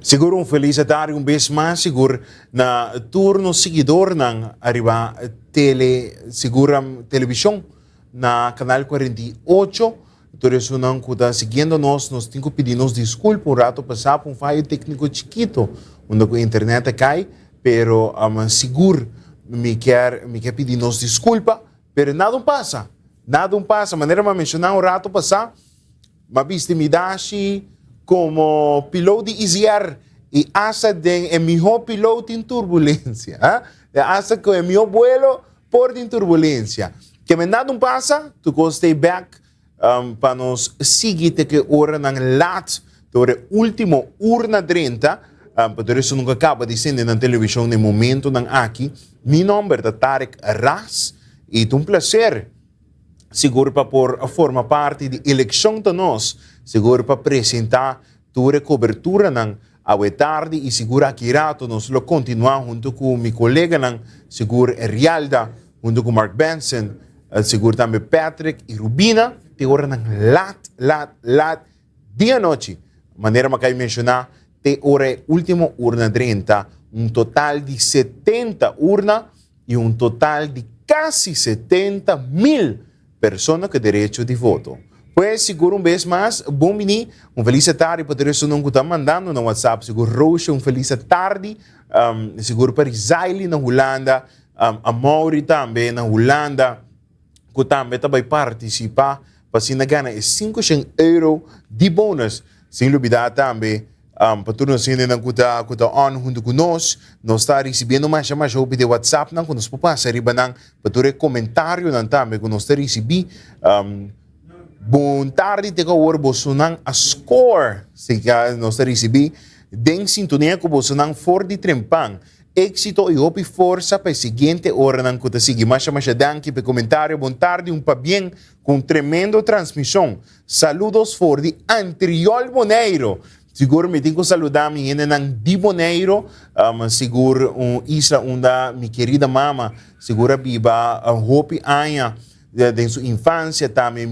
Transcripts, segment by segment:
Siguro felicitar vez mais, siguro na turno seguidor ng arriba televisão na canal 48. Por isso não cuida seguindo nós temos que pedir desculpa, um rato passar por um falho técnico chiquito, onde a internet cai, pero seguro me quer pedir desculpa, pero nada passa, maneira de mencionar um rato passar, mas viste me dá como piloto de IZR e asa de é melhor piloto em turbulência, asa que é melhor vuelo por em turbulência. Que me nada passa, tu stay back para nos seguir que hora ng lat, sobre último urna 30, por isso nunca acaba de ser na televisão no momento ng aqui. Mi nome é Tarek Ras e é um prazer seguro para formar parte da eleição de nós, seguro para apresentar toda a cobertura ng awe tarde e seguro aqui rato nós lo continuar junto com meu colega ng seguro Rialda, junto com Mark Benson, seguro também Patrick e Rubina, te hora ng lat, dia noite. Maneira que eu mencionar, te hora último urna 30, total de 70 urna e total de quase 70,000 pessoas com direito de voto. Pues, seguro vez mais, bom dia, feliz tarde, para isso não está mandando no WhatsApp, seguro Rocha, feliz tarde, seguro para Israel na Holanda, a Mauri também na Holanda, que também vai participar, para se não ganhar €500 de bônus, sem dúvida também, para tudo nós ainda não está on junto conosco, nós está recebendo mais de WhatsApp, não, quando nós passa riba não, para todo comentário não também, quando nós está recebendo, bom tarde, te agora você não a score, se nós está recebendo, den sintonia com você não for de trempang, éxito e hope força para a seguinte hora não que sigue mais danke para comentário, bom tarde, pa bem com tremendo transmissão, saludos for de Antriol Boneiro. Seguro me tenho que saludar minha nang di Boneiro, seguro isla onde minha querida mama, seguro viva, hope anha, de sua infância também,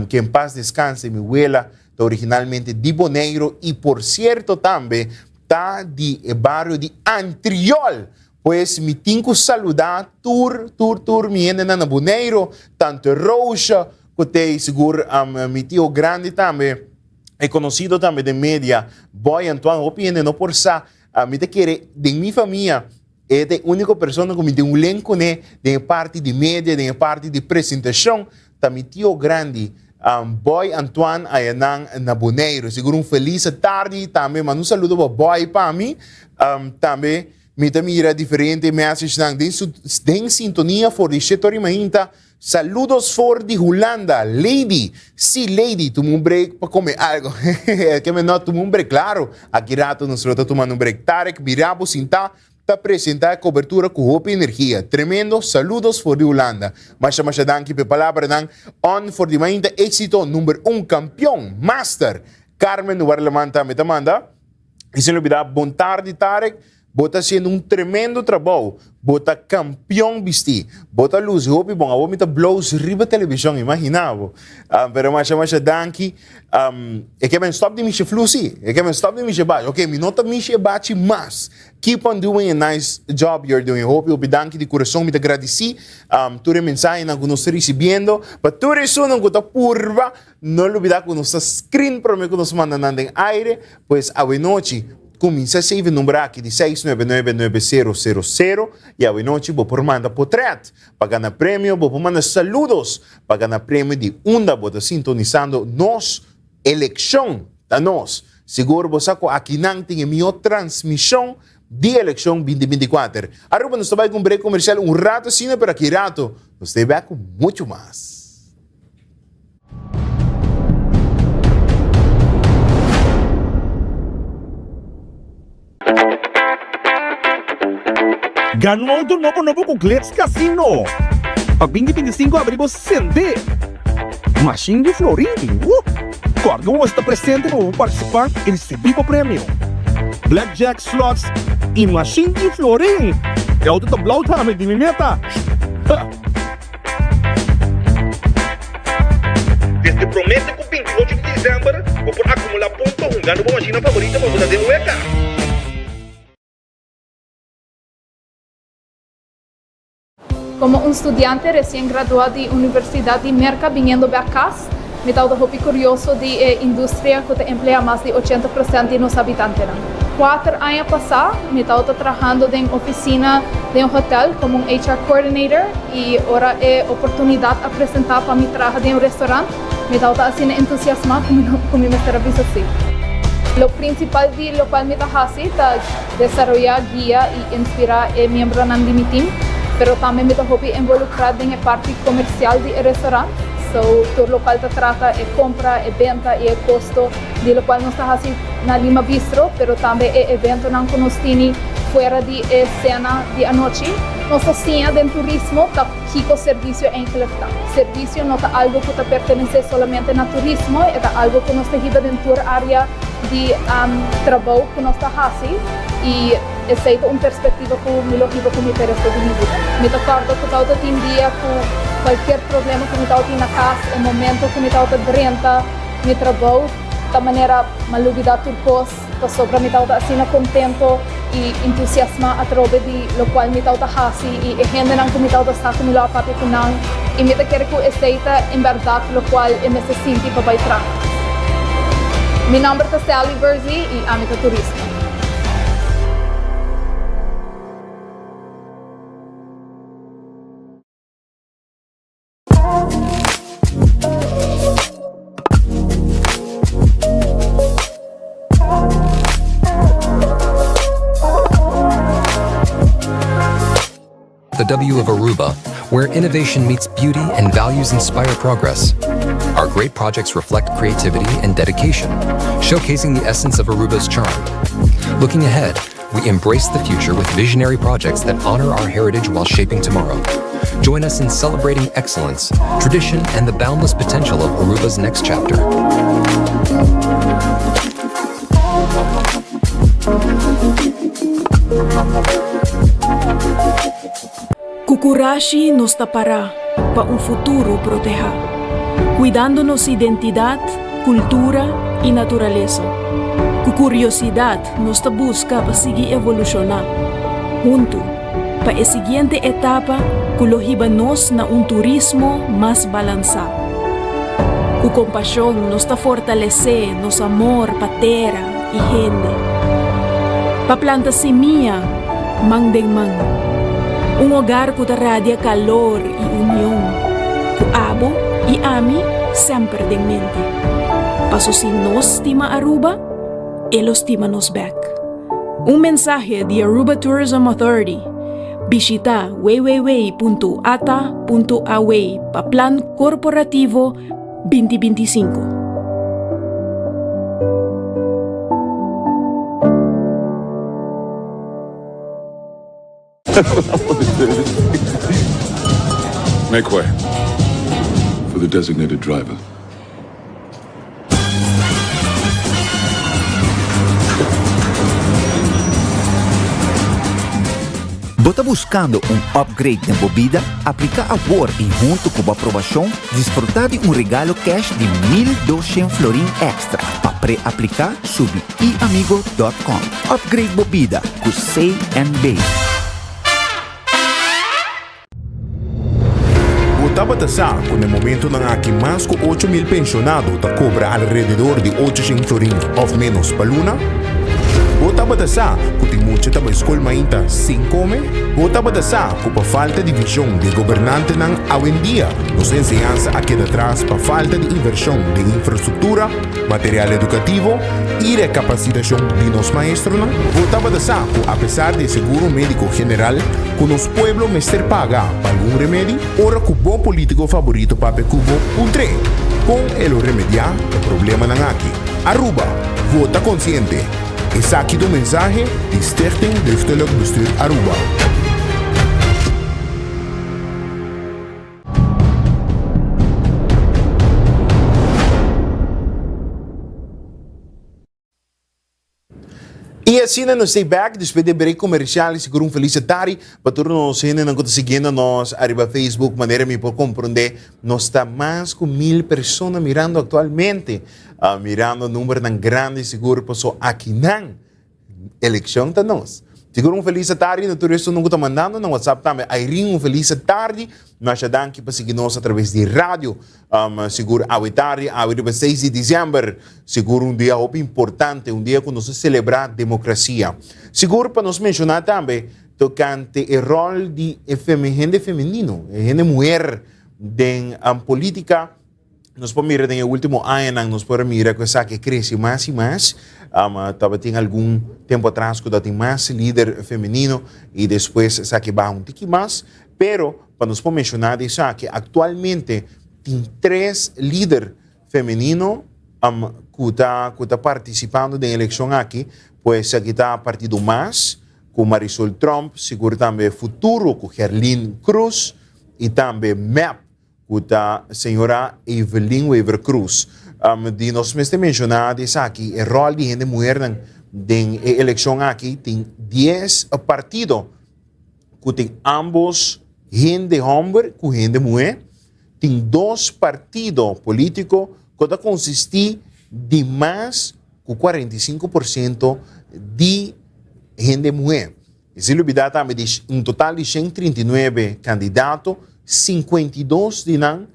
que em paz descanse, minha abuela, originalmente di Boneiro, e por certo também, tá de barrio de Antriol. Pues me tenho que saludar, minha nang Boneiro, tanto Rocha, que tem seguro, meu tio grande também, é conhecido também de mídia, Boy Antoine, opinião não por sa, me te quer de minha família, é a única pessoa que me tem elenco né, de parte de mídia, de parte de apresentação, também tio grande, Boy Antoine aí na Boneiro, seguro feliz tarde também, mas um saludo para Boy para mim, também me também irá diferente message den sintonia for de setor mainta. Saludos for de Holanda, Lady. Sí, Lady, toma un break para comer algo. Que me no toma un break, claro. Aqui rato nos está tomando un break. Tarek, miramos sinta, para apresentar cobertura com Hope Energia. Tremendo, saludos for de Holanda. Masha danke pe palavra dan on for de mainta éxito número 1 campeão, master. Carmen Nubarlamanta me manda. E sem olvidar, bom tarde, Tarek. Bota sendo tremendo trabalho, bota campeão vestir, bota luz, hope bom, a homem tá blows riba televisão, imaginava. Pero mas danke, é que me stop de miche flusi, é que me stop de miche baixo, ok, me nota miche baixo mas, keep on doing a nice job you're doing, hope eu danke de coração, me te agradeci, tua mensagem na que nós estamos recebendo, para tudo isso não que tá purva, não olvidar que nós screen para mim que nós mandando em aire, pues a noite. Começa a save número aqui de 6999000 e a noite vou por mandar portrait para ganhar prêmio, vou por mandar saludos para ganhar prêmio de onda, vou estar sintonizando nos eleição da nós. Seguro você aqui não tem a minha transmissão de eleição 2024. Agora nós estamos com um break comercial rato assim, para aqui rato nós estamos com muito mais. Ganó auto novo com Cleps Casino. Pag 2025 abrimos 60. Machine de Florin. Corga está presente para participar e receber o prêmio. Blackjack Slots e Machine de Florin. É auto tablao também de meta. Desde promete com 28 de dezembro, vou por acumular pontos Gano mo machina favorita mo mula din huweka. Como un estudiante recién graduado de Universidad de Merca viniendo de acá, me estaba muy curioso de industria que emplea más de 80% de los habitantes. 4 años pasados, me estaba trabajando en oficina de un hotel como un HR coordinator y ahora he oportunidad de presentar para mi trabajo en un restaurante. Me estaba haciendo entusiasmado con mi servicio así. Lo principal de lo cual me hace es desarrollar guía y inspirar a miembros de mi team, pero también me estoy involucrado en la parte comercial del restaurante. Todo lo cual trata de compra, de venta y el costo, de lo cual no está así en Lima Bistro, pero también el evento que nos tiene fuera de escena de anoche. Nuestra cena del turismo está chico servicio en Clefta. Servicio no es algo que pertenece solamente al turismo, es algo que nos está dentro del área de trabajo que nos está haciendo y es una perspectiva que me lo que me interesa de mi vida. Me acuerdo que todo el día con cualquier problema que me estaba en la casa, el momento que me estaba renta, mi trabajo, de manera malubida turcos, sobre me estaba así contento y entusiasmado a través de lo cual me estaba haciendo y gente que me estaba haciendo me lo aparte con y me quiero que esté en verdad lo cual me se siente para entrar. Mi nombre es Sally Verzi y amo el turismo. The W of Aruba, where innovation meets beauty and values inspire progress. Our great projects reflect creativity and dedication, showcasing the essence of Aruba's charm. Looking ahead, we embrace the future with visionary projects that honor our heritage while shaping tomorrow. Join us in celebrating excellence, tradition, and the boundless potential of Aruba's next chapter. Kukurashi nos tapará para un futuro proteja, cuidando nuestra identidad, cultura y naturaleza. Cu curiosidad nos busca para seguir evolucionar. Junto, para la siguiente etapa, nos na un turismo más balanzado. Cu compasión nos fortalece nos amor para terra y gente. Pa planta semilla, man den man. Un hogar que radia calor y unión. Ku abo y ami siempre den mente. Paso si nos estima Aruba, él estima nos back. Un mensaje de Aruba Tourism Authority. Visita www.ata.away para Plan Corporativo 2025. Make way for the designated driver. Bota buscando upgrade na bebida? Aplica agora e junto com a aprovação, desfrutar de regalo cash de 1.200 florin extra. Para pré-aplicar, sube iamigo.com. Upgrade bebida com C&B. Botaba tasar con el momento ng aking más que 8,000 pensionado ta cobra alrededor de 800 florin of menos paluna? Botaba tasar kung timucha ta ba eskol mainta 5 Botaba tasar kung pa falta de visão de gobernante ng awendia nos enseñanza a queda atrás pa falta de inversión de infraestructura, material educativo y de capacitación de nos maestros. Botaba tasar kung a pesar de seguro médico general con los pueblos mester paga para algún remedio, ora ku bom político favorito pape kubo un tren con el remediar el problema ng aquí. Aruba, vota consciente. Es aquí tu mensaje de Stichting Driftelijk Bestuur Aruba. E assim nós stay back, depois de break comercial, seguro um feliz tarde, para todos nós que não estão seguindo nós, arriba Facebook, maneira me por compreender, nós está mais com 1000 pessoas mirando atualmente, mirando o número tão grande, seguro, passou aqui não, eleição está nós. Seguro um feliz tarde, no tudo isso não está mandando no WhatsApp também, aí um feliz tarde, nós já damos para seguir nós através de rádio, seguro a tarde, a 6 de dezembro, seguro um dia importante, um dia que nós celebrar democracia. Seguro para nos mencionar também, tocante o rol de gente feminino, gente mulher, em política. Nós podemos mirar no último ano, nós podemos mirar que cresce mais e mais. Talvez tem algum tempo atrás que tem mais líder feminino e depois que vai um pouquinho mais. Pero, para nós podemos mencionar isso, que atualmente tem 3 líderes femininos que estão participando da eleição aqui. Pois aqui está o Partido MAS, com Marisol Trump, seguro também Futuro, com Gerlin Cruz e também MEP, com a senhora Evelyn Weaver Cruz. De nós mesmos mencionar isso aqui, o rol de gente mulher na eleição aqui tem 10 partidos que tem ambos gente homem com gente mulher. Tem 2 partidos políticos que consistem de mais de 45% de gente mulher. E se olvidar também de um total de 139 candidatos, 52 de não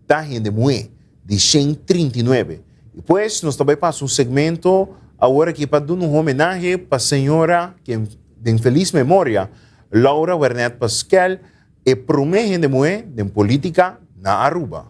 da gente mulher, de 139. E depois, nós também passamos um segmento agora aqui para dar uma homenagem para a senhora que de feliz memória, Laura Wernet Pascal, e primeira gente mulher de política na Aruba.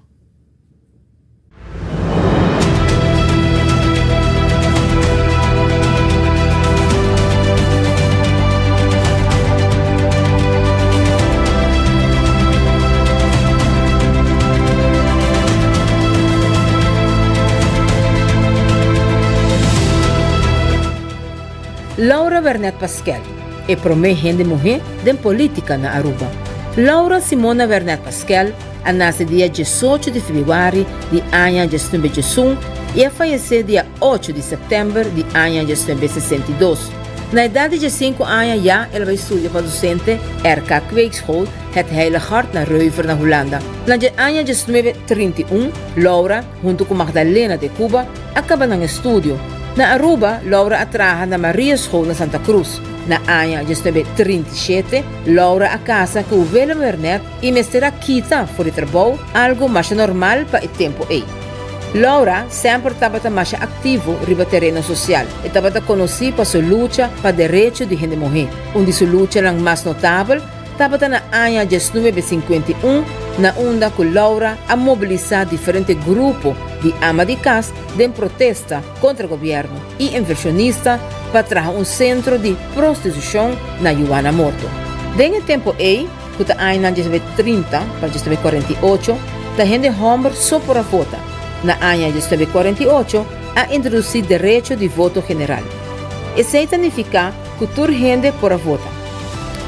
Laura Wernet Pascal é a primeira gente mulher de política na Aruba. Laura Simona Wernet Pascal nasceu dia 18 de fevereiro de ano de 1961 e faleceu dia 8 de setembro de ano de 1962. Na idade de 5 anos já, ela estudou para docente RK Kweekschool, het Heilige Hart na Reuver, na Holanda. Na ano de 1931, Laura, junto com Magdalena de Cuba, acaba ng estudo. Na Aruba, Laura atraha na Maria School na Santa Cruz. Na ano de 1937, Laura a casa com Willem Wernet e mestra kita por o trabalho, algo mais normal para o tempo aí. Laura sempre estava mais ativo no terreno social e estava conhecida por sua luta para direitos de gente mulher, onde sua luta mais notável estava na ano de 1951, na onda que Laura a mobilizar diferentes grupos de ama de casa de protesta contra o governo e inversionista para trazer centro de prostituição na Joana Morto. Nesse tempo aí, que está ano de 1930 para 1948, a gente homem só por a votar. Na ano de 1948, a introduzir direito de voto general. Isso significa que toda gente por a votar.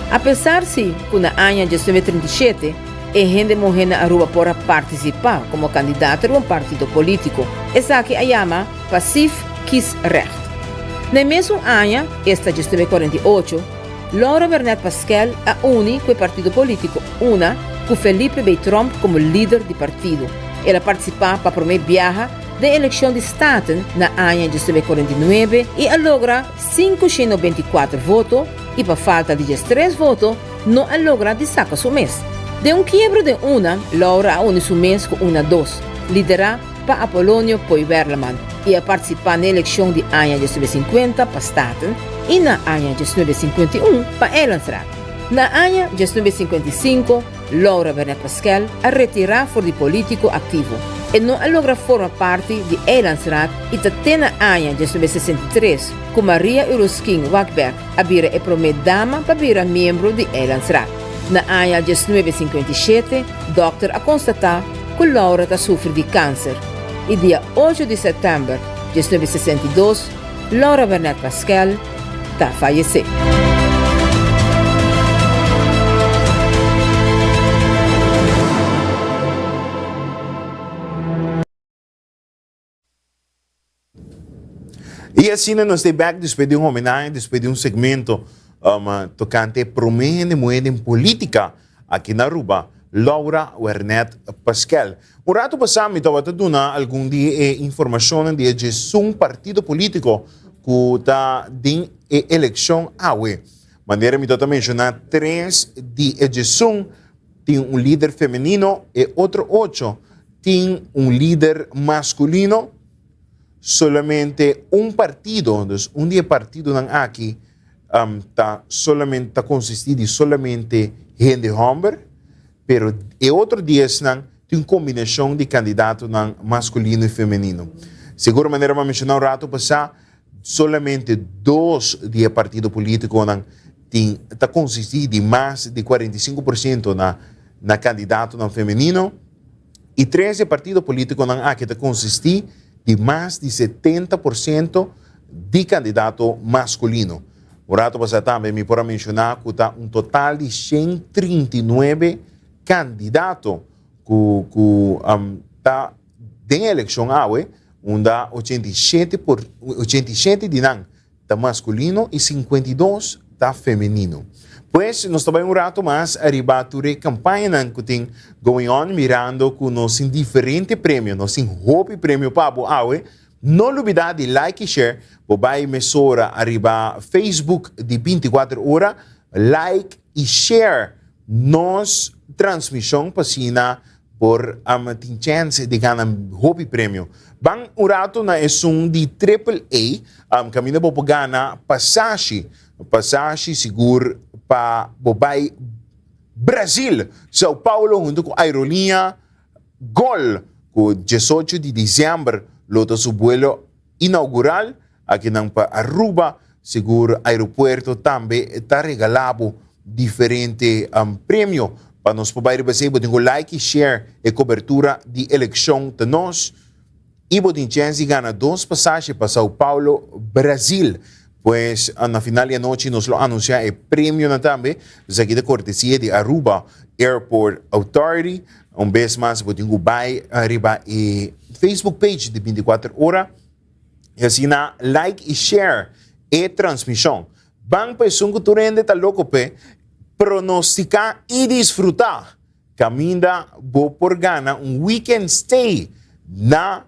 Apesar de que na ano de 1937, a gente mulher na Aruba para participar como candidato a um partido político, essa que a chama Passief Kiesrecht. No mesmo ano, esta de 1948, Laura Wernet Pascal a une com o partido político, una com Felipe B. Trump como líder do partido. Ela participa para a primeira viagem da eleição de Staten na ano de 1949 e a logra 594 votos e para falta de 13 votos, não a logra de sacar seu mês. De um quebro de una, Laura une seu mês com una dos, lidera para Apolonio Poiberleman e a participar na eleição de ano de 1950 para Staten e na ano de 1951 para Ellensrad. Na ano de 1955, Laura Wernet Pascal a retirar fora político ativo e não logra formar parte de Ellensrad e até na ano de 1963, com Maria Euroskin Wackberg a vira a primeira dama para virar membro de Ellensrad. Na ano de 1957, o doutor a constatar que Laura está sofrendo de câncer. E dia 8 de setembro de 1962, Laura Wernet Pascal está falecida. Y así nos stay back después de un homenaje, después de un segmento tocante promejen de mujer en política aqui na Aruba, Laura Wernet Pascal. Un rato pasado me estaba dando algún día información de un partido político que está en elección awe. Maneira me estaba mencionar 3 de edición tiene un líder femenino y otro 8 tiene un líder masculino. Solamente un partido, entonces un día partido aquí solamente consiste solamente gente hombre, pero el otro día tiene una combinación de candidatos masculino y femenino. Seguro maneira me mencionar un rato pasado, solamente 2 de partido político consiste de más de 45% na candidato femenino y 13 partidos políticos que consiste de más de 70% de candidato masculino. O rato passado também me pode mencionar que está um total de 139 candidatos que está em eleição onde 87 de está masculino e 52 está feminino. Pues, nós também um rato mais arriba a campanha que tem going on, mirando que nós em diferentes prêmios, nós em roupa prêmio para o não olvidar de like e share, vai emissora arriba Facebook de 24 horas, like e share nos transmissão para por ter chance de ganhar roupa prêmio. Bang um rato na de AAA, caminho para ganhar passagem seguro para Bobai Brasil, São Paulo, junto com a aerolínea Gol, com 18 de dezembro, lota su vuelo inaugural, aqui para Aruba, seguro aeropuerto também está regalado diferente prêmio para nós poder receber, tenho like e share e cobertura de eleição de nós, e botem chance de ganhar 2 passagens para São Paulo, Brasil. Pues na final de noche nos lo anuncia el premio también, desde aquí de cortesía de Aruba Airport Authority. Un vez más, voy a arriba y Facebook page de 24 horas. Y así like y share y transmisión. Van pues un culturende tal loco pronosticar y disfrutar. Camina por gana un weekend stay na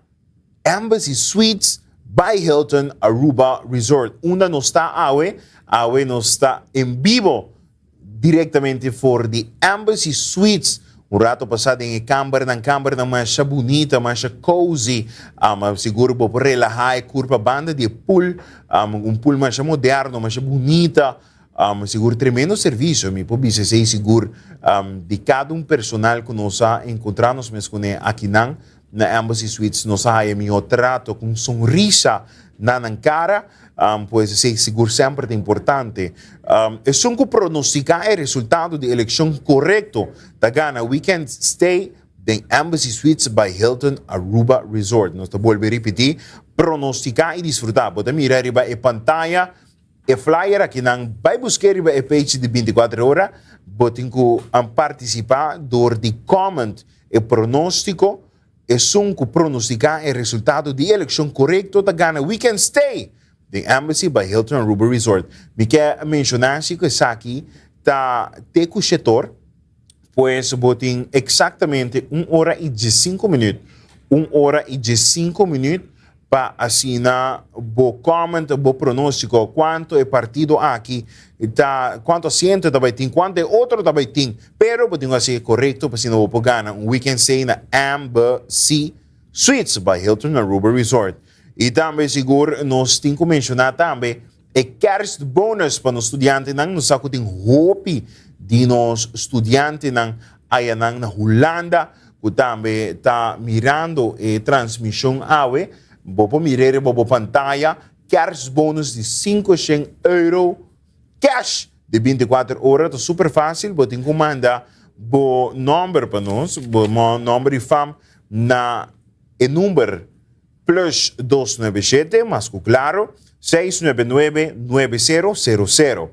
Embassy Suites by Hilton Aruba Resort. Una no está awe no está en vivo directamente por the Embassy Suites. Un rato pasado en el câmara mais bonita, mais cozy, seguro por relajar, curva banda de pool, pool mais moderno, mais bonita, seguro tremendo serviço, me pode dizer seguro de cada personal que nós encontramos mesmo aqui na Embassy Suites, nós temos trato com sonrisa na cara, pois esse seguro sempre é importante. É só que pronosticar o resultado de eleição correto da Gana Weekend Stay em Embassy Suites by Hilton Aruba Resort. Nós vamos repetir, pronosticar e desfrutar. Pode mirar a pantalla, e flyer aqui vai buscar a page de 24 horas, pode participar de comment e pronóstico. É só que pronosticar o resultado de eleição correto da Gana Weekend Stay the Embassy by Hilton Aruba Resort. Me quer mencionar que aqui está teco setor, pois botem exatamente 1 hora e 15 minutos. 1 hora e 15 minutos para assinar o comment, o pronóstico, quanto é partido aqui, tá, quanto assento também tem, quanto é outro também tem, pero botem assim correto para assinar o ganhar um weekend stay na Embassy Suites by Hilton Aruba Resort. E também, seguro, nós temos que mencionar também o Kerst Bonus para os estudantes, nós sabemos que tem hope de nós estudantes na Holanda, que também está mirando a transmissão AWE, vou mirar a pantalla, Kerst Bonus de €500, cash de 24 horas, é super fácil, vou ter que mandar o número para nós, o número de fam na o número plus 297, mas claro, 699-9000.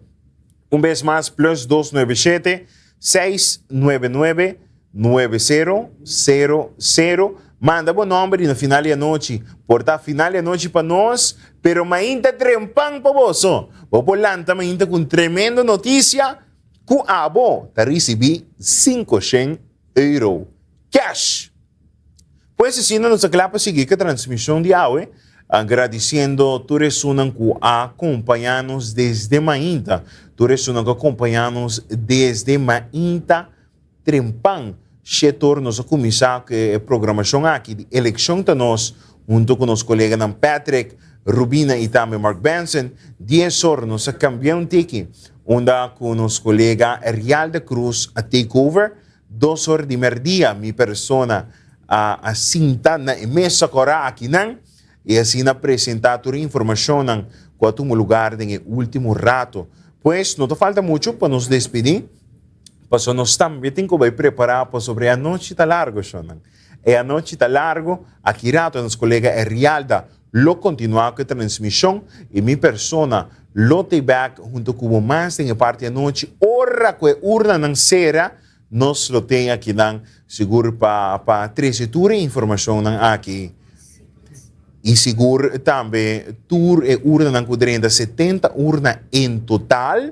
Vez mais, plus 297, 699-9000, Manda bom nombre na final da noite. Porta final da noite para nós, pero mainta trempang pa boso. Popolanta mainta com tremenda notícia que a abo tá recebi 500 euro cash. Pues assim, nos aclapa seguir com a transmissão de hoje, agradecendo todos os que acompanham-nos desde mainta. Todos os que acompanham-nos desde mainta trempang. Setor nos começar a programação aqui de eleição de nós, junto com os colegas Patrick, Rubina e também Mark Benson. 10 horas nos cambiamos aqui, onde com os colegas Real de Cruz a takeover. 2 horas de merdia, minha persona a cinta na mesa cora aqui não, e assim apresentar toda a informação com o lugar no último rato. Pues não te falta muito para nos despedir. Paso nós também temos que preparar para sobre a noite tá largo, Shonan. E a noite tá largo, aqui rato nos colega Rialda lo continuar com a transmissão e minha persona lo te back junto com o mais em parte da noite, ora que urna não será, nós lo tem aqui não seguro para trazer informação aqui. E seguro também tour e urna não cudrenda 70 urna em total.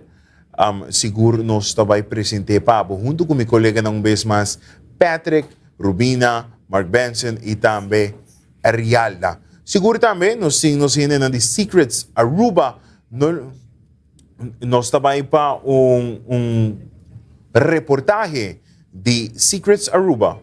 Seguro nós também apresentei para junto com meu colega não vez mais Patrick, Rubina, Mark Benson e também Rialda. Seguro também nós temos na The Secrets Aruba, nós também para reportagem de Secrets Aruba.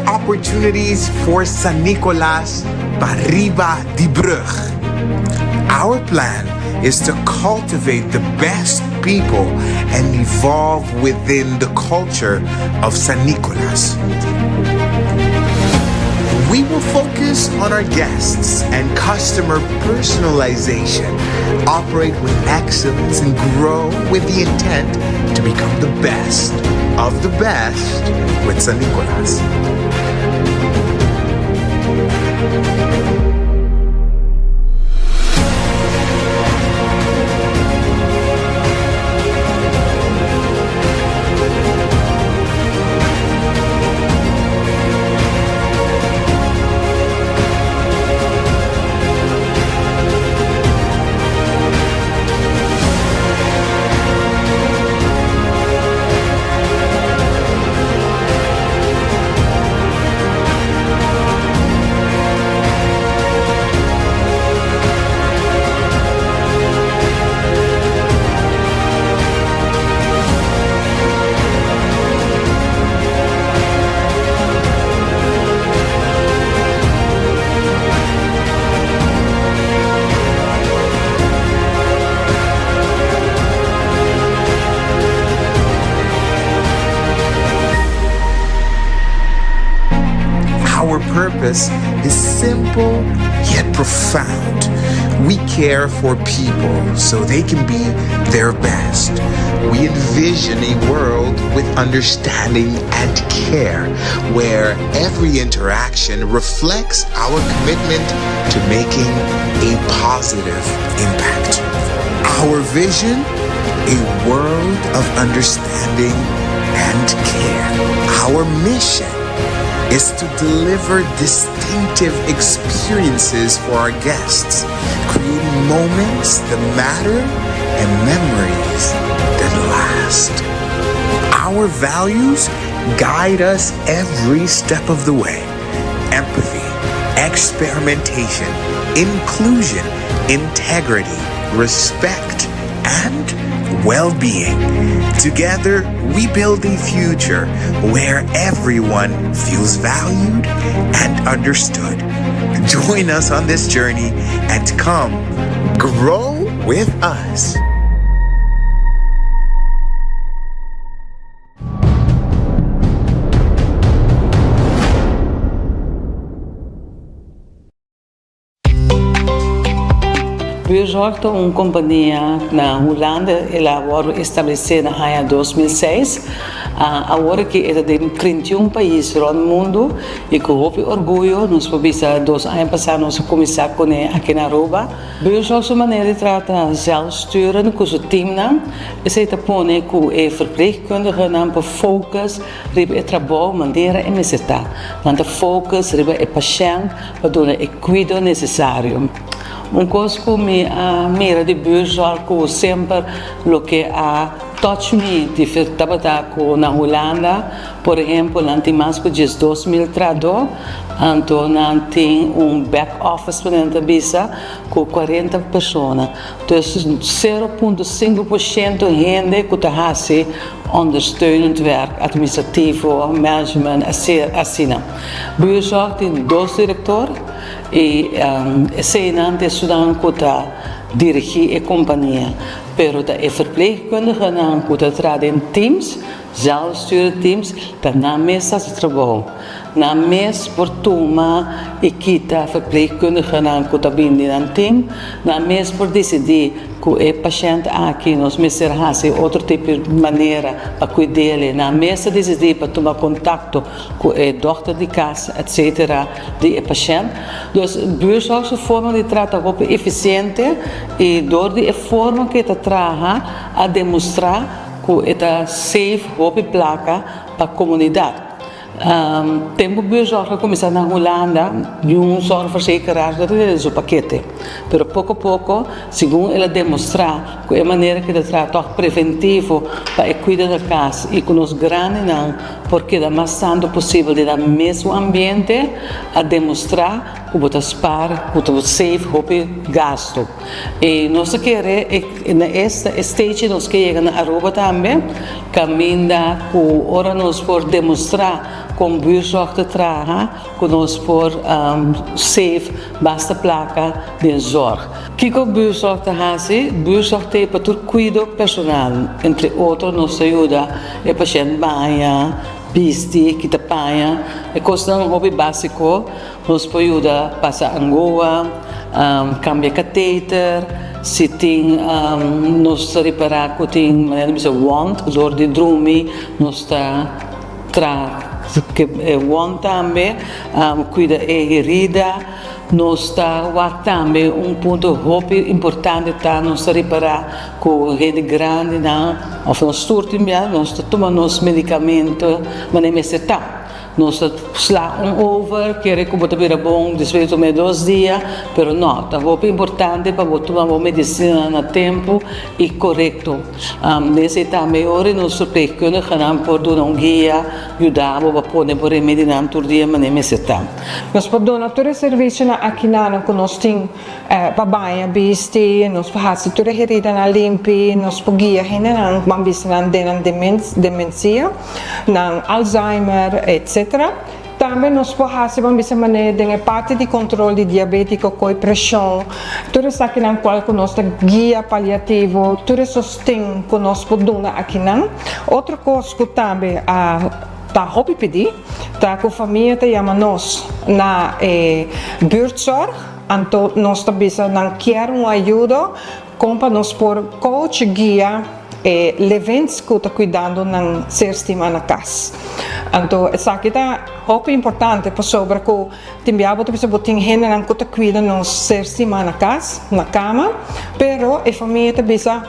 Opportunities for San Nicolas Barriba de Brug. Our plan is to cultivate the best people and evolve within the culture of San Nicolas. We will focus on our guests and customer personalization, operate with excellence, and grow with the intent to become the best of the best with San Nicolas. Purpose is simple yet profound. We care for people so they can be their best. We envision a world with understanding and care, where every interaction reflects our commitment to making a positive impact. Our vision, a world of understanding and care. Our mission is to deliver distinctive experiences for our guests, creating moments that matter and memories that last. Our values guide us every step of the way. Empathy, experimentation, inclusion, integrity, respect, and well-being. Together, we build a future where everyone feels valued and understood. Join us on this journey and come grow with us. Buurzorg é uma companhia na Holanda, ela foi estabelecida em 2006. Agora que ela tem 31 países no mundo e com muito orgulho, nós podemos 2 anos passados começar com aqui na Aruba. Buurzorg é uma maneira de tratar zelfsturen com o time. E se põe com o verpleegkundige para focus op het trabalho, maneira e necessidade. Want focus op o paciente para dar o cuidado necessário. Coisa que me mira de Buurzorg que sempre o que touch me de trabalhar na Holanda, por exemplo, não tem mais que 2.000 tradutores, então não tem back office para a visa com 40 pessoas. Então 0,5% de gente que faz ondersteunend werk, administrativo, management, assim. Buurzorg tem 2 diretores e senante estudam que dirigir a companhia. Pero de verpleegkundigen que trabalham em teams, zelfsturende teams, dat na mesa de trabalho. Na mesa por turma e kita verpleegkundigen que trabalham em team, na mesa por decidir que o paciente aqui nós meserhas outro tipo de maneira para cuidar dele, na mesa decidir para tomar contato com o doutor de casa, etc. de paciente. Então, Buurzorg é uma forma de tratar eficiente e door de forma que traga a demonstrar que é safe, op placa para a comunidade. Tempo Buurzorg começar na Holanda, zorgverzekeraar dat is een paquete. Pero pouco a pouco, segundo ela demonstrar que é a maneira que ela trata preventivo para cuidar da casa e com os grandes não, porque dá mais tanto possível de dar mesmo ambiente a demonstrar que você spara, que você save, que gasto. E nós queremos nesta stage nós que chega na Aruba também, caminha que ora nós por demonstrar com Buurzorg te traga, que nós por save basta placa de zorg. Que com Buurzorg te hace, Buurzorg te para todo cuidado personal, entre outros nos ajuda o paciente banha, bisti, que te panha, e coisa um hobby básico, nos ajuda passar angoa, cambia catéter, se tem nos reparar que tem wand, door de drumi, nos que wand também, cuida a herida, nós também ponto muito importante tá nós reparar com gente grande não, ou nós nós tomamos medicamentos, mas nem está. Nós slá over, quer que botar bem bom, depois tomar 2 dias, pero não, tá muito importante para botar uma medicina no tempo e correto. Nesse também hora nós verpleegkundigen gaan por dar guia, ajudar para pôr por remédio na todo dia, mas nem está. Nós podemos dar serviço na aqui na que nós tem para banha, biste, nós fazemos toda herida na limpe, nós guia gente na bambis na demência, na Alzheimer, etc. Também nós podemos fazer de parte de controle de diabético com pressão, tudo isso aqui na qual que nós guia paliativo, tudo isso tem que nós podemos aqui na. Outra coisa que também tá hobby pedir, tá com a família te chama nós na buurtzorg, então nós também não quer uma ajuda, como para nós por coach guia levens que está cuidando ng sistema na casa. Então, essa aqui é muito importante para sobre que timbiabo tu bisa boting hen nang que está cuidando ng sistema na casa, na cama, pero a família te bisa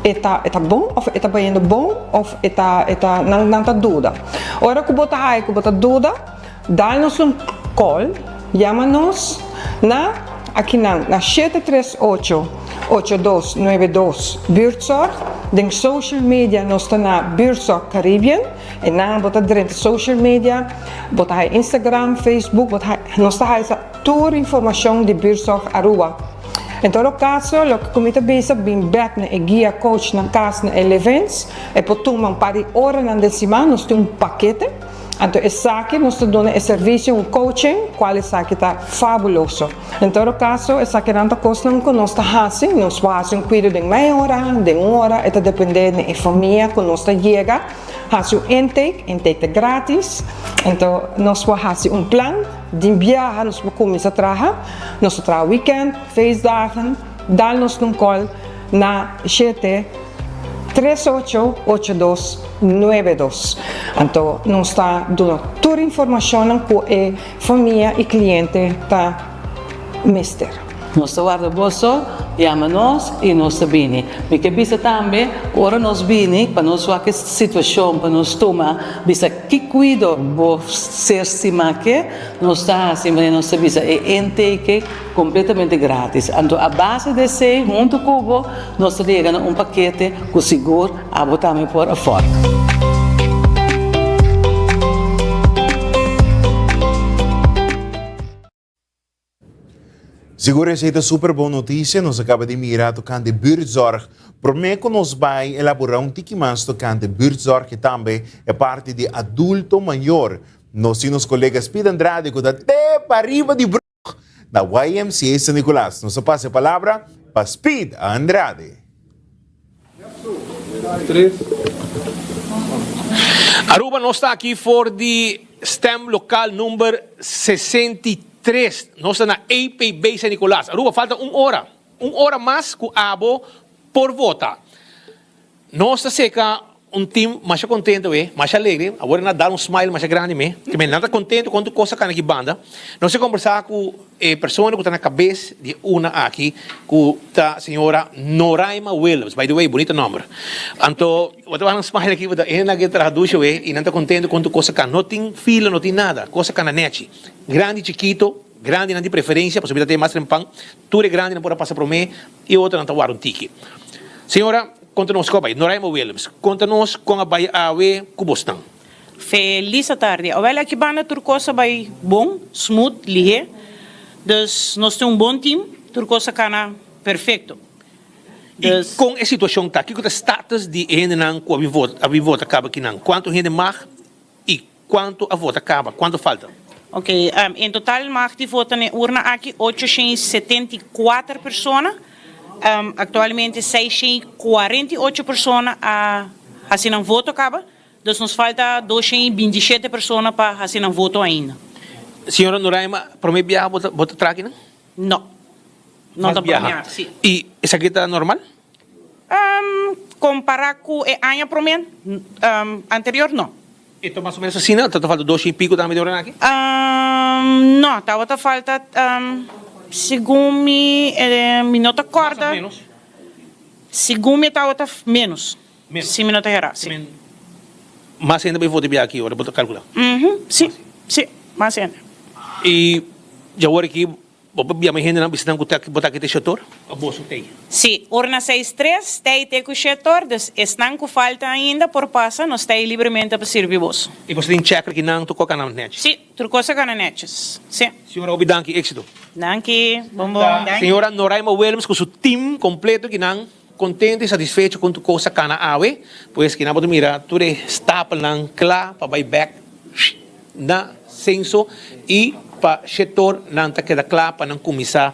eta bom ou eta baindo bom ou eta não tá dúvida. Ora que bota dúvida, dá-nos call, chama-nos na aqui na 738-8292 Buurtzorg. Den social media nós está na Buurtzorg Caribbean e na bota dentro social media, bota Instagram, Facebook, bota nós está essa toda informação de Buurtzorg Aruba. Em todo caso, o que comita bisa bem back na guia coach na casa na events e por tomar um par de horas na semana nós temos paquete Então, esse aqui nós damos esse serviço, coaching, qual esse aqui está fabuloso. Em todo caso, esse aqui não está custando que nós fazemos, nós fazemos cuidado de meia hora, de uma hora, está dependendo da família que nós chega. Fazemos intake é grátis. Então, nós fazemos plano de viagem, nós começamos a trabalhar, nós trabalhamos weekend, 6 dagen, dá-nos call na 7 388292. Então, nós está dando toda a informação que a família e cliente está mister. Nós guarda bolso, chama-nos e nós vini. Porque bisa também, ora nós vini, para nós ver que situação, para nós tomar, bisa que cuido, vou ser cima que, nós está acima, nós bisa é intake completamente grátis. Então, a base desse, junto com o nós regamos paquete com seguro, a botar por fora. Seguro essa é super boa notícia, nós acaba de mirar tocando de buurtzorg. Prometo nós vai elaborar tiki mais tocando de buurtzorg que também é parte de adulto maior. Nós e nossos colegas Speed Andrade que até para arriba de Brug da YMCA San Nicolás. Nós passa a palavra para Speed Andrade. Aruba não está aqui for de STEM local número 63. Nós estamos na APB San Nicolás. Aruba, falta uma hora mais que abo por votar. Nós estamos time mais contente, mais alegre. Agora nós dar smile mais grande, que me nada contente com coisa que aqui banda. Nós vamos conversar com a pessoa que está na cabeça de uma aqui, com a senhora Noraima Williams. By the way, bonito nome. Então, eu vou dar smile aqui, ela que traduz e não está contente com coisa que não tem fila, não tem nada, coisa que na net. Grande, chiquito, grande não tem preferência, possibilidade de mais trempão, tudo é grande, não pode passar por mim, e outra não está guardando tiki. Senhora, conta-nos com a Noraima Williams, conta-nos com a Baia Awe Kubostan. Feliz tarde. Wel, aqui bana turcosa vai bom, smooth, lihe. Dus nós temos bom time, turcosa cana perfeito. Dus, e com a situação tá, que é o status de gente não com a vota acaba aqui não? Quanto gente mais e quanto a vota acaba? Quanto falta? Ok, em total mag die voten na urna aqui 874 pessoas. Atualmente 648 pessoas a assinar voto acaba. Dus nos falta 227 pessoas para assinar voto ainda. Senhora Noraima, promete viajar vota traque, não? Não. Não está para sim. E essa aqui está normal? Comparar com a ano promete anterior, não. Então, mais ou menos assim, não? Está falta 2 e pico também de hora aqui? Não, está falta, segundo me nota corda. Mais ou menos? Segundo me está menos. Se me nota errado, sim. Mas ainda bem vou te aqui, agora vou calcular. Sim, sim, mas ainda. E já agora aqui, vou me gente não precisa botar aqui o setor? A bolsa tem? Sim, urna 63, tem o setor, dus estão com falta ainda por passar, nós tem livremente para servir bolso. E você tem check que não tocou canal net? Sim, tocou canal net. Sim. Senhora, obrigado, êxito. Danke, bom. Senhora Noraima Williams, com seu time completo que não contente e satisfeito com tu coisa cana awe, pois que não pode mirar, tu está para claro para back na censo e para o setor não está queda claro para não começar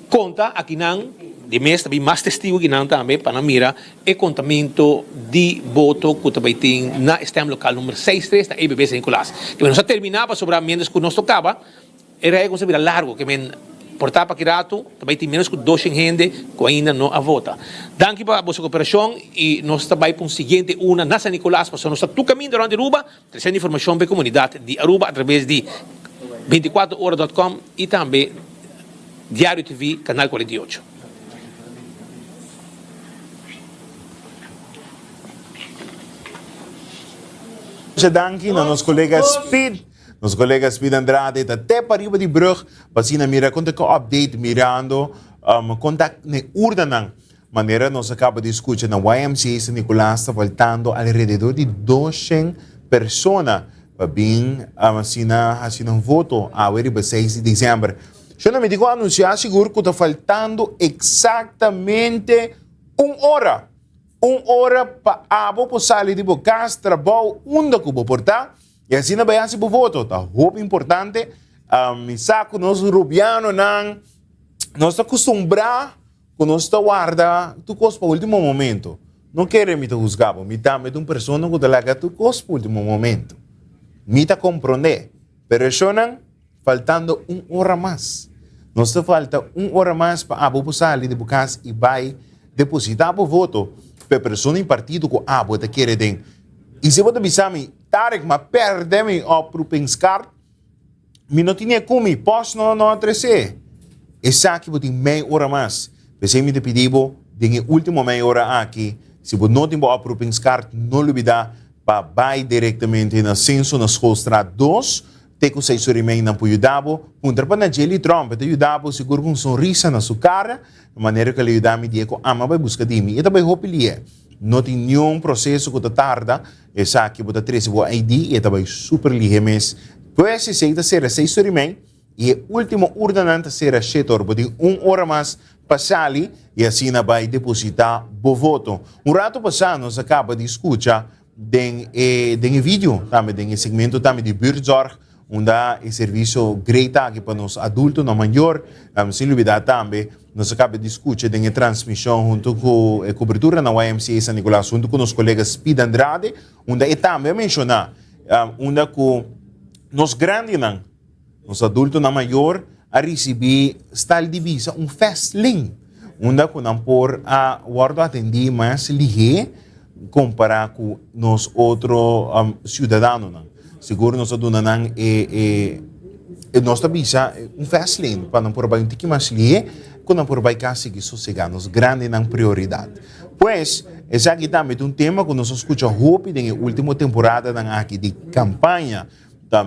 conta aqui não de mês também mais testigo que não também para não mirar o contamento de voto que também tem na STEM local número 63 da EBB San Nicolás. Que nós terminava sobre a menos que nós tocava era algo que largo que portar para Kirato, também tem menos que 200 gente que ainda não a vota. Danke para a vossa cooperação e nós também para o seguinte, uma na San Nicolás, para nós está caminho durante Aruba, trazendo informação para a comunidade de Aruba através de 24horas.com e também Diário TV, Canal 48. Danke, nosso colega Speed. Nos colegas Speed Andrade até para riba de Brug, para mira conta com update mirando contact na urna maneira nós acaba de escutar na YMCA San Nicolás está voltando alrededor de 200 pessoas para vir assinar um voto a 6 de dezembro. Eu não me digo anunciar seguro que está faltando exatamente uma hora para abo para sair de casa, trabalho, onde que vou portar. E assim não vai assim por voto, tá? Roupa importante, saco nós rubiano não, nós acostumbrar, com nós guarda, tu cospa o último momento. Não quero me juzgar, me também uma pessoa que te tu cospa o último momento. Me ta compreender, pero eso não, faltando 1 hora mais. Nós te falta 1 hora mais para a sair de casa e vai depositar o voto para a pessoa em partido que você quer ter. E se você avisar-me, Tarek, mas perde-me para pensar, eu não tinha como, posso não atrecer. Essa aqui você tem meia hora mais. Você me pediu, na última meia hora aqui, se você não tem para pensar, não olvidar para vai diretamente na censo, na escola 2, tem que sair sobre mim, não pode ajudar, punta para na Jelly Trump, te ajudar, seguro com um sorriso na sua cara, de maneira que ele ajudar me dizer que ama vai buscar de mim. E também roupa não tem nenhum processo que tarda, essa aqui você traz o ID e também super ligeiro mesmo. Pois se você ser 6 sobre mim, e o último ordenante será 7 horas, porque 1 hora mais passar ali, e assim vai depositar o voto. Rato passado, nós acaba de escutar den vídeo, também den segmento também de buurtzorg, onde o serviço grita aqui para os adultos, no maior, sem olvidar também, nós acabamos de escutar a transmissão junto com a cobertura na YMCA San Nicolás, junto com os colegas Speed Andrade, onde também mencionar, onde com os grandes, os adultos na maior, a receber style de visa, fast lane, onde não por a guarda atender mais ligeiro, comparar com os outros cidadãos. Seguro nós dona nang nossa visa fast lane para não por um tique mais ligeiro, quando por vai casa que sossegado, nos grande nang prioridade. Pois, esse aqui também é tema que nós escutamos hope na última temporada aqui de campanha,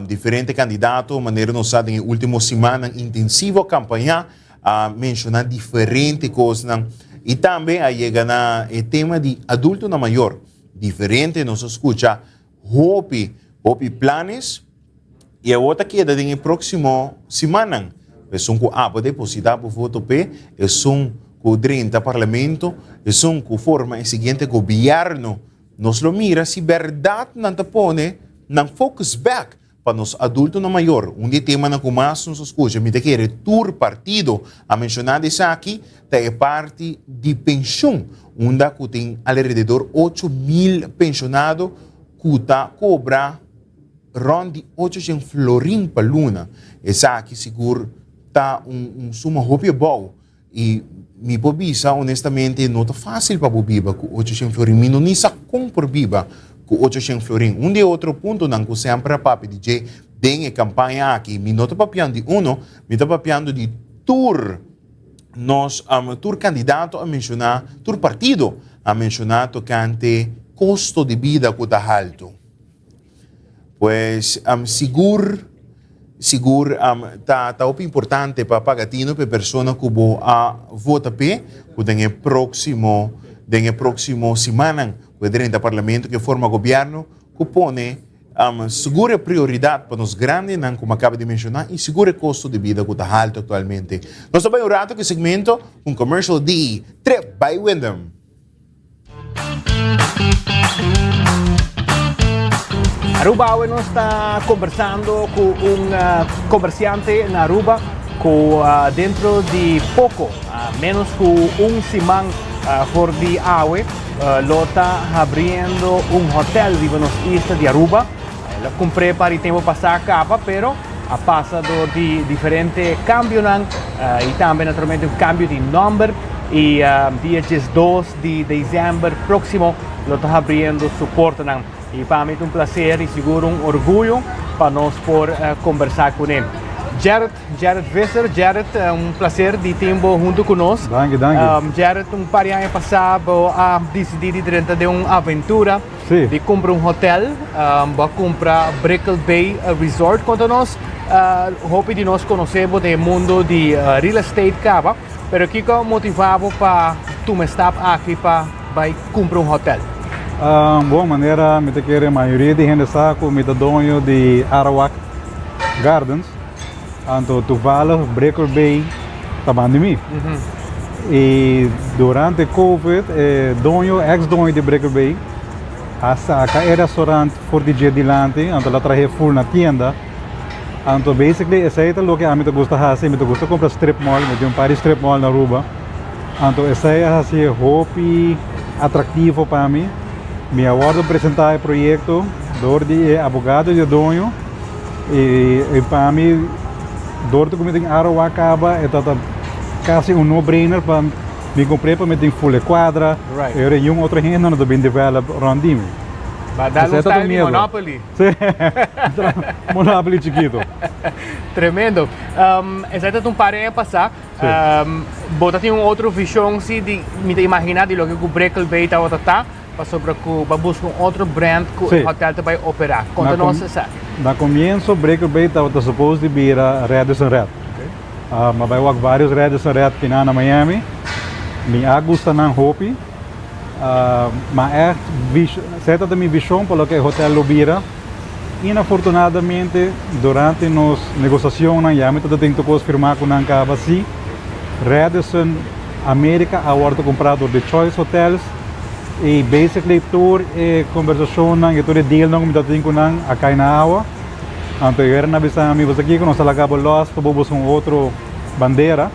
diferente candidato, maneira nós sabemos na última semana intensiva campanha a mencionar diferentes coisas. E também aí chega na tema de adulto na maior, diferente nós escuta hope planes e a outra queda na próxima semana. São com a depositar por voto P, são com 30 parlamento, são com forma o seguinte governo. Nós lo mira se verdade não te põe, não focus back para os adultos na maior. Tema na mais nos escuta, me quer tour partido a mencionar isso aqui, é parte de pensão, onde tem alrededor 8.000 pensionados que cobra rond de 800 florim para luna. Essa aqui seguro tá suma roupa boa e me pobisa honestamente não tá fácil para bobiba com 800 florim, não nem sabe como por biba com 800 florim. De outro ponto não que sempre papi DJ tem a campanha aqui, me não tá papiando de me tá papiando de tour. Nós tour candidato a mencionar, tour partido a mencionar tocante custo de vida que está alto. Pues seguro tá importante para pagatino para persona que a vota p que tem próximo semana que dentro do parlamento que forma governo que põe segura prioridade para os grandes, como acaba de mencionar, e segura custo de vida que está alto atualmente. Nós também um rato que segmento commercial de Trip by Wyndham. Aruba hoy nos está conversando con un comerciante en Aruba que dentro de poco, menos que un semana por de agua, lo está abriendo un hotel de los islas de Aruba. Lo compré para el tiempo pasar acá, pero ha pasado de diferentes cambios y también naturalmente un cambio de nombre y día 2 de diciembre próximo lo está abriendo su puerta. E para mim é prazer e seguro orgulho para nós por conversar com ele. Jared Visser, Jared, prazer de tempo junto conosco. Danke. Jared, par de anos passado, a decidido de uma aventura de comprar hotel, para comprar Brickell Bay Resort com nós. Hope de nós conhecemos do mundo de real estate cava, pero que motivado para tu estar aqui para comprar hotel. Boa maneira, me quer a maioria de gente sabe me dono de Arawak Gardens, anto Tuvalu, Brickell Bay, também de mim. E durante Covid, ex-dono de Brickell Bay, hasta acá el restaurante por DJ delante, anto la traje full na tienda. Anto basically ese es lo que a mí me gusta hacer, me gusta comprar strip mall, me dio un par de strip mall na Aruba. Anto ese es así hobby atractivo para mí. Me aguardo presentar el proyecto, door de abogado de dono y para mí door de comida em Arawak acaba é quase um no-brainer para me comprar para meter full quadra. Right. Eu e outra gente não bem develop rondime. Vai dar um style de Monopoly. Sim, Monopoly chiquito. Tremendo. Essa é um par de passar. Bota tem outra visão se de me imaginar de lo que o Brekel Bay tá para sobre para buscar outro brand que o hotel vai operar. Conta-nos essa. Na começo Brekel Bay estava supposed to be a Radisson Red. Mas vai ter vários Radisson Red que na Miami. Me gusta na Hopi. Mas é certa da minha visão pelo que o hotel Lobira. Inafortunadamente durante nos negociações já me tenho que firmar com a Cabasi. Radisson América agora comprado de Choice Hotels. E basically tour e conversação e tour deal não me dá tempo não a cair na água. Então eu era na visão amigos aqui que nós alagamos los para buscar outro bandeira.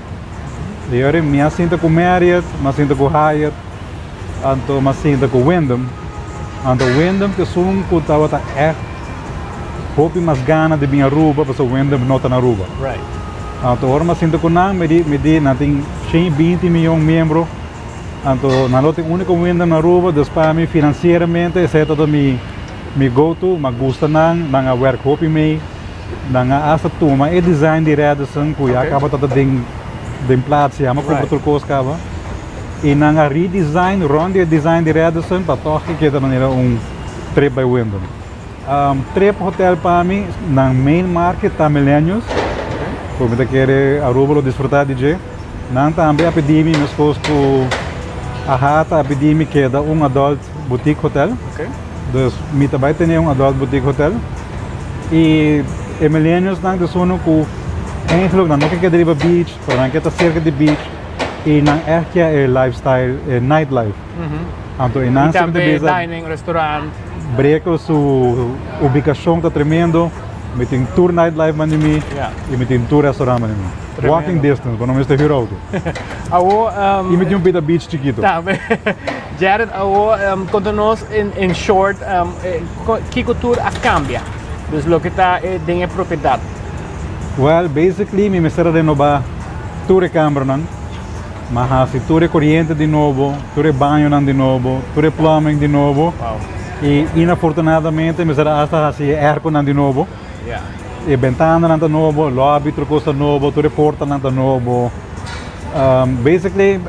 E eu me assinto com Marriott, me assinto com Hyatt, então me assinto com Wyndham. Então Wyndham que sum que estava hope mais gana de vir a Aruba, porque Wyndham não está na Aruba. Right. Então agora me assinto com não me di não tem 120 milhões de membros. Então, não tem único Wyndham na Aruba, para mim financeiramente, esse é todo meu go-to, me gusta não work hope me, não hasta tuma e design de Radisson, que acaba todo de plaats, já me compra outra coisa acaba, e não redesign, ronde design de Radisson, para toque que da maneira trip by Wyndham. Trip hotel para mim, na main market, tá milênios, como te quer Aruba lo desfrutar de je, não também a pedir minha esposa a Hata pedimos que é adult boutique hotel. Okay. Dus me também tem adult boutique hotel. E millennials não dessono com eigenlijk não que deriva beach, para não que está cerca de beach e não é que é lifestyle, nightlife. Então e não também dining, restaurante. Brekel sua ubicação está tremendo. Me tem tour nightlife manimi e me tem tour restaurante manimi. Walking distance, para não me estar virado. E me tem bit beach chiquito. Também. Jared, conta-nos em short, que cultura cambia? Dus lo que está em propriedade. Well, basically, me será renovar tour câmara não, mas se tour corrente de novo, tour banho não de novo, tour plumbing de novo. Wow. E inafortunadamente me será hasta assim aircon não de novo. Yeah. E ventana não de novo, lobby trocosta novo, tour porta não de novo. Basically,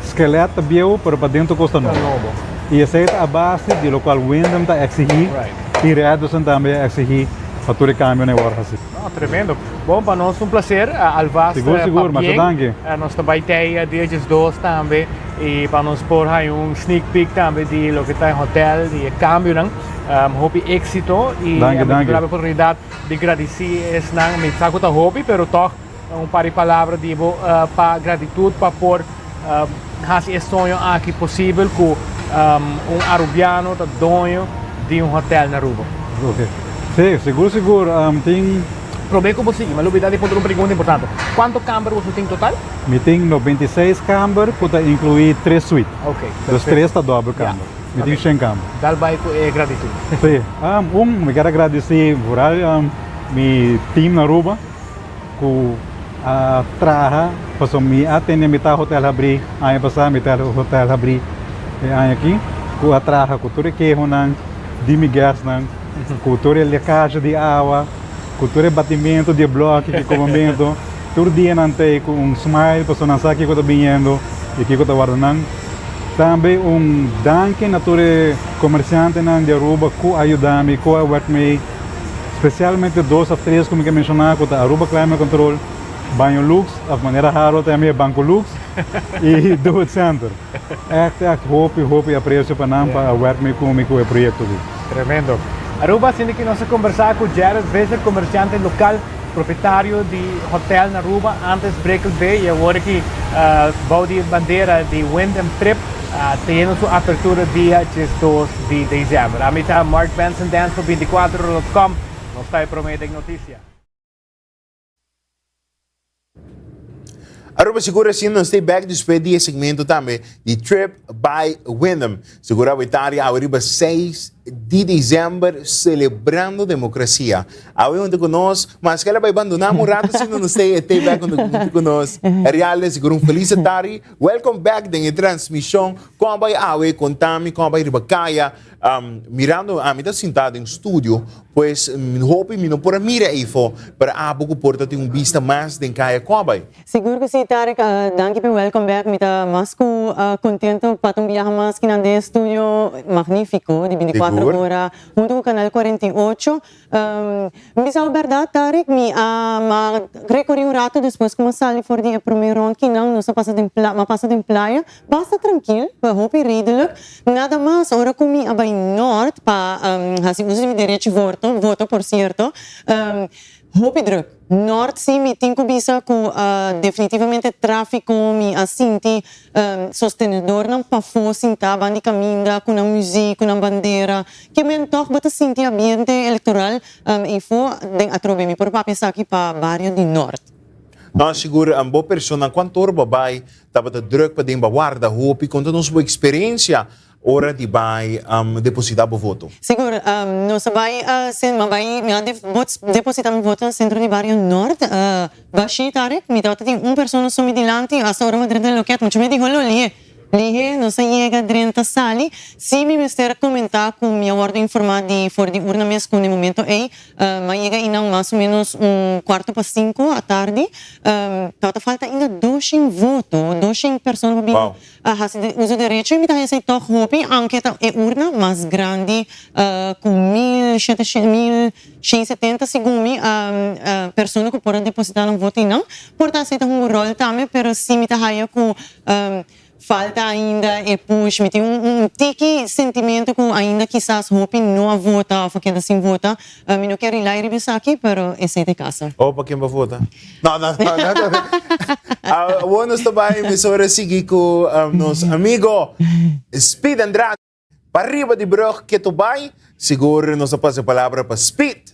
esqueleto bieu para dentro costa novo. E essa é a base de lo qual Wyndham está exigir e Radisson também exigir para todo câmbio na hora assim. Tremendo. Bom, para nós prazer, Alvas. Seguro, mas danke. Nós também temos dias dois também e para nós pôr aí sneak peek também de lo que está em hotel, de câmbio, não? Hope êxito e danke. a oportunidade de agradecer esse não me saco da hobby, pero toch par de palavras de para gratitude para pôr esse sonho aqui possível com arubiano tá dono de hotel na Aruba. Ok. Sim, seguro. Tem problema com você, mas novidade por uma pergunta importante. Quanto câmara você tem total? Me tem 96 câmaras, pode incluir 3 suítes. Ok. Dos 3 está dobro câmara. Me tem 100 câmaras. Dal vai gratitude. Sim. Me quero agradecer por meu time na Aruba, que trabalha, para me atender a hotel abrir, aí passar a hotel abrir, aí aqui, que trabalha com tudo que é de miguel, com toda a lecagem de água, com todo o batimento de bloco, que comendo, todo dia não tem com smile, para não saber que eu estou vindo e que eu estou guardando. Também danke a todos os comerciantes de Aruba que ajudam-me, que ajudam-me, especialmente 2 ou 3, como eu mencionei, com a Aruba Climate Control, Banho Lux, a maneira raro também Banco Lux e Do It Center. Hope e apreço para nós, para ajudar-me com o projeto. Tremendo. Aruba, sendo que nós conversamos com Jared Besser, comerciante local, proprietário de hotel na Aruba, antes Brekel Bay, e agora que bau de bandeira de Wyndham Trip, teniendo su apertura día 2 de diciembre. A mí está Mark Benson, dance24.com, nos está prometiendo noticia. Aruba seguro assim não stay back depois de segmento também de Trip by Wyndham. Segura a Itália Aruba 6 de dezembro celebrando democracia. Aí onde conosco, mas que ela vai abandonar um rato se não stay back conosco. É real, seguro feliz tarde. Welcome back de transmissão. Como vai awe contami, como vai ribacaia. Mirando a mim tá sentado em estúdio, pois hope me não por mira aí para a pouco porta ter vista mais de caia como vai. Seguro que sim, Tarek. Danke pelo welcome back. Me tá mais contento para viajar mais que nesse estúdio magnífico de 24 horas junto com o canal 48. Me sabe verdade, Tarek, me recorri rato depois que eu saí fora de primeiro round que não passa de praia, basta tranquilo, para hope redelijk. Nada mais, ora comi a Norte para assim uso meu direito de voto por certo. Hope druk. Norte sim me tem que bisa com definitivamente tráfico me assinti sostenedor não para focinta bandi caminda com a música com a bandeira que me toch bata sinti ambiente eleitoral e for a trobe me por pensar aqui para bairro de Norte. Nós seguro a boa pessoa quanto hora vai tava druk para dentro guarda hope conta nossa experiência hora de vai depositar o voto. Seguro, nós vai depositar o voto no centro de bairro Norte. Baixi Tarek, me dá uma pessoa sumi dilante, a hora me drenta loquet, mas me dijo Lihe, não se chega drenta sali. Se me mister comentar com minha ordem informada de fora de urna mesmo com o momento mas chega ainda mais ou menos 4:45 à tarde. Falta ainda 200 votos, 200 pessoas para uso direito. Me dá esse toque hope, anqueta é urna mais grande com 1.170 segundo pessoas que podem depositar um voto e não. Portanto, é um rol também, mas se me dá com falta ainda e push, me tem tique sentimento que ainda quizás hope não vota ou queda sem vota. Me não quero ir lá e revisar aqui, mas esse é de casa. Ou para quem vai votar? Não. Vamos também emissora seguir com nosso amigo Speed Andrade. Para arriba de Brug que tu vai, seguro nos passa a palavra para Speed.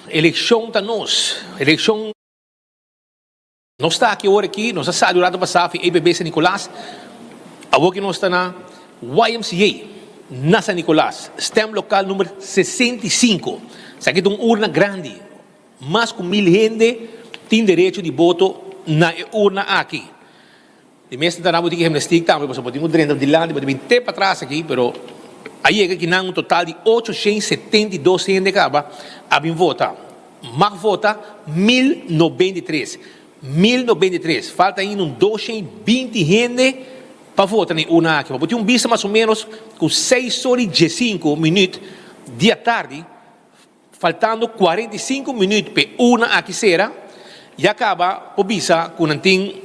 Eleição está eleição nós está aqui agora nós está durante passar em EBB San Nicolás, agora que nós está na YMCA na San Nicolás, stem local número 65, isso aqui é uma urna grande, mais de 1.000 gente tem direito de voto na urna aqui. De mesmo está na botica gimnástica também, você pode ir de lado, pode vir até para trás aqui, pero aí é que um total de 872 gente que a vota. Mas vota 1.093. 1.093. Falta ainda 220 gente para votar na urna aqui. Porque vista mais ou menos com 6 horas e 15 minutos de tarde, faltando 45 minutos para urna aqui será, e acaba por vista com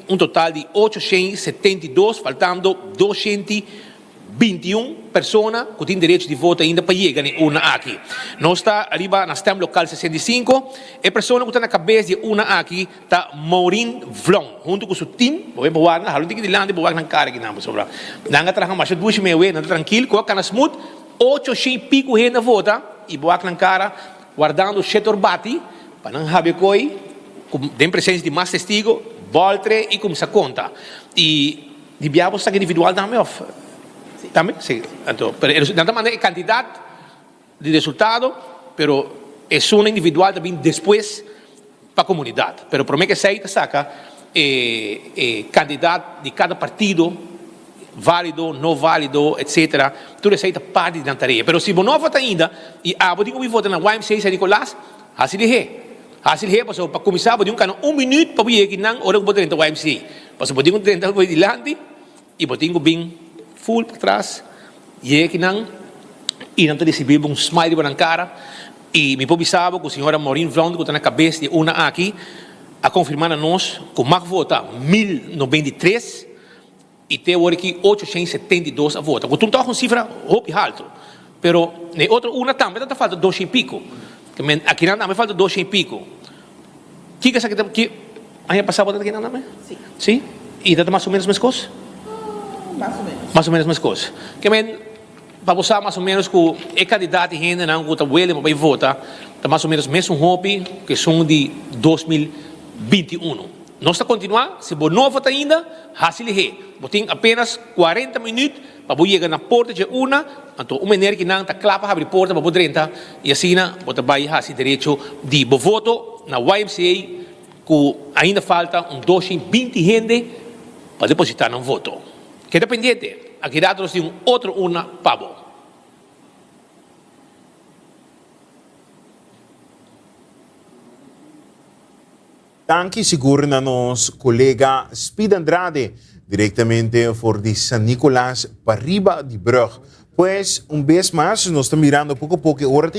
um total de 872, faltando 221 pessoas que têm direito de voto ainda para chegar na urna aqui. Nós está arriba na STEM local 65, e a pessoa que está na cabeça de urna aqui está Maureen Vlong, junto com o seu time, vou boar na halun de lande, boar na cara que não sobra. Nanga traga mais 2 meses, nada tranquilo, coloca na smooth, 800 e pico gente vota e boar na cara, guardando o setor bati, para não haver coi, com presença de mais testigo, voltre e como se conta. E de biabo está individual também off. Também, sim. Então, nada mais é quantidade de resultado, pero é uma individual também depois para a comunidade. Pero para mim que sei, saca, candidato de cada partido, válido, não válido, etc. Tudo isso aí está parte da tarefa. Pero se você não vota ainda, e vou ter que votar na YMCA San Nicolás, assim de ré. Assim de ré, para começar, vou ter um minuto para vir aqui, não, hora que vou ter na YMCA. Vou ter 30 de lande, e vou ter que vir full para trás, e aqui não, e não recebeu smile na cara, e me pobisava com a senhora Maureen Vlong, que está na cabeça de uma aqui, a confirmar a nós que o MAC vota 1.093, e tem agora aqui 872 a vota. Então está com cifra alto, pero na outra uma também está falta 200 e pico, aqui não também falta 200 e pico. Que Año pasado ¿te quedan nada? Sí. ¿Sí? ¿Y te más o menos más cosas? Más o menos más cosas. Que men, para usar mais ou menos com a candidato e gente não que ele vai votar, tá mais ou menos mesmo hobby que são de 2021. Nós está continuar, se você não vota ainda, facilite. Você tem apenas 40 minutos para você chegar na porta de então uma maneira que não está claro para abrir a porta para você entrar e assim você vai ter direito de voto na YMCA que ainda falta 220 gente para depositar no voto. Que é dependente. Aqui dentro nós temos outra urna pavo. Danke seguro na nos colega Speed Andrade, diretamente por de San Nicolás para Riba de Brug. Pues, vez más, nos está mirando poco a poco, ahora está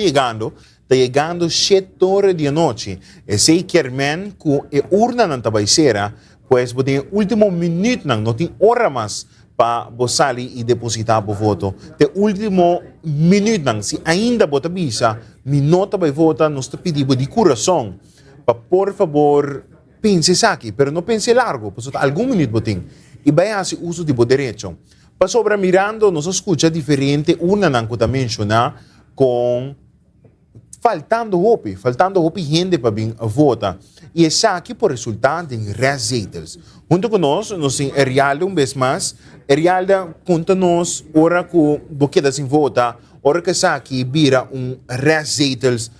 llegando 7 horas de noche. Ese Kermen, que urna na tabaicera, pues, botem último minuto, não tem hora mais para sair e depositar o voto. Te último minuto, se ainda bota visa, minota vai votar, nós te pedimos de coração, para por favor, pense aqui, pero não pense largo, porque algum minuto botem, e vai fazer uso de direito. Para sobra mirando, nós escuta diferente, uma não que mencionar, com faltando hopi gente para vir votar. E é aqui por resultado em resultados. Junto conosco, nós temos Erialda vez mais. Erialda, conta-nos, hora que você está sem votar, hora que está aqui vira resultados,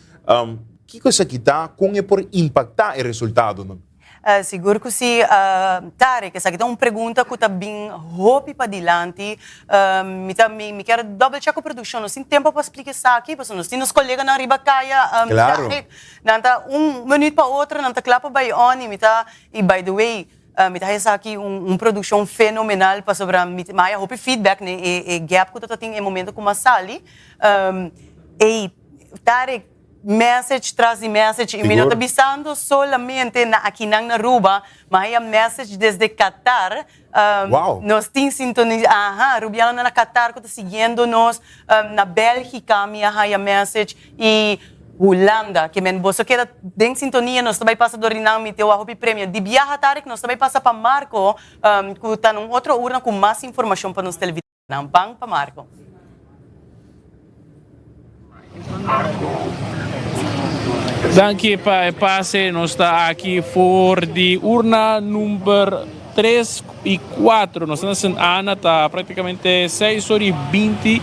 que coisa que está, como é por impactar o resultado? Não? Siguro que se Tarek, essa aqui é uma pergunta que está bem roupa para adiante. Me quero double check a produção. Nós temos tempo para explicar isso aqui, porque nós temos colegas na Ribacaia. Claro. Não minuto para outro, não está claro para on e by the way, me está aqui uma produção fenomenal para sobre a roupa feedback, né? E gap que está tendo em momento como a Sally. E Tarek message traz message e não está pensando solamente aqui na Aruba, mas é message desde Qatar. Nós temos sintonia, Rubiana na Qatar que está seguindo nós, na Bélgica é message e Holanda, que você quer em sintonia, nós também passa do Rinam e teu arroba prêmio. De viajar Tarek, nós também passa para Marco, que está numa outra urna com mais informação para nos televisão. Bang para Marco. Danke para passe, nós está aqui for de urna número 3 e 4. Nós estamos em Ana, está praticamente 6h20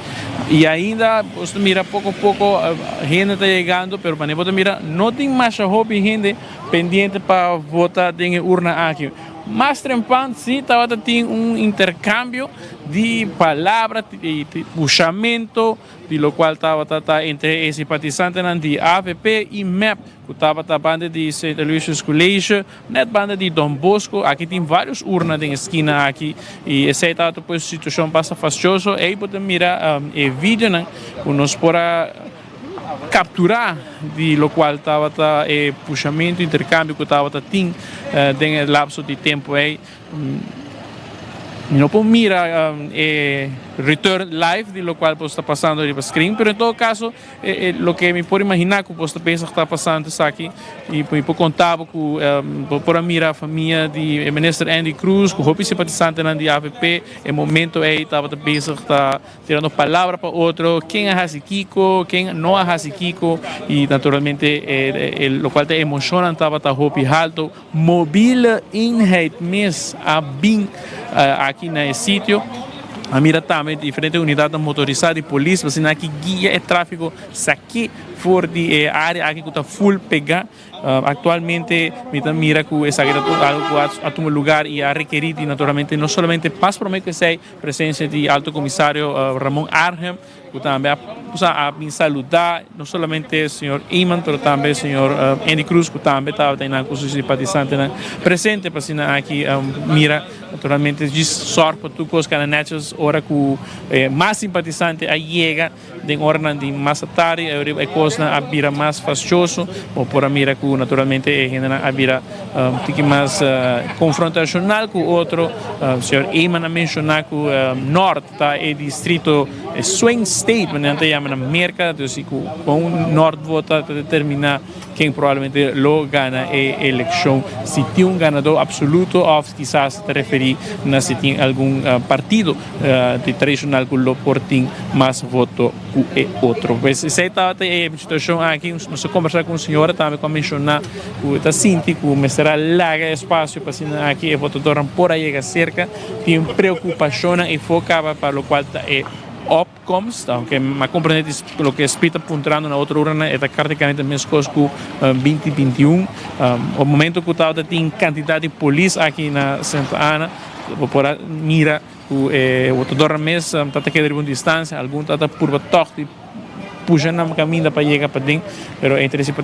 e ainda você mira pouco a pouco a gente está chegando, mas para você mira não tem mais gente pendente para votar em urna aqui. Mas trempante, sim, estava tendo intercâmbio de palavras, de puxamento, de lo qual estava entre simpatizantes de AVP e MEP, que estava a banda de St. Aloysius College, net banda de Dom Bosco. Aqui tem várias urnas na esquina aqui e essa estava depois a situação passa fastidioso. Aí podemos mirar o vídeo, né, que nós para capturar de lo qual estava puxamento, intercâmbio que estava tendo dentro do lapso de tempo aí. Não podemos mirar return live de lo qual está passando ali para screen, pero em todo caso, o que me pode imaginar que você pensa que está passando isso aqui e me pode contar que por mirar a família de ministro Andy Cruz, que o simpatizante de AVP, em momento aí estava pensando que está tirando palavra para outro, quem é Hasikiko, quem não é Hasikiko e naturalmente o qual te emociona estava roupa alto, mobile inheid mes a bem aqui nesse sítio. A mira também diferentes unidades motorizadas de polícia, assim aqui guia e tráfego aqui fora de área aqui que está full pegar. Atualmente mira que essa guerra a tomar lugar e a requerir naturalmente não somente passa para mim que sei presença de alto comissário Ramon Arhem, que também a me saludar não somente o senhor Iman, mas também o senhor Andy Cruz, que também estava com os simpatizantes presente para assim aqui mira naturalmente diz sorte para tu coisas cananechas hora que mais simpatizante a chega de hora de mais tarde é coisa a vira mais fastidioso ou por a mira que naturalmente a vira mais confrontacional com outro. O senhor Iman a mencionar que o norte é distrito swing state, mas não chama na América, então com o norte vota determinar quem provavelmente lo gana a eleição. Se tem um ganador absoluto, ou quizás te referir a se tem algum partido de tradicional que lo portem mais voto que outro. Pois essa é a situação aqui. Nós conversar com a senhora também com mencionar que está sinti que me será larga espaço para assinar aqui o votador por aí cerca. Tem preocupação e focava para o qual é opkomst, aunque me compreende lo que espita puntando na outra urna é praticamente a mesma coisa que 2021. O momento que estava tem quantidade de polícia aqui na Santa Ana, por mira o votador mesmo está a querer uma distância, algum está por toque puxando na caminho para chegar para dentro, mas é interessante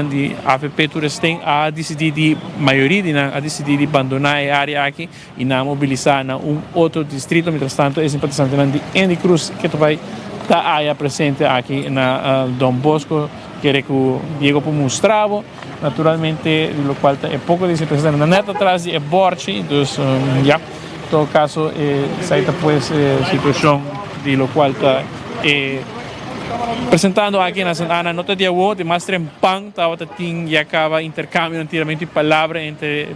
que a AFP todos têm a decidir de maioria a decidir de abandonar a área aqui e não mobilizar na outro distrito. Mientras tanto, é interessante que Andy Cruz que vai estar presente aqui na Dom Bosco, quer que o Diego para mostrá-lo, naturalmente, o qual é pouco interessante. Na neta atrás é Borchi, então, em todo caso, essa é a situação de lo qual está apresentando aqui na Santa Ana, nota de agua de mais trempang, estava e acaba intercâmbio antigamente de palavras entre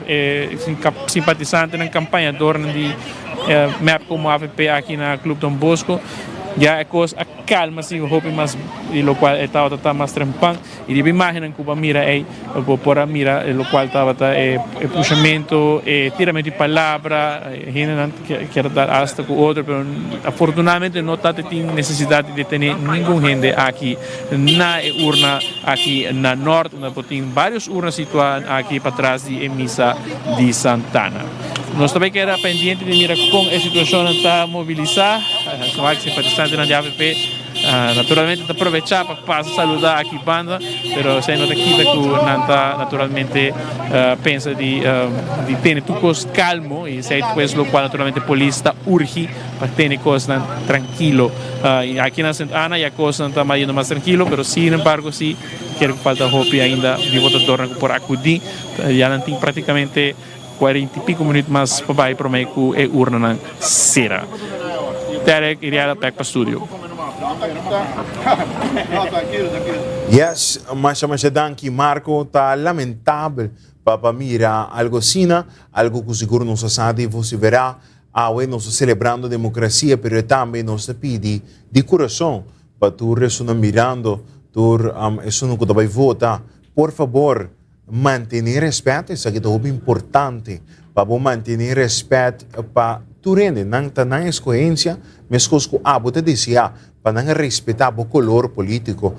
simpatizantes na campanha de MEP como AFP aqui na Clube Dom Bosco. Já é coisa a calma, assim, o hope mais e lo qual estava mais trempang e de imagem que o mira aí por a mira lo qual estava puxamento tiramento de palavra quer dar hasta com outro, mas afortunadamente não está tem necessidade de ter nenhum gente aqui na urna aqui na norte, tem várias urnas situadas aqui para trás de emissão de Santana. Nós também queremos pendente de mirar como a situação está mobilizada, são aqui simpatizantes na AFP, naturalmente aproveitar para saludar aqui a banda, mas sem nota aqui que não está naturalmente pensa de ter tudo calmo e sei depois o qual naturalmente a polícia urge para ter coisas tranquilo. Aqui na Santa Ana a coisa não está mais indo mais tranquilo, mas sin embargo sim quero que falta hope ainda de votador por acudir, já não tem praticamente 40 e pico minutos mais para o meio que a urna não será. Derek iria back para o estúdio. Yes, mas danke Marco, está lamentável para mira algo assim, algo que seguro não se sabe, você verá, hoje nós celebrando a democracia, mas também nós pedimos de coração para tu ressonar mirando, tu ressonar que vai votar, por favor, manter respeito, isso aqui é muito importante, para manter respeito para tu rende, não está na escolhência, mas coisas que você dizia, para não respeitar o color político,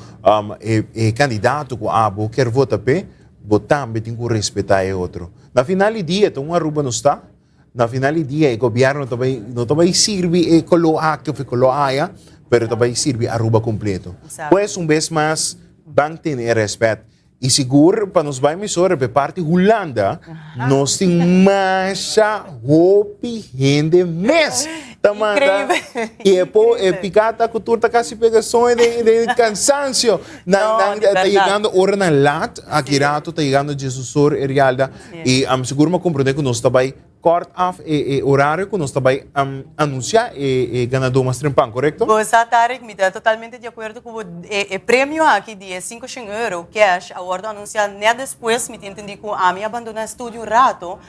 e candidato que você quer votar para, você também tem que respeitar o outro. Na final do dia, uma Aruba não está, na final do dia, o governo não também serve com o que foi com o AIA, mas também serve a Aruba completo. Pois, vez mais, vamos ter respeito. E seguro, para nós vai emissora, para parte Holanda, nós temos mais gente mesmo. E é picada a cultura quase pegações de cansancio. Está chegando a hora na lat, aqui rato está chegando Jesus Erialda, e seguro me compreender que nós também corta off o horário que nós também anunciar e ganador mais trempão, correto? Você, Tarek, me está totalmente de acordo com o prêmio aqui de €500 cash, a ordem anunciar nem depois, me entendi que a minha abandonou o estúdio um rato.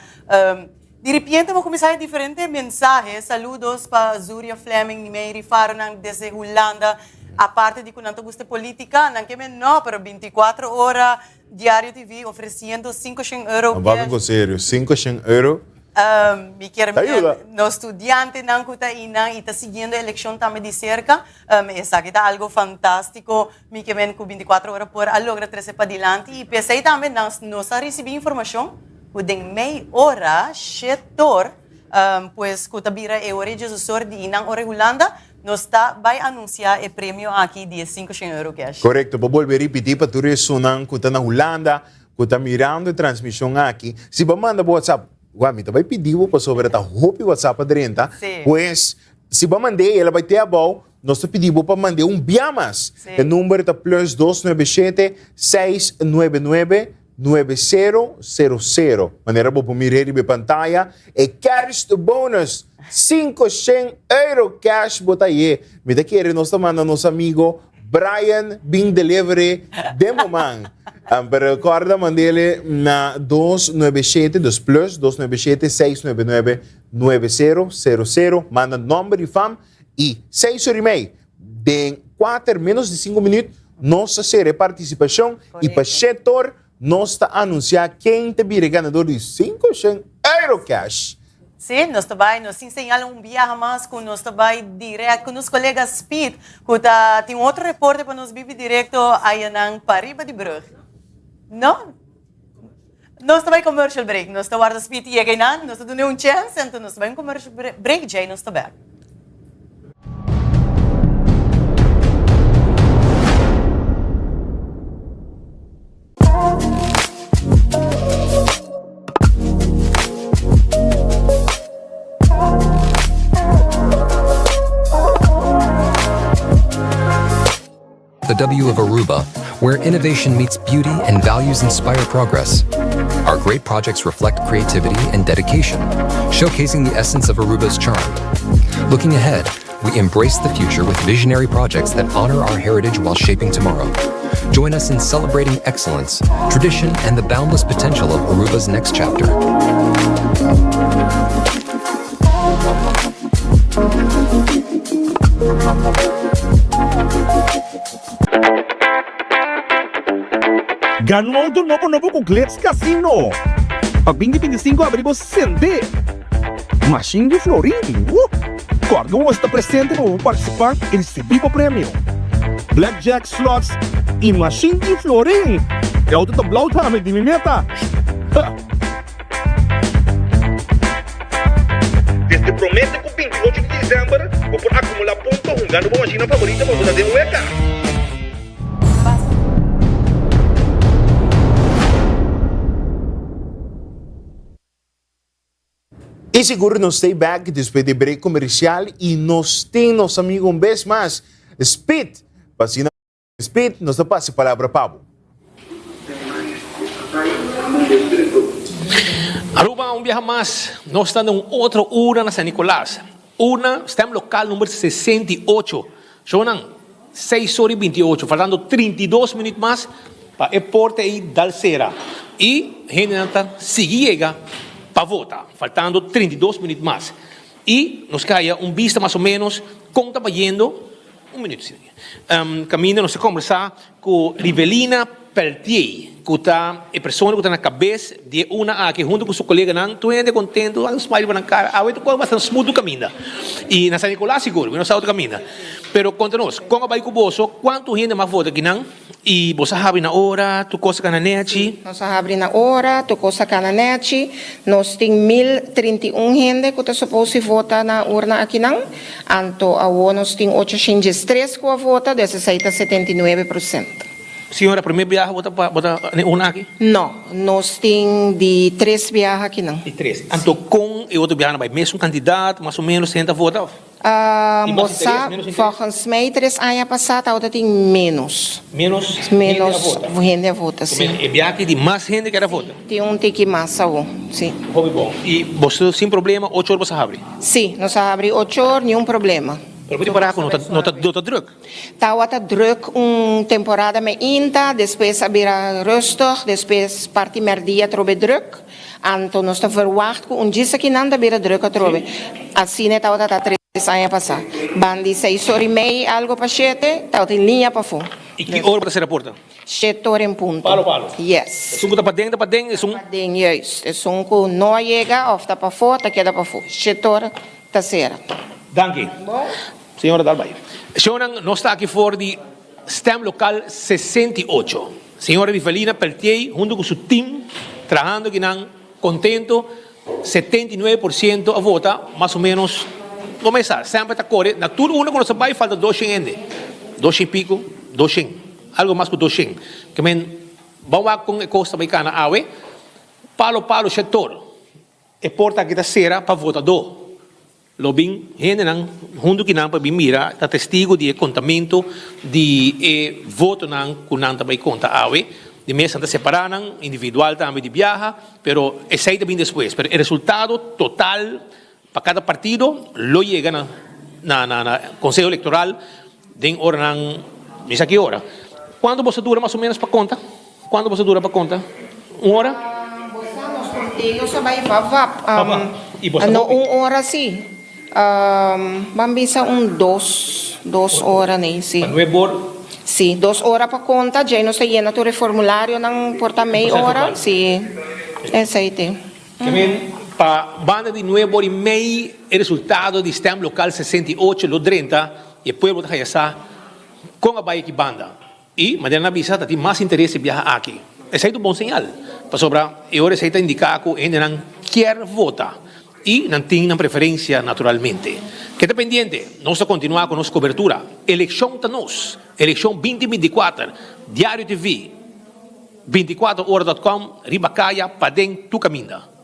De repente, vou começar a diferentes mensagens. Saludos para Zuria Fleming, Meiri Farnan, desde Holanda. A parte de que não gosta de política, não que não, pero 24 horas, Diário TV, oferecendo €500 cash. Vamos sério, €500. Me quero no estudante não está e está seguindo a eleição também de cerca. Essa aqui está algo fantástico. Me quero com 24 horas por a logra trazer para adiante e pensei também nós recebi informação que em meia hora setor pues que tabira é hora de Jesus de inang hora Holanda nós vai anunciar o prêmio aqui de €500 cash. Correto, vou volver a repetir para tu ressonar que está na Holanda, que está mirando a transmissão aqui. Se você manda WhatsApp, você vai pedir para sobre a roupa WhatsApp adrenta, pois se você mandar, ela vai ter a boa. Nós te pedimos para mandar biamas. O número está +297 699 9000. Maneira para mirar na pantalla. E cash to bonus, €500 cash bota aí. Me da querer nós mandando nosso amigo Brian Bing Delivery de momento. Pero recorda mandele na 297 2 plus 297 699 9000. Manda nombre e fam e 6 horas e meia. De 4 menos de 5 minutos, nós será participação e para o setor nós está anunciar quem te vira ganador de 500 euro cash. Sim, nós também nos ensinamos viaje mais com nós também direto com os colegas Speed, que tem outro repórter para nos viver direto aí na Parriba de Brugge. Não? Nós também commercial break, nós estamos guardando Speed e aqui não, nós estamos dando chance, então nós também commercial break já nós também. The W of Aruba, where innovation meets beauty and values inspire progress. Our great projects reflect creativity and dedication, showcasing the essence of Aruba's charm. Looking ahead, we embrace the future with visionary projects that honor our heritage while shaping tomorrow. Join us in celebrating excellence, tradition, and the boundless potential of Aruba's next chapter. Ganhou do novo com Cleps Casino. Pag 2025 abrimos Sende. Machine de Florim. Corgão está presente para participar e receber o prêmio. Blackjack Slots e Machine de Florim. É o do tablao também de meta. Desde promete que o 28 de dezembro vou por acumular pontos jogando uma machina favorita para você ter um EK. E seguro nos stay back depois de break comercial e nós temos amigo um vez mais Speed. Vacina Speed, nos passa a palavra Pablo. Aruba, viaje mais. Nós estamos em outra hora na San Nicolás. Estamos local número 68. Jonan, 6 horas e 28, faltando 32 minutos mais para o porte e Dalcera. E a gente chega para votar, faltando 32 minutos mais. E nos caia vista mais ou menos, como está indo, um minuto. Caminho, nós vamos conversar com Rivelina Peltier, que está a pessoa que está na cabeça de uma aqui, junto com seu colega, tu é contente, um smile na cara, a outra coisa bastante smooth do caminho. E na San Nicolás, seguro, não sabe o caminho. Pero conta-nos, como vai com você, quanto gente mais vota aqui, não? E você sabe na hora, tu coisa na net? Nós sabemos na hora, tu coisa na net. Nós temos 1.031 gente que está suposto votar na urna aqui, não? Então, nós temos 803 que vota, 17,79%. Senhora, primeiro viagem, vota uma aqui? Não, nós temos de 3 viagens aqui, não. De 3. Então, com o outro viagem, vai mesmo candidato, mais ou menos, tenta votar? Volgens mij, 3 anos passados, agora tem menos. Menos gente a vota, sim. E viagem de mais gente que era vota? Tem que mais, sim. Muito bom. E você, sem problema, 8 horas você abre? Sim, nós abrimos 8 horas, nenhum problema. Pero pode parar com nota druk? Está druk temporada me inta, depois abrir rustig, depois parte merdia trobe druk. Então nós estamos verwacht com dia que não abrir druk a trobe. Assim é tá 3 anos passar. Bandi 6 horas e meia algo para 7, tá em linha para fora. E que hora para ser a porta? 7 horas em ponto. Palo. Yes. É um que tá para dentro, juist. É um que não chega, ou tá para fora, tá queda para fora. 7 horas, tá certo. Danke. Senhora Dalbay. Senhora, nós estamos aqui fora de STEM local 68. Senhora Rivelina Peltier, junto com seu time, trabalhando aqui, contento, 79% a vota, mais ou menos, começar, sempre está correndo. Na turno 1, quando você vai, falta 200 gente. 200 e pico, 200. Algo mais que 200. Que vamos com a costa americana, palo, setor. E porta aqui da cera para votador. Lobing, gente não, junto que não para mira, tá testigo de contamento de voto não que não também conta de mesa tá separado, individual também de viaja, pero esse aí também depois, pero o resultado total para cada partido lo llega na Conselho Eleitoral de hora Dice aqui hora. Quando você dura mais ou menos para conta? Quando você dura para conta? 1 hora? Eu só vai vap. E você Ano, 1 hora sim. Mambisa 2 horas nem sim. Sim, 2 horas para conta. Já não sei na tua formulário não porta meia hora. Sim, essa aí tem. Também para banda de 9 horas e meia, o resultado do sistema local 68 lo 30 e o povo de Hayasa com a baia que banda. E maneira na visa tem mais interesse em viajar aqui. Esse é um bom sinal. Para sobrar, e agora se está indicado que ainda não quer votar e não tem preferência naturalmente. Que está pendente, nós vamos continuar com nossa cobertura. Eleição está nós, eleição 2024, Diário TV, 24horas.com, Ribacaia, Padem, Tucaminda.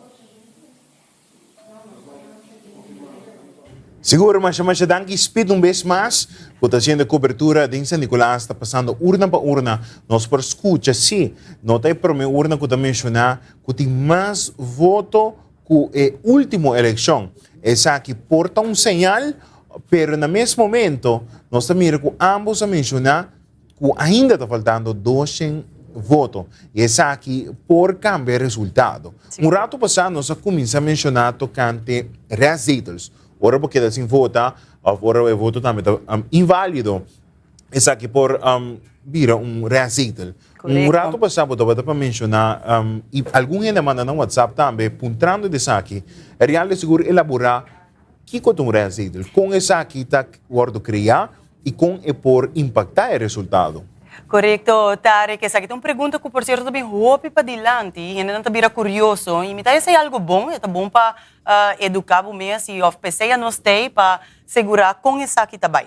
Seguro, mas danke speed vez mais. Está haciendo cobertura de San Nicolás, está pasando urna para urna. Nós por escucha, sim. Não tem para mim urna que está mencionando que tem mais voto que a última eleição. Essa aqui porta sinal, pero no mesmo momento, nós estamos mirando que ambos a mencionar que ainda está faltando 200 votos. E essa aqui por cambiar o resultado. Rato passado, nós começamos a mencionar tocante reazidos. Ora porque da sem votar, agora o voto também está inválido. Essa aqui por vira reazido. Rato passado, eu estava para mencionar, e algum gente manda no WhatsApp também, puntando dessa aqui, é real seguro elaborar que é reazido. Com essa aqui está guardo criar e com é por impactar o resultado. Correcto, Tarek. Essa aqui é uma pergunta que, por certo, também roupa para adiante. E ainda não está curioso. E me está é algo bom, é bom para educar o mês e oferecer a nós para segurar com essa aqui também.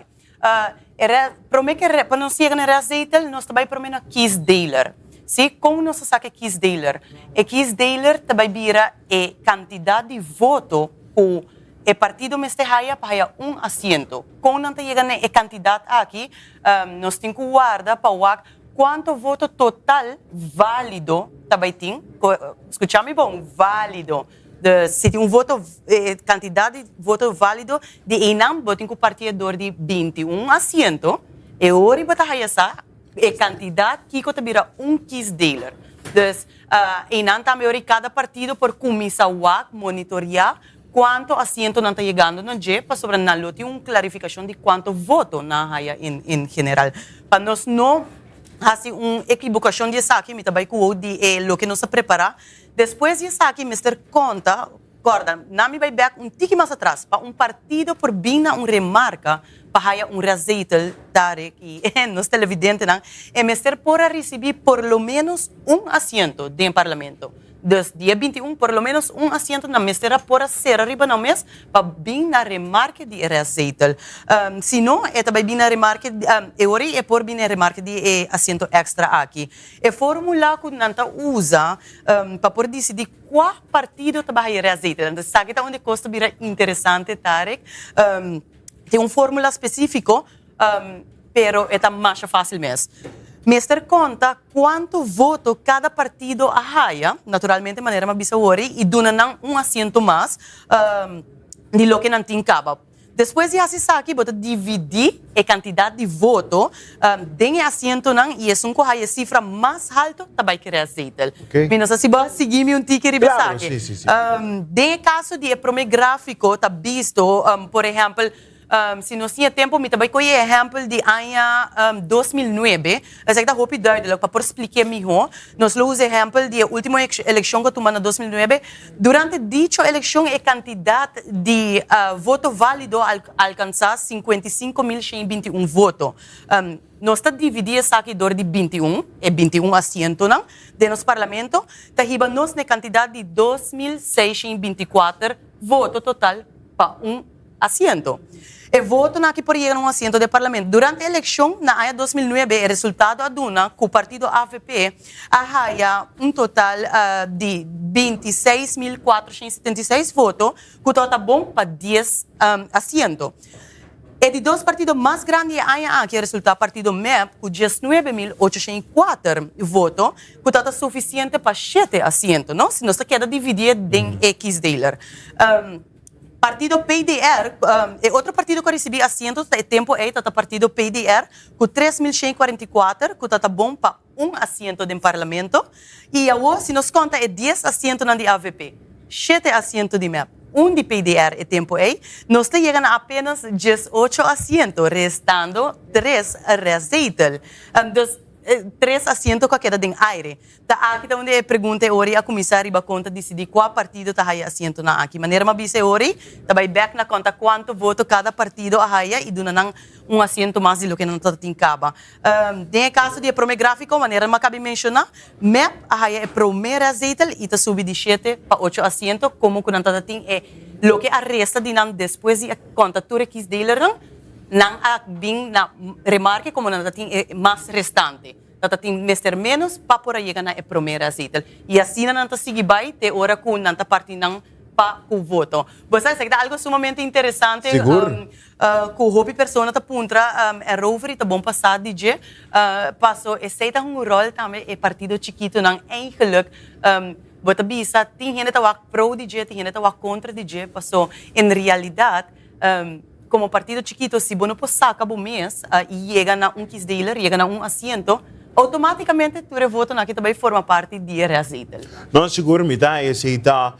Prometo que para nós chegar na receita, nós também prometemos a Kiss Dealer. Se como nós saca Kiss Dealer, e Kiss Dealer também vira a quantidade de voto que o partido me esteja para um assento. Quando não chega a quantidade aqui, nós temos que guardar para ver quanto voto total válido também tem. Escutame bom, válido. Se tem voto, quantidade de voto válido de Enam, tem que o partido de 21 assento, e hora para essa a quantidade que vira um Kiss Dealer. Então, Enam também cada partido por começar a monitorear quanto assento não está chegando no G, para sobre não ter uma clarificação de quanto voto na raia em geral. Para nós não fazer uma equivocação de saque, me também com o que nós preparar. Depois de saque, me ter conta, guarda, não me vai back um tique mais atrás, para um partido por bina uma remarca, para um receita, Tarek, e nos televidentes, é me ter por receber por lo menos um assento dentro do parlamento. Desde dia 21, por lo menos um assento na mesa por ser arriba no mês para vir na remarca de receita. Se não, é também vir na remarca, é por vir na remarca de assento extra aqui. É fórmula que não usa para por decidir qual partido trabalha receita. Então, sabe que onde custa vira interessante, Tarek. Tem uma fórmula específica, pero é mais fácil mesmo. Mester conta quanto voto cada partido arraia, naturalmente de maneira mais bizarra, e dona um assento mais de lo que não tem cabo. Depois de fazer isso aqui, você dividir a quantidade de voto de assento e é a cifra mais alta também que receita. Mas se você seguir um ticket de claro, sim. De caso de primeiro gráfico, está visto, por exemplo, se nós tínhamos tempo, me também conheço exemplo de ano 2009. Essa aqui está muito duidelijk, para explicar melhor. Nós usamos exemplo de última eleição que tomamos em 2009. Durante dicha eleição, a quantidade de voto válido alcançar 55.121 votos. Nós estamos divididos aqui de 21 assentos de nosso parlamento. Está nós na quantidade de 2.624 votos total para um assento. E voto aqui por ir um assento de parlamento. Durante a eleição, na ano 2009, o resultado aduna que o partido AVP arraia um total de 26.476 votos, que está bom para 10 assentos. E de dois partidos mais grandes que é o resultado do partido MEP, com 19.804 votos, que está suficiente para 7 assentos. Se nós queremos dividir em X dealer. Partido PDR, outro partido que recebeu assentos é tempo aí, tá partido PDR, com 3.144, que tá bom para assento no parlamento. E agora, se nos conta, é 10 assentos na de AVP, 7 assentos de MEP. De PDR é tempo aí, nós chegamos a apenas 18 assentos, restando 3 rezetel. Então, 3 assentos que queda em aire. Aqui onde eu perguntei hoje a comissária ba conta decidir qual partido está aí assento na aqui. Maneira uma bise hoje, vai back na conta quanto voto cada partido a aí e duna nang assento mais do que não está em caba. No caso de prome gráfico, maneira uma cabe mencionar, MEP a aí é primeiro azeite e está subindo de 7 para 8 assentos, como que não está é lo que arresta de nang depois de conta tu requis dealer nang bing na remarque como não tem mais restante. Tata tem mester menos para por aí na primeira azeite. E assim não tá seguir vai ter hora com não tá parte não para o voto. Você sabe que algo sumamente interessante que o hobby persona tá puntra é rover tá bom passar DJ passou aceita rol também é partido chiquito não eigenlijk bota bisa tem gente tá pro DJ tem gente tá contra DJ passou em realidade como partido chiquito, se você não saca o mês e chega na quis dealer, chega na assento, automaticamente tu voto na que também forma parte de azeite. Não, seguro, me dá esse tá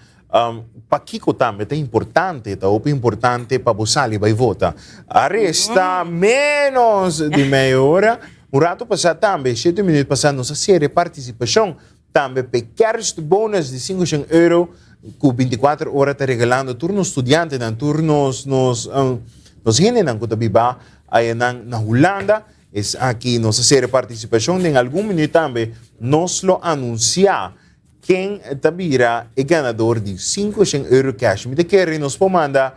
para Kiko também é importante, tá importante para você ali vai votar. Arresta menos de meia hora, rato passado também, 7 minutos passado nossa série participação, também pequenos bônus de €500 com 24 horas está regalando turnos estudiantes, turnos nos generan que tabiba aí na Holanda, aqui nossa série de participação, em algum minuto também nos lo anunciar quem tabira é ganador de €500 cash. Me quer nos pomanda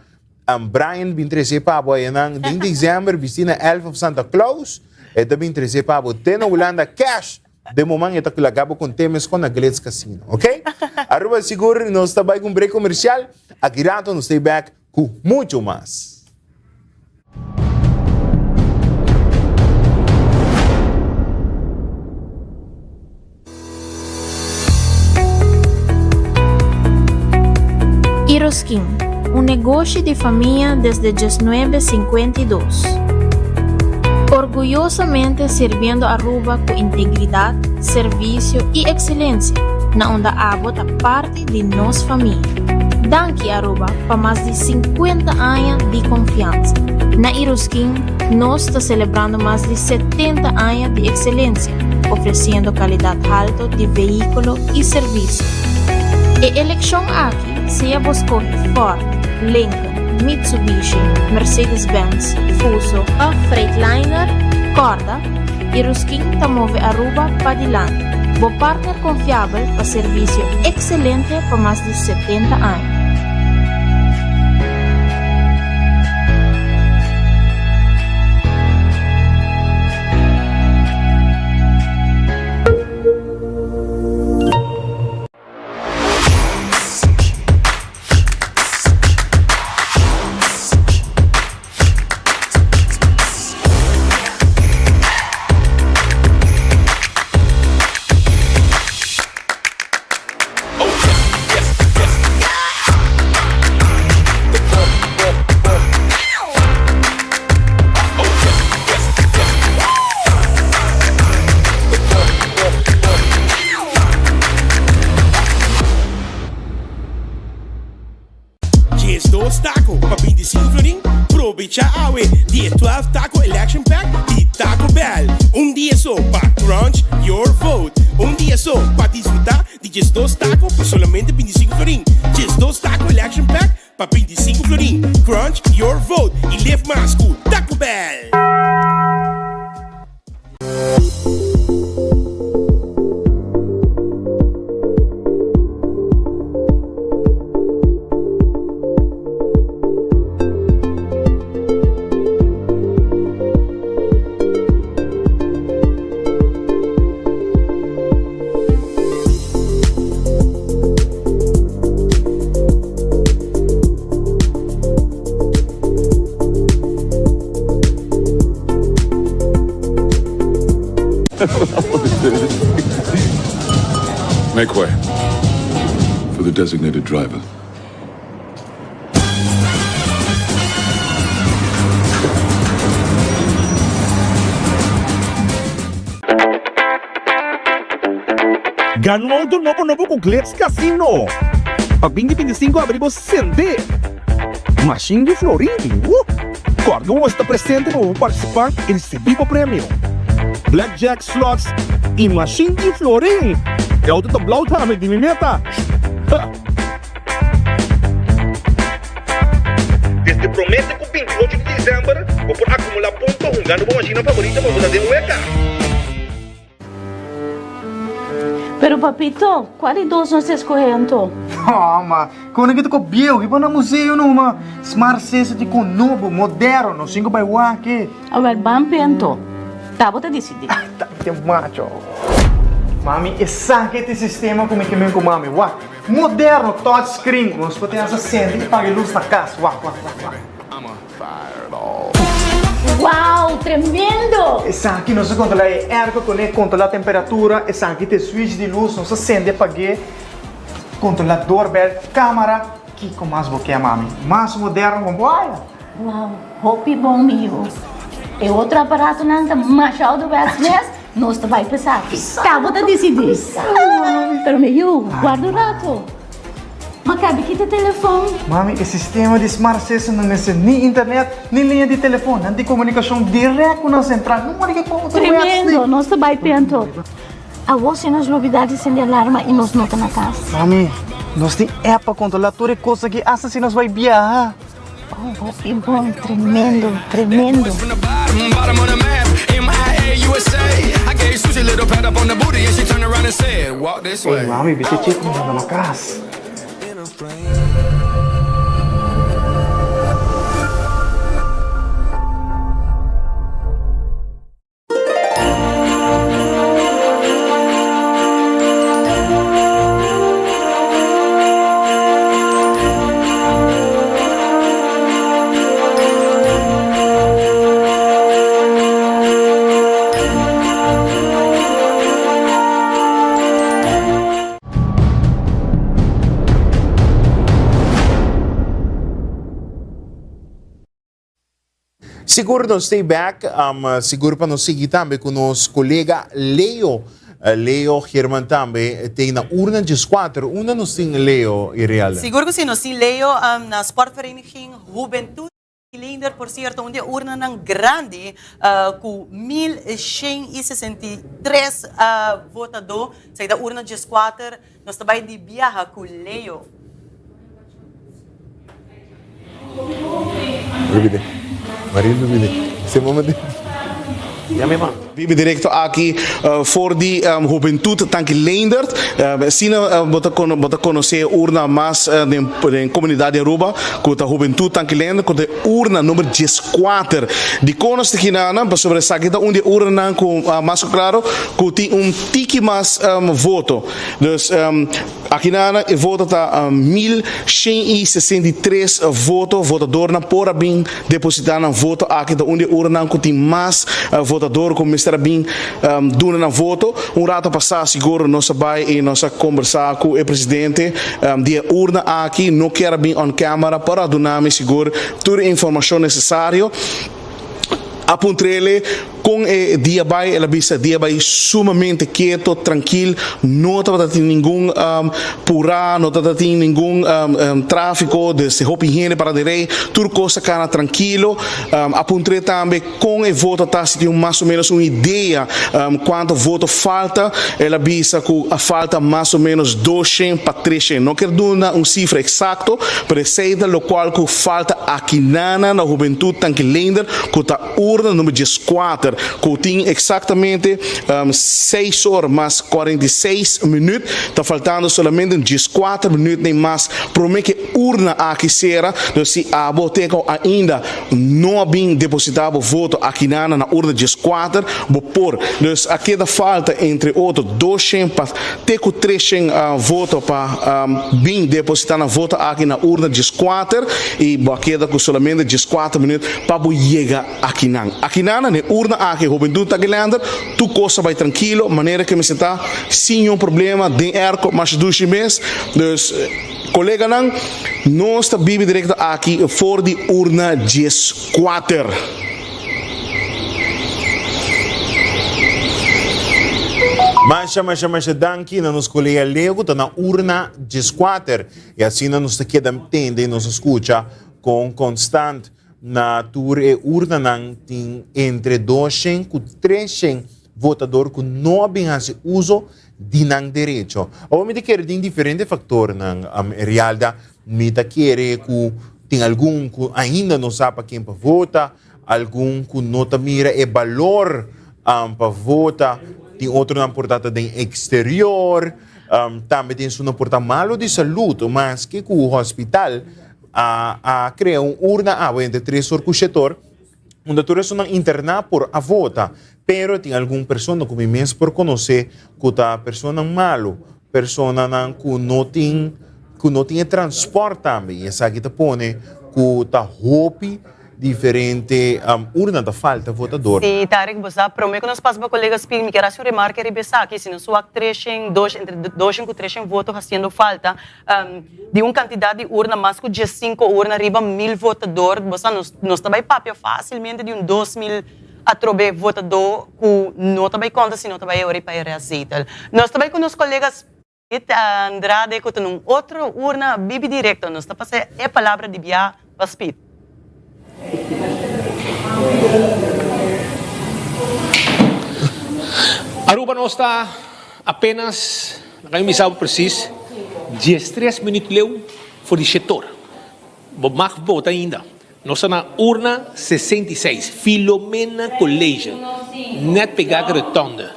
Brian 23 pabo aí em dezembro, vestindo Elf of Santa Claus, e também 23 pabo tem na Holanda cash. De momento, eu estou acabo com temas com a Glitz Casino, ok? Arroba seguro, nós estamos com um break comercial. Aqui rato, nós estamos back com muito mais. Iroskin, negócio de família desde 1952. Orgulhosamente servindo Aruba com integridade, serviço e excelência, na onde a abota parte de nossa família. Danke Aruba para mais de 50 anos de confiança. Na Iroskin, nós estamos celebrando mais de 70 anos de excelência, oferecendo qualidade alta de veículo e serviço. E eleição aqui, seja buscou Ford, Lincoln, Mitsubishi, Mercedes-Benz, Fuso ou Freightliner, Corda, Iroskin está move Aruba para adiante. Bo partner confiável para serviço excelente por mais de 70 anos. Dia 12 Taco Election Pack e Taco Bell. Dia só para crunch your vote. Dia só para desfrutar de just 2 tacos por solamente 25 florim. Just 2 Taco Election Pack para 25 florim. Crunch your vote e leve mais com Taco Bell. Make way for the designated driver. Ganhou do novo com Clears Casino. Pag 2025 abrimos 60. Machine de Florim. Corgão está presente no participar e receber o prêmio. Blackjack slots e Machine de Florim. É o tablao também de meta. Desde promete que o 28 de dezembro vou por acumular pontos jogando uma machina favorita para poder demorar. Pero papito, qual dos nós escolhendo? Ma, quando que tu copiou, iba na museu numa smart system com novo, moderno, 5x1 aqui. Agora, bem pento. Tá, vou te decidir. Tá, tem macho. Mami, esse aqui sistema como é que vem com mami, uá. Moderno, touchscreen, nós podemos acender e pagar luz na casa, uá. Uau, tremendo! Esse aqui nós controlamos a ergo, controla a temperatura, esse aqui tem switch de luz, nós acende e apaga, controla doorbell, câmera, que com mais você mami? Mais moderno, como olha? Uau, hope bom meu. E outro aparato não está machado do business, nós vai pensar aqui. Tá, vou te decidir. Pero meio, guarda o rato. Mas cabe aqui teu telefone. Mami, o sistema de smart system não necessita nem internet, nem linha de telefone, não tem comunicação direta com a central. Não pode que tremendo, nós vai pento. A você nas novidades sem alarma e nós não tá na casa. Mami, nós tem app para controlar toda coisa que essa se nós vai viajar. Oh, que bom, tremendo, tremendo. Ei, mami, você checa na casa. Seguro no Stay Back, seguro para nos seguir também com nosso colega Leo. Leo Herman também tem na urna de 4. Onde nós tem Leo, Irial? Seguro que sim, nós tem Leo na Sportvereniging Juventude. Linder, por cierto, onde urna ng grande com 1.163 votador. Sa ida urna de 4, nós também de viaja com Leo. Marino, esse momento. Ja, mesmo. Vive direto aqui voor die juventude tanque Leendert. Sina bota conhecer urna mais de comunidade de Aruba, com a juventude tanque Leendert, com a urna número 14. De conos aqui na sobre essa aqui onde urna com mais claro, com tiki mais voto. Dus aqui na voto tá 1.163 voto, votador na pora bem depositar na voto aqui onde urna com tem mais votador como Mr. Bem doen na voto. Rato passar seguro nossa vai e nossa conversar com o presidente de urna aqui não quer bem on camera para donar seguro toda a informação necessária. Apuntrele com o dia vai, ela visa dia vai sumamente quieto, tranquilo, não está tendo nenhum pura, não está tendo nenhum tráfico, de roupa higiene para direito, tudo coisa cara tranquilo. Apuntrele também com o voto tá se tem mais ou menos uma ideia quanto voto falta, ela visa que falta mais ou menos 200 para 300. Não quero dar cifra exato, mas sei da local que falta aqui na juventude tanque Leender, que está urna número 14. Que tem exatamente 6 horas mais 46 minutos. Está faltando somente 14 minutos nem mais. Promete que urna aqui será. Então, se a boteca ainda não bem depositado voto aqui na urna 14, vou pôr. Então, aqui da falta entre outros 200 para ter 300 votos para bem depositar na voto aqui na urna 14 e aqui da somente 14 minutos para chegar aqui na. Aqui na urna aqui juventude tá gelando, tu coisa vai tranquilo, maneira que me está sem nenhum problema, de erco mais 2 meses. Dus colega não está vive direto aqui for de urna 14. Masha danki na nos colega Leo tá na urna de squatter e assim nos queda tende nos escuta com constante na tour e urna nang ting entre 200 e 300 votador que não bem faz uso de nang direito. Ou me quer de diferente fator nang realidade me quer que tem algum que ainda não sabe quem para votar, algum que não mira e valor para votar. Tem outro na portada de exterior, também tem uma portada malo de saúde, mas que o hospital cria uma urna entre 3 horas com o setor, onde tu és internar por a vota, pero tem alguma pessoa que me mesmo por conhecer que a pessoa malo, pessoa que não tem transporte também, essa aqui te põe que tá roupa diferente urna da falta votador. Sim, Tarek, você promete que nós passamos para colegas pin, me quero só remarcar e pensar que se nós só entre 200 e 300 votos fazendo falta, de uma quantidade de urna mais que 5 urna arriba 1000 votador, você nós também papel facilmente de 2000 a trobe votador que não também conta se não também ori para reaceitar. Nós também com os colegas Andrade que tem outra urna bibi direto, nós tá passando a palavra de via paspit. Aruba não está apenas, não me sabe preciso, 13 minutos leu for o setor. Mas vota ainda. Nós estamos na urna 66, Filomena Collegium, net pegada retonda.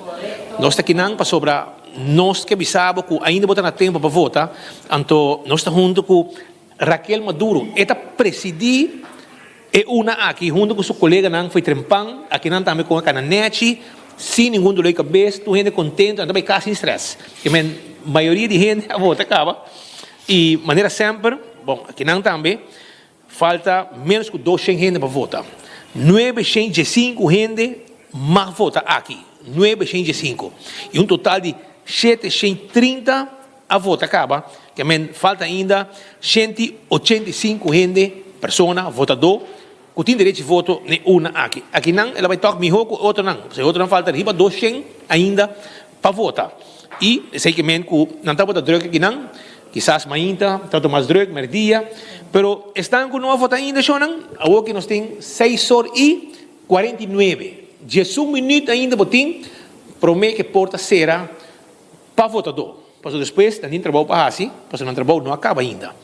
Nós estamos aqui para sobrar, nós que sabe que ainda vota na tempo para votar, então nós estamos junto com Raquel Maduro, ela presidir. E uma aqui, junto com seu colega, não foi trempão, aqui não também com a cananete, sem nenhum dor de cabeça, tu gente contente, também quase sem stress. A maioria de gente a volta acaba. E, maneira sempre, bom, aqui não também, falta menos que 200 gente para votar. 905 gente mais vota aqui. 905. E um total de 730 a volta acaba, que falta ainda 185 gente, persona, votador, que tem direito de voto em uma aqui. Aqui não, ela vai tocar melhor que outro não. Se outro não falta, riba 200 ainda para votar. E, sei que não está votando droga aqui não, quizás ainda, tanto mais droga, mais dia, pero estão com não votar ainda, não, agora que nós temos 6 horas e 49. 11 minutos ainda, botim, promete que porta será para votador. Mas depois, tem trabalho para assim, mas o trabalho não acaba ainda.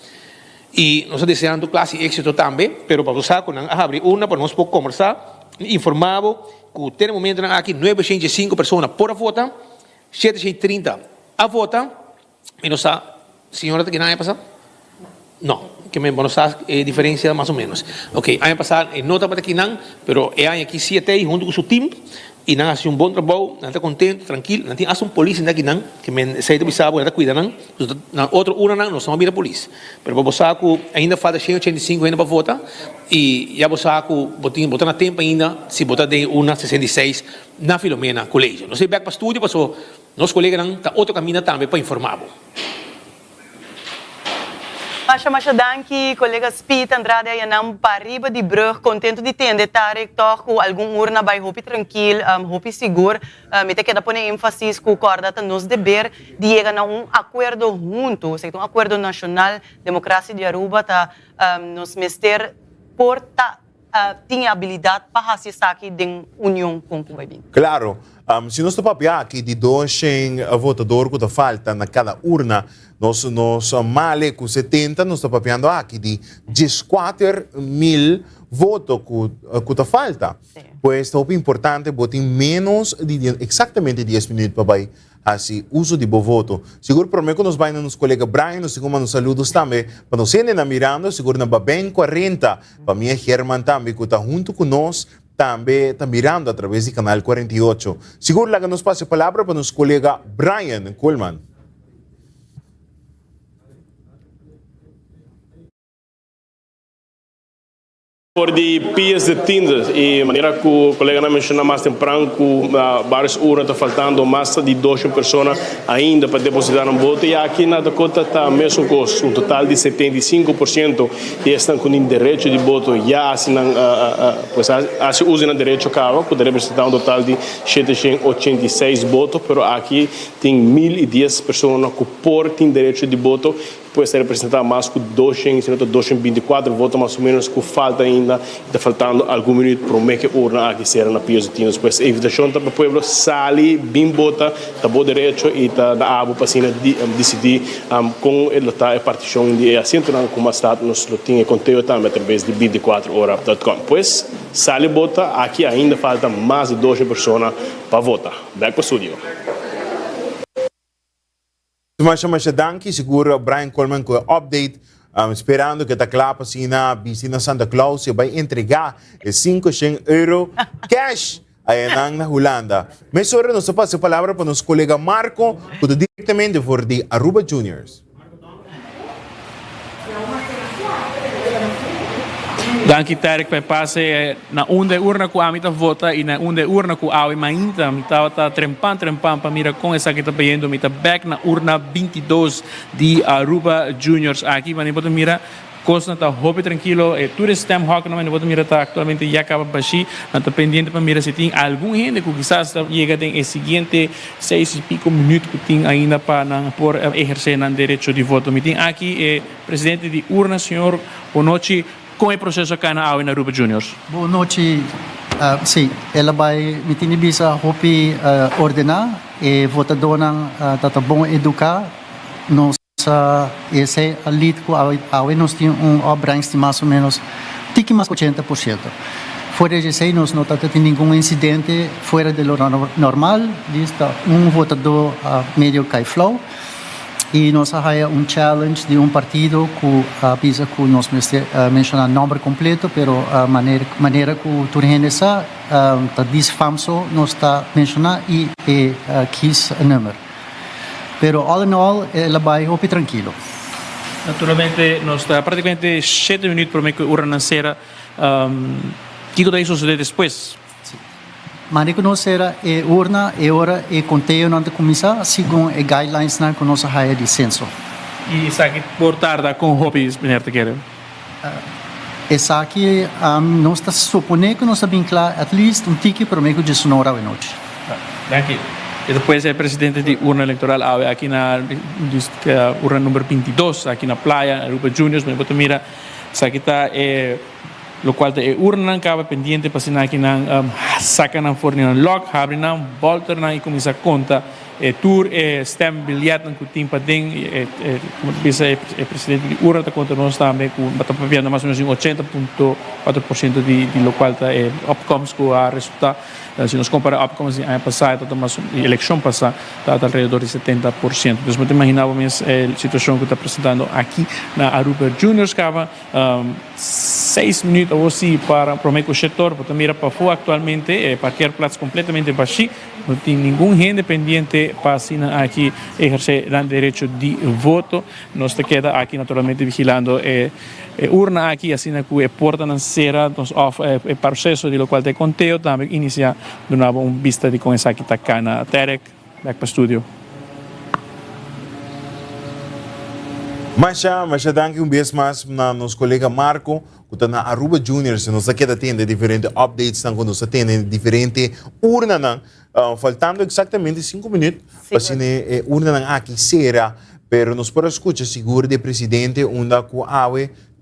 E nós estamos desejando classe êxito também, pero para usar com a abrir uma para nós poder conversar, informavo que tem momento aqui 905 pessoas por votar, 730 a votar, e nós a senhora que não é passar? Não, que me vamos a diferença mais ou menos. Ok, aí passar nota para aqui não, pero é aqui 7 junto com o seu time. E não faz bom trabalho, não está contente, tranquilo, não tem polícia daqui não, que me sei que sabe, não está cuidando não, na outra urna não, nós estamos a polícia. Mas para você que ainda falta 185 ainda para votar e já você que botar na tempo ainda, se botar de urna 66 na Filomena Collegium. Não sei back para estúdio, mas nosso colega não está outro caminho também para informar. Masha danki, colegas Pete, Andrade, Yanam, Pariba de Brug, contento de ter, Tarek, toch, algum urna vai hopi tranquilo, hopi seguro, me te queda poner ênfasis com corda nos dever de chegar a acordo junto, sei um acordo nacional, democracia de Aruba, tá, nos mester porta tinha habilidade para fazer aqui de união com o Cubaibim. Claro, se nós estamos aqui de 200 votadores que falta na cada urna, nós male com 70, nós estamos papiando aqui de 14.000 votos que falta. Pois é importante botar menos de exatamente 10 minutos para vai assim uso de bom voto. Seguro prometo que nós vai nos colega Brian, nos seguro nos saludos também, para nós irem mirando, seguro na bem 40, para minha Herman também que está junto com nós. Também está mirando através do canal 48. Seguro lá que nos passe a palavra para nosso colega Brian Coleman. Por de pias de tintas e maneira que o colega não mencionou mais temprano que várias horas está faltando mais de 2 pessoas ainda para depositar um voto e aqui na Dakota está mesmo com um total de 75% e estão com o direito de voto já assinam pois assim usam o direito cabo que deve representar um total de 786 votos, pero aqui tem 1.010 pessoas que portam direito de voto pode ser representar mais que 224 votos mais ou menos que falta ainda está faltando algum minuto para o que urna aqui será na pios de tinos pois a invitação para o povo sali bem vota tá bom direito e tá da abo para decidir com ele tá a partição de assento como está nos tem conteúdo também através de 24horas.com pois sali vota aqui ainda falta mais de 12 pessoas para votar back para o estúdio. Mas danke, seguro Brian Coleman com update, esperando que a clapa na piscina Santa Claus e vai entregar €500 cash aí na Holanda. Mas agora nós passamos a palavra para nosso colega Marco, que diretamente for de Aruba Juniors. Danke Tarek para passe na urna ku amita vota e na urna ku awi mainta mita ta trempan para mira com essa que está pedindo mita back na urna 22 de Aruba Juniors aqui mas nem mira coisa está hope tranquilo tudo stem hawk não nem mira está actualmente já acaba baixi está pendiente para mira se tem algum gente que quizás chega tem o seguinte 6 e pico minutos que tem ainda para por exercer o direito de voto me tem aqui presidente de urna senhor Onochi. Como é o processo aqui na Aruba Juniors? Boa noite. Sim, ela vai me tinibisa hopi ordenar e votadora tá bom educar nossa esse ali com nós tem obras de mais ou menos tique mais 80%. Fora de isso, nós não temos nenhum incidente fora do normal. Está votador meio cai flow. E nós temos challenge de partido que avisa que nós mencionamos o número completo, mas a maneira que o turno está disfamso, nós está mencionando e quis o número. Mas, all in all, ela vai hopi tranquilo. Naturalmente, nós está praticamente 7 minutos para que o urna nascera. Que tudo isso sucede depois? Mas conhecer e urna e hora e conteúdo não começar segundo e guidelines na nossa área de censo. E isso aqui por tarde com hobbies, Benerte quer? Isso aqui nós está supondo que nós bem claro, at least tique para mim de sonora à noite. Aqui. E depois é presidente de urna eleitoral aqui na urna número 22 aqui na praia Aruba Juniors, mas você mira, isso aqui está lo qual te urna acaba pendiente para assinar aqui na saca na forne na lock abre na volta na e começa a conta tour stem bilhete na que para den como pensa é presidente de urna tá conta nós também com bata papiando mais ou menos 80.4% de lo qual tá outcomes com a resultado se nós compara outcomes ano passado tá mais eleição passada tá alrededor de 70%. Então você imaginava mesmo a situação que está apresentando aqui na Aruba Juniors acaba 6 minutos ou assim para o setor, porque mira para fora atualmente qualquer plazo completamente baixo, não tem nenhum gente pendiente para assinar aqui exercer o direito de voto. Nós te queda aqui naturalmente vigilando urna aqui assina que é porta na cera, o processo de lo qual te conteúdo também inicia de novo vista de como essa aqui está cá na Tarek, back para o estúdio. Mas danke vez mais na nosso colega Marco, que está na Aruba Juniors, nós aqui tendo diferentes updates, nós tendo diferentes urnas, faltando exatamente 5 minutos para a urna aqui será, mas nós podemos escutar seguro de presidente, onde com a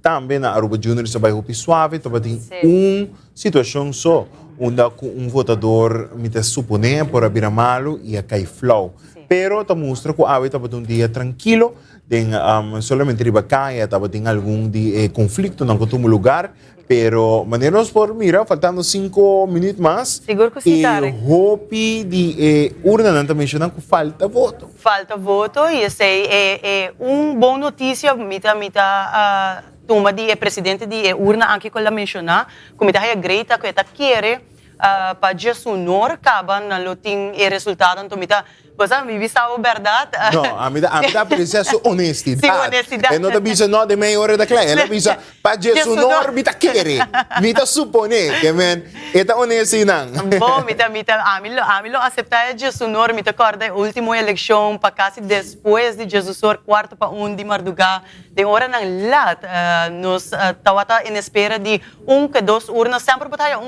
também na Aruba Juniors vai ser suave, também tem situação só, onde com votador me supõe por abrir malo e a cair flow. Pero te mostra que a estava um dia tranquilo, tem solamente riba caia, estava tem algum conflito no último lugar, pero maneiros por mira, faltando 5 minutos mais. Seguro que sim, Tarek. E hope de urna não também mencionando que falta voto. Falta voto e essa é boa notícia, mita toma de presidente de urna anche con la mencionar, come da é great que está querer para Jesus nor acaba na loting e resultado então mita Você me visa a verdade? No, a mí da precisa honestidad. Sí, honestidad. E não te avisa no de meia hora da classe. Ela avisa, para Jesus não me querer. Me supone que, man, esta honestidad. Bom, a mim lo aceitar Jesus não, me acorda, a última eleição, para quase depois de Jesus, quarto para de madrugada, de hora ng lat, nos tawata em espera de que 2 urnas, sempre batalha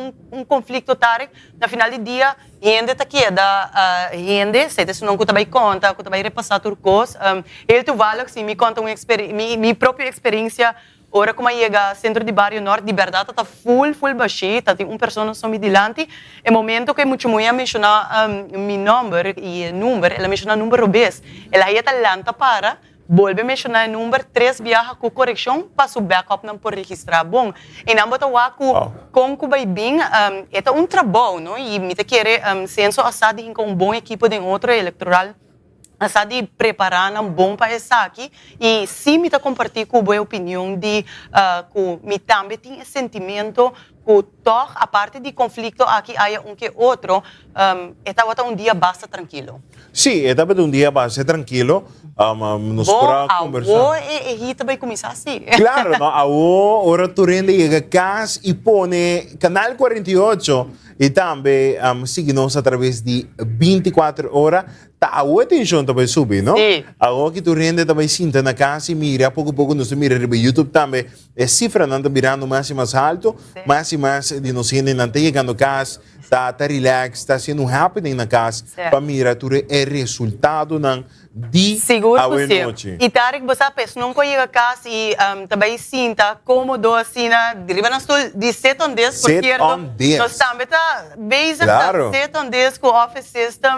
conflito tarik, na final do dia, gente tá queda, gente, se não cuta bem conta, cuta bem repassar turcos, ele tu vale que me conta minha própria experiência. Ora como chega centro de Barrio Norte, de verdade está full baixo, tá tem pessoa só me dilante. É momento que muito mulher menciona meu número e número, ela menciona número vez. Ela ia talanta para volve mencionar número 3 viaja com correção para o backup não por registrar bom. E não botar com que vai bem, é trabalho, não? E me te querer senso assado com bom equipo de outro eleitoral. Essa de preparar um bom para essa aqui e se me compartilhar com a boa opinião de que me também tem sentimento que toda a parte de conflito aqui há que outro é dia basta tranquilo. Sim, é dia basta tranquilo. Nos para conversar. E também começar assim. Claro, no, ahora tu rende llega a casa y pone Canal 48 y también síguenos a través de 24 horas. A atenção também subir, não? Sim. Agora que tu rende também sinta na casa e mira, pouco a pouco nós mira no YouTube também, a cifra não está virando mais e mais alto, mais e mais de nós gente não está chegando a casa, está relax, está sendo um happening na casa, para mirar tu é resultado não de seguro a noite. E Tarek, você pensa, não chega a casa e também sinta cômodo assim, deriva na sua de 7 on 10, por certo, nós também está basic claro. 7 on 10 com o Office System,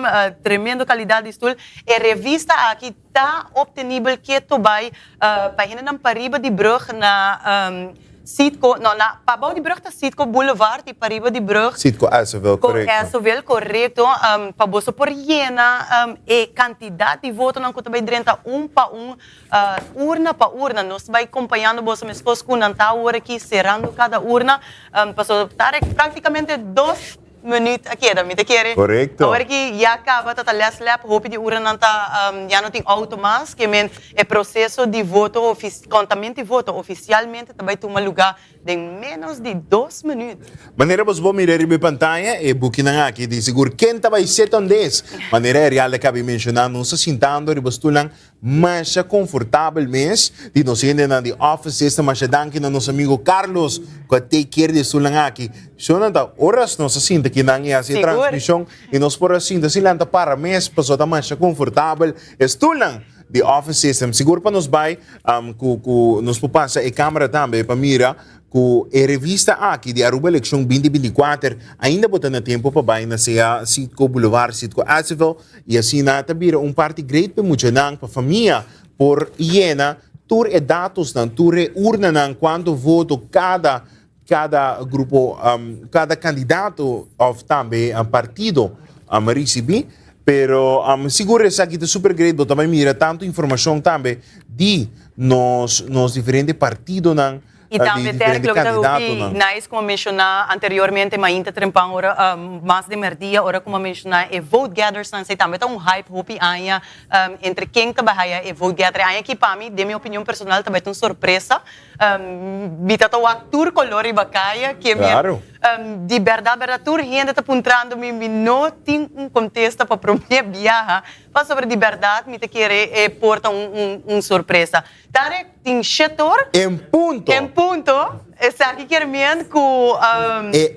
tremendo qualidade de estudo, e revista aqui está obtenível que tu vai página na Pariba de Brug na Sitco, não, na Pabau de Brug está Sitco Boulevard e Pariba de Brug. Sitco Assovel, correto. Assovel, correto. Para você por hiena, e quantidade de votos não custa bem direita para urna para urna. Nós vai acompanhando você mesmo com a hora aqui, cerrando cada urna. Passou praticamente 2 minutos aqui, me te quer. Correcto. Agora que já acaba, tá last lap, hope de urna não tá, já não tem automático, que é processo de voto, contamento de voto oficialmente, também toma lugar em menos de 2 minutos. Maneira você vai mirar em pantalla e buque na aqui, de seguro quem vai ser tão des. Maneira real que eu mencionar, não se sentando e você lang mais confortável mês, de nós ainda na de office system, mas danke na nosso amigo Carlos, que take care de sulang aqui. So na horas nós se senta que não é assim transmissão e nós por assim se lanta para mês, pessoa tá mais confortável, estulang de office system. Seguro para nos vai, nos passa a câmera também para mirar que a revista aqui de Aruba Election 2024 ainda botando tempo para vai na Sitco Boulevard, Sitco Assovel e assim na também parte great para muita para a família por hiena, tur e dados nan, tur e urna nan quanto voto cada grupo, cada candidato of também partido recebi. Pero seguro é que é super great, também mira tanto informação também de nos diferentes partidos nan. E também ter que nice como mencionar anteriormente, mas ainda trempang ora mais de merdia, ora como mencionar e vote gatherers não sei também tá hype hopi anya entre quem trabalha e vote gather anya que para mim, de minha opinião personal, também tem surpresa. Bita to actor color e bacaia que claro. De verdade tur gente tá puntrando me não tem contexto para prometer viaja, mas sobre de verdade me te querer porta surpresa. Tarek tem setor em ponto. Essa aqui quer mean com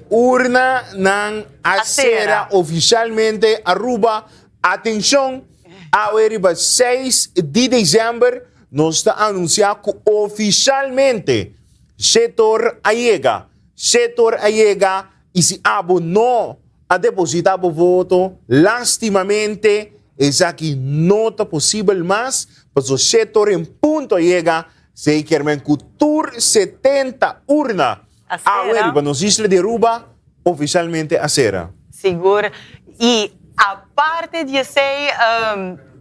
urna nan acera oficialmente Aruba. Atenção, a 6 de dezembro nós está anunciado que oficialmente setor allega e se abo não a depositar o voto, lastimamente essa aqui não está possível mais, mas o setor em ponto allega se quer que tur 70 urna a nos islas de Aruba oficialmente acera. Seguro. E a parte de ser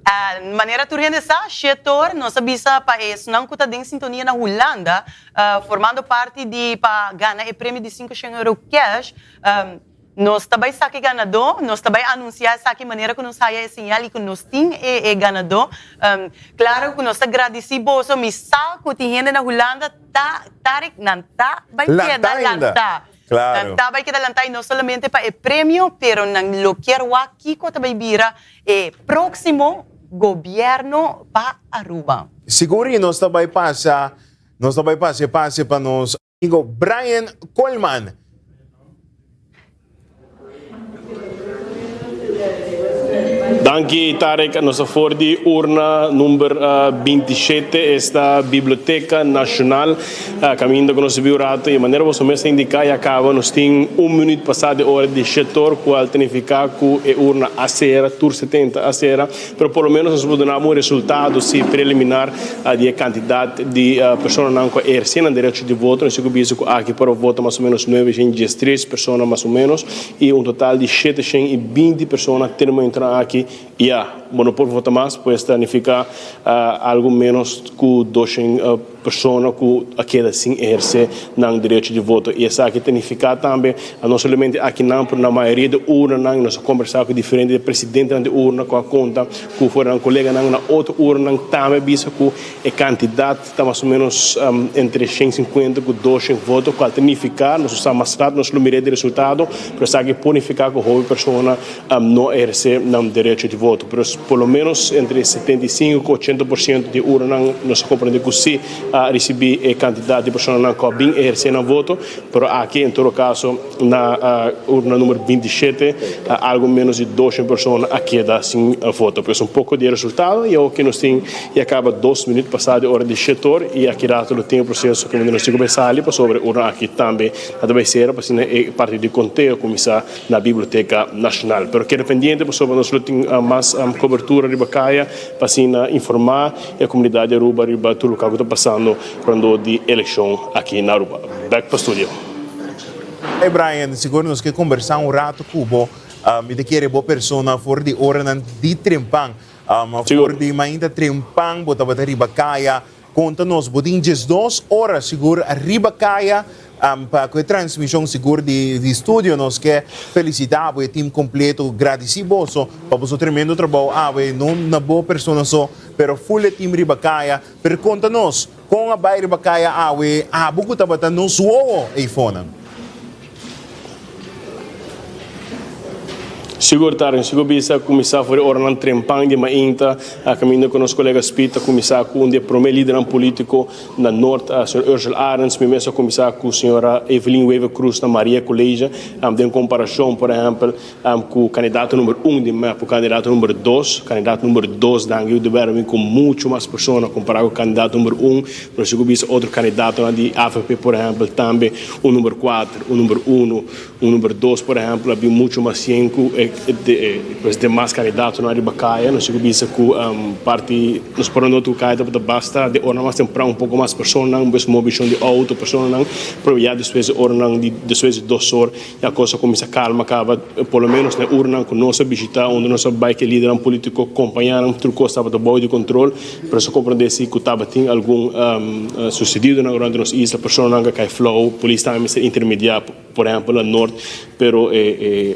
a maneira de organizar o setor, nós sabemos que não está em sintonia na Holanda, formando parte de para ganhar o prêmio de €500 cash. nós também sabe ganador, nós também anunciar sabe maneira que nós saia sinal e que nós tem ganador. Claro que nós agradecemos o misal que tem na Holanda tarik nanta vai quedar lanta. Claro. Nanta vai quedar lanta e não somente para o prêmio, pero nang lo quero aqui que também vira próximo governo para Aruba. Siguro nós também passa para nós amigo Brian Coleman. Danke, Tarek. Nossa for de urna número 27, esta Biblioteca Nacional, caminhando com o nosso biurato, e a maneira que você indicar, e acaba, nós temos minuto passado de hora de setor, qual significa que a urna a ser, tur 70 a ser, mas pelo menos nós podemos dar um resultado se preliminar de quantidade de pessoas que exercem direito de voto. Nós temos que aqui para o voto mais ou menos 913 pessoas mais ou menos, e um total de 720 pessoas terminam entrar aqui. Bueno, por votar mais, pues significa algo menos que 200 pessoas que quedam sem exercer o direito de voto. E isso aqui significa também, não somente aqui não, mas na maioria de urnas, nós conversamos com diferentes presidentes de urna, com a conta, que foram colegas na outra urna, também visto que a quantidade está mais ou menos entre 150 e 200 votos, que significa, nós usamos mais rápido, nós miramos o resultado, mas isso aqui pode significar que a pessoa não exerce o direito de voto. Mas, pelo menos entre 75% e 80% de urnas, nós compreendemos que sim, receber a quantidade de pessoas que bem exercem o voto, mas aqui, em todo caso, na urna número 27, algo menos de 200 pessoas quedam sem voto. Então, um pouco de resultado, e o que nós temos, e acaba 2 minutos passados de hora de setor, e aqui rápido tem o processo que nós temos que pensar sobre a urna aqui também, vai ser, para parte do conteúdo, começar na Biblioteca Nacional. Mas que dependente, sobre nós temos mais cobertura de Bacaia, para informar a comunidade de Aruba, tudo o que está passando quando de eleição aqui na Aruba. Back para o estúdio. Hey Brian, seguro nós que conversar rato cubo, me de querer boa pessoa for de hora de trempang, for de ainda trempang, bota riba caia, conta-nos, botin 2 horas seguro arriba caia, para a transmissão segura de estúdio, nós quer felicitar o time completo, agradecido para o tremendo trabalho, não na boa pessoa só, pero full time ribacaia, per conta-nos, com a bairro ribacaia, buku tabata nos uo iPhone. Seguro, seguro bisa começar a fazer ornan trempang de mainta, caminhando com os colegas Pita, começar com o primeiro líder político na norte, o Sr. Ursula Arens, mesmo começar com a senhora Evelyn Weaver Cruz na Maria Colégio, em comparação, por exemplo, com o candidato número 1 de MEP, o candidato número 2, candidato número 2 da Anguil de Berwin, com muito mais pessoas comparado com o candidato número 1, mas seguro bisa outro candidato de AFP, por exemplo, também o número 4, o número 1, o número 2, por exemplo, havia muito mais 5 de mais candidatos na Bacaia, nós chegamos com parte, nós podemos não cair da basta de hora mais temprano pouco mais pessoas, não mas mobilização de auto pessoas não, para já depois hora não depois de 2 horas a coisa começa calma, acaba pelo menos na urna com nossa visita onde nossa bike líder político acompanharam truco estava do boi de controle, para se compreender se que estava tem algum sucedido na grande nossa isla, pessoas não que cai flow, polícia também ser intermediário, por exemplo, no norte, pero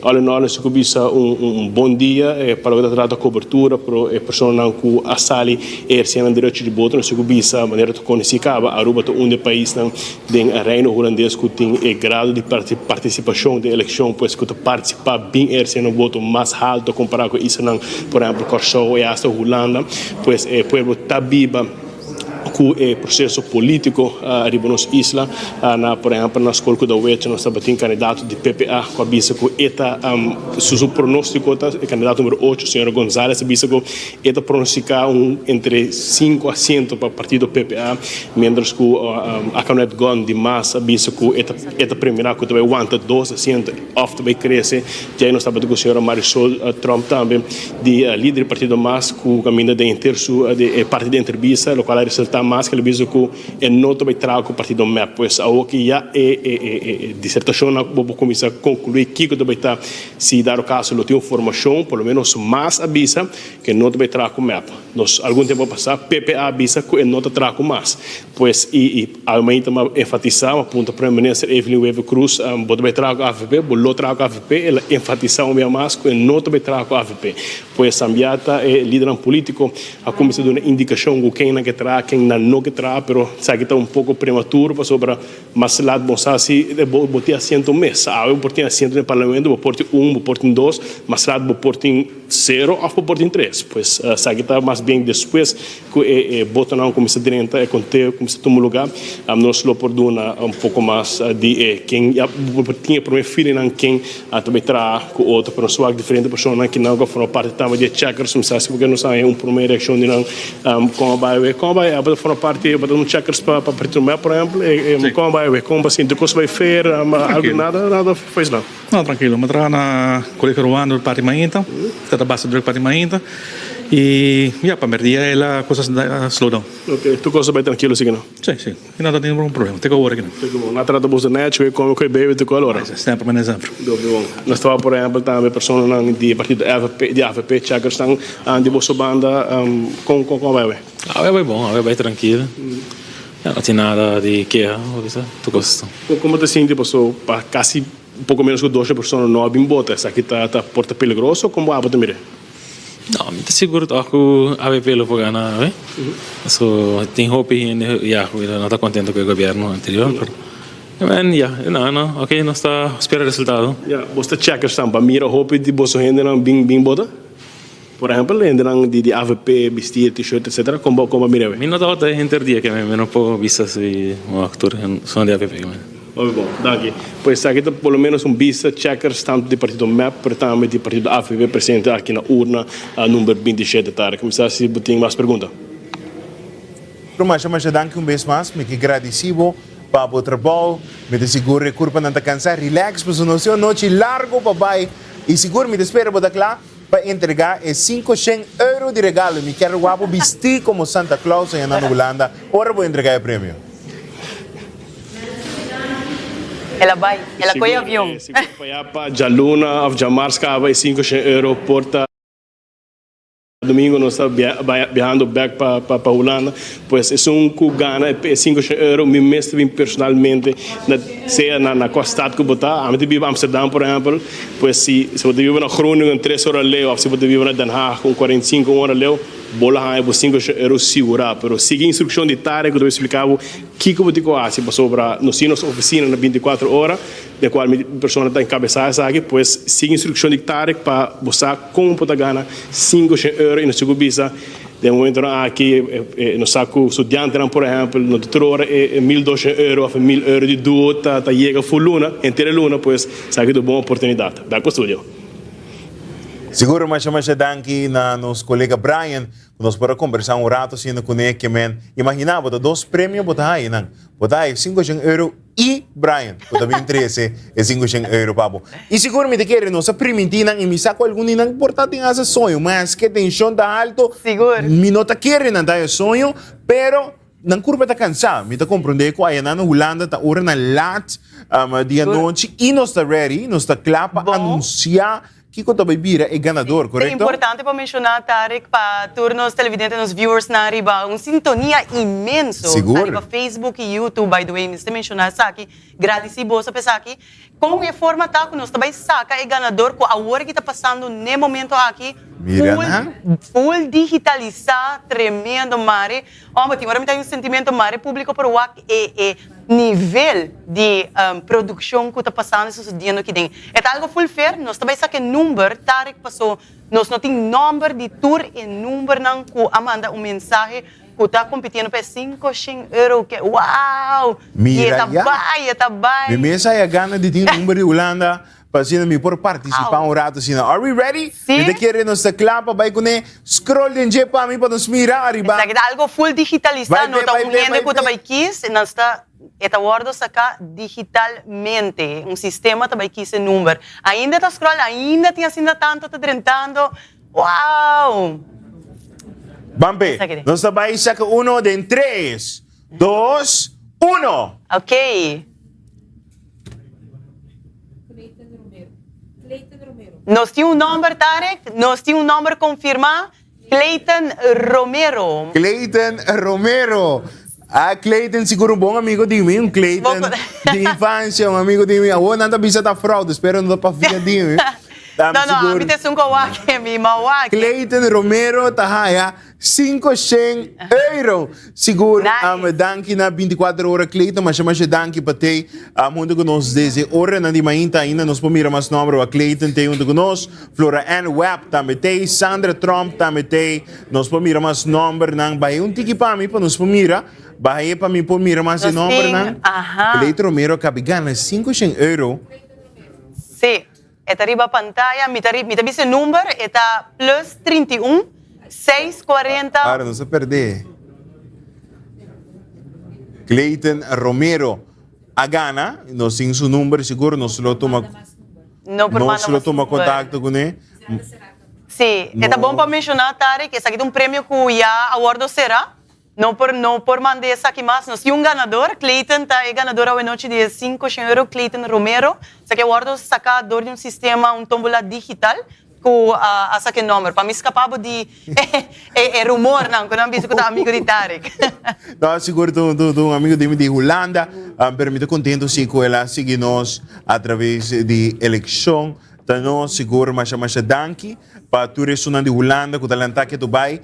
all in all nós chegamos bom dia para o tratar da cobertura para a pessoa que a sali exercendo direito de voto, nós chegamos a maneira de conhecer que Aruba é um dos países do reino holandês que tem grado de participação da eleição, pois que participa bem exercendo o voto mais alto comparado com isso, por exemplo, Kosovo e a Holanda, pois o povo está vivo com o processo político arriba nos isla, por exemplo, na escola da UET, nós estamos tendo candidato de PPA, com a bisa que eta, seu pronóstico, o candidato número 8, o senhor González, a bisa que eta pronosticar entre 5 a 100 para o partido PPA, mientras que a Canet Gon de massa, a bisa que eta primeira que também aguanta 2 a 100, oft vai crescer, já nós estamos com o senhor Marisol Trump também, de líder do partido MAS, que caminha de parte de entrevista, o qual resulta mais que ele viu que é nota vai trazer com o partido MEP, pois a que já dissertação na vou começar a concluir que vai estar se dar o caso não tem informação, pelo menos mais avisa que nota vai trazer com o MEP. Nós algum tempo passar PPA avisa que nota traz com mais, pois aumenta enfatizar uma ponta para ministra Evelyn Weber Cruz, bota vai trazer com a AVP, bolou trazer com a AVP, ela enfatizar um mais que nota vai trazer com a AVP, pois Sambiata é líder político, a comissão dá uma indicação de quem não quer trazer, quem não quer trazer, pero sabe que está pouco prematuro para sobre mas lá bom se botar assento mês, eu botei assento no parlamento, vou portar vou portar dois, mas lá vou portar 0 ou vou portar 3, pois sabe que está mais bem depois que botar na comissão direta e conter comissão tomar lugar, nós lo por dar pouco mais de quem tinha para mim filho não quem também trazer com outro, para sua diferente pessoa que não foram parte também de checkers, não sei porque não sai primeira reação de não como vai a foram parte para checkers para partido meu por exemplo como vai assim de coisa vai fazer nada fez não. Não, tranquilo, mas trabalho na colega urbana do Parque Mainta, está base do Parque Mainta e para merdia ela coisas slow down. Ok, tu coisa vai tranquilo assim não? Sim, e nada tem nenhum problema, tem que agora aqui não. Tem que bom, na trata bolsa net, como que bebe tu colora. Sempre um exemplo. Bom, nós estava por exemplo também pessoas não de partido de AVP checkers estão de bolsa banda com vai. Vai bom, vai tranquilo. Não tem nada de queixa, tu gosta. Como te sente, pessoal, para quase pouco menos que 2 pessoas não bem bota, essa aqui tá porta peligroso, como a bota mire? Não, me seguro que a AVP lo vai ganhar, né? So, tem hope não está contente com o governo anterior, não, ok, nós está esperando o resultado. Você checker stampa, mira hope de bolso rende não bem bota? Por exemplo, entram de AVP, vestir, t-shirt, etc. Como mira? Mi não está entendia que me não pode vista se um ator são de AVP. Muito bom, daqui. Pois aqui está pelo menos visa checkers tanto do partido MEP, também do partido AVP presente aqui na urna número 27 tarde. Começar se tem mais perguntas. Mas danke vez mais, me que agradecido para o trabalho, me de seguro recurso para não cansar, relax, mas não ser noite largo papai e seguro me espera para lá para entregar €500 de regalo. Me quero guapo vestir como Santa Claus em na Holanda. Ora vou entregar o prêmio. Ela vai, ela põe avião. Para Jaluna, of Jamarska, vai €500 porta. Domingo nós estamos viajando back para Holanda, pois é que ganha €500, me mestre personalmente na costa que botar, a gente vive em Amsterdam, por exemplo, pois se você vive na Groningen 3 horas leu, ou se você vive na Den Haag com 45 horas leu, bola aí por €500 segurar, pero siga a instrução de tarefa que eu explicava o que eu vou ter que fazer para sobrar nos oficina na 24 horas, de qual a pessoa está encabeçada aqui, pois siga a instrução de tarefa para você como pode ganhar €500 e no seu visa. De momento aqui no saco estudante, por exemplo, no tutor é €1.200, €1.000 de duo, tá chega full luna, inteira luna, pois sabe que é uma boa oportunidade. Back para o estúdio. Seguro mas danke na nos colega Brian, nós para conversar rato sino com ele que men. Imagina, bota 2 prêmios bota aí, não. Bota aí €500 e Brian, bota bem 13 é €500 papo. E seguro me te quer nossa primitina e me saco algum não importante esse sonho, mas que tensão da alto. Seguro. Me nota quer não dar sonho, pero não curva tá cansado, me tá compreender que aí na Holanda tá hora na lat, dia noite e nós tá ready, nós tá claro para anunciar que o Tabibira é ganador, correto? É importante para mencionar, Tarek, para turnos televidentes, nos viewers na riba, sintonia imenso. Seguro. Na riba Facebook e YouTube, by the way, me mencionar aqui, agradecido a pessoa aqui. Com a forma tá, nós também saca é ganador, com a hora que está passando no momento aqui, full digitalizar, tremendo, Mari. Mas agora me tem um sentimento, Mari, público para o nível de produção que está passando, sucedendo aqui dentro. É algo full fair, nós também saca número, Tarek passou, nós não temos número de tour e número não que Amanda um mensagem que está competindo para €500, que uau! Mira, e tá bem. Me mesa é gana de ter número de Holanda. Para me por participar rato assim. Are we ready? Sim. De querer nos clapa, vai com scroll din je para mim para nos mirar arriba. É algo full digitalizado, não está um gente que também quis, nós está guardo sacar digitalmente, um sistema também quis esse número. Ainda está scroll, ainda tem assim tanto, está tentando. Uau! Bampe, nós trabalhamos sa uno de 3, 2, 1. Ok. Nós temos um número, Tarek. Nós temos um número confirmado. Clayton Romero. Clayton Romero. Clayton, siguro um bom amigo de mim. Clayton de infância, um amigo de mim. Eu não estou pensando na fraude, espero não para ficar de mim. Não, a mim tem um kawaki, mi mawaki. Clayton Romero, tahaya, 500 euro. Siguro, danke na 24 horas, Clayton, mas danke para te. Mundo conosco desde hora na dimainta ainda, nós podemos mais número a Clayton, tem um conosco. Flora Ann Webb também tem, Sandra Trump também tem. Nós podemos mais número, não vai um tiki para mim, para nós podemos Bahia para mim por mira mais número, não? Clayton Romero, cabigana, 500 euro. Sim. Eta riba pantalla, mita bisa número, eta plus 31 640. Para não se perder. Clayton Romero. A gana, nós temos o número, seguro, nós lo toma contato com ele. Sim, é bom para mencionar, Tarek, que esse aqui é um prêmio que já awardo será. Não por mandar essa aqui mais. Nós temos um ganador, Clayton, é ganador a noite de 500 euros, Clayton Romero. Isso aqui é awardo sacador de um sistema, tombola digital, com essa aqui número. Para mim, escapar de rumor, não, quando eu disse que eu amigo de Tarek. Não, seguro, um amigo de Holanda, permite contento se com ela seguir nós através de eleição. Então, seguro, mas danke para todos de Holanda, que talenta que tu vai,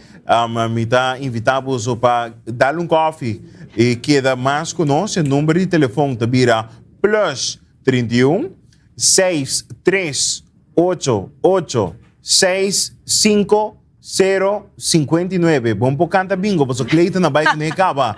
me está invitamos para dar coffee e queda mais conosco, o número de telefone tá vira plus 31 638 65 059. Bom por canta bingo, porque o Clayton na bike nem acaba.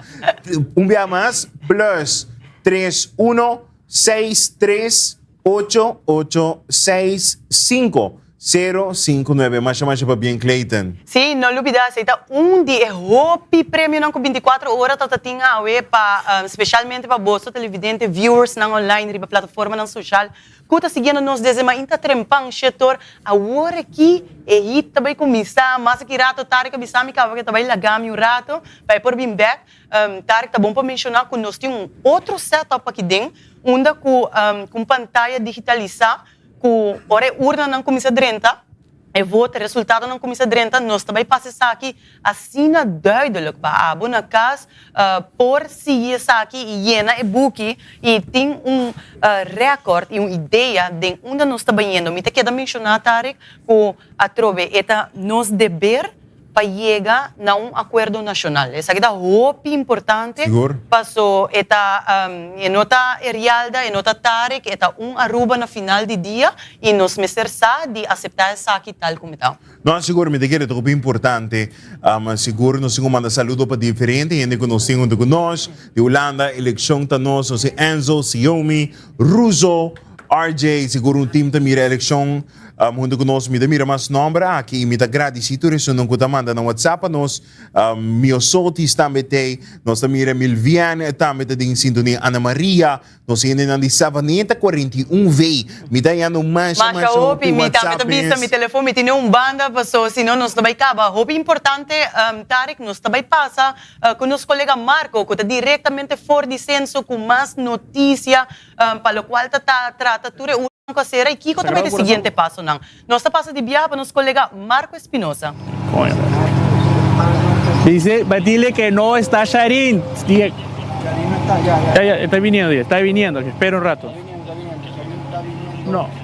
Dia mais, plus 31 63 8865 059. Mais para bem, Clayton. Sim, não olvides, está dia hopi prêmio não com 24 horas tá tinha a ver para especialmente para bolso televidente viewers na online riba plataforma na social. Kuta seguindo nos dezema inta trempang setor a hora aqui e hit também começar mas aqui rato Tarek bisami ka que também lagami um rato vai por bem back Tarek tá bom para mencionar que nós temos outro setup aqui dentro onde com pantalla digitalizada com hora urna não começa drenta e voto resultado não começa drenta nós também passamos aqui assim duidelijk para abo na casa por se isso aqui llena e book e tem recorde e uma ideia de onde nós estamos indo me te queda mencionar Tarek que a trove eta nos dever para chegar a acordo nacional. Essa aqui é muito importante. Passou eta nota Erialda, nota Tarek, eta Aruba na final de dia e nos mecersa de aceitar essa aqui tal como está. Não, seguro, me diga que é muito importante. Seguro, nós temos mandado saludo para diferente, gente que nós temos conosco, de Holanda, eleição tá nós, nós Enzo, Xiaomi, Russo, RJ, seguro time também a eleição. Mundo conosco, me mira mais número aqui, me dá agradecido, isso não custa manda no WhatsApp, nós, meu soltis também tem, nós também Milviane, também tem em sintonia Ana Maria, nós ainda não dissava nem 41 V, me dá ainda mais hopi, me também meu telefone, me tem banda, passou, senão nós também acaba. Hopi importante, Tarek, nós também passa com nosso colega Marco, que está diretamente fora de censo com mais notícia, para o qual trata tudo. E aqui também é o seguinte passo, não. Nós passamos de viagem para nosso colega Marco Espinosa. Dice, dile que no está Sharin. Está viniendo, espera un rato. No.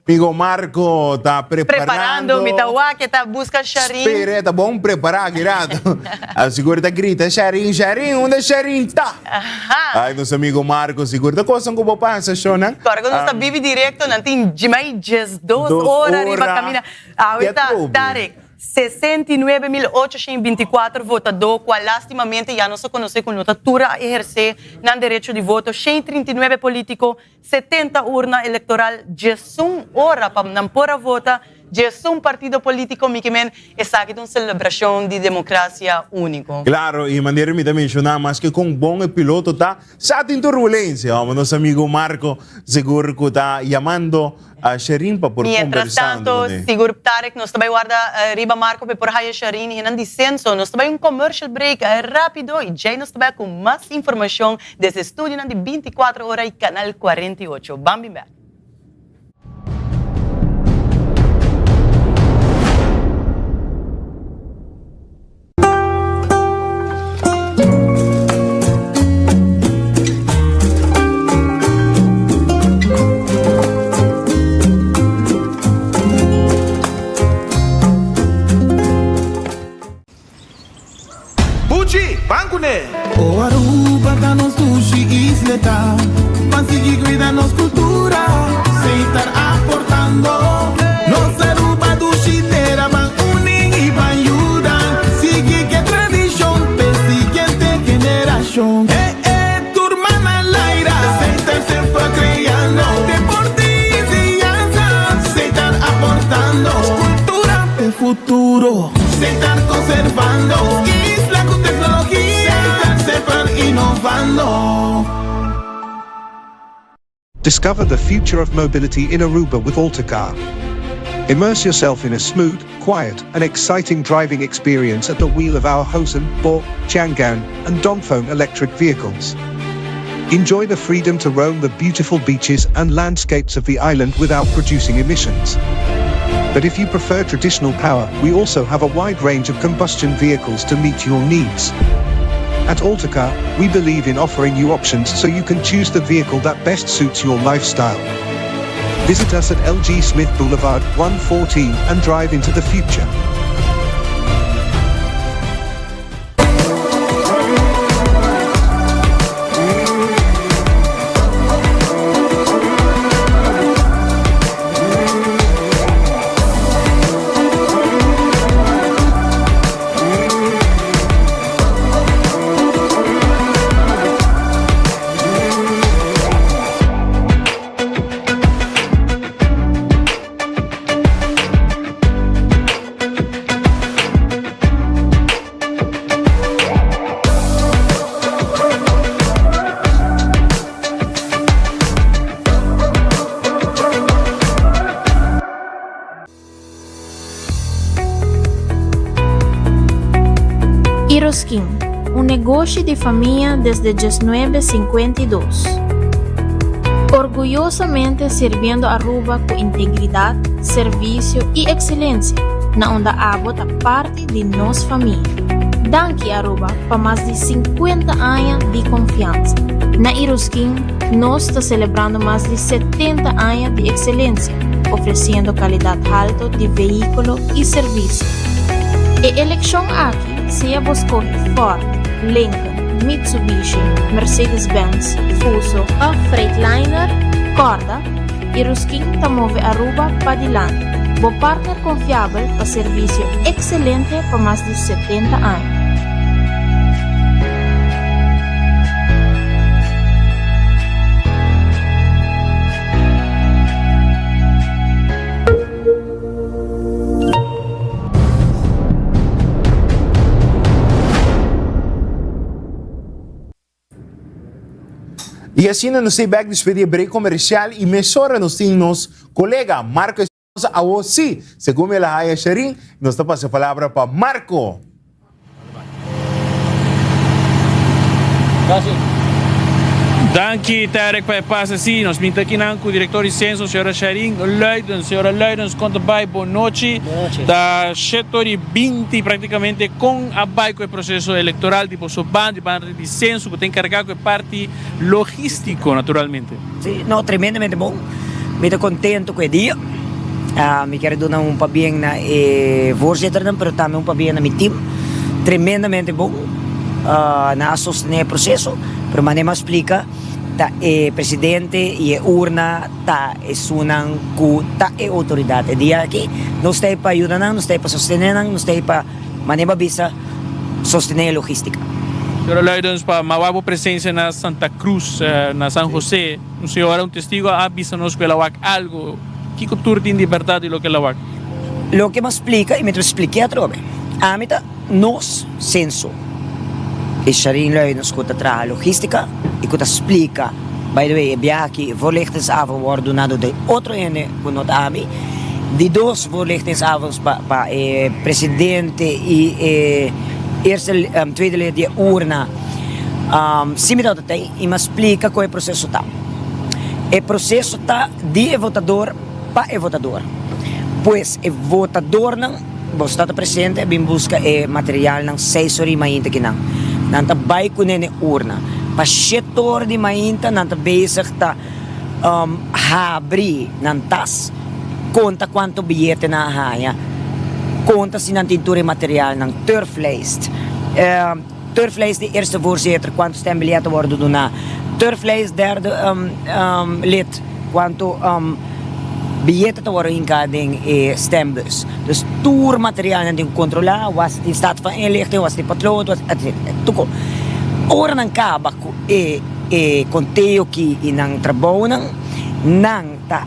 Amigo Marco está preparando. Me está que está buscando Sharin. Espera, está bom preparar, girado. A segura grita, Sharin, onde Sharin está? Ai, nosso amigo Marco, segura, está coisa que eu vou passar, Shona? Agora, quando está vive direto, não tem mais 2 horas para caminhar. Ahorita, Tarek. 69.824 votadores, que lastimamente já não se conhece com notatura a exercer no direito de voto, 139 políticos, 70 urna eleitoral, 11 horas para não pôr a vota, just un partido político mikimen esa que una celebración de democracia único. Claro, y manera me mencionar más que con bom piloto está sa ating turbulência. Nosso amigo Marco seguro que está llamando a Sherin para por Mientras tanto, seguro Tarek, nós também guarda riba Marco por Raya Sherin e não dicenso, nós também commercial break rápido e já nós também com mais informação desse estúdio de 24 horas e canal 48. Bambi back. Banco ne. O Aruba da nos sushi isleta, consegui cuidar nos cultura, sem estar aportando. Nos Aruba do chiteira van unir e van ayudar, sigue que tradição, per siguiente generação. Turma na laira, sem estar sempre criando, deporte e enseñanza, sem estar aportando, cultura de futuro, sem estar conservando. Discover the future of mobility in Aruba with Altacar. Immerse yourself in a smooth, quiet, and exciting driving experience at the wheel of our Hosen, Bo, Chang'an, and Dongfeng electric vehicles. Enjoy the freedom to roam the beautiful beaches and landscapes of the island without producing emissions. But if you prefer traditional power, we also have a wide range of combustion vehicles to meet your needs. At Altacar, we believe in offering you options so you can choose the vehicle that best suits your lifestyle. Visit us at LG Smith Boulevard 114 and drive into the future. Iroskin, um negócio de família desde 1952. Orgulhosamente servindo Aruba com integridade, serviço e excelência, na onde a água é parte de nossa família. Danke Aruba para mais de 50 anos de confiança. Na Iroskin, nós estamos celebrando mais de 70 anos de excelência, oferecendo qualidade alta de veículo e serviço. A eleição aqui se buscou Ford, Lincoln, Mitsubishi, Mercedes-Benz, Fuso ou Freightliner, Corda, Iroskin está move Aruba para diante. Bo partner confiável para serviço excelente por mais de 70 anos. E assim nós estamos back despedir break comercial e mesora nós temos nosso colega Marco Espinosa a você. Segundo a Raya Sherin, nós estamos passando a palavra para Marco. Danke, Tarek, para passar assim. Nós estamos aqui com o diretor de censo, senhora Sherin Leiden. Senhora Leiden, conta bem, boa noite. Da setor 20, praticamente, com a bike o processo eleitoral, tipo, de parte de censo, que tem que carregar com a parte logístico, naturalmente. Sim, não, tremendamente bom. Me estou contente com o dia. Me quero dar para bem na voorzitter, mas também para bem na meu time. Tremendamente bom. Na sostener o processo, pero maneira explica ta presidente e urna ta sunan ku ta autoridade dia aqui nós tem para ajudar nós tem para sostener nós tem para maneira bisa sostener a logística. Senhora Leiden, para mawabo presença na Santa Cruz, na San José, um senhor um testigo avisa nos que ela algo que cultura tem liberdade e lo que ela lo que me explica, y me expliqué a trobe, amita nos censo. E Sharin lui nos kuta tra logística, e kuta explica, by the way, biaki, voorlichtingsavond wordt donado de otro ene kunot ami, die dos voorlichtingsavonds pa presidente e eerste, tweede lid die urna, sim dat het e me explica qual é o processo tá. O processo tá de votador pa votador. Pois o votador não, você está presente, bem busca material não 6 horas mainta que não, nanta vai com nene urna, pa 7 horas de mainta nanta bezig tá abrir nantas, conta quanto bilhete na haya, conta se não tintura material não turflijst. Turflijst de eerste voorzitter, quanto stembiljetten worden donado. Turflijst derde lid, quanto biljetten te worden ingekading stembus. Dus tourmateriaal natin controla, was in staat van inlichting, was die patlood, was tuko. Ora ng kabak conteo ki inang trabaho nang ta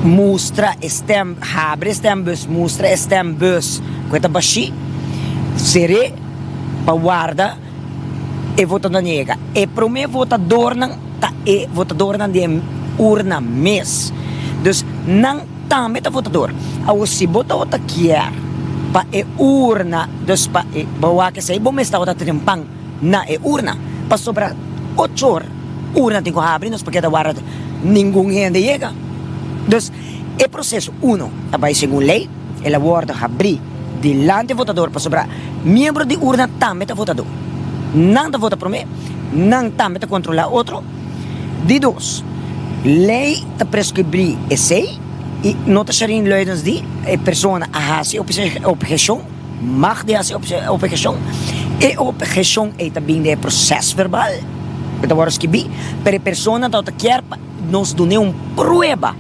mustra habre stembus, mustra stembus, kwenta bashi, sere, pawarda, votador niega. Pro me votador votador de urna mes. Dus nang tame ta votador. Si vota kier pa urna, dus pa bawa que sa ibang mes ta trimpang na urna. Pa sobra 8 horas, urna tinko abrir, nos porque tawara ningún gente llega. Dus processo 1, abay según lei, ela guarda abrir delante do votador para sobrar membro de urna também tá votador. Não tá vota para mim, não também tá controlar outro. De 2, lei tá prescrever esse e não tá sharing leidens de pessoa a fazer objeção, mag de fazer objeção e objeção é também de processo verbal. Que tá agora escrever, para pessoa tá quer nos donar prova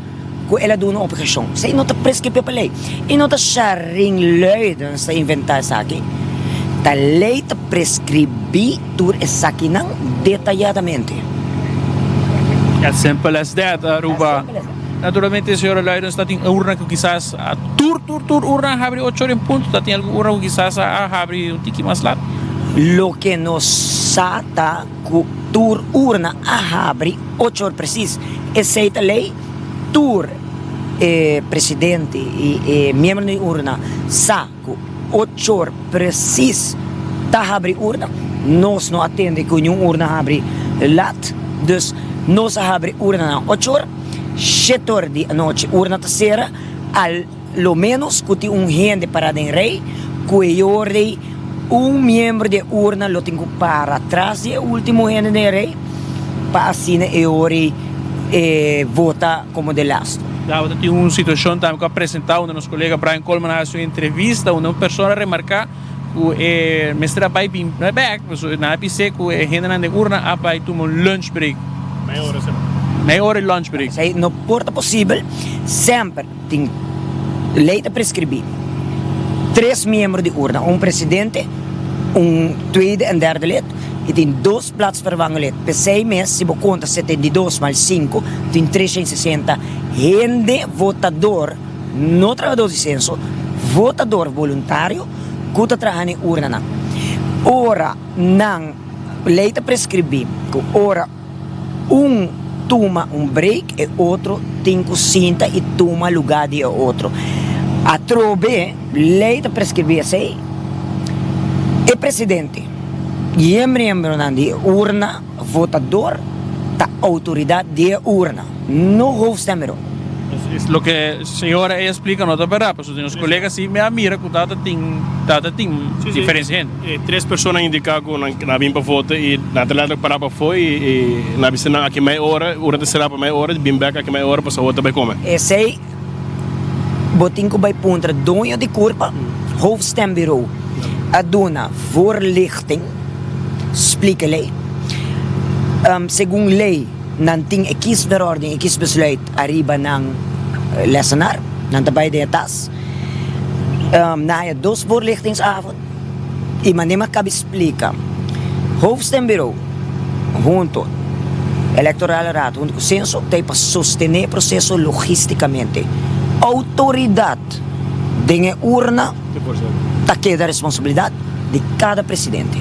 que ela dá uma objeção. Sei não tá prescrever para lei e não tá sharing leidens tá inventar isso aqui. A lei te prescrever tudo isso aqui não detalhadamente. As simple as that, Aruba. Naturalmente, a senhora Leiden está em urna que quizás a tur urna abre 8 horas em ponto, está em alguma urna que quizás abre um tique mais lá. Lo que nos sata que tur urna abre 8 horas precis. Essa é a lei tur presidente e membro de urna saco 8 horas precis tá abre urna. Nós não atende que nenhuma urna abre lat. Dus nós abre urna na 8 horas, 7 horas de noite, urna terceira, al lo menos que tem gente parada em rei, que ordem membro de urna lo tenho para trás de último gente de rei, para assim ordem vota como de last. Tem uma situação também que apresentar onde nosso colega Brian Coleman faz uma entrevista, onde uma pessoa remarcar que mestre vai vir back, na APC que a gente na urna vai tomar um lunch break. Meia hora de lunch break. Não porta possível, sempre tem lei de prescrever 3 membros de urna, presidente, tweede en derde lid, e tem 2 plaatsvervangende lid. Per 6 meses, se você conta 72 mais 5, tem 360 gente votador, não trabalhador de censo, votador voluntário, que está trabalhando em urna. Ora, não, lei de prescrever, que ora, toma break e outro tem que sentar e toma lugar de outro. A trobe, lei de prescrever assim, presidente e membro de urna, votador, da autoridade de urna, não hoofdstemmer. Es lo que a senhora explica, não está para os nossos colegas sim me admira que tem diferença. 3 pessoas indicaram na bimpa foto e na tela para foi e na visão aqui meia hora, urna será para meia hora, bim back aqui meia hora para outra vai comer. Esse botinho vai punter dono de curva, hoofdstembureau, aduna voorlichting, explica lei. Segundo lei, não tem kiesverordening, kiesbesluit arriba ng lesenaar, ng tabay de atas. Na 2 voorlichtingsavond, e manima cabe explica, hoofdstembureau, junto, electoral raad, junto com o censo, tem para sostener o processo logisticamente. Autoridade de urna, queda a responsabilidade de cada presidente.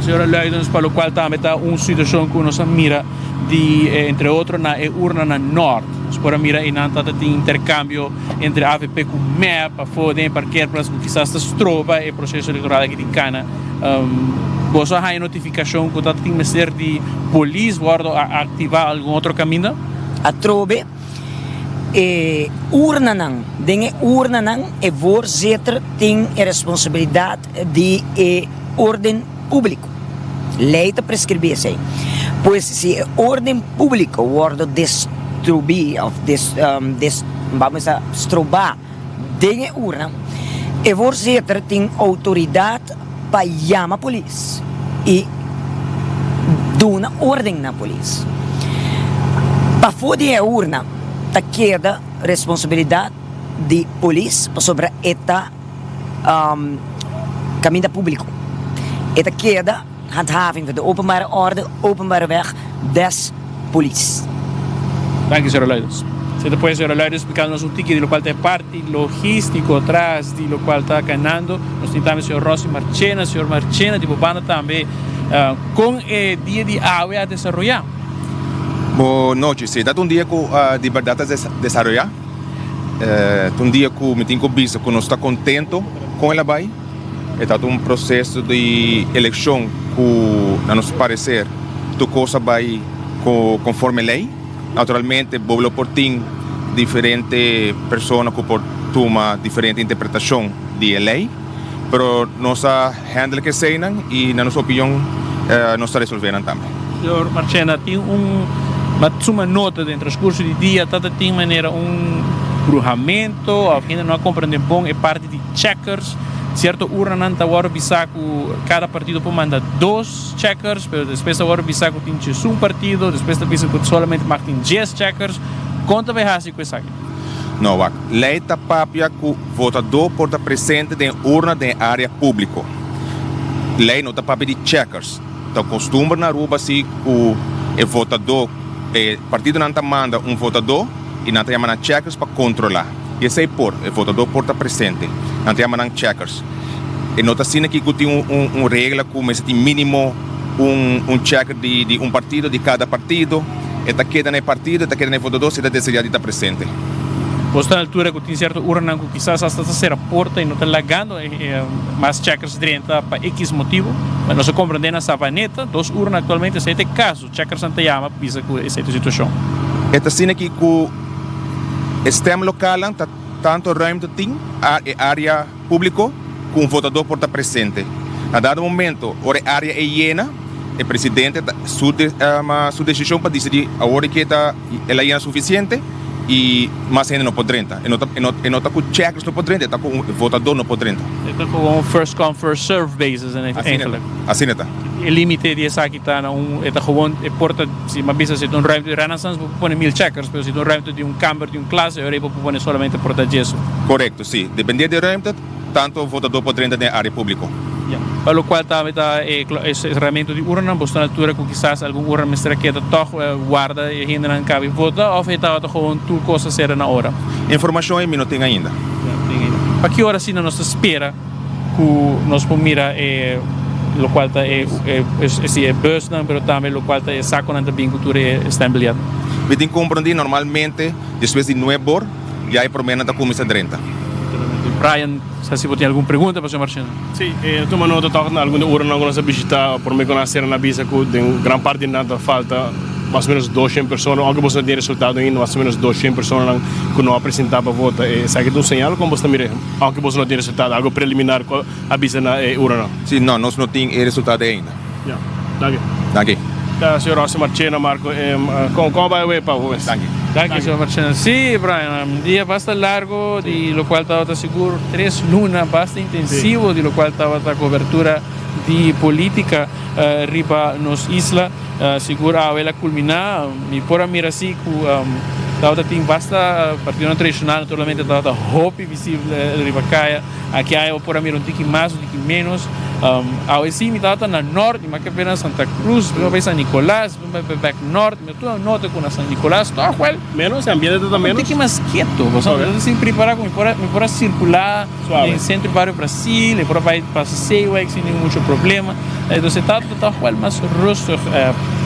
Senhora Leidens, para o qual também está uma situação que nós mira de, entre outros, na urna na norte. Nós podemos mirar e não tem intercâmbio entre a AVP com o MEP, para poder parquear para que quizás se trova o processo eleitoral aqui em Cana. Você tem notificação que está tem que ser de polícia ou ativar algum outro caminho? A trove urna não, de urna não, e voorzitter tem a responsabilidade de ordem público. Lei te prescreve isso. Pois se ordem público wordt destruída, vamos a destruir de urna, e voorzitter tem autoridade para chamar a polícia e dar uma ordem na polícia. Para fora a urna, queda responsabilidade de polícia sobre esta caminho público. Esta queda handhaving van de openbare orde, openbare weg des police. Dank u, senhor Leidens. Se depois, senhor Leidens, explicando-nos um tique de lo qual tem parte logístico atrás de lo qual está ganhando. Nós temos também o senhor Rossi Marchena, senhor Marchena, de Bobana também, com o dia de AWE a desenvolver. Boa noite. Se dá dia que de verdade desenvolver, um dia que me tenho visto que não está contente com ela vai. É um processo de eleição que, a nosso parecer, tu coisa vai conforme lei. Naturalmente, vou por ti diferentes pessoas que por uma diferente interpretação de lei, mas nossa handle que sejam e, na nossa opinião, nós resolverão também. Senhor Marchena, tem uma nota dentro do transcurso do dia, tem maneira cruzamento, ainda não compreende bom, é parte de checkers. Certo, urna não está agora bisaco, cada partido pode mandar 2 checkers, mas depois agora bisaco tem um partido, depois da bisaco solamente tem 10 checkers. Conta bem assim com isso aqui. Não, a lei está papia que o votador pode estar presente em urna de área pública. Lei não está papia de checkers. Então, costume na rua assim que o votador, o partido não está manda votador e não está chamando checkers para controlar. E esse é o votador pode estar presente. Não tem chamando checkers. E nota assim que tem uma regra que tem mínimo checker de partido, de cada partido. E está queda no partido, está queda no votador, se está desejado estar presente. Você na altura que tem certo urna que quizás hasta ser a porta e não está lagando mais checkers dentro para X motivo, mas não se compreende na savaneta, 2 urnas atualmente, esse é o caso, checkers não te chama, pisa com essa situação. Está assim que o sistema local está tanto ruimte tem área pública com o votador por estar presente. A dado momento, a área é llena, o presidente sua decisão para decidir a hora que ela é suficiente e mais ainda não pode entrar. E não está com checkers não pode entrar, está com o votador não pode entrar. Está com first come first serve basis eigenlijk. Assim está. O limite de essa aqui está gewoon porta se uma vez se um ruimte de Renaissance põe 1000 checkers, mas se um ruimte de camper de classe, eu põe solamente porta disso. Correto, sim. Dependendo de ruimte, tanto o votador pode entrar na área pública. Para o qual também está esse ferramenta de urna, você na altura que quizás algum urna mestre que guarda e ainda não cabe vota, ou está gewoon tudo coisa ser na hora. Informação aí não tem ainda. Para que hora sim nós espera que nós podemos mirar lo qual está esse bus, mas também lo qual está saco na também cultura está embalado. Me tem que compreender normalmente depois de 9 horas já é promessa da comissão de renta. Brian, se você tem alguma pergunta para o senhor Marchena? Sim, eu uma nota toca na alguma hora não nós visitar por me conhecer na visa que tem grande parte de nada falta mais ou menos 200 pessoas, algo você tem resultado ainda mais ou menos 200 pessoas que não apresentar para votar. Sabe que um sinal como você mira, algo você não tem resultado, algo preliminar com a visa na urna. Sim, não, nós não temos resultado ainda. Já, danke. Danke. Senhor Rossi Marchena, Marco, como vai o para o Danke. Danke, senhor Marchena. Sim, Brian, um dia bastante largo, de lo qual estava seguro 3 lunas, bastante intensivo, de lo qual estava a cobertura de política riba nos isla, seguro a ela culminar, e por mira assim que estava tem basta partido tradicional, naturalmente estava hope visível riba caia, aqui há por mira um tique mais, um tique menos, A veces me estaba na norte, me que pena Santa Cruz, me voy San Nicolás, me voy back norte, me tuve norte con San Nicolás, todo igual. Menos, ambiente también. Tem que mais quieto, você sem preparar com me pora circular em centro para Brasil, e para passeio sem nenhum muito problema. Então você tá igual mais rosto,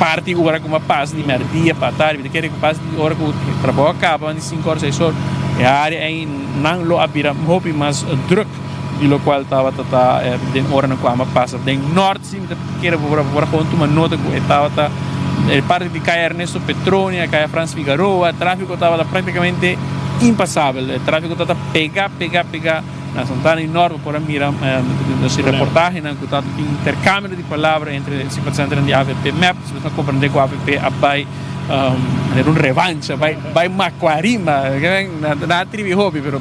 parte agora com uma paz de merdia para tarde, de querer que paz de hora que o trabalho acaba, de 5 horas, 6 horas, a área aí não lo abira, hobby mais druk. E lo qual estava de hora na qual passa de norte sim que era por conta uma nota que estava parte de Caia Ernesto Petronia, Caia Franz Figueroa, o tráfego estava praticamente impassável, o tráfego estava pegar na Santana e Norte por mirar nessa reportagem que estava intercâmbio de palavras entre simpatizantes de AVP MAP, se você compreender que o AVP vai era un revancha, vai Macuarima, na trivi hobby, pero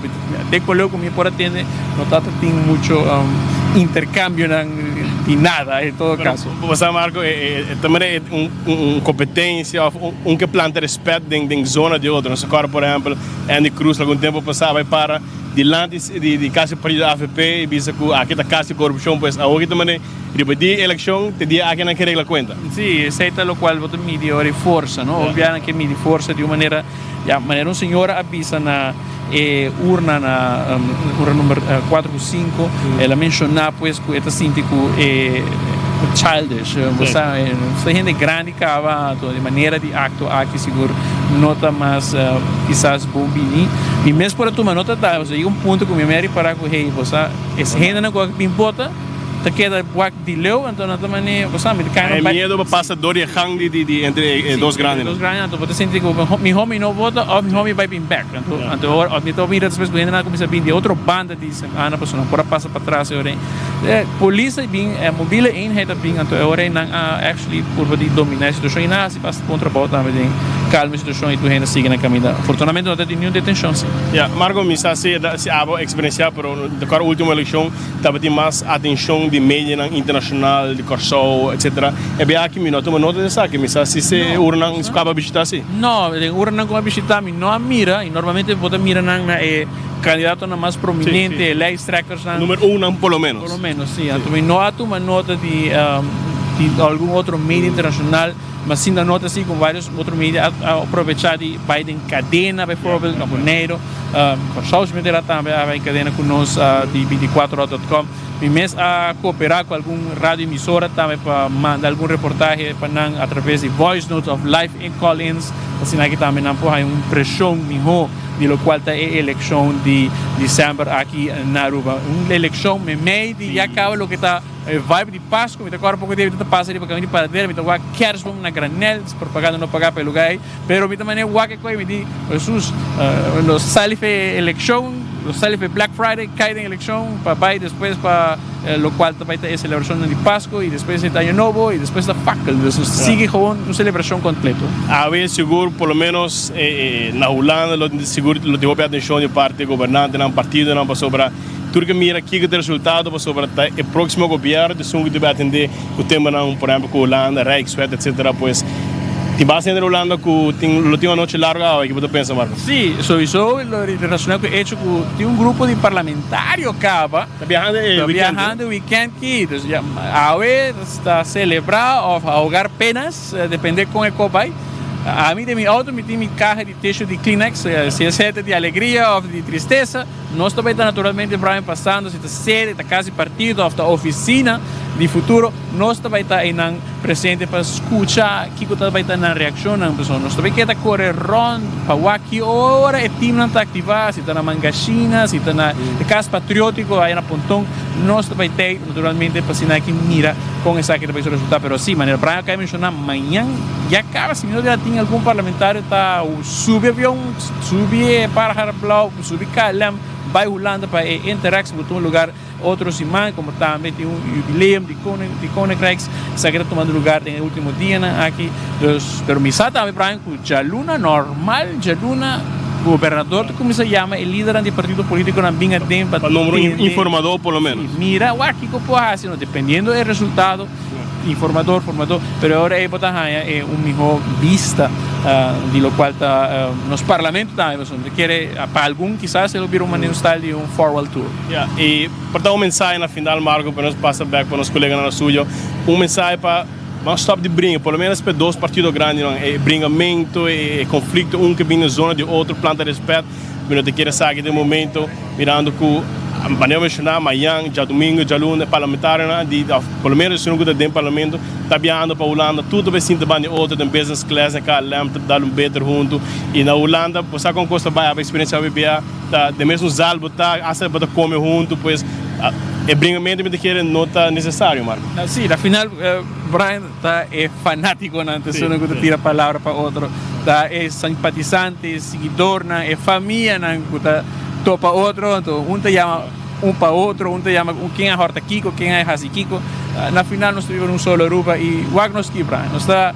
de coleo como por atende, no tanto tiene mucho intercambio ni nada en todo caso. Você Marco, também é competência, que planta respeito em zona de outra. Nós agora, por exemplo, Andy Cruz, algum tempo passado, vai para delante de casa partido AFP e visa que aqui está casa de corrupção, pois agora também repetir eleição, te dia aqui não quer a conta. Sim, aceita o qual você mide ora força, não? Obviamente que mide força de uma maneira, um senhor avisa na urna na urna número 4 ou 5, ela menciona pues que esta síndico childish, você gente grande que acaba de maneira de acto aqui seguro nota mais quizás bombini e mesmo por tu nota tá, você chega ponto que me meri para que hey, você esse gente não que importa te queda guac de leu, então não também você me cai no medo para passar dor e hang de entre dois grandes. Dois grandes, então você sente que meu homem não vota, ou meu homem vai vir back. Então ou me tô mirando depois quando não começa a vir de outra banda diz, na pessoa não pode passar para trás, ora. Polícia vem mobile eenheid vem, então ora não actually por de dominar a situação e não se passa contra volta também. Calma a situação e tu ainda sigue na caminhada. Afortunadamente não tem nenhuma detenção. Marco, me está se abo experienciar, pero da última eleição estava tendo mais atenção de mídia internacional, de Corsol, etc. É bem aqui, não toma nota dessa, que me está se urna não acaba visitar assim. Não, urna não visitar, não mira, e normalmente vota mira na candidato na mais prominente, Lex Trackers na número 1 pelo menos. Pelo menos, sim. Então não toma nota de algum outro mídia internacional, mas sim da nota assim com vários outros mídias a aproveitar de Biden cadena, por exemplo, no Janeiro, Corsol se meterá também a cadena conosco de 24horas.com. E mesmo a cooperar com algum rádio emissora também para mandar algum reportagem para nós através de voice notes of live in call-ins, assim aqui também não pode uma pressão melhor de lo qual está a eleição de dezembro aqui na Aruba. Uma eleição meio de já acaba o que está vibe de Páscoa, me agora pouco tempo passa de para caminho para dentro, me toca queres na granel, propaganda não pagar pelo lugar, pero me também o que coi me di Jesus, los salife eleição, los salife Black Friday, caem em eleição, para vai depois para lo qual também tem a celebração de Páscoa e depois está Ano Novo e depois da facal, então sigue com uma celebração completa. A ver seguro, pelo menos na Holanda, seguro lo deu atenção de parte governante, não partido, não passou para tudo que mira aqui que o resultado sobre o próximo governo, de que deve atender o tema, não, por exemplo, com Holanda, Rijkswet, etc. Pois, te vas a entender Holanda que tem uma noite larga, o que você pensa, Marcos? Sim, sowieso, relacionado com o hecho que tem grupo de parlamentários acaba viajando o weekend aqui, então, a vez está celebrar ou ahogar penas, depende com o que vai. A mim, de meu auto, me tem minha caixa de teixo de Kleenex, se é sede de alegria ou de tristeza, nós também está naturalmente passando, se está sede, está casa de partido, ou está oficina de futuro, nós também está presente para escutar o que também está na reação da pessoa. Nós também quer correr rond, para que hora é time não está ativado, se está na Mangachina, se está na casa patriótico, aí na Pontão, nós também tem naturalmente para assinar que mira com essa que vai resultar, pero sim, maneira para cá mencionar amanhã já acaba, se não já tem algum parlamentário tá sube avião, sube para Harablau, sube Calham, vai Holanda para interagir com um lugar outros irmãos, como também tem jubileum de Koninkrijks, que está tomando lugar no último dia aqui, pero misa também para que Jaluna normal, Jaluna governador como se chama, o líder do partido político na binga tem para número informador pelo menos. Mira, o que pode fazer, dependendo do resultado, informador, pero agora é botar melhor vista de lo cual nos parlamentos también quiere para algún quizás el hubiera un style de un farewell tour. Yeah, e para dar um mensagem na final, Marco, para nós passar back para os colegas na suyo, mensagem para não stop de briga, pelo menos para dois partidos grandes, não é brigamento, é conflito, que vem na zona de outro, planta respeito, mas não te quer sair de momento, mirando que a mencionar amanhã, já domingo, já lunes, parlamentar, pelo menos se não cuida do parlamento, está viajando para a Holanda, tudo vai se de outro, tem business class, cá, dar beter junto, e na Holanda, você com costa vai a experiência vai ver, de mesmo salvo, essa para comer junto, pois é brigamento que não está necessário, Marco. Sim, afinal, Brian é fanático, não que tira palavra para outro, é simpatizante, seguidor, é família, topa outro, então te chama para outro, te chama quem é Horta Kiko, quem é Hasi Kiko. Na final nós vivemos solo Aruba e Wagnos Kibra. Nós está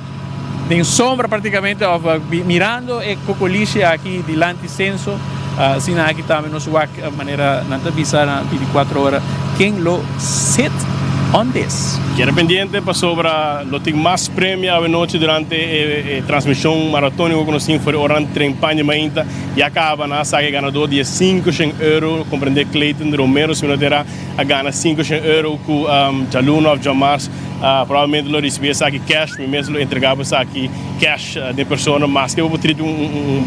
em sombra praticamente, mirando e cocoliche aqui delante censo, assim aqui também nós Wag maneira não te avisar na 24 horas quem lo set on this. Quero pendiente para sobre lo tem mais prêmio à noite durante a transmissão maratônica que nós temos foi durante 30 ainda e acaba na saga ganador de €500 compreender Clayton Romero se não terá a ganhar €500 com Jaluno of Jamars provavelmente lo receber aqui cash mesmo lo entregava aqui cash de pessoa mas que eu vou ter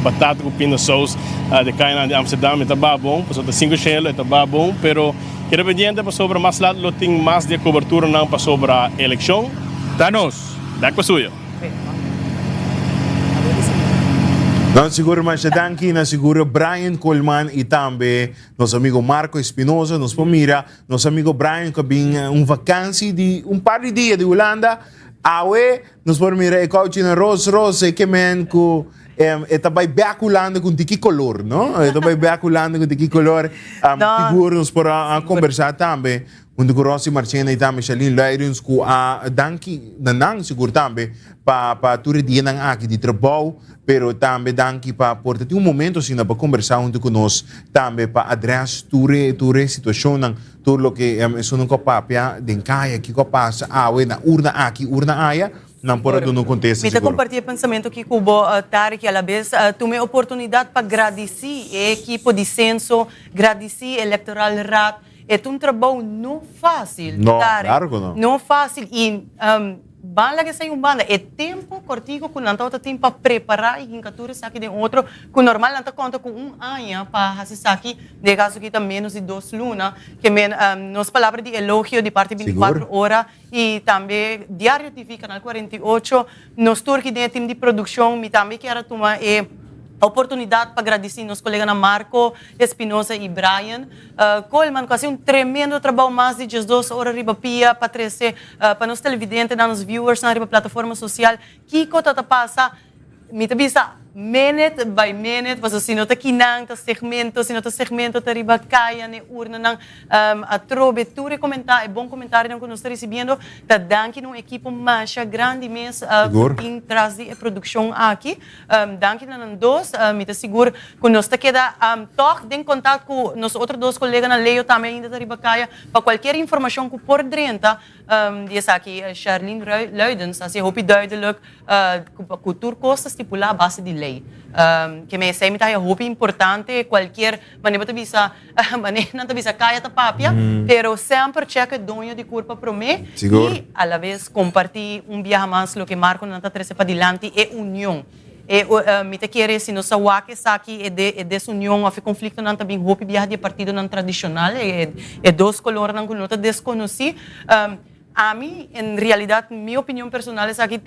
batata com pina sauce de Caina de Amsterdam está bom passou de €500 está bom pero quero pendiente para sobre mais lado lo tem mais de cobertura não para sobre a eleição danos dá com suyo. Não seguro mais danki, na seguro Brian Coleman e também nosso amigo Marco Espinosa, nos mira, nosso amigo Brian que vem vacância de par de dias de Holanda, awe nos mira e coach na Rose que men ku vai beaculando com tiki color, não? Vai beaculando com tiki color, seguro nos para conversar também. Quando o Rossi Marchena e também Shalin Leirons com a danki nanang seguro também para tudo dia nang aqui de trabalho, pero também danki para portar momento assim para conversar junto conosco também para adressar tudo situação nang tudo o que é só nunca papia de caia que passa na urna aqui urna aya não pode não acontecer. Me compartilhar pensamento que Cubo Tarek à la vez tomei oportunidade para agradecer a equipe de censo, agradecer electoral rat. É um trabalho não fácil. Não, claro que não. Não fácil. E bala que sai banda. É tempo cortico que não está tempo para preparar e encatura aqui de outro. Que normal não está conta com ano para fazer aqui. De caso que está menos de 2 lunas. Que nos palavras de elogio de parte 24 horas. E também Diário TV, Canal 48. Nos turque de time de produção. Me também quero tomar oportunidade para agradecer nos colegas Marco Espinosa e Brian Coleman, que faz tremendo trabalho mais de 2 horas riba pia para trazer para nos televidentes, nos viewers na riba plataforma social que coisa passa me tabisa minute by minute, mas se não está kinang ta segmento ta riba kaya ne urna nang a trobe tu recomendar bom comentário que nós está recebendo ta danke num equipe mais grande mês em trazer a produção aqui danke nan dos me tá seguro que nós está queda toque em contato com nos outros 2 colegas na Leo também ainda ta riba kaya para qualquer informação que por dentro diz aqui Charlene Luidens assim hope duidelijk cultura costa estipular a base de lei que me sei é muito importante qualquer maneira não bisa kaya ta papia pero sempre checa dono de culpa para mim e a la vez compartir viaje mais lo que Marco não está trazendo para dilante é união me te quer se nos awake aqui é desunião ou conflito não também hope viaje de partido não tradicional é 2 colores não que não te desconheci a mim, em realidade, minha opinião personal é que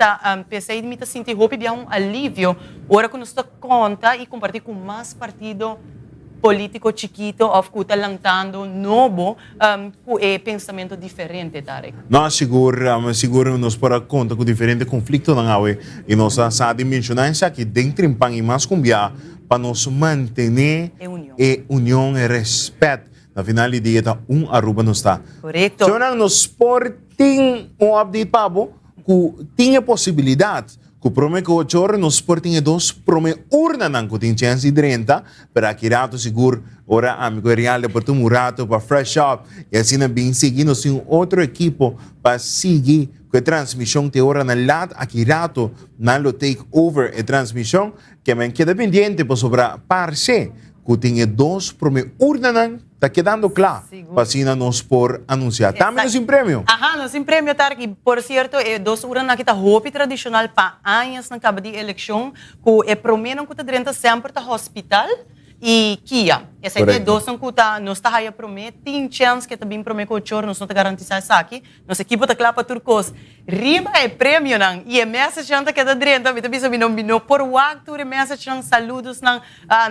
pensei de me sentir hope de alívio, agora que nos dá conta e compartilhar com mais partido político chiquito ou que está lançando novo com pensamento diferente, Tarek. Nós seguro nos para conta com diferentes conflitos na área e nós sabemos mencionar isso aqui dentro em pan e mais cumbia para nos manter união e respeito. Na final do dia, Aruba não está. Correto. Então, nos tem update, Pabo, que tinha possibilidade que prome que 8 horas nos portem 2 prome urna nang kuting chance de 30 para que rato seguro ora amigo real de Porto Murato para fresh up e assim na bem seguir nos um outro equipo para seguir com a transmissão te ora na lat aqui rato na lo take over a transmissão que men queda pendiente para sobra parce que tem 2 prome urna nang tá quedando claro para assim nos por anunciar também nos prêmio. Aha, nos prêmio Tarek. E, por cierto, 2 horas na kita hopi tradicional pa anos na cabo de eleição que é promenon que tá sempre tá hospital e Kia. Essa é 2 ang kuta nos tá haya promet tem chance que também promet ko chor nos não tá garantizar essa aqui. Nos equipo tá clapa turcos. Riba é prêmio nang e message nang tá queda drenta, bita bisa binomino por waktu re message nang saludos nang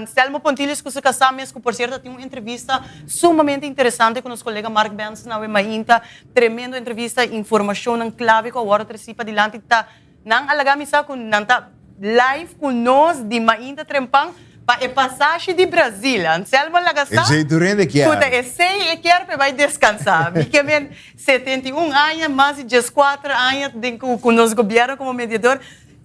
Selmo Pontilis com seu casames que por certo tem uma entrevista sumamente interessante com os colega Mark Benson na Mainta, tremendo entrevista, informação nang clave ko agora tresipa dilante tá nang alagami sa kun nang tá live com nós de Mainta Trempang pa e passagem de Brasília. Anselmo Lagassá. Esse durante que Puta, esse e quer vai descansar. Porque men 71 anos, mais de 14 anos com o nosso governo como mediador.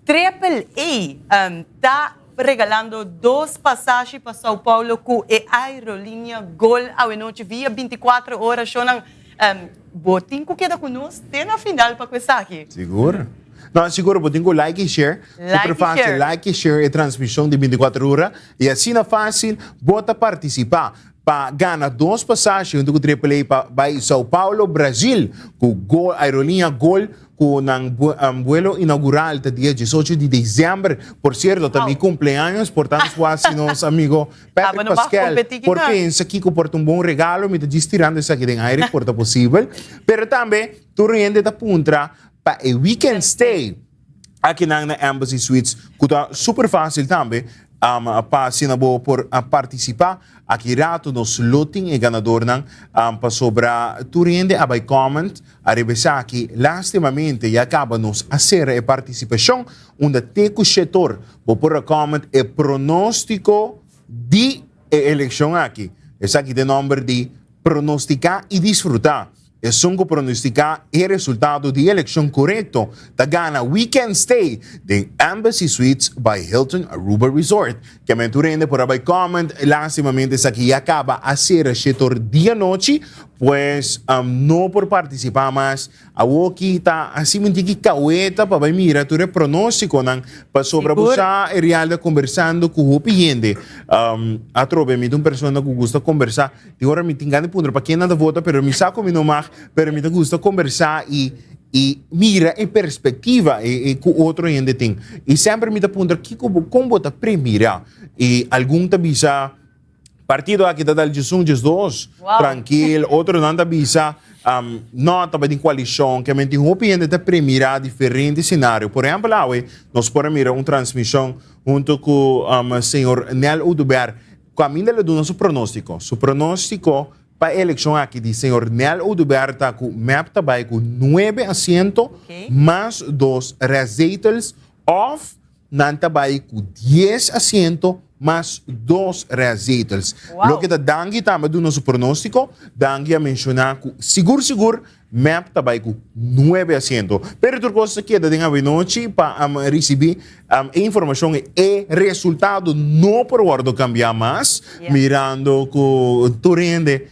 AAA tá regalando 2 passagens para São Paulo com a aerolínea Gol à noite via 24 horas. Botinho que queda conosco, tem na final para começar aqui. Seguro? Não, seguro, botem com like e share. Super fácil, like e share é transmissão de 24 horas. E assim é fácil, bota participar. Para ganhar 2 passagens do AAA para São Paulo, Brasil, com Gol, aerolínea Gol, com um vuelo inaugural do dia 18 de dezembro. Por certo, também cumpleaños, portanto, quase nosso amigo Patrick Pascal. Por pensa que porta um bom regalo, me está tirando isso aqui de aire, porta possível. Mas também, tu rende da puntra para a weekend stay aqui na Embassy Suites, que está super fácil também. Para por participar aqui rato nos loting e ganador ng para sobra turinde abay comment arrebesa aqui lastimamente e acaba nos hacer a participação onde teco setor por comment e pronóstico de eleição aqui esse aqui de número de pronosticar e desfrutar. É só pronosticar o resultado de eleição correto da gana weekend stay de Embassy Suites by Hilton Aruba Resort. Que aventurende por abay comment, lastimamente essa aqui acaba a ser o setor dia-noite, pues não por participar mais. A aqui está assim muito que caueta para vai mirar tu pronóstico nang para sobrabusar e real conversando com o cliente. A trobe me uma pessoa que gosta conversar, de hora me tingane punto para quem nada vota, pero me saco me nomar, pero me gusta conversar e mira em perspectiva e com outro ainda tem. E sempre me dá punto que como bota primeira e algum tabisa partido aqui da dal Jesus tranquilo, outro não avisa nota para coalição que a gente opinião da primeira diferente cenário. Por exemplo, nós podemos mirar uma transmissão junto com o senhor Nel Udubert, com a minha do nosso pronóstico. Su pronóstico para a eleição aqui de senhor Nel Udubert está com map também com 9 assentos, mais 2 rezeitels, off, não também com 10 assentos, mais 2 rezeitels. Lo que da Dangi também do nosso pronóstico, Dangi a mencionar que seguro, map também com 9 assentos. Pero outra coisa que da denga noite para receber informação e resultado não por guardo cambiar mais, mirando que tu rende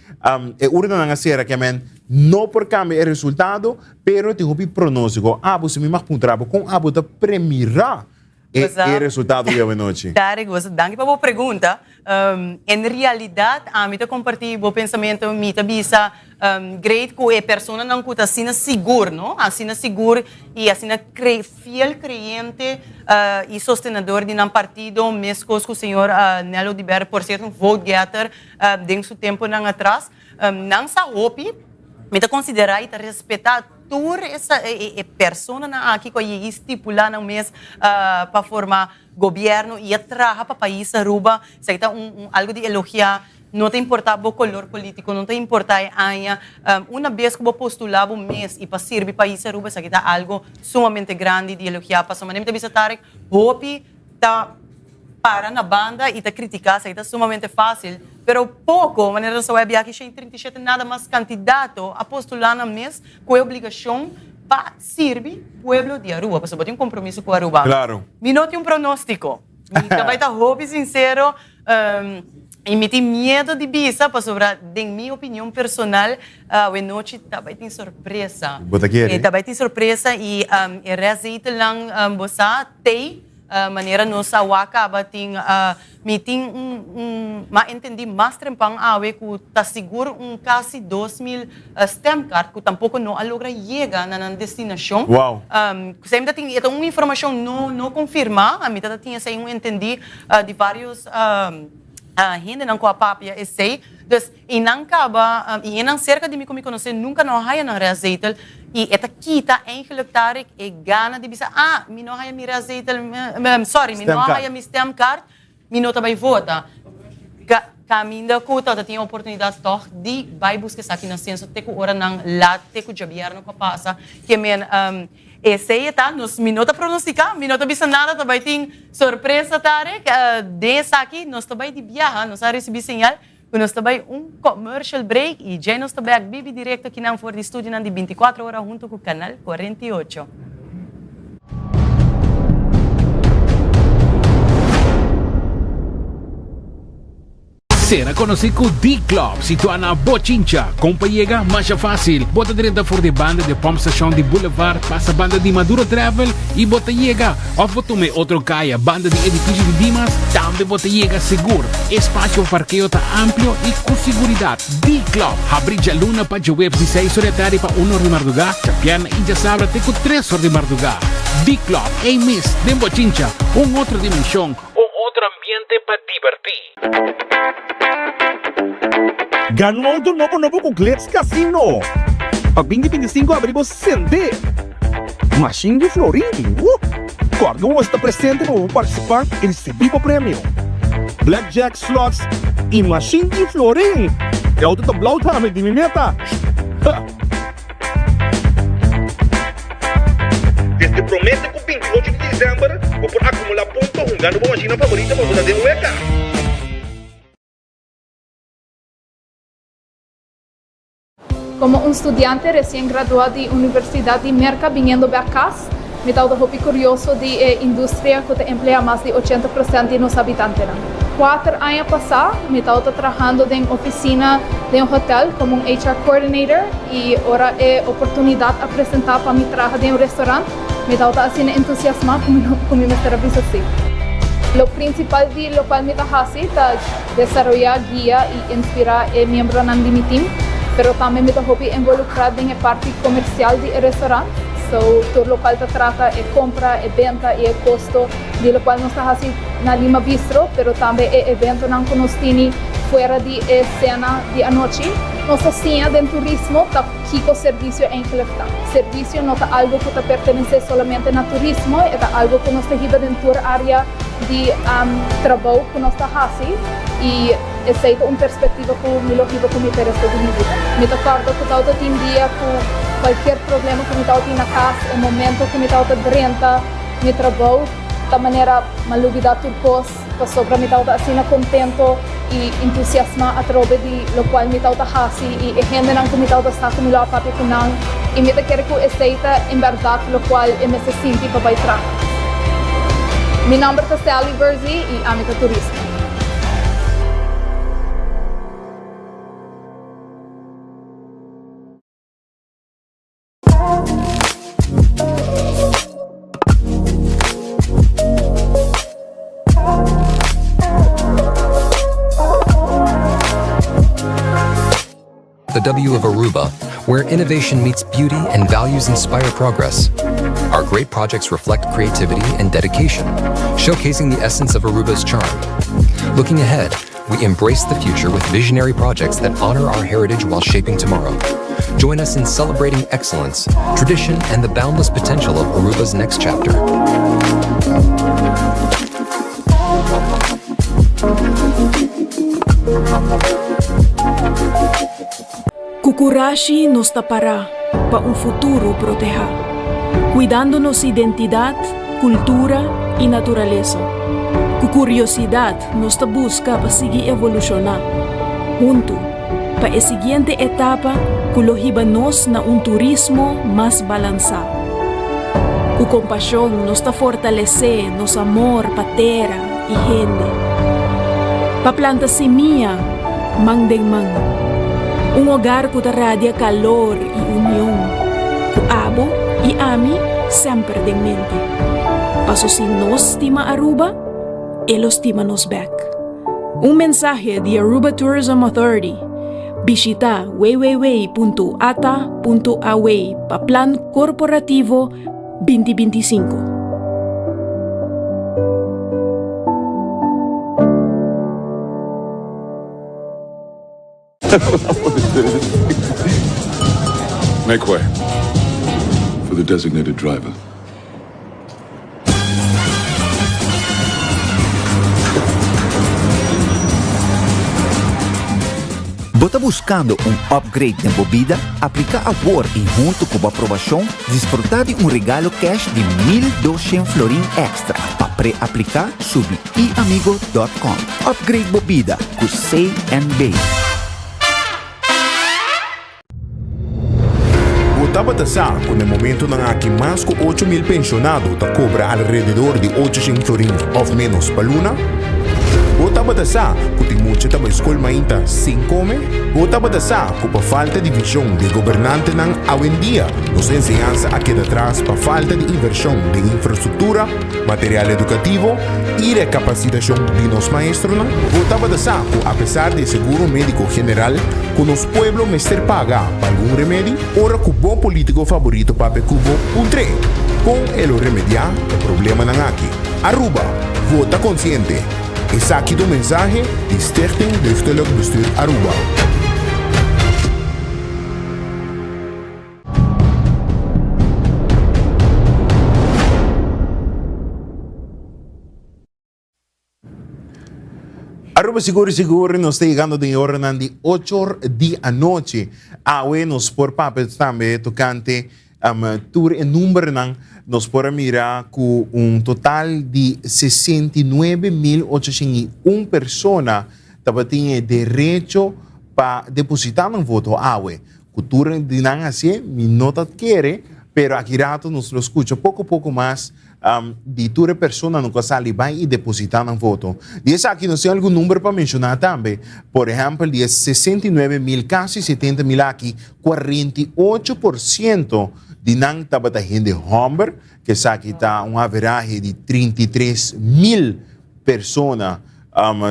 urna na cera que não por cambiar o resultado, pero tem o pronóstico. Você me marca com a da primeira e resultado de hoje. Tarek, danke para a pergunta. Em realidade, a mim compartilho o pensamento, me bisa great que a pessoa não está assim seguro, não? Assim seguro e assim fiel creyente e sostenedor de um partido, mesmo que o senhor Nelo Diber, por ser vote getter, dentro do tempo não atrás, não sa hopi, me considerar e respeitar toda essa pessoa aqui que é estipular no mês para formar governo e atrair para o país Aruba, se está algo de elogiar, não te importa o color político, não te importa uma vez que eu postular um mês e para servir o país Aruba, se está algo sumamente grande de elogiar, para a maneira de bisa Tarek, hopi tá para na banda e te criticar, se está sumamente fácil. Pero pouco, maneira só web aqui tem 37 nada mais candidato a postular na mês com a obrigação pa sirve pueblo de Aruba, pues bote un compromiso con Aruba. Claro. Mi note un pronóstico. Mi vai estar hope sincero, e me tem medo de bisa, para sobrar, de minha opinião personal, a noite também tem surpresa. Bota aqui, Também tem surpresa e receita lang bosa tem maneira nossa waka bating me tem ma entendi mais trempang awe que tá seguro quase 2,000 stamp card que tampouco não alogra chega na destinação. Wow. Sempre tem uma informação não confirma, a mim tá tinha sei entendi de vários gente não com a papia sei. Dus inang kaba inang cerca de mim como conhecer nunca não haya na receita e esta kita eigenlijk tarik e gana de bisa mi não haya mi receita sorry mi não haya mi stamp card mi não também vota caminho kuta tinha oportunidade toch de vai buscar aqui na ciência teco ora nang lá teco governo que passa que men esse tá nos minuta pronosticar minuta bisa nada também tem surpresa tarik dessa aqui nós também de viajar nós recebi sinal. Nós também commercial break e já nós também bibi direto aqui na Ford Studio de 24 horas junto com o canal 48. Será conocido D-Club, situado na Bochincha. Compra llega mais fácil. Bota direto for de banda de Pump Station de Boulevard, passa banda de Maduro Travel e bota llega. Ou botome outro caia, banda de edifício de Dimas, também bota llega seguro. Espaço parqueo tá amplo e com segurança. D-Club, abrir a luna para o web de 6 horas da tarde para 1 hora de madrugada, chapiana e já sabe até com 3 horas de madrugada. D-Club, em mês, de Bochincha, outra dimensão, outro ambiente para divertir. Ganhou do novo com Clears Casino. Pag 2025 abrimos Sende. Machine de Florin. Corga está presente para participar e receber o prêmio. Blackjack slots e Machine de Florin. É o tablao também de meta. Desde promete que o 28 de dezembro vou por acumular pontos jugando com a máquina favorita para poder hueca. Como un estudiante recién graduado de Universidad de Merca viniendo de acá, me estaba muy curioso de industria que emplea más de 80% de los habitantes. 4 años pasados, me estaba trabajando en oficina de un hotel como un HR coordinator y ahora he oportunidad de presentar para mi trabajo de un restaurante. Me estaba haciendo entusiasmado con mi servicio así. Lo principal de lo cual me hace es desarrollar guía y inspirar a miembros de mi team. Pero también me tengo que involucrar en la parte comercial del restaurante. Todo lo cual te trata de compra, de venta y el costo, de lo cual no está así en Lima Bistro, pero también el evento que nos tiene fuera de escena de anoche. Nuestra cena del turismo está chico servicio en Clefta. Servicio no es algo que te pertenece solamente al turismo, es algo que nos lleva dentro del área de trabajo que nos está haciendo. Y esa es una perspectiva que me lo llevo con mi interés de mi vida. Me acuerdo que todo el día con cualquier problema que me estaba en la casa, el momento que me estaba renta, mi trabajo, de manera malubida turcos, que sobre me estaba así contento y entusiasmado a través de lo cual me estaba haciendo y gente que me estaba estando con la parte con y me quiero que esta en verdad lo cual me se siente para entrar. Mi nombre es Sally Verzi y Amita Turismo. The W of Aruba, where innovation meets beauty and values inspire progress. Our great projects reflect creativity and dedication, showcasing the essence of Aruba's charm. Looking ahead, we embrace the future with visionary projects that honor our heritage while shaping tomorrow. Join us in celebrating excellence, tradition, and the boundless potential of Aruba's next chapter. Kukurashi nos tapará para un futuro proteger, cuidando nuestra identidad, cultura y naturaleza. Cu curiosidad nos busca para seguir evolucionar. Juntos, para la siguiente etapa, nos na un turismo más balanceado. Con compasión nos está fortalecer nos amor pa terra y gente. Pa planta semilla, man den man. Un hogar que radia calor y unión. Ku abo y ami siempre den mente. Paso si nos estima Aruba, él estima nos back. Un mensaje de Aruba Tourism Authority. Visita www.ata.away para Plan Corporativo 2025. Make way for the designated driver. Você buscando upgrade de bebida? Aplica agora e junto com a aprovação, desfrutar de regalo cash de 1.200 florin extra. Para pré-aplicar, sube iamigo.com. Upgrade bebida com C&B. Botaba tasar con el momento na aqui mais que 8.000 pensionados ta cobra alrededor de 800 florin of menos pa luna. Botaba tasar que tem muita taba escola mainta sem comer. Botaba tasar que pa falta de visão de governante nan awendia nos enseñanza aqui atrás pa falta de inversão de infraestrutura, material educativo e de capacitação de nos maestros. Botaba tasar que apesar de seguro médico general, que nos pueblo mester paga para algum remédio, ora que bom político favorito para Cubo un tre. Com ele remediar o problema nan aqui. Aruba, vota consciente. Es aqui do mensaje de Stichting Driftelijk Bestuur Aruba. Aruba seguro nos está llegando de hora de 8 de la noche. Awe nos por papel también tocante tour en número nos por mirar con un total de 69.801 personas que tienen derecho para depositar un voto Awe. Cultura de nan así, mi nota quiere, pero aquí rato nos lo escucho poco más. De toda persona nunca sale vai e depositar um voto. E esse aqui não tem algum número para mencionar também. Por exemplo, de 69.000, quase 70.000 aqui, 48% de não estava da gente Humber, que essa aqui está um average de 33.000 pessoas,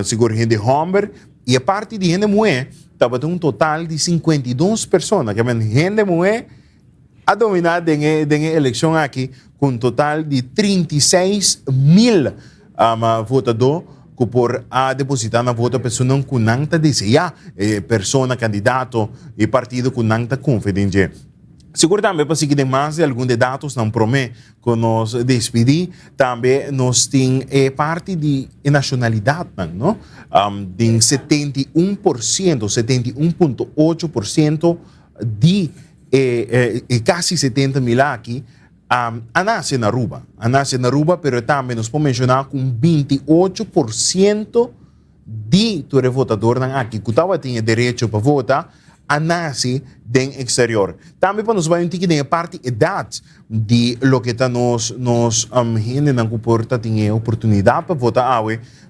seguro gente Humber, e a parte de gente mulher estava um total de 52 pessoas, que é gente mulher a dominar da eleição aqui com um total de 36.000 votadores que por a depositar na voto pessoa que não deseja, pessoa, candidato e partido que não confidente. Seguro também para seguir mais de alguns dados não promete que nos despedir, também nós tem parte de nacionalidade, não? De 71.8% de quase 70.000 aqui, nasce na Aruba, pero também nos podemos mencionar com 28% de todo votador aqui que tinha direito para votar, nasce do exterior. Também para nos vai entender a parte da idade de lo que está nos gente não comporta tinha oportunidade para votar,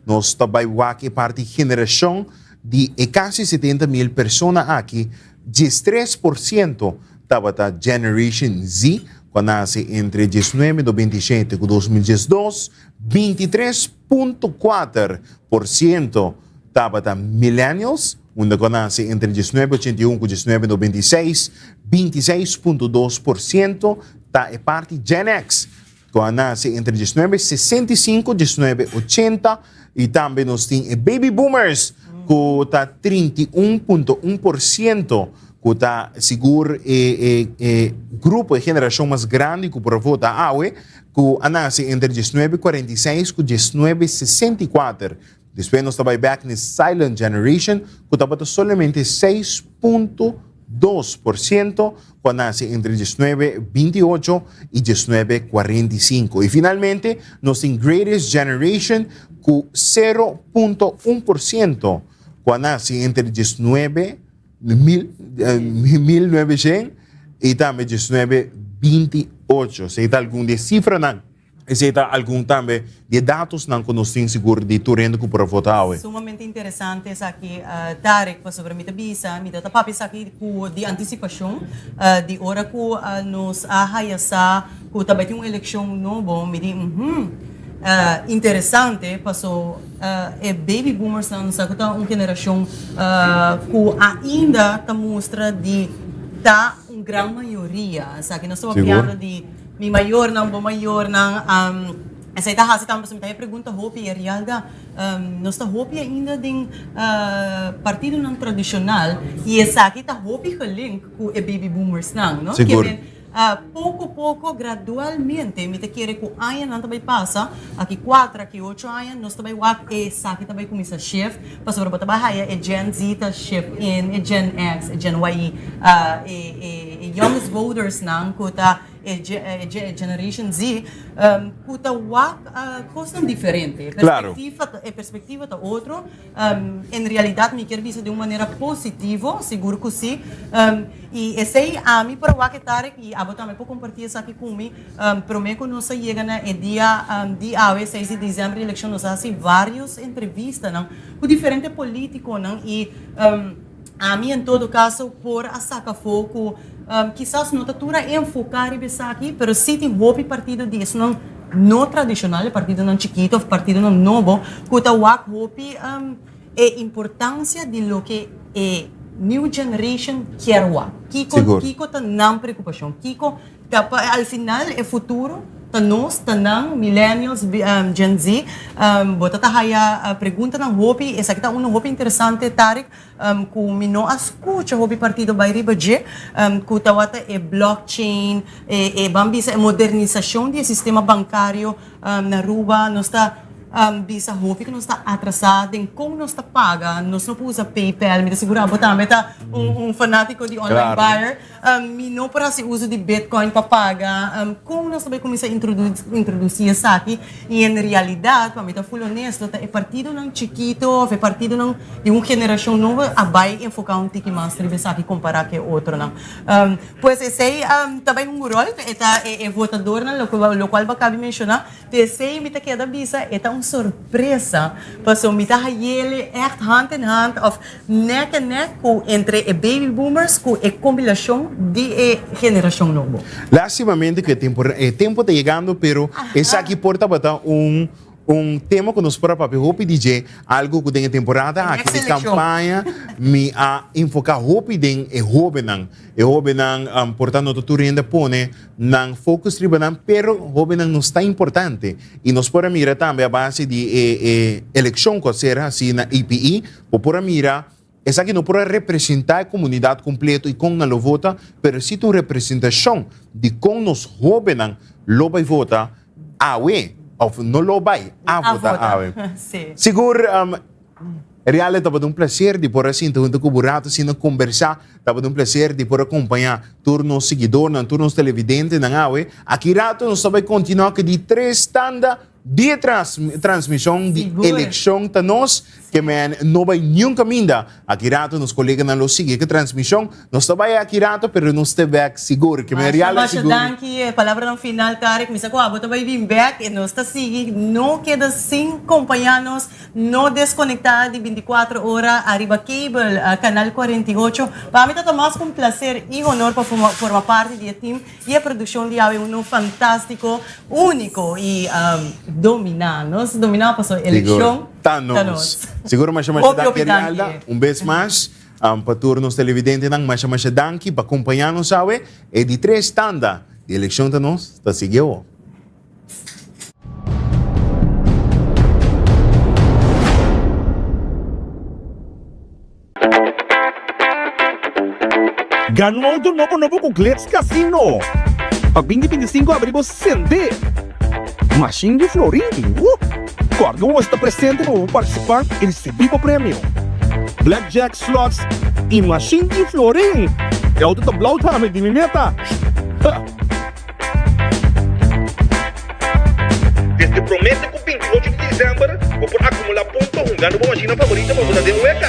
nós também aqui parte geração de quase 70.000 pessoas aqui, 13% estava da Generation Z, quando nasce entre 1997 e 2012, 23.4% estava da Millennials, onde quando nasce entre 1981 e 1996, 26.2% está a parte Gen X, quando nasce entre 1965 e 1980, e também nós temos Baby Boomers, que está 31.1%, que está seguro grupo de geração mais grande que por votar que nasce entre 1946 e 1964. Depois nós estamos back na Silent Generation, que estava somente 6.2%, quando nasce entre 1928 e 1945. E finalmente, nós temos Greatest Generation, com 0.1%, quando nasce entre 19 1900 e também 1928. Se está algum de cifra, não. Se está algum também de dados, não conhecem seguro de turendo que para votar. Sumamente interessante essa aqui, Tarek, para sobre a minha visa, minha papi essa aqui de antecipação, de hora que nos ahayasa, que também tem uma eleição nova, me diz, interessante, passou, baby boomers não sabe que uma geração que ainda tá mostra de tá uma grande maioria, sabe? Nós estamos falando de mi maior não, bom maior não, essa aí tá hasi também se me pergunta hopi é real da nós tá hopi ainda de partido não tradicional e essa aqui tá hopi que link com o baby boomers não, seguro. Pouco, gradualmente, me te quer que anos não também passa, aqui 4, aqui 8 anos, nós também aqui também começa a shift, para sobre botar bahia, é Gen Z tá shift in, é Gen X, é Gen Y, youngest voters não, que tá Generation Z, que tá coisa diferente, perspectiva tá outro, em realidade me quer dizer de uma maneira positiva, seguro que sim, e esse aí a mim para o que Tarek e a também para compartilhar isso aqui comigo, prometo que nós chega na dia 6 de dezembro eleição nós fazemos vários entrevistas não com diferentes políticos não e a mim em todo caso por a saca foco quizás não tatura enfocar e pensar aqui, mas se tem hope partido disso não tradicional, partido não chiquito, partido não novo, que tá hope é importância de lo que é new generation quer Kiko tá não preocupação. Kiko al final é futuro. Nós, tanang, millennials, Gen Z, bota a pergunta ng hopi, essa aqui tá uma hopi interessante, Tarek, kung mino escuta hopi partido by Ribaje, kung tawata é blockchain, bambisa é modernização do sistema bancário na Aruba, nós tá bisa hopi que nós está atrasado em como nós está paga, nós não usa PayPal, me segura botar, me tá fanático de online buyer, me não para se uso de Bitcoin para pagar, como nós também começa a introduzir isso aqui e em realidade, para me tá full honesto, é partido não chiquito, é partido não de uma geração nova, a vai enfocar um tique mais isso aqui comparar que outro não, pois esse aí também rol, é votador não, lo qual vai cabe mencionar, esse aí me tá queda bisa, é uma surpresa, passou me tá ele echt hand in hand of neck and neck entre baby boomers com a combinação de geração nova. Lastimamente que o tempo está chegando, pero essa aqui porta botar tema que nos para papel hopi DJ algo que tem temporada aqui de campanha me a enfocar hopi den e hobenang portanto tu renda pone nang focus tribanan pero hobenang não está importante e nos para mira também a base de eleição que será assim na IPI por mira essa aqui não pode representar a comunidade completa e com não vota, mas se tu representação de como nos hobenang lo vai votar of no lo vai a votar. Seguro, real estava um prazer de por assim junto com o Burato, assim conversar, estava um prazer de por acompanhar turnos seguidores, turnos televidentes, aqui rato nós vai continuar que de 3 tandas de transmissão de eleição para nós, que não vai nenhum caminho. Aqui rato nos colegas não seguem que transmissão, nós vai aqui rato, mas nós estamos seguro que é real seguro. Danke, palavra no final, Tarek, me sacou, bota vai vir back e nós está seguindo, não queda sem acompanhar-nos, não desconectar de 24 horas, arriba cable, canal 48. Para mim está mais com prazer e honor para formar parte do time e a produção de é fantástico, único e dominar para a eleição. Tanos. Seguro mais chama da Querialda. Vez mais, para turnos televidentes, mais danke para acompanhar-nos, sabe? É de 3 tandas de eleição Tanos, está seguindo. Ganhou do novo com Clears Casino. Pag 2025 abrimos Sende. Machine de Florim. Corgão está presente para participar e receber o prêmio. Blackjack Slots e Machine de Florim. É o tablao também de meta. Desde promete que o 28 de dezembro vou por acumular pontos jogando uma máquina favorita para você ter um EK.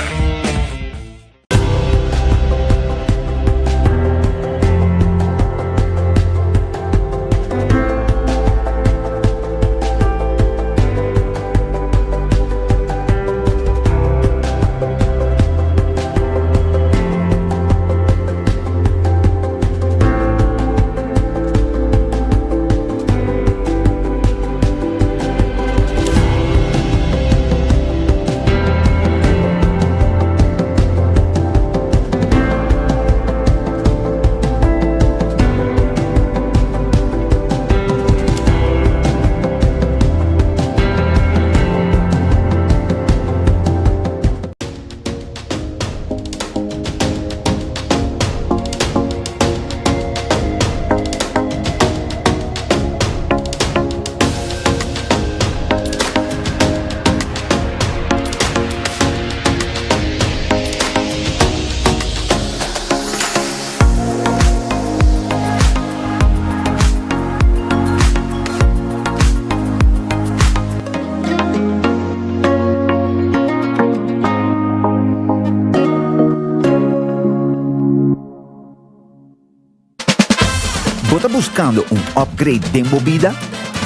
buscando un upgrade de movida?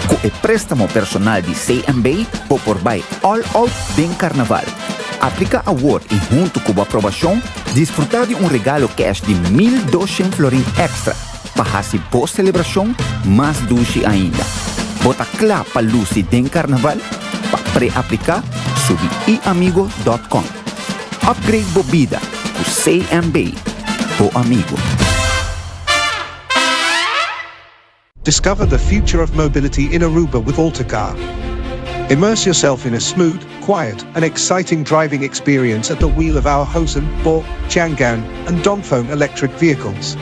Con el préstamo personal de CMB o por buy all out de carnaval. Aplica agora e junto com a aprovação, desfrutar de regalo cash de 1.200 florins extra para fazer pós-celebração mais doce ainda. Bota claro para Lucy de carnaval, para pré-aplicar, subir iamigo.com. Upgrade bebida com CMB, o amigo. Discover the future of mobility in Aruba with Altacar. Immerse yourself in a smooth, quiet, and exciting driving experience at the wheel of our Hosen, Bo, Chang'an, and Dongfeng electric vehicles.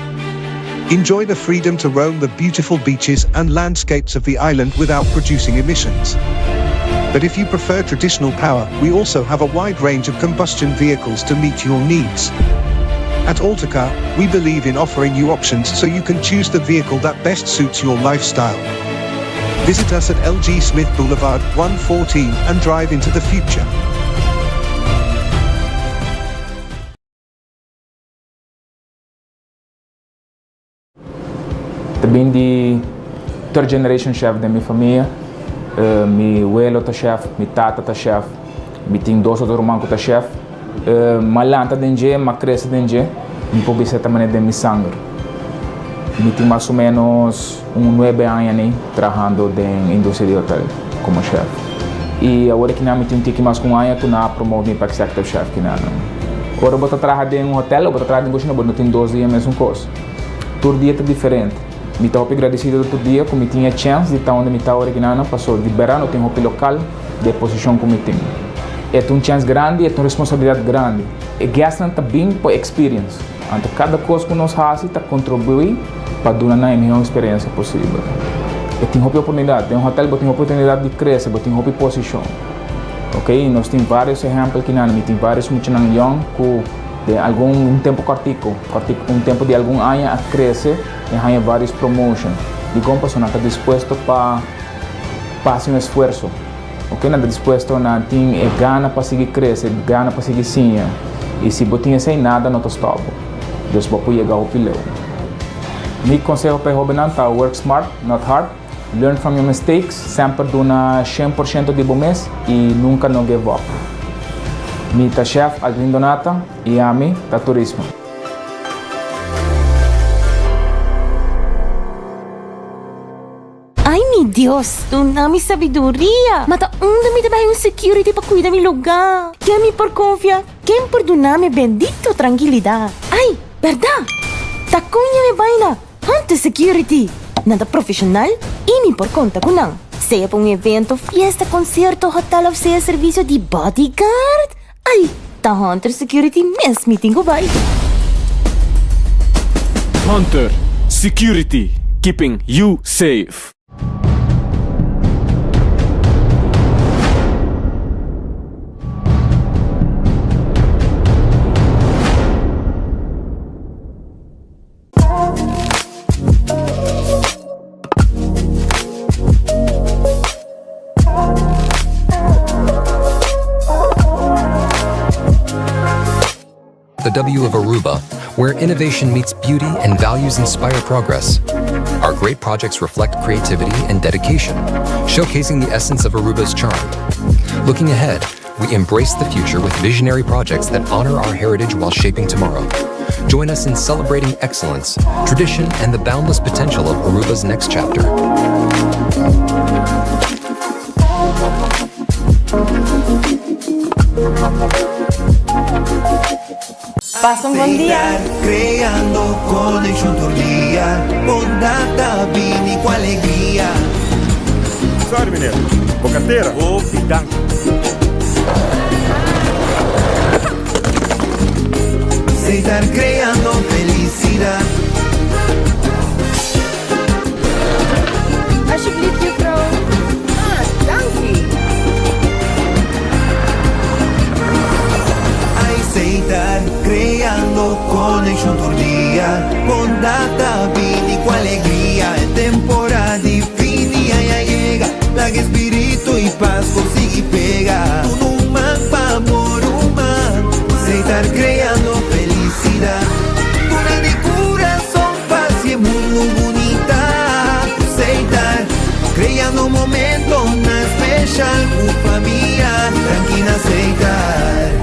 Enjoy the freedom to roam the beautiful beaches and landscapes of the island without producing emissions. But if you prefer traditional power, we also have a wide range of combustion vehicles to meet your needs. At Altacar, we believe in offering you options so you can choose the vehicle that best suits your lifestyle. Visit us at LG Smith Boulevard 114 and drive into the future. Também de third generation chef da minha família. Meu abuelo tá chef, meu tata tá chef, me tem dois outros irmãos que tá chef. Malanta dentro, mas cresce dentro, me pode ser também de meu sangue. Me tem mais ou menos 9 anos trabalhando na indústria de hotel como chef. E agora que não me tem que mais com um ano, tu não promove para executive chef que não. Agora eu vou trabalhar em um hotel, eu vou trabalhar em cozinha, mas não tem 2 dias mesmo coisa. Todo dia é diferente. Me estou agradecido todo dia que me tinha chance de estar onde me está originando, passou de verão, tenho roupa local, de posição que me tenho. É uma chance grande, é uma responsabilidade grande. E gastam também por experience. Então, cada coisa que nós fazemos está contribuindo para dar a melhor experiência possível. Eu tenho oportunidade, tem um hotel, eu tenho oportunidade de crescer, eu tenho posição. Ok? Nós temos vários exemplos aqui, nós temos vários muitos anos que de algum tempo curtico, um tempo de algum ano a crescer e ganhar vários promotions. De como a pessoa está disposta para fazer um esforço. Ok? Não está disposto a ter gana para seguir crescer, gana para seguir sim. E se você não tem nada, não está stop. Deus vai chegar ao pilão. Meu conselho para o Robinão é work smart, not hard. Learn from your mistakes, sempre dá 100% de bom mês e nunca não give up. Mi tá chef Alvin Donata e a mim tá turismo. Ai, meu Deus, tu não me sabedoria. Mas onde me dá um security para cuidar meu lugar? Que me por confiar, quem perdonar-me bendito tranquilidade. Ai, verdade? Tá cunha me baila, ante security. Nada profissional e me por conta com não. Seja para evento, fiesta, concerto, hotel ou seja serviço de bodyguard. Ai, tá Hunter Security mesmo meeting ko ba? Hunter Security, keeping you safe. The W of Aruba, where innovation meets beauty and values inspire progress. Our great projects reflect creativity and dedication, showcasing the essence of Aruba's charm. Looking ahead, we embrace the future with visionary projects that honor our heritage while shaping tomorrow. Join us in celebrating excellence, tradition, and the boundless potential of Aruba's next chapter. Passa bom dia. Creando connection todo dia, bondade vini com alegria. Sorry, mineiro. Bocateira? Ô, pidanco. Sei estar creando felicidade. I should leave you, bro. Ah, danke. Sei estar creando connection todo dia, bondade vini com alegria. É temporada fini, ya llega, la que espíritu y paz consigue pegar. Tu no mapa amor humano, sei estar creando felicidade. Cura de coração, paz e mundo bonita. Creando un momento na especial con familia, tranquila aceitar.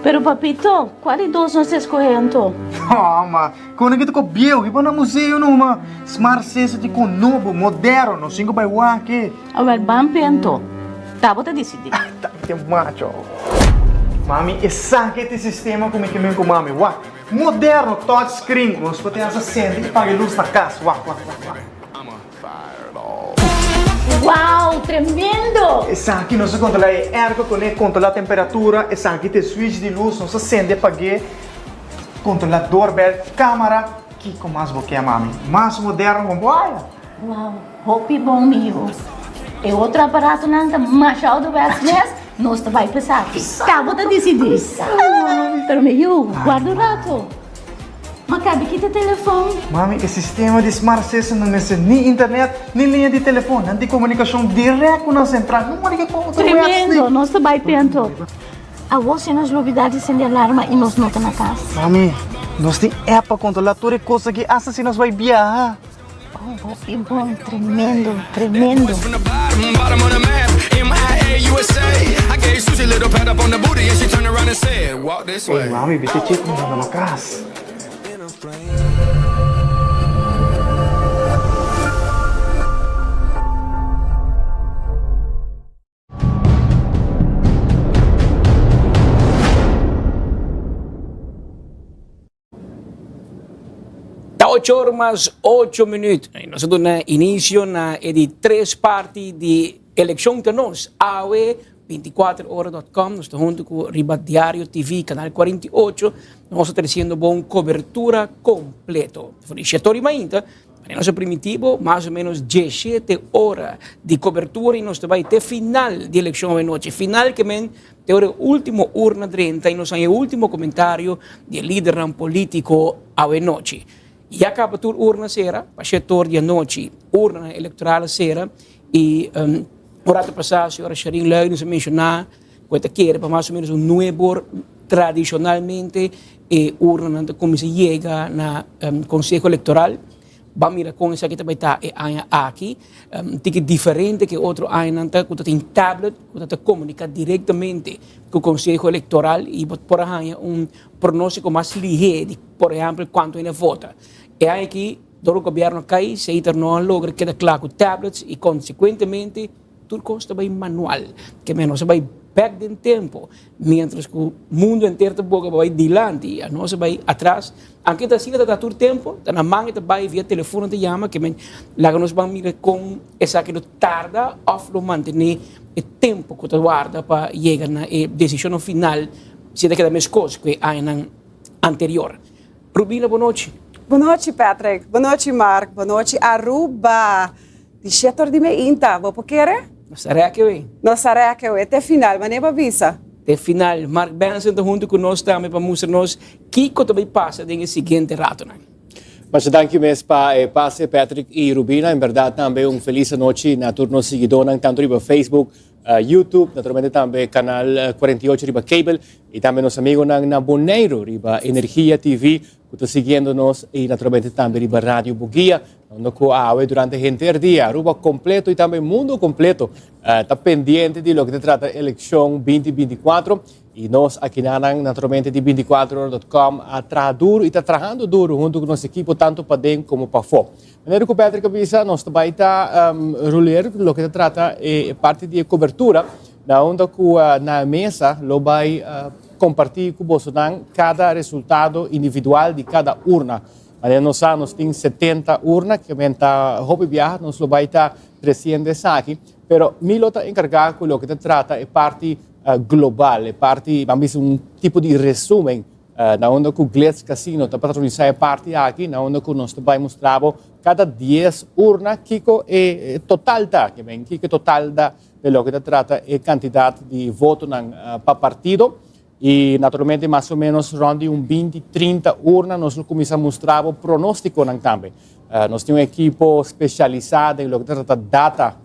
Pero papito, qual dos nós escolhendo? Ma, quando que tu cobiu, iba na museu numa smart system com novo, moderno, 5x1 aqui. Well, bam pento. Tá, bota decidir. Tá, tem macho. Mami, esse aqui sistema como que vem com mami, uá. Moderno, touchscreen, nós podemos acender e pagar luz na casa, uá. Uau, tremendo! Esse aqui nós controla ergo, controla a temperatura, esse aqui tem switch de luz, nós acende e pagar, controla doorbell, câmera, que com mais boquinha, mami. Mais moderno, como olha. Uau, hopi bom meu. E outro aparato não tá machado do Westness, nós vai pensar. Tá, bota decidir. Pero meu, guarda o rato. Mas cabe aqui teu telefone. Mami, o sistema de smart system não necessita nem internet, nem linha de telefone. Não tem comunicação direta com a central. Não pode com outro. Tremendo, nós vai pento. A você nas novidades sem alarma e nós não tá na casa. Mami, nós tem app para controlar toda coisa que assassinos vai viajar. Oh, que bom, tremendo, tremendo. Ei, mami, vê se chega na casa. Tá 8 horas mais 8 minutos. Nós estamos no início de 3 partes de eleição de nós. AOE 24horas.com, nós estamos junto com o Riba Diário TV, canal 48. Nós estamos trazendo uma cobertura completa. Por isso, ainda, para nosso primitivo, mais ou menos 17 horas de cobertura e nós vamos ter final de eleição à noite. Final que vem ter o último urna 30 e nós temos o último comentário do líder político à noite. E acaba a urna sera, para setor de noite, urna eleitoral sera, e o rato passado, a senhora Sharin Leui nos mencionou que era para mais ou menos novo, tradicionalmente, urna como se chega no Conselho Eleitoral. Vamos mirar com isso aqui também está aqui, que diferente que outro ano que tem tablet, que comunica diretamente com o Conselho Eleitoral e por aí pronóstico mais ligeiro, por exemplo, quanto ainda vota. E aqui, todo o governo cai, se não logra quedar claro com tablets e, consequentemente, tudo custa bem manual, que menos vai perder tempo, mientras que o mundo inteiro vai adiante e nós vai atrás. Aqui está assim, está todo tempo, está na mão, está vai via telefone, te chama, que lá nós vamos mirar com essa que tarda, ou manter o tempo que guarda para chegar na decisão final, se é que da mesma coisa que a anterior. Rubina, boa noite. Boa noite, Patrick. Boa noite, Mark. Boa noite, Aruba. De setor de meinta, vou querer? Será que eu? Não será que eu? Até final, mas nem para visa. Até final, Mark Benson está junto conosco também para mostrar-nos o que também passa no seguinte rato. Mas danke mesmo para passe Patrick e Rubina. Em verdade, também feliz noite na turno seguidor, tanto no Facebook, YouTube, naturalmente también canal 48 riba cable y también los amigos na Bonaire riba Energia TV que están siguiéndonos y naturalmente también riba Radio Bugia donde durante gente el día, Aruba completo y también mundo completo está pendiente de lo que se trata elección 2024 y nos aquí naturalmente de 24horas.com a trabajar duro y está trabajando duro junto con nuestro equipo tanto para dentro como para fora. Maneira que Patrick avisa, nós também está roler lo que se trata parte de cobertura na onda que na mesa lo vai compartir com Bolsonaro cada resultado individual de cada urna. Nós temos 70 urnas que vem estar roupa viajar, nós lo vai estar 300 aqui, pero Milo está encarregado com lo que se trata é parte global, é parte, vamos dizer, tipo de resumen na onda que o Glitz Casino está patronizando a parte aqui, na onda que nós também mostramos cada 10 urnas, que é total da, que vem, que total da, de lo que se trata é quantidade de votos para partido. E, naturalmente, mais ou menos, ronde 20, 30 urnas, nós começamos a mostrar o pronóstico também. Nós temos uma equipe especializada em lo que se trata data,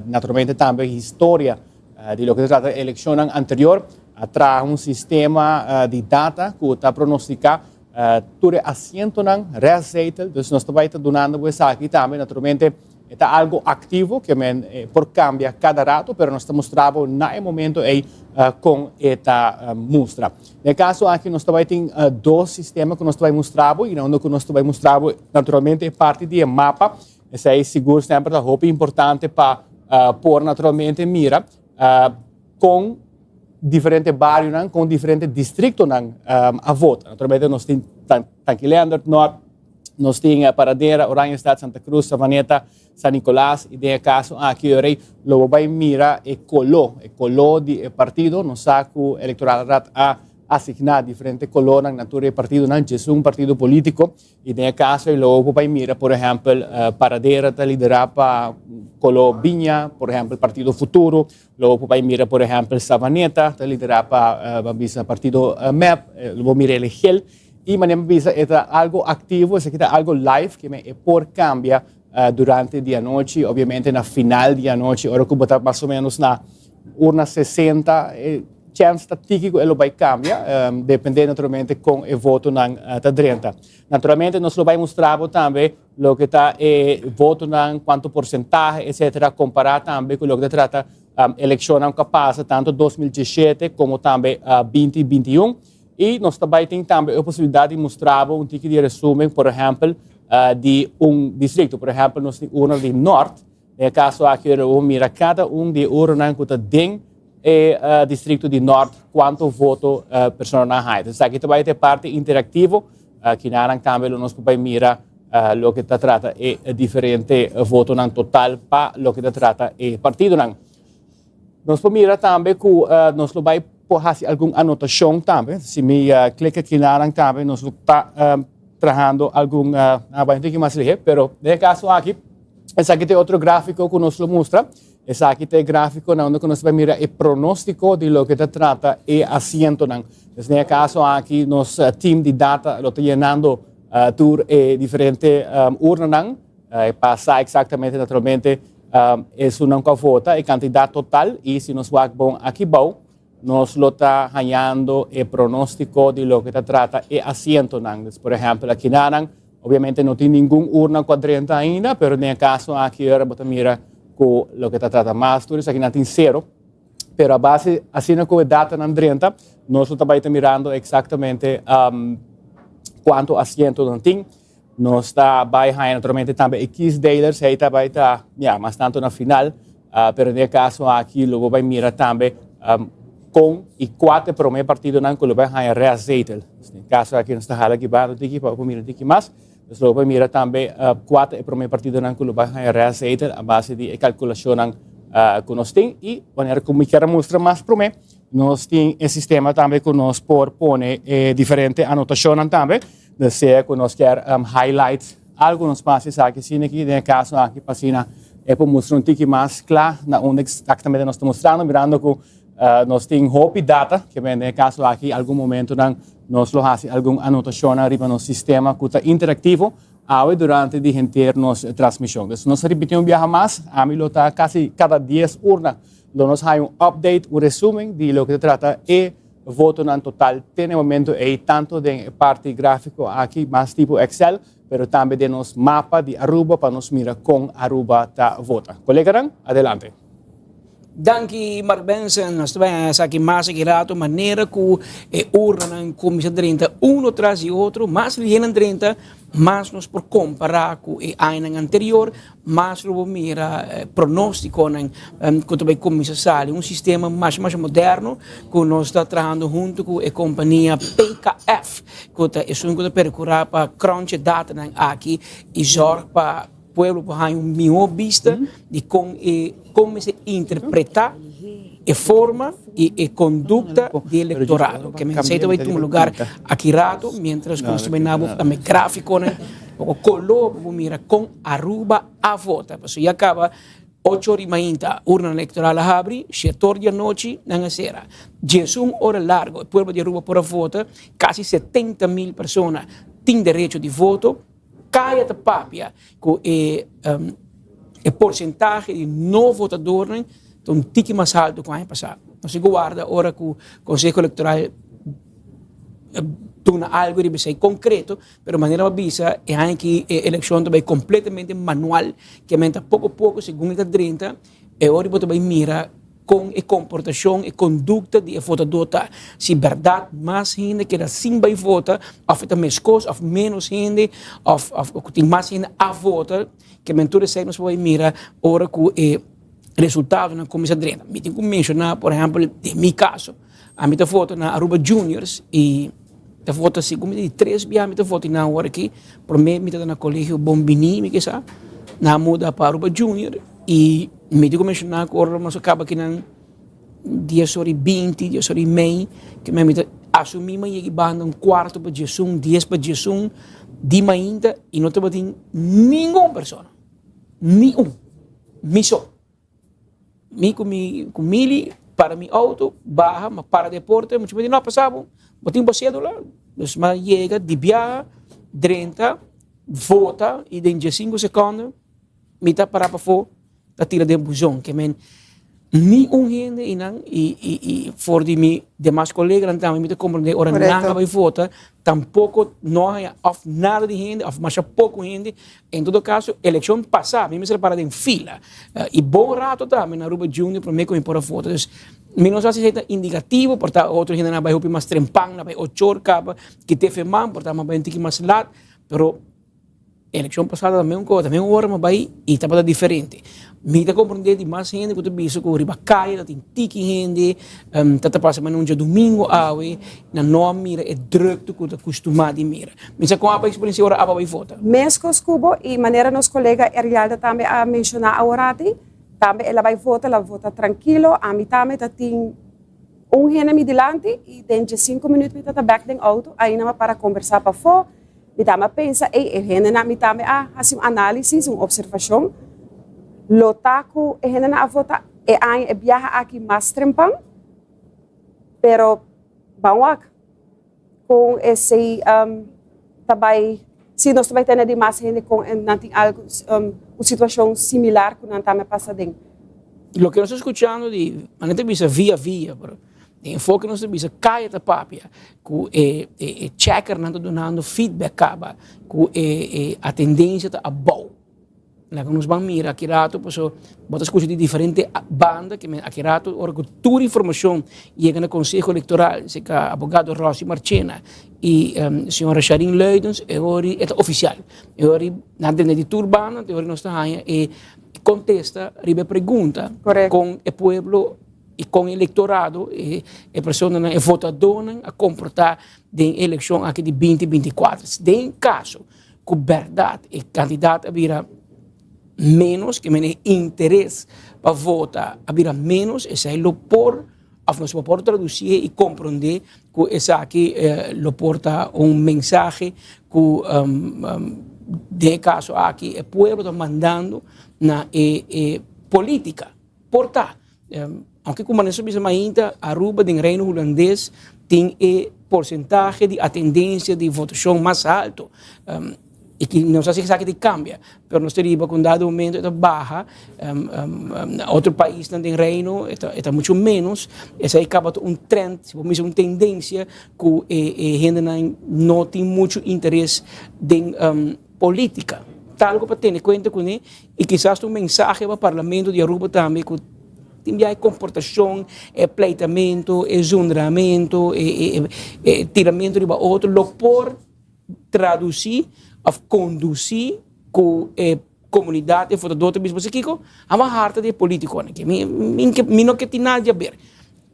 naturalmente também história de lo que se trata eleição anterior, atrás sistema de data que está pronosticado todo assento reaceita, então nós também estamos dando isso aqui também, naturalmente, é algo ativo que por cambia cada rato, mas nós estamos mostrando no momento com esta mostra. No caso aqui nós também temos dois sistemas que nós estamos mostrando e onde que nós estamos mostrando naturalmente é parte de mapa. Esse é seguro sempre da roupa importante para pôr naturalmente mira com diferentes bairros, com diferentes distritos a votar. Naturalmente nós temos Tanquilander, Norte, nós temos Paradera, Oranjestad, Santa Cruz, Savaneta, San Nicolás, e de caso aqui lo vai mira e color de partido, no saco eleitoral a asignar diferentes colores na natura de partido, não é um partido político, e de caso lo vai mira, por exemplo, Paradera está liderada para color Vinha, por exemplo, Partido Futuro, lo vai mira, por exemplo, Savaneta está liderada para partido MEP, lo mira Elegel, e maneira bisa é algo ativo, isso aqui é algo live que é por cambia durante a noite, obviamente na final da noite, hora que botar mais ou menos na urna 60, chance típico ele vai cambiar, dependendo naturalmente com o voto na 30. Naturalmente nós vamos mostrar também o que está voto na quanto porcentagem, etc., comparar também com o que trata eleição que passa tanto 2017 como também 2021. E nós também temos a possibilidade de mostrar tipo de resumo, por exemplo, de distrito. Por exemplo, nós temos urna de Norte. No caso aqui, eu miro cada de urna que tem distrito de Norte, quanto voto pessoa na raia. Então, aqui também tem parte interativa, que na também nós podemos mirar o que se trata é diferente voto na total para o que se trata é partido. Nós podemos mirar também que nós vamos por fazer alguma anotação também. Se me clica aqui na também, nós está trabalhando algum vai ter que mais ler, pero no caso aqui, esse aqui tem outro gráfico que nos mostra. Esse aqui tem gráfico onde nós vamos mirar o pronóstico de lo que se trata e assento. No caso aqui, nosso time de data lo está llenando por diferentes urnas para exatamente naturalmente é uma vota e quantidade total e se nós vamos aqui bom nós lo está ganhando o pronóstico de lo que se trata e assento. Por exemplo, aqui obviamente não tem nenhuma urna quadrante ainda, mas no caso aqui você mira com lo que se trata mais, tudo isso aqui não tem zero, mas a base, assim como a data na 30, nós também estamos mirando exatamente quanto assento não tem. Nós está vai ganhando naturalmente também X dealers, aí também está, mas tanto na final, mas no caso aqui lo vai mirar também com e 4 para o meu partido não que vai ganhar reazeite. No caso aqui nós está aqui para o mirar aqui mais, nós lo vai mirar também 4 para o meu partido não que vai ganhar reazeite a base de calculação que nós temos e maneira como eu quero mostrar mais para mim, nós temos um sistema também que nós por pôr diferente anotação também, se que nós quer highlights alguns passos aqui, sim aqui no caso aqui para para mostrar pouco mais claro na onde exatamente nós estamos mostrando, mirando que nós temos hope data, que no caso aqui, algum momento, nós fazemos alguma anotação arriba no sistema que está interativo durante a gente nossa transmissão. Então, nós repetimos um viagem mais, a mim está quase cada 10 urnas nos hay un update, un resumen de lo que se trata y voto en total. En el momento hay tanto de parte gráfico aquí, más tipo Excel, pero también de nos mapa de Aruba para nos mirar con Aruba ta vota. Colega, adelante. Danke, Mark Benson. Nós estamos aqui mais aqui maneira que urna na comissão 30, um atrás de outro, mas vienen 30, mas nós por comparar com o ano anterior, mas o mira pronóstico quanto vai começar um sistema mais moderno que nós está trabalhando junto com a companhia PKF, que é um que percorrer para crunch data aqui e zorg para pueblo para uma vista de como se interpretar a forma e a conduta do eleitorado. Que me aceita vai ter um lugar aqui rato, mientras que nós vemos a gráfico, o color, mira, com Aruba a vota. Porque já acaba 8h30, urna eleitoral abre, 7h da noite, na sera. 11 horas largo, o pueblo de Aruba por a vota, quase 70.000 pessoas têm direito de voto. Cai a papia com o porcentagem de não votadores um tique mais alto que o ano passado. Não se guarda agora que o Conselho Eleitoral torna algo de ser concreto, mas de maneira avisa é que a eleição também completamente manual, que aumenta pouco a pouco, segundo a 30, e agora também mira com a comportação e conduta de votador. Se verdade mais gente que assim vai votar, ou tem mais coisas, ou menos gente, ou tem mais gente a votar, que mentura sei nós vai mirar ora com o resultado na comissão direta. Me tenho que mencionar, por exemplo, em meu caso, a minha voto na Aruba Juniors e a voto assim, como de 3 dias, a minha voto na hora aqui, por mim, me na colégio Bombini, me que sabe, na muda para Aruba Junior e me tenho que mencionar que agora nós acaba aqui na dia 20, dia meio, que me assumi mas eu banda quarto para Jesus, 10 para Jesus, de manhã e não tem nenhuma pessoa, nenhum, me só. Me com mili para mi auto, barra, mas para deporte, muitos me não passavam, botem uma cédula, mas chega, de viaja, 30, vota, e em 5 segundos, me está para fora, está tira de busão, que men, nenhum gente e for de mim, demais colegas, então, me está compreender, ora não vai votar, tampouco não há nada de gente, mas pouco gente. Em todo caso, eleição passada, me se para em fila. E bom rato também na Aruba Junior, para mim, como por a foto. Então, me não sei se é indicativo, porque outro gente não vai ouvir mais trempang, não vai 8 horas, que te femam, porque não vai ter mais lado, pero eleição passada também também uma hora, mas vai e estava diferente. Me está compreendendo de mais gente que eu visto que o riba cai, tem tiki gente, está passando um dia domingo, na não mira é druk que eu acostumado a mira. Mas com a experiência agora vai votar. Mescos Cubo e maneira nos colega Erialda também a mencionar agora também ela vai votar tranquilo, a mim também tem gente me delante e dentro de 5 minutos me está back no auto, aí não para conversar para fora. Me tama pensa, gente na me tama assim análise, uma observação. Lotaku, gente na vota, aí viaja aqui mais trempang, pero bawak com esse também se nós também temos mais gente com nanti algo uma situação similar que não também passa dentro. Lo que nós estamos escutando de maneira visa via, pero de enfoque nós temos caia da papia, que checker não dando feedback que a tendência tá a boa. Lá que nós vamos mirar aqui rato, pois bota escuta de diferentes bandas que aqui rato, ora que toda informação chega no Conselho Eleitoral, se que a abogado Rossi Marchena e a senhora Sharin Leidens, é oficial. É hora na dentro de turbana, é hora nós está aí e contesta, ribe pergunta com o povo e com o eleitorado e a pessoa e votador a comportar de eleição aqui de 2024. Em caso que verdade e candidato vira menos, que me interesse para votar, vira menos, esse é o por, nós podemos traduzir e compreender que esse aqui porta mensagem que de caso aqui o povo está mandando na política. Portanto, aunque como nós sabemos ainda, Aruba, do Reino Holandês, tem porcentagem de atendência de votação mais alto. e que não sei se que cambia, mas nós teríamos com dado momento esta barra, outro país não tem reino, está muito menos, essa acaba trend, uma tendência que gente não tem muito interesse em política. Algo para ter em conta com ele, e quizás um mensagem para o Parlamento de Aruba também, que tem comportação, pleitamento, exoneramento, tiramento de outro, lo por traduzir, of conduzir com comunidade e fotodote mesmo se kiko a uma harta de político que mi não que tem nada a ver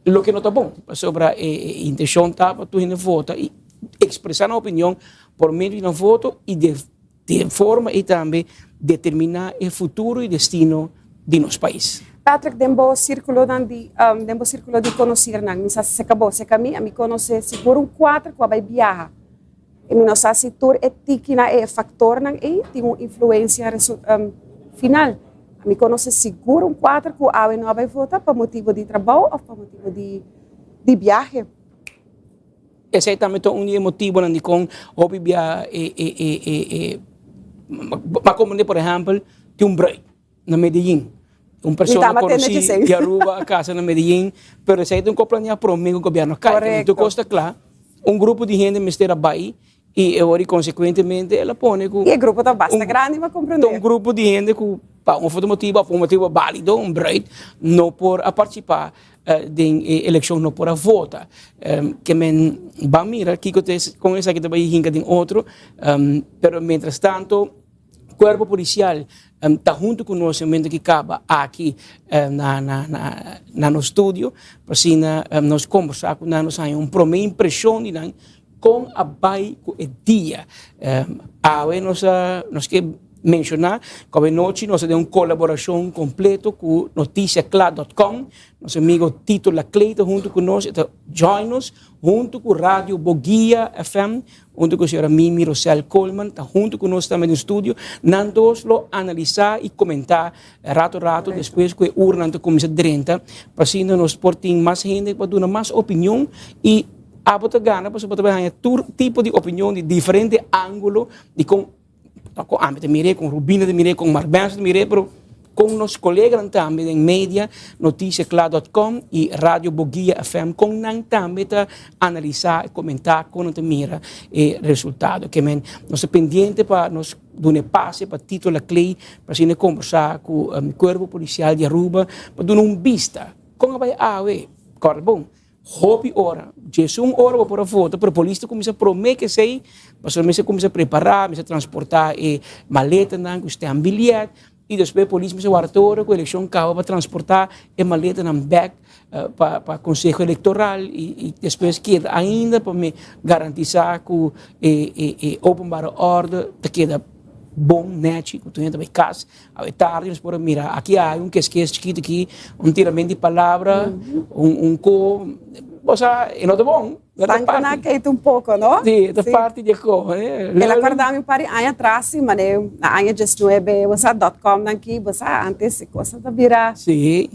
lo que não está bom sobre a intenção tá para tu ir votar e expressar a opinião por meio de uma voto e de forma e também determinar o futuro e destino de nosso país. Patrick, dembo círculo de conhecer não, se acabou, se caminha, me conhecer seguro 4 que vai viajar. E não sei se tur etikina é factor não é tem uma influência final. Me conhece seguro 4 que a não vai votar por motivo de trabalho ou por motivo de viagem. Esse é também um motivo de com hobby viajar para como por exemplo tem break na Medellín. Pessoa conheci de Aruba a casa na Medellín, pero esse é companhia para o governo cai. Então costa claro, grupo de gente mistura Bahia e agora consequentemente ela põe com e grupo tá bastante grande para compreender. Grupo de gente com um motivo válido, break, não por a participar de eleição, não por a votar. Que men va mira que com essa que também hinca de outro, pero mientras tanto o corpo policial está junto com o nosso momento que acaba aqui na no estúdio, para assim nós conversar com nós aí primeira impressão de com a bai com o dia. Nós que mencionar que a noite nós temos uma colaboração completa com noticiaclá.com, nosso amigo Tito Lacleita junto com nós, join nos junto com Rádio Boguia FM, junto com a senhora Mimi Rosel Coleman, está junto com nós também no estúdio, nós lo analisar e comentar rato depois que a urna começa a 30, para assim nós portem mais gente para dar mais opinião e a botar gana para poder ter tipo de opinião de diferente ângulo de com de mire com Rubina de mire com Marbenso de mire pero com nossos colegas também em mídia noticiaclá.com e Rádio Boguia FM com também tá analisar e comentar com a mira e resultado que nós pendiente para nós dar passe para título Clay para assim conversar com o corpo policial de Aruba para dar vista com a vai bom hobby hora, Jesus hora para a foto, para a polícia começa a prometer que sei, mas a começa a preparar, começa a transportar maleta, que tem bilhete, e depois a polícia começa a guardar, com a eleição acaba para transportar a maleta na back para o Conselho Eleitoral, e depois queda ainda para me garantizar que open para a ordem, queda bom, net, que tu entra em casa, à tarde, nós podemos mirar, aqui há que é chiquito aqui, tiramento de palavra, o sea, é não é bom. Tanto na que um pouco, não? Sim, da parte de como, né? Ela acordava para aí atrás, mas na aí 19, você.com aqui, você antes coisa da vira. Sim,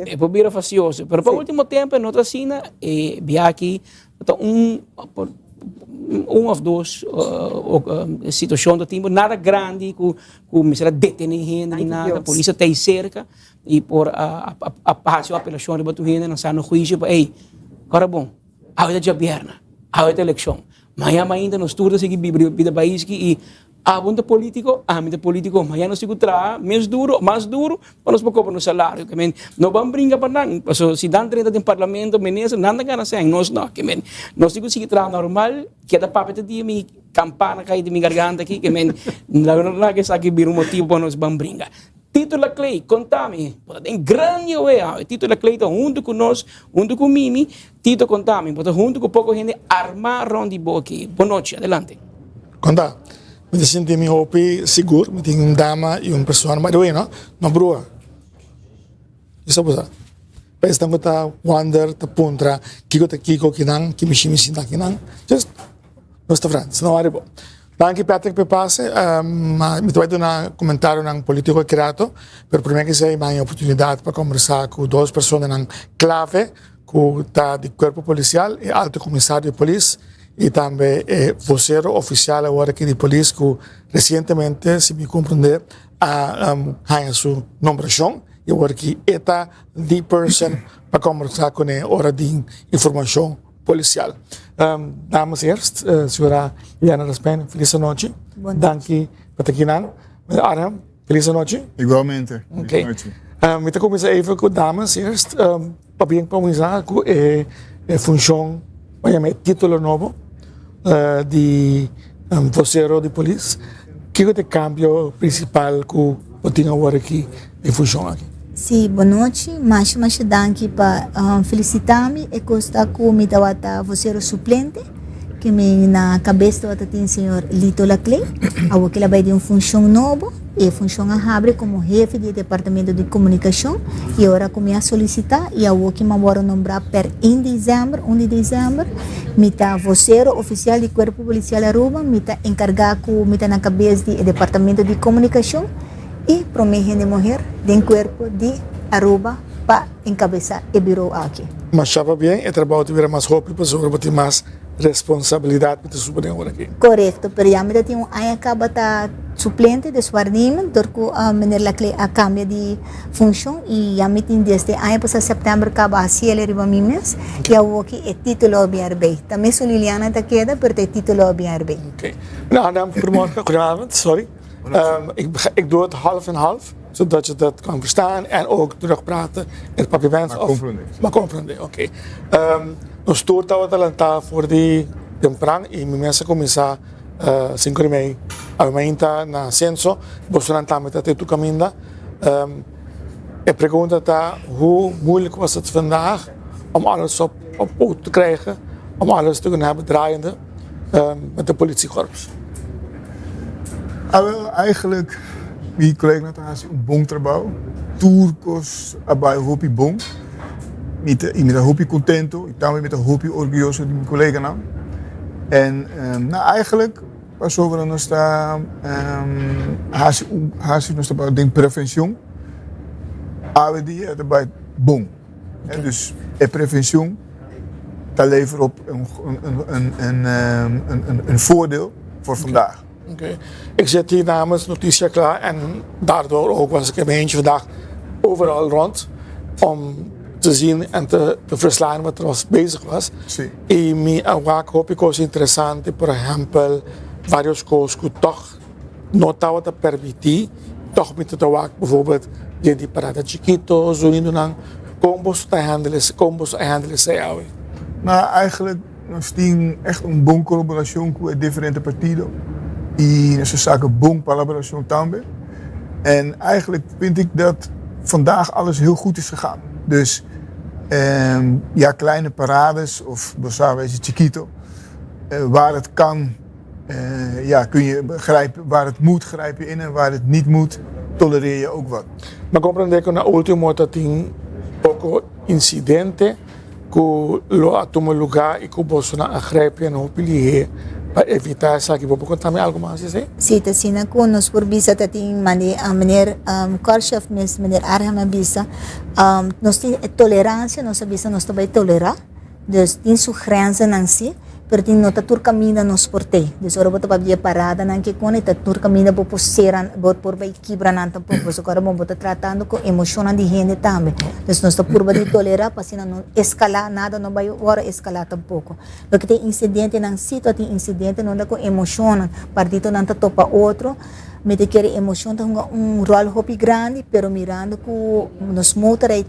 é por vira facioso, mas por último tempo, em outra cena, vi aqui, ou duas situações do tempo, nada grande, com me será detener gente, nada, a polícia está aí cerca, e por a apelação de batu gente, não no juízo, agora bom, agora já vierna, agora a eleição, amanhã ainda nos turnos seguir vida país que a bunda político, amanhã nós seguimos mais duro, para nós cobrar no salário, que não vamos brincar para nada, se dão 30 de parlamento, menesa, nada gana sem, nós não, que nós seguimos normal, que da papel de minha campana cai de minha garganta aqui, que não que sabe vir motivo para nós vamos brincar. Título Clay, contame, tem grande o Título Clay está junto com nós, junto com Mimi, Tito contame, junto com pouco gente armar rondi aqui. Boa noite, adelante. Conta. Me senti hopi seguro, me tenho dama e pessoa mas não, não brua. Isso é boa. Mas estamos a wander, a puntra, kiko kinang, kimishimi sinta kinang, just nós está frente, se não é bom. Anche Patrick per passe, mi trovo un commentario un politico creato, per prima che sei mai opportunità per conversare con due persone clave, con il corpo policiale e alto commissario di polizia e também vocero oficial agora aqui de polícia que recentemente, se me compreender, a sua nomeação e agora que está the person para conversar com ele hora de informação policial. Dames eerst, senhora Liana Raspen, feliz noite. Danke por estar aqui. Arham, feliz noite. Igualmente. Ok. Então começar even com dames eerst. Para bem começar com a função, o título novo de vocero de polícia. Que é o cambio principal que eu tenho agora aqui em função aqui? Sim, boa noite. Mas danke para felicitar-me e gostar que me dá vocero suplente que me na cabeça tem o senhor Lito Laclay, a que ela vai ter uma função nova e função abre como chefe do departamento de comunicação e agora como a solicitar e a que me agora nombrar per 1 de dezembro, me tá vocero oficial do Corpo Policial Aruba, me tá encarregado me tá na cabeça do departamento de comunicação e promete de mulher do Corpo de Aruba para encabeçar o bureau aqui. Mas estava bem, o trabalho tiver mais rápido para sobre ter mais responsabilidade para subir agora aqui. Correto, pero já me tem acaba tá suplente de Swardima, porque a maneira Laclay a cambia de função e já me tem desde ano para setembro acaba assim ele riba mimes e eu aqui é título BRB. Também sou Liliana da queda, pero é título BRB. Okay. Nou, dan goedenavond, sorry. Ik doe het half en half, zodat je dat kan verstaan en ook terugpraten in het papierwens. Maar compreender, oké. Nós estamos talentando voor die temprano e mensen começar 5 mei aumenta na censo, você não está metade do caminho. A pergunta está hoe moeilijk was het vandaag om alles op poot te krijgen, om alles te kunnen hebben draaiende met de politiekorps. Eigenlijk, wie collega net had een bom trabalho, turcos, abai hopi bom, met een hopi contento, ik também met een hopi orgulloso die mijn collega nam. En eigenlijk was over nós está nós está de prevenção, a dia daarbij bom. Dus preventie, dat levert op een voordeel voor vandaag. Okay. Ik zit hier namens Noticia klaar en daardoor ook was ik een eentje vandaag overal rond om te zien en te verslaan wat er bezig was. Sí. Y mi hoop ik was interessante, por ejemplo, varios cosas que toch notaba te permitir, toch met te waak bijvoorbeeld die parada chiquito, zo in doen combos te handelen zij. Nou, eigenlijk nós temos echt een bom colaboração com diferentes partidos. E nessa zaken bom colaboração também. En eigenlijk vind ik dat vandaag alles heel goed is gegaan. Dus ja, kleine parades of wezen chiquito, waar het kan, ja, kun je grijpen, waar het moet grijp je in en waar het niet moet, tolereer je ook wat. Maar comprende que na último tem pouco incidente que lo toma lugar e que Bolsonaro agrepe no pilier para evitar essa que vou contar me algo mais assim? Sim, tá sendo que nós por visa tem maneira Korshaf mes maneira arma visa nós tem tolerância nós visa nós também tolerar dus tem sugestões não se pero tem nota tur caminho nos portei dus ora bota para parada não que quando tá tur caminho por seran por vai quebrar não tampoco dus agora vamos botar tratando com emoção de gente também dus nós tá por vai tolerar para se não escalar nada não vai agora escalar tampoco porque tem incidente não se tem incidente não dá com emoção partido não tá topa outro me te quer emoção tem rol hopi grande pero mirando que nos motor aí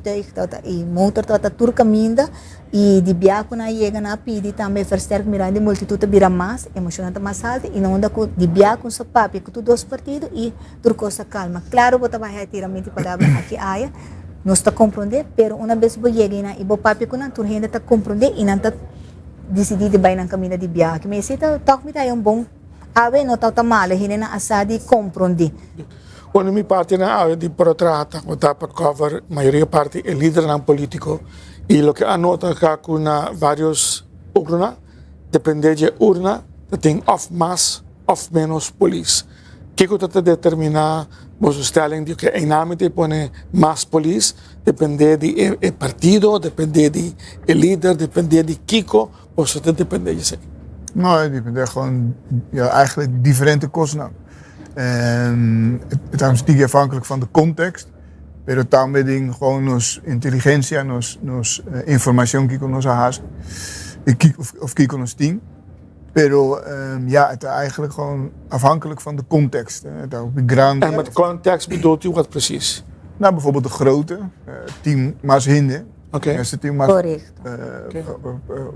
e motor tá tur caminho e de biaco na chega na pidi também versterk mirando multitude vira mais emocionante mais alta e não anda com de biaco sa papi que tu dois partidos e turco sa calma claro bota vai retirar mente palavra aqui aia nós está compreender pero uma vez bo chega na e bo papi com na tur renda tá compreender e não tá decidido vai na caminho de biaco me sita toque me tá bom ave não tá mal renda na assadi compreender. Quando mi parte na área de protrata, o tapa cover maioria parte é líder não político e o que anota é que na vários urna depende de urna tem of mais of menos polícia. Que você determinar você stelling de que em nome de põe mais polícia depende de partido, depende de líder, depende de Kiko, você depende disso. Nou, die bent gewoon eigenlijk differente kosten. Het is niet afhankelijk van de context. Pero también gewoon nos inteligencia, nos información que nos hace. Of que nos team. Pero het is eigenlijk gewoon afhankelijk van de context. En met context bedoelt u wat precies? Nou, bijvoorbeeld de grootte, team mas hinder. Este team mas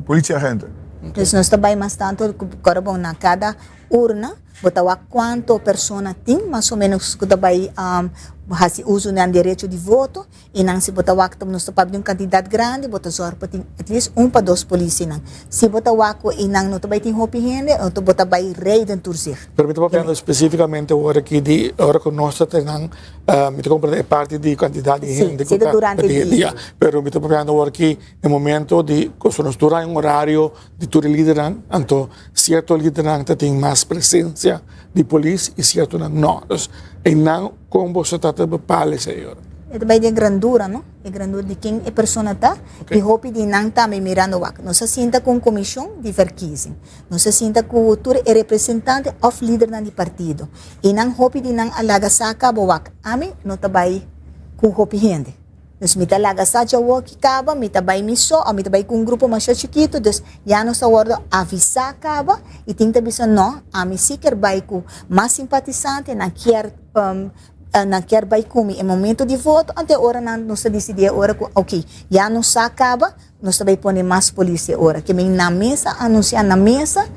politieagenten. Dus nós trabalhamos bastante com na cada urna, botar quanto persona tem, mais ou menos que trabalha hasi uso ng direito de voto e nang si botar wak nós trabalhamos quantidade grande, botar só para tem at least 1 para 2 polícia nang. Si botar wak e nang no trabalha tem hopi gente, ou to botar bai rei dentro si. Permítame pensar especificamente agora aqui de agora que nós temos me te compra parte de quantidade de gente que durante o dia. Pero me te pensando agora aqui no momento de quando nós durante um horário de todo lideran, então certo lideran tem mais presença de polícia e certo não. E não como você está bepalen, senhor. É também de grandura, não? É grandura de quem é persona tá. E hopi de não tá me mirando wak. Não se sinta com comissão de verkiezing. Não se sinta com o é representante of líder do partido. E não hopi de não alaga saca wak. Ami não tá vai com hopi gente. Dus mita alaga saca wak kaba, mita vai miso, ou mita vai com grupo mais chiquito. Dus já não sa word avisar kaba e tem que bisa não. Ami sequer vai com mais simpatizante na quer na quer vai comer em momento de voto, até hora não se decidir hora ok, já não se acaba, nós também põe mais polícia hora, que vem na mesa, anunciar na mesa,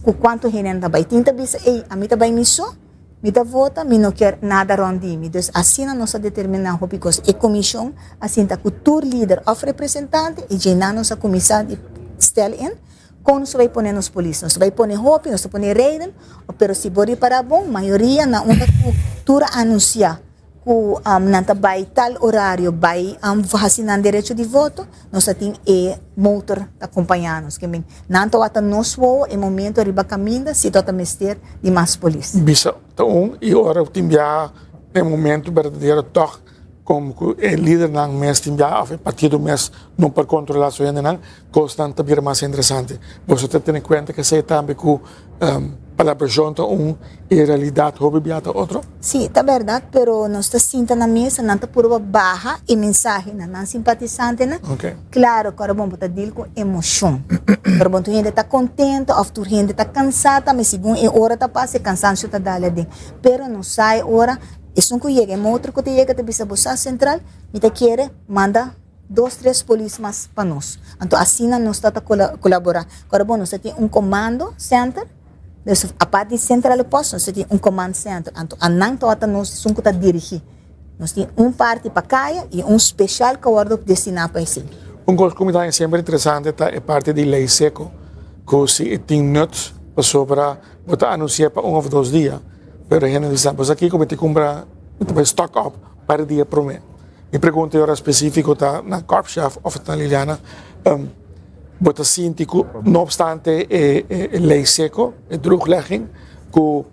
com quanto gente também, tenta bisa, a mim também me só, me dá vota, me não quer nada rondimi, então assim nós determinar o because e comissão, assim tá com o líder of representante e já não se começar de stel in, como nós vai pôr nos polícias, nós vai pôr hopi, nós vai pôr reiden, pero se bori para bom, maioria na onda cultura anunciar que nanta vai tal horário vai vacinar direito de voto, nós tem motor acompanhando, que bem, nanta wata nos voa em momento riba caminda, se tota mister de mais polícia. Bisa, então e ora tem já em momento verdadeiro toque como o líder ng mes timba of partido mes não para controlar sua gente constante vir mais interessante. Você tem em conta que você também que palavra junto e realidade houve biata outro? Sim, tá verdade, pero nós está sinta na mesa, não tá por barra e mensagem, não simpatizante, né? Okay. Claro, cara bom para deal com emoção. Cara bom tu gente tá contente, ou tu gente tá cansada, mas segundo a hora tá passa, cansanço tá dali dentro. Pero não sai hora. Isso não chega, é outro que chega da Bisa Central, e te quer manda 2, 3 polícias mais para nós. Então assim nós está colaborar. Agora bom, nós temos comando center, a parte central do posto, nós temos comando center. Então a não toda nós somos que dirigir. Nós temos parte para caia e especial que o destinado para isso. Coisa que me sempre interessante é parte de lei seco, que se tem nuts para botar anunciar para 1 ou 2 dias. Pero gente dice, pues aquí como te compra, te stock up para el día promedio. Mi pregunta ahora específico está na Korpschef of na Liliana, bota sintico, no obstante lei seco, druglegging, que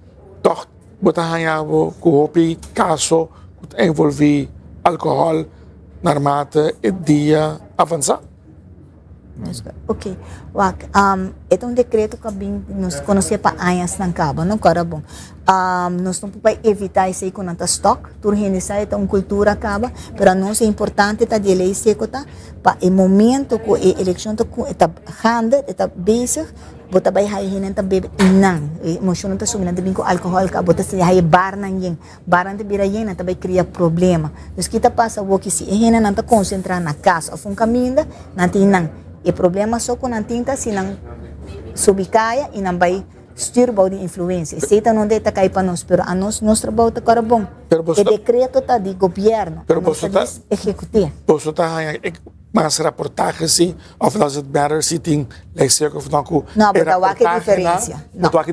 toch bota hanjabo, que hopi caso, que envolvi alcohol, naarmate het dia avança. Ok, wak, ito decreto que nós conhecemos para anos na cabo, não cara bom. Nós não podemos evitar isso aí com nanta stock, turhine sai é uma cultura acaba, pero nós é importante tá de lei seco tá, para o momento que a eleição tá com está handa, está bezig, bota vai hai hinen tá bebe não, emoção tá sumindo também com álcool ka, bota se hai bar nan yen, bar ante bira yen tá vai criar problema. Dus kita passa o que se hinen não tá concentrar na casa, ou um caminho, não tem não. O problema só com a tinta se não subicaia e não vai styr bau de influência. Seita não deita cair para nós, pero a nós trabalho está cara bom. O decreto está de governo, nós está executar. Você está mais reportagem sim, of does it matter se tem lei seco of não com não, botar o que diferença. Não, botar o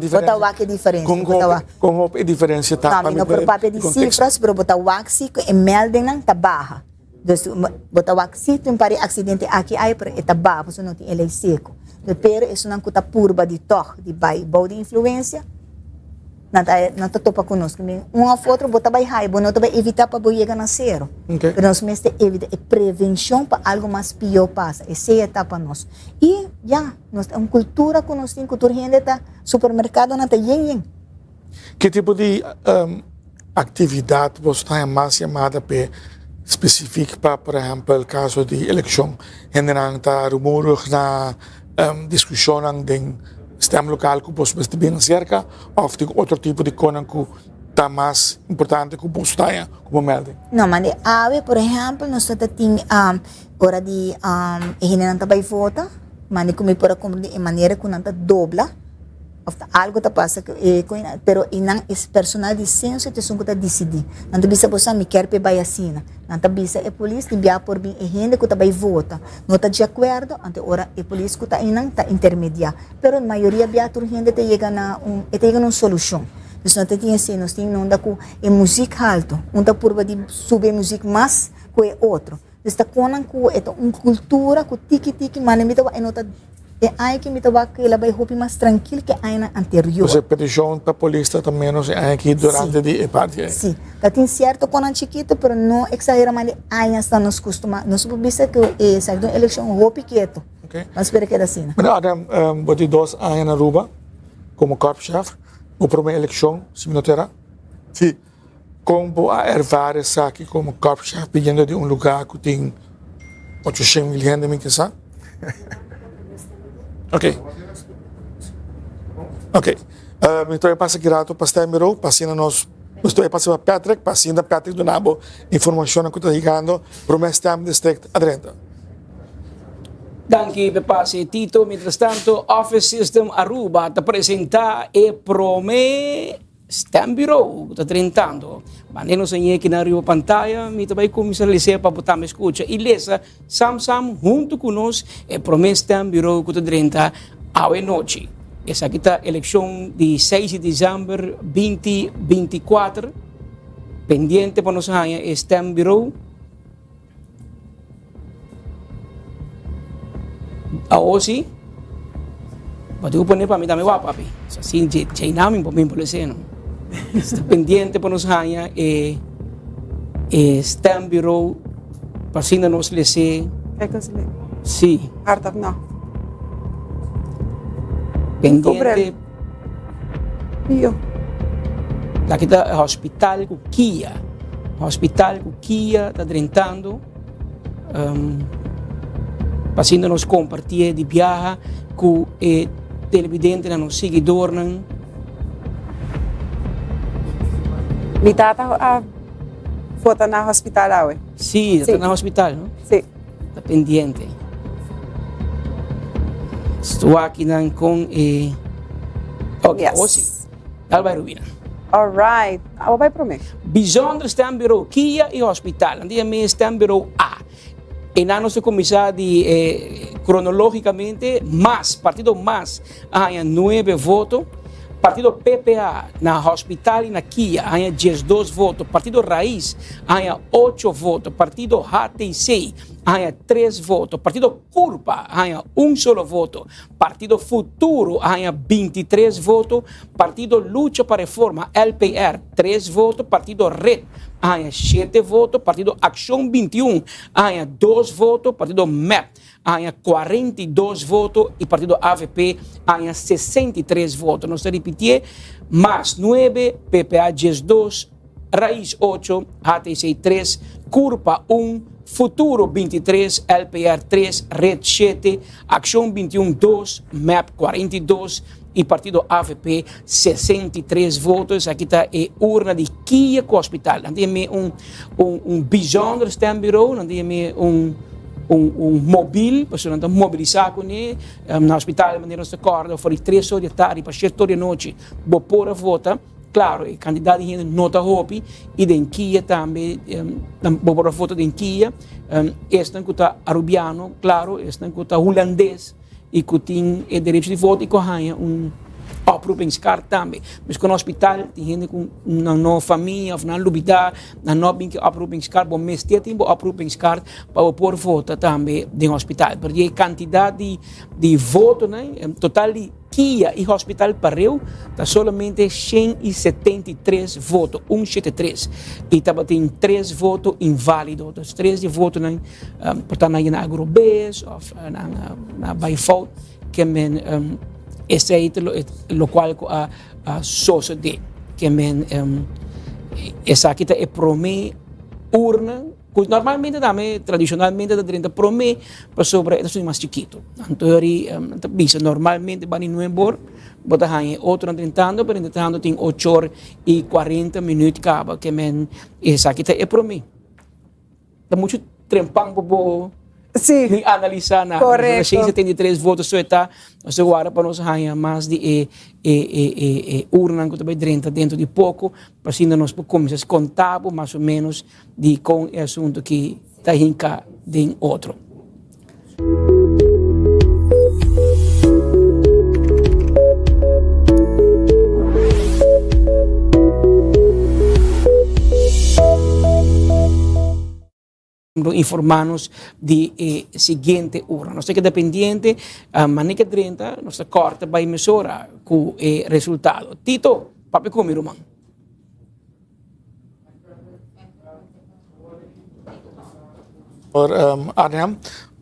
que diferença. Com a diferença tá. Não, não por papel de cifras, pero botar o que e melding não tá barra. Dus botar o se tem para acidente aqui aí para etaba, você não tem lei seco. Pero isso não custa purba de toque, de bau de influência. Não tá topa conosco. Um ou outro botar vai high, não vai evitar para chegar na zero. Pero nós mesmo evita prevenção para algo mais pior passa. Essa é a etapa nós. E ya, uma cultura que nós temos, cultura gente tá supermercado não tá yen. Que tipo de atividade você está mais chamada para específico para, por exemplo, o caso de eleição? Gente não está rumorig na discussão de stem local que você está bem cerca, ou tem outro tipo de coisa que está mais importante que você está como melding? Não, mas ave, por exemplo, nós temos hora de gente não está vai votar, mas como por de maneira que não está dobla. Algo está passa pero inang is personal licença te sungo ta decidi não bisa bosa me quer pe vai assina não tá bisa e polícia enviar por bem e gente que tá vai vota não tá de acordo ante ora e polícia que tá inang tá intermediar pero a maioria bia tur gente te chega na uma solução então não te tinha assim nós tem não dá com e música alto tá por de subir música mais que outro está conan com cultura com tiki mas me tá e não tá e aí que me tava que ela vai roupa mais tranquilo que a ano anterior. Você petição para a polícia também não é aqui durante a parte. Sim, tá tem certo com a chiquito, mas não exagera mais aí está nos costuma. Nós vamos que sai da eleição roupa quieto. Okay. Mas espera que era assim. Mas Adam, boti 2 anos na Aruba como corpschef, o primeira eleição, se não terá? Sim. Como a ervar essa aqui como corpschef, pedindo de lugar que tem 800 mil gente, me que sabe? Ok. Então eu passo aqui rato para estar mirou, passando nós, estou passando para Patrick, passando Patrick do Nabo, informação que está chegando, para o Mestre District Adrenta. Danke Pepasi Tito, mientras tanto, Office System Aruba te presenta e prome Stem Bureau, está trentando. Maneno sa inyo kinariyo pantalla, mito ba começar a ler para botar me escuta. E lesa, Sam junto conosco, e prome Stem Bureau que está trenta a noite. Essa aqui está a eleição de 6 de dezembro 2024. Pendiente para nós é Stem Bureau. A hoje, pode eu pôr para mim também o papi. Assim, já namin para mim por exemplo. Está pendiente para nós é Stem Bureau para assim nós ler. É que eu sei. Sim. Harta não. Pendiente. Io. Aqui está o hospital com Kia. O hospital com Kia está drentando. Passando nos compartilhar de viagem com o televidente, nos seguidores. Mi tata foto na hospital awe. Sim, está no hospital, não? Sim. Está pendiente. Estou aqui com ok, Yes. Alba Rubina. All right. Vai para mim. Bijzonder Stem Bureau Kia e hospital. Andia me Stem Bureau A. E na nossa comissão cronológicamente, partido mais, há 9 votos. Partido PPA na hospital e na Kia há 12 votos. Partido Raiz há 8 votos. Partido HTC há 3 votos. Partido Curpa há 1 solo voto. Partido Futuro há 23 votos. Partido Lucha para Reforma LPR 3 votos. Partido Red há 7 votos. Partido Acción 21 há 2 votos. Partido MEP há 42 votos e partido AVP há 63 votos. Nós repetir, mais 9, PPA 12, Raiz 8, HTC 3, Curpa 1, Futuro 23, LPR 3, Red 7, Acción 21 2, MEP 42 e partido AVP 63 votos. Aqui está a urna de Kia com o hospital. Não tem bijzonder Stem Bureau, não tem mobil, para não mobilizar com ele, no hospital de maneira acorda, foi 3 horas da tarde, para 7 horas da noite, vou pôr a vota, claro, o candidato ainda não está roupa, e em Kia também, vou pôr a vota em Kia, este que está arubiano, claro, este que está holandês, e que tem o direito de voto, e que ganha oproepingskaart também. Mas com o hospital, tem gente com uma família, uma lubida, não tem oproepingskaart, bom, mas tem oproepingskaart para pôr voto também no hospital. Porque a quantidade de voto, né, total de Kia e Hospital Pareu, tá solamente 173 votos, 173. E tá batendo 3 votos inválidos, dus 3 de votos portanto na agrobes of na bijfout, que men esse é o local a source de, que men essa aqui é prome urna. Normalmente tradicionalmente da 30 prome para sobre isso é mais chiquito. Então bisa normalmente vai em novembro, bota hang outro tentando, pero tentando tem 8 horas e 40 minutos acaba que men essa aqui é prome. Dá muito trempang bobo. Sim. Ni analisar na. Correto. 673 votos só está, nós agora para nós hang mais de urna que também dentro de pouco, para assim nós começamos a contar mais ou menos de com o assunto que está em cá de outro. Informarnos de seguinte urna. Nós temos dependiente, mas que 30, nós corta para emissora com o resultado. Tito, papi como irmão. Voor Arnhem,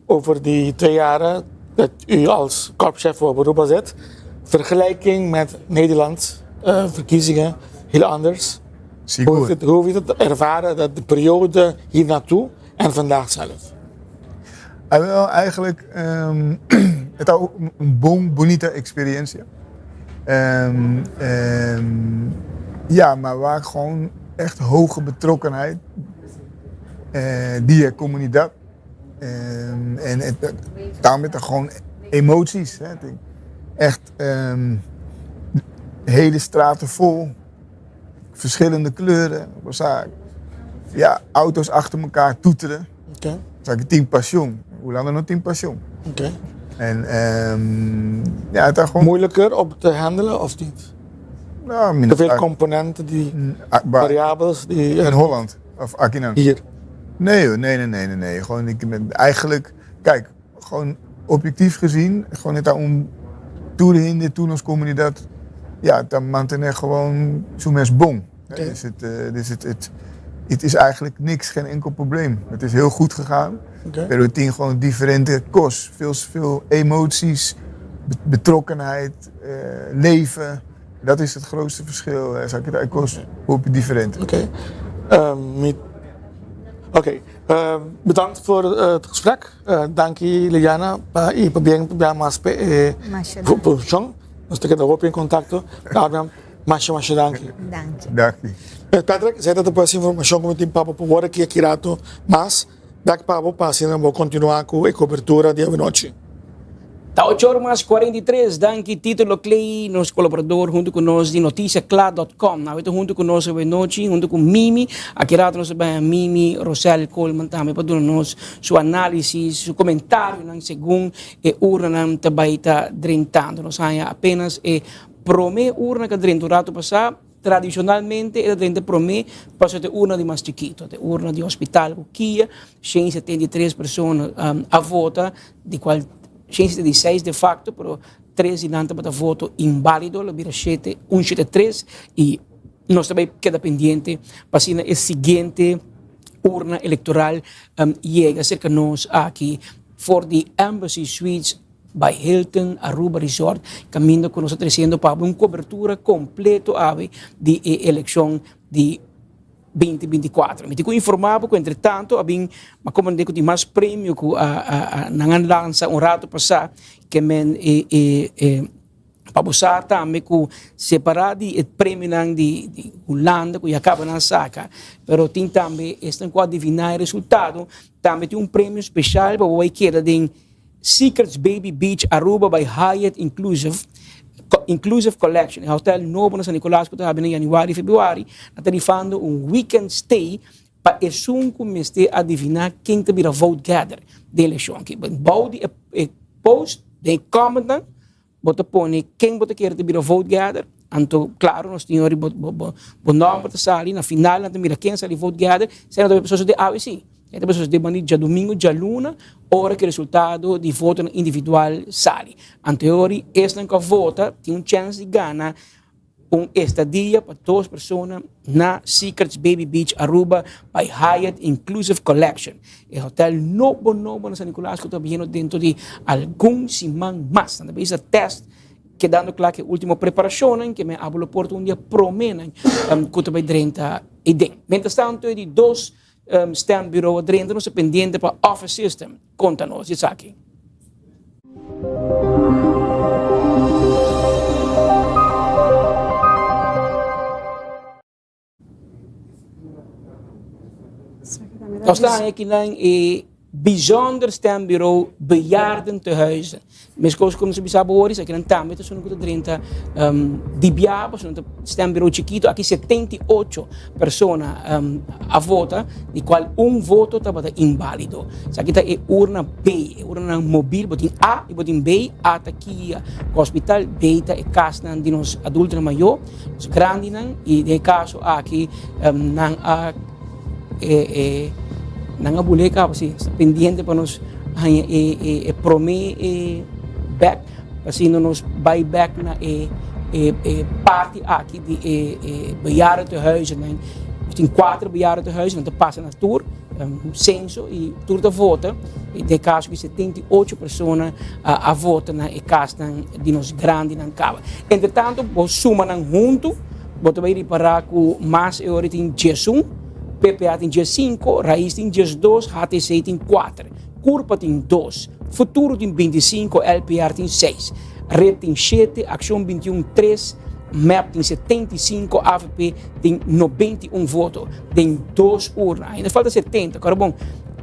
over die 2 jaren dat u als korpschef op Aruba zit, vergelijking met Nederland, verkiezingen, heel anders. Hoe heeft het ervaren dat de periode hier naartoe en vandaag zelf? Wel, eigenlijk, het is ook een bonita experiencia. Ja, maar waar gewoon echt hoge betrokkenheid die comunidad. En daarom met er gewoon emoties. Hè. Echt hele straten vol, verschillende kleuren. Ja, auto's achter elkaar toeteren. Okay. Zeg ik 10 passion. Hoe lang nog 10 passion? Okay. En ja, het is gewoon moeilijker op te handelen of niet? Nou, te veel componenten, die variabels die in Holland of Akinan. Hier. Nee. Gewoon eigenlijk, kijk, gewoon objectief gezien, gewoon net om toerende toen als comunidad, ja, dan mantener gewoon zo mes bon. Okay. Dus het is eigenlijk niks, geen enkel probleem. Het is heel goed gegaan. Maar het is gewoon differente kost. Veel emoties, betrokkenheid, leven. Dat is het grootste verschil. Zeg ik het kost op different. Oké. Bedankt voor het gesprek. Dank je, Liliana. E para mais posição. Nós temos que dar em contato. Mas dank. Dank. Patrick, zei dat depois essa informação como tem papo por hora que aqui rato, mas daqui papo para assim vou continuar com a cobertura de noite. Tá 8 horas mais 43, danke título Clay, nosso colaborador junto conosco de noticiaclar.com. Nós estamos junto conosco hoje noite, junto com Mimi, aqui rato nós vamos Mimi Rosel Coleman também para dar nos sua análise, seu comentário, segundo a urna também está drentando. Nós apenas prome urna que drento rato passar. Tradicionalmente era dentro para mim passou de urna de mais chiquito, de urna de hospital Kia, 173 pessoas a votar, de qual 176 de facto, pero 3 de nanta para voto inválido, la vira 173 e nós também queda pendiente para a seguinte urna eleitoral chega cerca nós aqui for the Embassy Suites by Hilton Aruba Resort, caminho que nós estamos trazendo para uma cobertura completa de eleição de 2024. Me digo informado que, entretanto, abing makomande ko di mais prêmio que nangan lança rato passar que men pabusar também que separado de prêmio nang de Holanda que acaba na saca, pero tem também estão com adivinhar o resultado, também tem prêmio especial para o que era de Secrets Baby Beach Aruba by Hyatt Inclusive Collection, o hotel novo na San Nicolás que está em janeiro e fevereiro, está tarifando weekend stay para que comece a adivinhar quem está a vote gather da eleição. Bouw de post, de comment, bota põe quem bota quer a vote gather. Então, claro, nós temos o nome para sair, na final, nós temos quem sai vote gather, sendo pessoas de AWC. E depois de manhã, dia domingo, dia luna, hora que o resultado de voto individual sai. Anterior, esta que vota tem chance de ganhar estadia para 2 pessoas na Secrets Baby Beach Aruba by Hyatt Inclusive Collection. O hotel novo na San Nicolás que está vindo dentro de algum semana mais. Também esse teste que dando claro que a última preparação que me abre a oportunidade promena que está 30 e 10. Mientras tanto, de 2 stand bureau dentro não se pendiente para Office System. Conta-nos, isso aqui. We staan aqui em bijzonder stembureau bejaardentehuizen. Meestal como se bisa boris, aqui também tá sono 30 de biaba, sono stembureau chiquito, aqui 78 pessoas a vota, de qual voto estava inválido. Isso aqui tá urna B, urna móvel, botin A e botin B, A tá aqui o hospital, B tá casa de nos adultos maior, os grandes e de caso aqui nanga boleca assim pendiente para nos prometer back assim nos buy back na parte aqui de bejaardentehuizen né tem 4 bejaardentehuizen então passa na tour censo e tour da vota e de caso que 78 pessoas a vota na casa de nos grandes na cava entretanto vos suma nan junto boto vai reparar com mais euro tem Jesus PPA tem dia 5, Raiz tem dia 2, HTC tem 4, Curpa tem 2, Futuro tem 25, LPR tem 6, Red tem 7, Ação 21, 3, MAP tem 75, AVP tem 91 votos, tem 2 urnas, ainda falta 70, cara bom,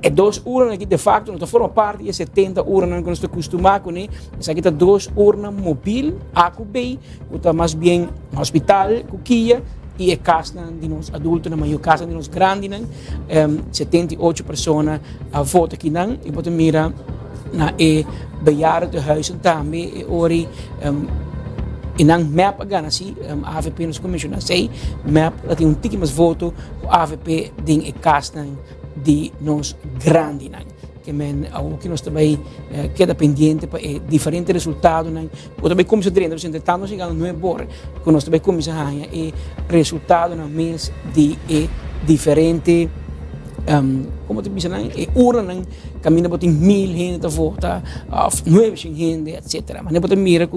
é 2 urnas aqui de facto, não forma parte de 70 urnas que nós estamos acostumados com isso, isso aqui está 2 urnas móvel, AQB, que está mais bem hospital, Kukia, e a casa de nós adultos, na maior casa de nós grandes, 78 pessoas a votar aqui, e pode mirar na bejaardentehuizen também, e ori, e não map agora assim, a AVP nos commissiona sei, map tem tique mais voto, o AVP tem a casa de nós grandes, que men algo que nós também queda pendente para diferentes resultados, ou também como se treina, nós tentamos chegar não é bom, que nós também como se ganha e resultado na mês de diferente como te disse, urna caminha para 1000 gente a votar, 900 gente, etc. Mas não pode mirar que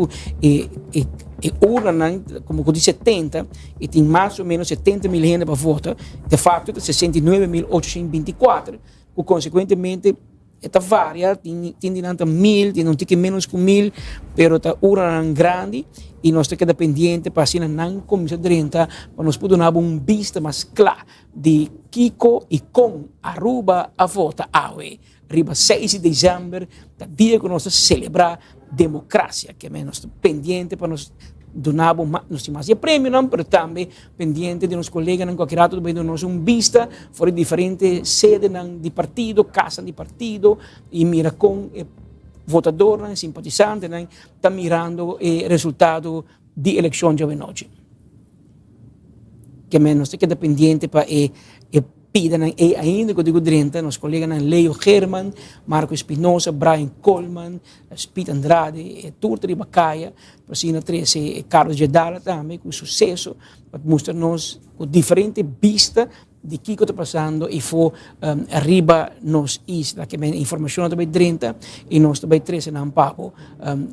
urna como que 70 e tem mais ou menos 70 mil gente para votar, de facto 69.824, que consequentemente esta varia, tem dinanta 1000, tem um tique menos que 1000, pero esta urna grande e nós temos que dependente para assim não começar 30 para nós poder dar vista mais clara de Kiko e com Aruba a vota awe. Riba 6 de dezembro, da dia que nós celebrar democracia, que é nós pendente para nós donamos nós mais prêmio não, mas também pendente de nos colegas não qualquer lado também nós vista fora diferentes sedes de partido, casa de partido e mira com votador, simpatizante, está mirando o resultado de eleição de hoje. Que menos que dependente para piden ainda que eu digo 30, nos colegas Leo German, Marco Espinosa, Brian Coleman, Pete Andrade, Turta de Bacaia, Pasina 13, Carlos Gedala também, com sucesso, para mostrar-nos diferente vista de que está passando e for arriba nos isla, que a informação também 30 e nós também 13 não pago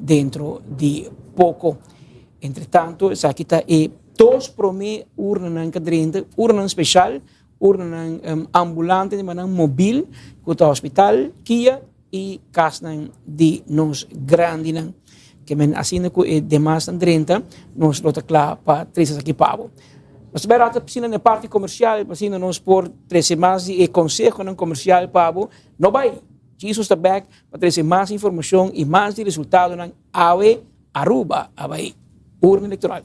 dentro de pouco. Entretanto, essa aqui está todos promê urna 30, urna especial, urna ambulante, mas móvel, que está hospital, Kia e casa de nos grandes, que assim que demais 30, nós lota claro para 13 aqui pago. Nós também precisamos na parte comercial, precisamos nós por 13 mais e consejo não comercial pago, não vai. Isso está back para trazer mais informação e mais de resultado na AWE Aruba, AWE urna eleitoral.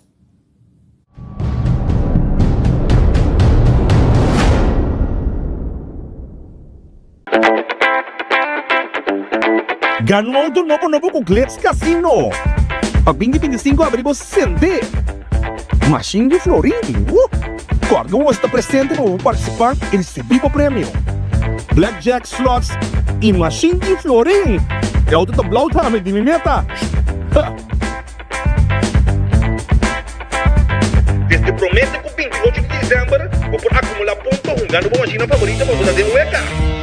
Ganhou do novo com Glitz Casino. A 2025 abrimos Sende. Machine de Florim. Corgão está presente para participar e receber o prêmio. blackjack slots e machine de Florin. É o de blauta me dimimeta. Desde promete com 28 de dezembro, vou por acumular pontos, ganhando uma machina favorita para poder ter um EK.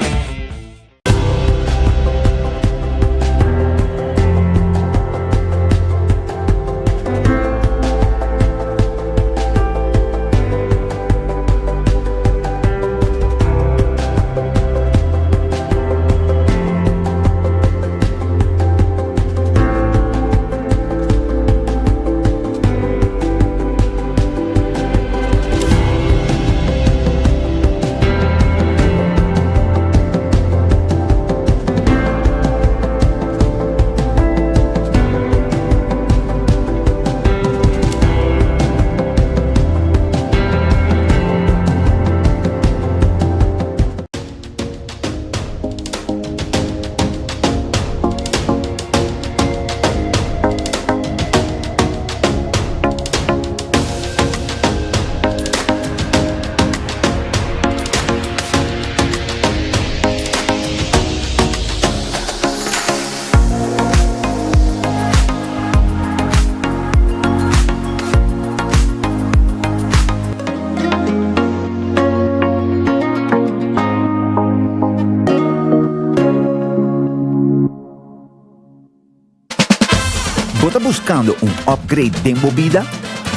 Você está buscando um upgrade de movida?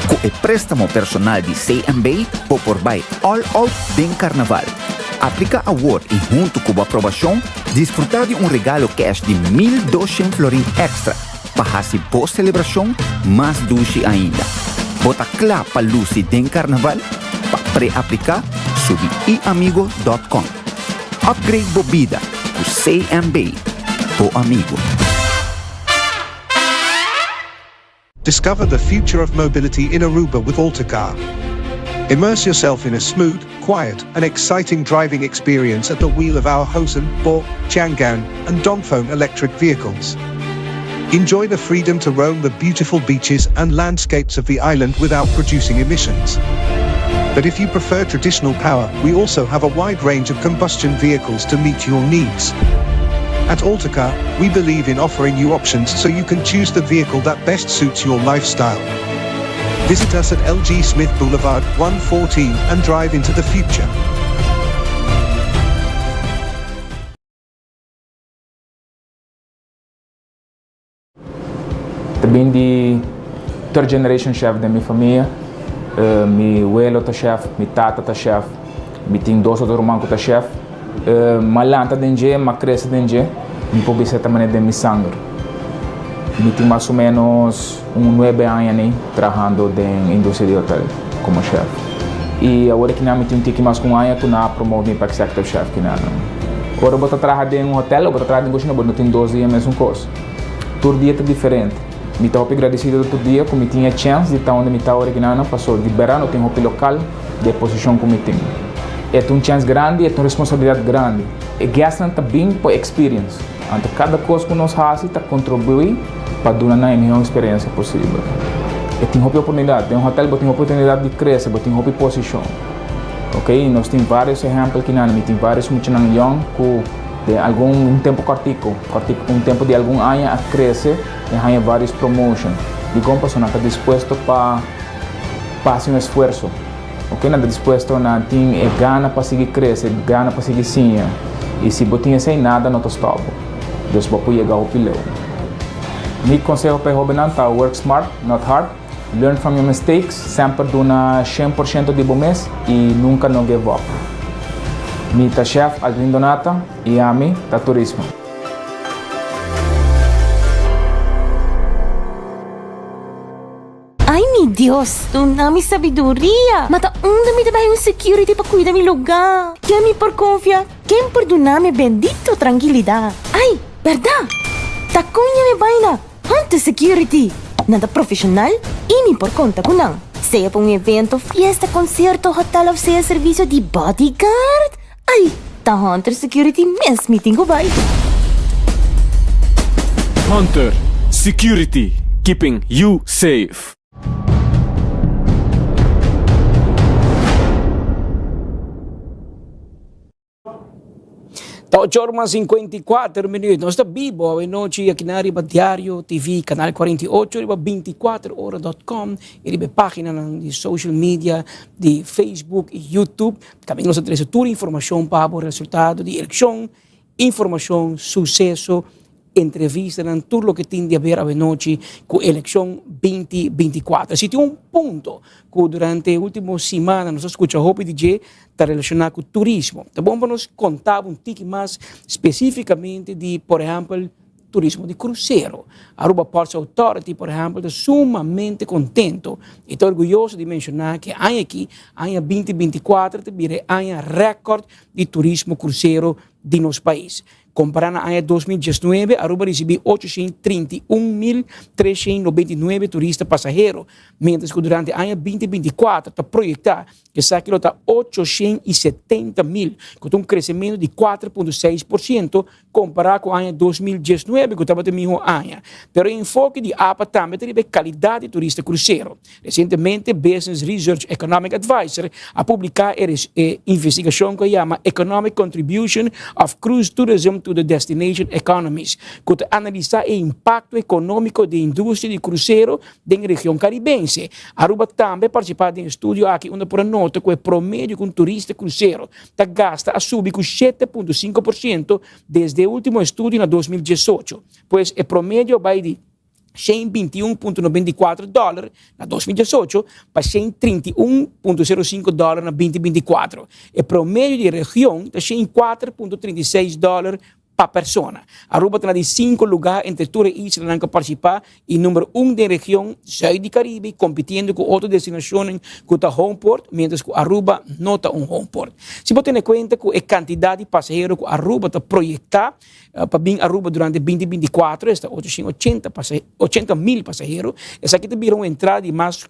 Com o préstamo personal de CMB, ou por by All Out de Carnaval. Aplica a Word e junto com a aprovação, desfrutar de regalo cash de 1.200 florin extra para fazer pós-celebração mais doce ainda. Bota claro para Lucy de Carnaval, para pré-aplicar, subir iamigo.com. Upgrade bebida com CMB, o amigo. Discover the future of mobility in Aruba with Altacar. Immerse yourself in a smooth, quiet, and exciting driving experience at the wheel of our Hosen, Bo, Chang'an, and Dongfeng electric vehicles. Enjoy the freedom to roam the beautiful beaches and landscapes of the island without producing emissions. But if you prefer traditional power, we also have a wide range of combustion vehicles to meet your needs. At Altacar, we believe in offering you options so you can choose the vehicle that best suits your lifestyle. Visit us at LG Smith Boulevard 114 and drive into the future. Também de third generation chef da minha família. Meu abuelo tá chef, minha tata tá chef, eu tenho dois outros irmãos que tá chef. Malanta dentro, mas cresce dentro, me pode ser também de minha sangue. Eu tenho mais ou menos 9 anos trabalhando na indústria de hotel como chef. E agora que não tenho que mais com anos, eu não promovo para executive chef que não. Agora eu vou trabalhar em hotel, eu vou trabalhar em cozinha, eu tenho 12 anos mesmo coisa. Todo dia é diferente. Eu estou agradecido todo dia que eu tinha a chance de estar onde eu estou originando, passou de verão, eu tenho um local de posição que eu tenho. É uma chance grande, é uma responsabilidade grande. E gasta também por experience. Então, cada coisa que nós fazemos está contribui para dar a melhor experiência possível. E tem uma oportunidade. Tem um hotel que tem uma oportunidade de crescer, tem uma posição. Ok? Nós temos vários exemplos aqui, nós temos vários muitos young que de algum tempo curtico, tempo de algum ano a crescer e ganhar vários promotions. E como pessoa está disposto para fazer esforço. Ok, nada disposto a ter gana para seguir crescer, gana para seguir sim. E se você não tem nada, não está Deus vai chegar ao pilão. Meu conselho para o Robinão é work smart, not hard. Learn from your mistakes, sempre do 100% de bom mês e nunca não give up. Meu chef Aldrin Donata e a mim da Turismo. Ai, meu Deus, tu não me sabedoria. Mas onde me dá um security para cuidar do lugar? Que me por confiar, quem perdonar-me bendito tranquilidade. Ai, verdade? Tá cunha me baina, ante security. Nada profissional e me por conta com não. Seja para evento, fiesta, concerto, hotel ou seja serviço de bodyguard. Ai, tá Hunter Security mesmo meeting ko ba? Hunter Security, keeping you safe. 8 horas 54 minutos. Nós estamos vivo a noite aqui na Riba Diário TV, canal 48, riba 24horas.com, e riba página de social media, de Facebook e YouTube. Também nós trazemos toda a informação para o resultado da eleição, informação, sucesso, entrevista, tudo o que tem a ver a noite com a eleição 2024. Se tem ponto que durante a última semana nós escutamos o DJ está relacionado com o turismo. Tá bom para nós contar pouco mais especificamente de, por exemplo, turismo de cruzeiro. A Aruba Ports Authority, por exemplo, está sumamente contento e está orgulhoso de mencionar que aqui, em 2024, também é recorde de turismo cruzeiro de nosso país. Comparando a 2019, Aruba recebeu 831.399 turistas passageiros, mientras que durante o ano 2024 está projetado que essa aquilo está 870.000, com um crescimento de 4,6% comparado com o ano 2019, que estava no mesmo ano. Mas o enfoque de APA também tem a qualidade de turista cruzeiro. Recentemente, Business Research Economic Advisor a publicar a investigação que chama Economic Contribution of Cruise Tourism to the Destination Economies, que analisa o impacto econômico da indústria de cruzeiro na região caribense. Aruba também participa de um estudo aqui, onde por nota que o promédio com turista cruzeiro gasta a subir com 7,5% desde o último estudo em 2018, pois o promédio vai de $121,94 na 2018 para $131,05 na 2024. O promédio de região está $4,36 para persona. Aruba está de 5 lugares entre todas as islas que participam e número 1 da região sul do Caribe, competindo com outras destinações que está homeport, mientras que Aruba não está homeport. Se você tem em conta que a quantidade de passageiros que Aruba está projetada para vir Aruba durante 2024 está 880.000 passageiros, essa aqui também uma entrada de mais de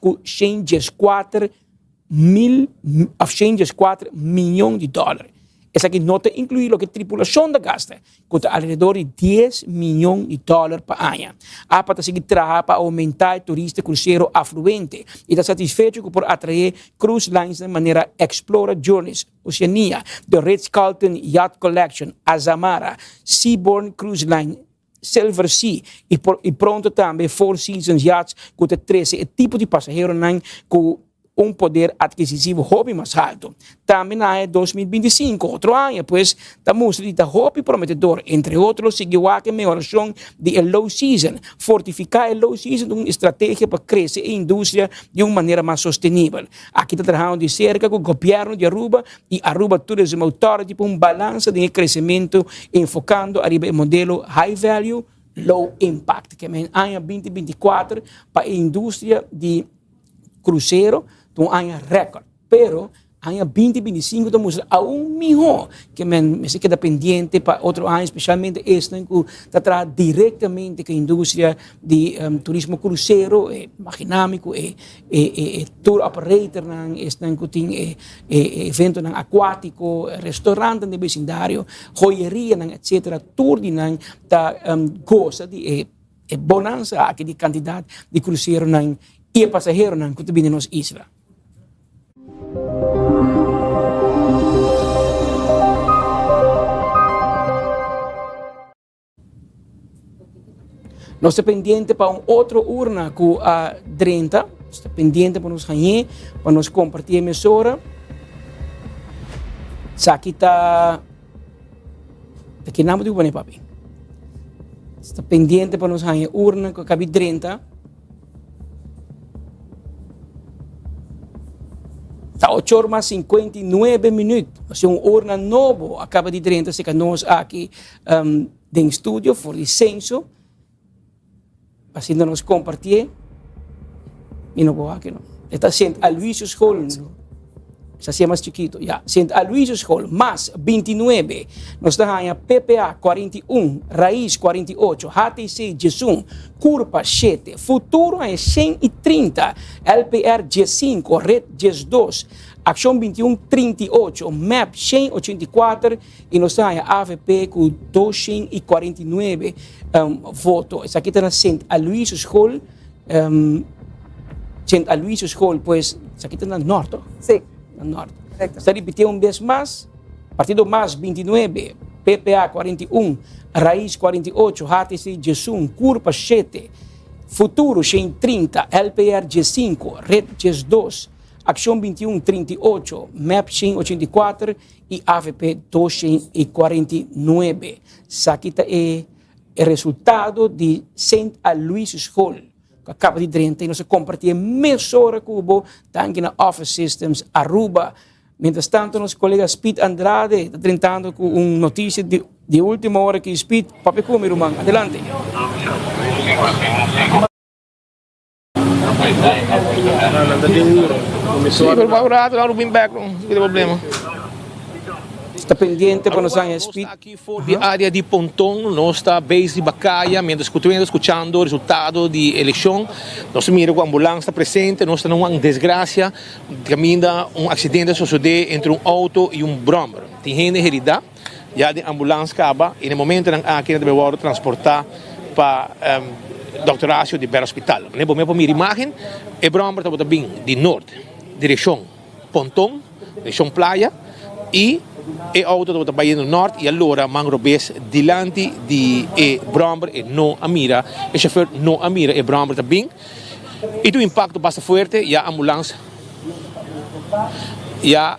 $104 milhões de dólares. Essa aqui nota inclui o que a tripulação da gasta, que está alrededor de $10 milhões de dólares por ano. A APA está seguindo trabalhando para aumentar o turista cruzeiro afluente e está satisfeito por atrair cruise lines de maneira Explora Journeys, Oceania, The Ritz-Carlton Yacht Collection, Azamara, Seabourn Cruise Line, Silver Sea e pronto também Four Seasons Yachts, que está 13 tipo de passageiro com poder adquisitivo hobby mais alto. Também na 2025, outro ano, pois, está mostrando hobby prometedor, entre outros, seguiu a melhoração de low season, fortificar low season uma estratégia para crescer a indústria de uma maneira mais sustentável. Aqui está trabalhando de cerca com o governo de Aruba e Aruba Tourism Authority para balança de crescimento, enfocando o modelo high value, low impact, que é em 2024 para a indústria de cruzeiro, um ano recorde, pero ano 2025 estamos aún melhor, que me se queda pendiente para outro ano, especialmente este que está tratando diretamente com a indústria de turismo cruzeiro, magnâmico, tour operator, este que tem evento aquático, restaurante de vecindário, joieria, etc. Tudo está gosta de bonança aqui de quantidade de cruzeiro e passageiro que está vindo nas islas. Nós estamos pendientes para outra urna com a 30, está pendiente para nos ganhar, para nos compartilhar a emissora. Aqui está. Aqui não me digo, papi. Está pendiente para nos ganhar urna com a 30. Está 8 horas 59 minutos. Nós temos uma urna nova, acaba de 30, se que nós aqui em estúdio, por licença, assim nós compartilhar. E não vou aqui, não. Está St. Aloysius Hall, se chama mais chiquito, já. St. Aloysius Hall, mais 29. Nós estamos em PPA 41, Raiz 48, HTC 11, Curva 7, Futuro é 130, LPR 15, Red 12, Ação 21 38, MAP 184 e nós estamos em AVP com 249 votos. Essa aqui está na St. Aloysius Hall, St. Aloysius Hall, pois, essa aqui está no norte. Sim. No norte. Está repetindo vez mais, partido mais 29, PPA 41, Raiz 48, HTC G1, Curva 7, Futuro 130, LPR G5, Red G2, Acción 21 38, MAP 84 e AVP 249. Sakita é o resultado de St. Aloysius School, que acaba de 30 e nós compartilhamos mesora cubo tanque na Office Systems Aruba. Mientras tanto, nosso colega Speed Andrade está tentando com uma notícia de última hora que Speed, papi como, irmão, adelante. Sim, pelo barato, lá no Wimback, não tem problema. Está pendiente para nós Speed. Aqui fora de área de Pontão, nós está base de Bacaia, mientras escutando o resultado da eleição. Nós miramos que a ambulância está presente, nós estamos numa desgraça, caminho acidente sucedeu entre auto e brommer. Tem gente herida, já a ambulância acaba, e no momento em que nós devemos transportar para Dr. Horácio de Belo Hospital. Nós vamos ver a imagem, o brommer está bem de norte, direção Pontão, direção Praia, e o auto estava indo no norte e allora mangrobes diante de brommer e não a mira, o chauffeur não a mira e brommer também. E o impacto bastante forte e a ambulância e a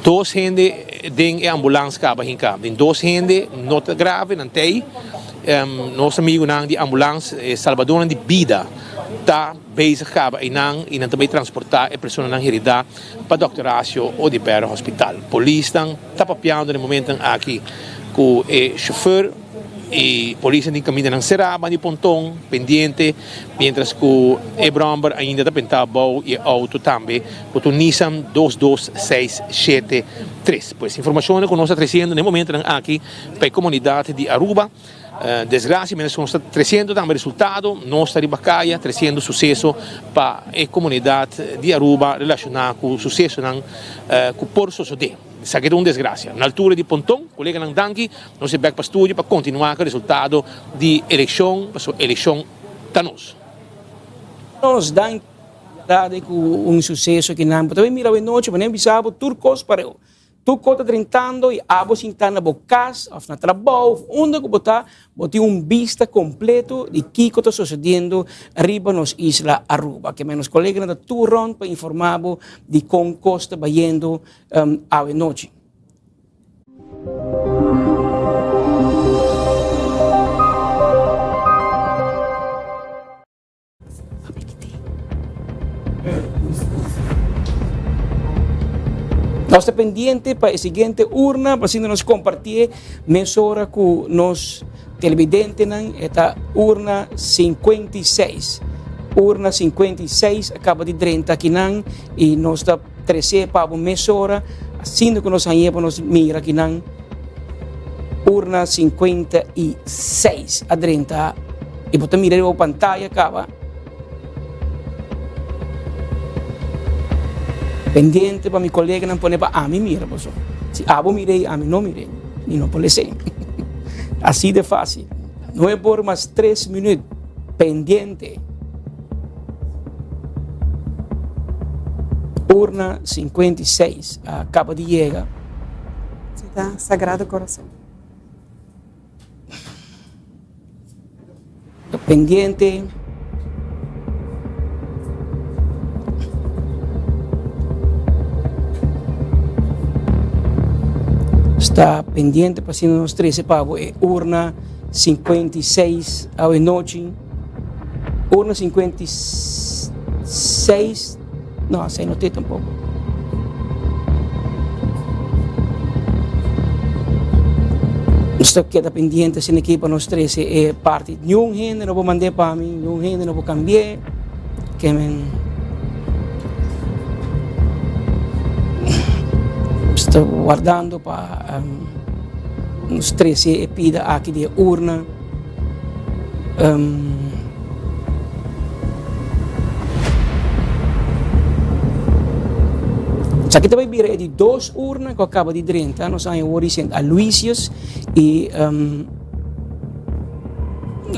dois gente dentro da ambulância acaba em cá, dois gente nota grave não tem. Nosso amigo de ambulância Salvador de vida está bezig e não também transportar a pessoa na herida para o Dr. Horácio ou de Belo Hospital. A polícia está papiando no momento aqui com o chauffeur e a polícia de caminho não será de Pontão pendente, mientras que o brommer ainda está pentado e o auto também com o Nissan 22673. Pois informação que nós estamos trazendo no momento aqui para a comunidade de Aruba. Desgraça, mas nós estamos trazendo também resultado, nós estamos em Bacaia, trazendo sucesso para a comunidade de Aruba relacionado com o sucesso com o Porto Sosodé. Isso aqui é uma desgraça. Na altura de Pontão, colega Nandanki, nós estamos para o estúdio para continuar com o resultado de eleição, para a eleição da nós. Nós damos com sucesso que não, também mira a noite, mas nem bisabo, turcos para eu. Tu está tentando e abo sentar na bocas, na trabalho, onde que botar vista completo de que está sucedendo arriba nas Islas Aruba, que menos colegas da Turron para informar de como costa bayendo a noite. Nós estamos pendientes para a seguinte urna, para nos compartilhar mesora com nos televidentes, esta urna 56. Urna 56 acaba de 30 aqui e nós estamos 13 para a mesora, assim que nós vamos mira aqui urna 56 a 30 e você mira a pantalla acaba. Pendiente para mi colega não pone para a mim mira, pessoal. Se abo mirei, a mim não mirei. E não pode ser. Assim de fácil. Não é por mais 3 minutos. Pendiente. Urna 56. Acaba de chegar. Está Sagrado Coração. Pendiente. Está pendiente para ser nos 13 pavos, urna 56 à noite, urna 56, não, sei não tem tampouco. Está queda pendiente assim aqui para nós 13 parte. Nenhum gente não vou mandar para mim, nenhum gente não vou cambiar, que estou guardando para nos 13 pida aqui de urna. Sa kita may bira de 2 urnas que acaba de 30, nós temos o St. Aloysius e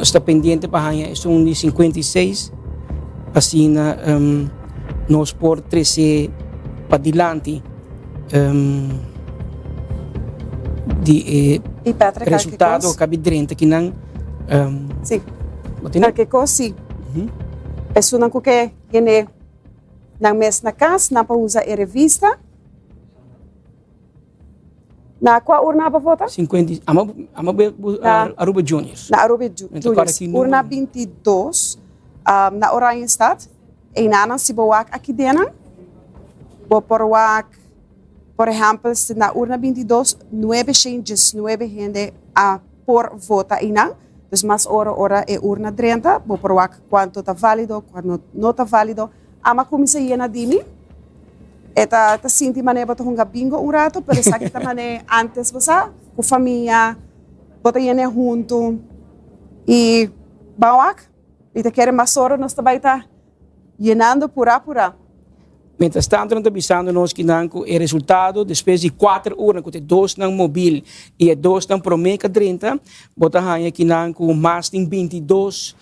está pendiente para a são de 56, assim nós por 13 para dilante. de E Petra, resultado cabe drenta que não sim. Que coisa sim. Pessoa não quer gene na mes na casa, não para usar a revista. Na qual urna para votar? 50, Aruba Juniors. Na Aruba Juniors. Urna 22, na Oranjestad. E na Sibowak aqui dentro. Por exemplo, na urna 22, 919 gente a por vota ina. Dus mas ora é urna 30, por quanto está válido, quanto não está válido. Ama comissa iena dimi. Eta sinti maneira para hunga bingo um rato, pero sabe que maneira antes você com família, bota iena junto e bawak. E te quer mais hora nós também tá llenando pura. Mientras tanto, nós estamos nós que não o resultado depois de 4 horas que tem 2 não móvel e 2 não promeca 30, bota hanha que não com mais de 22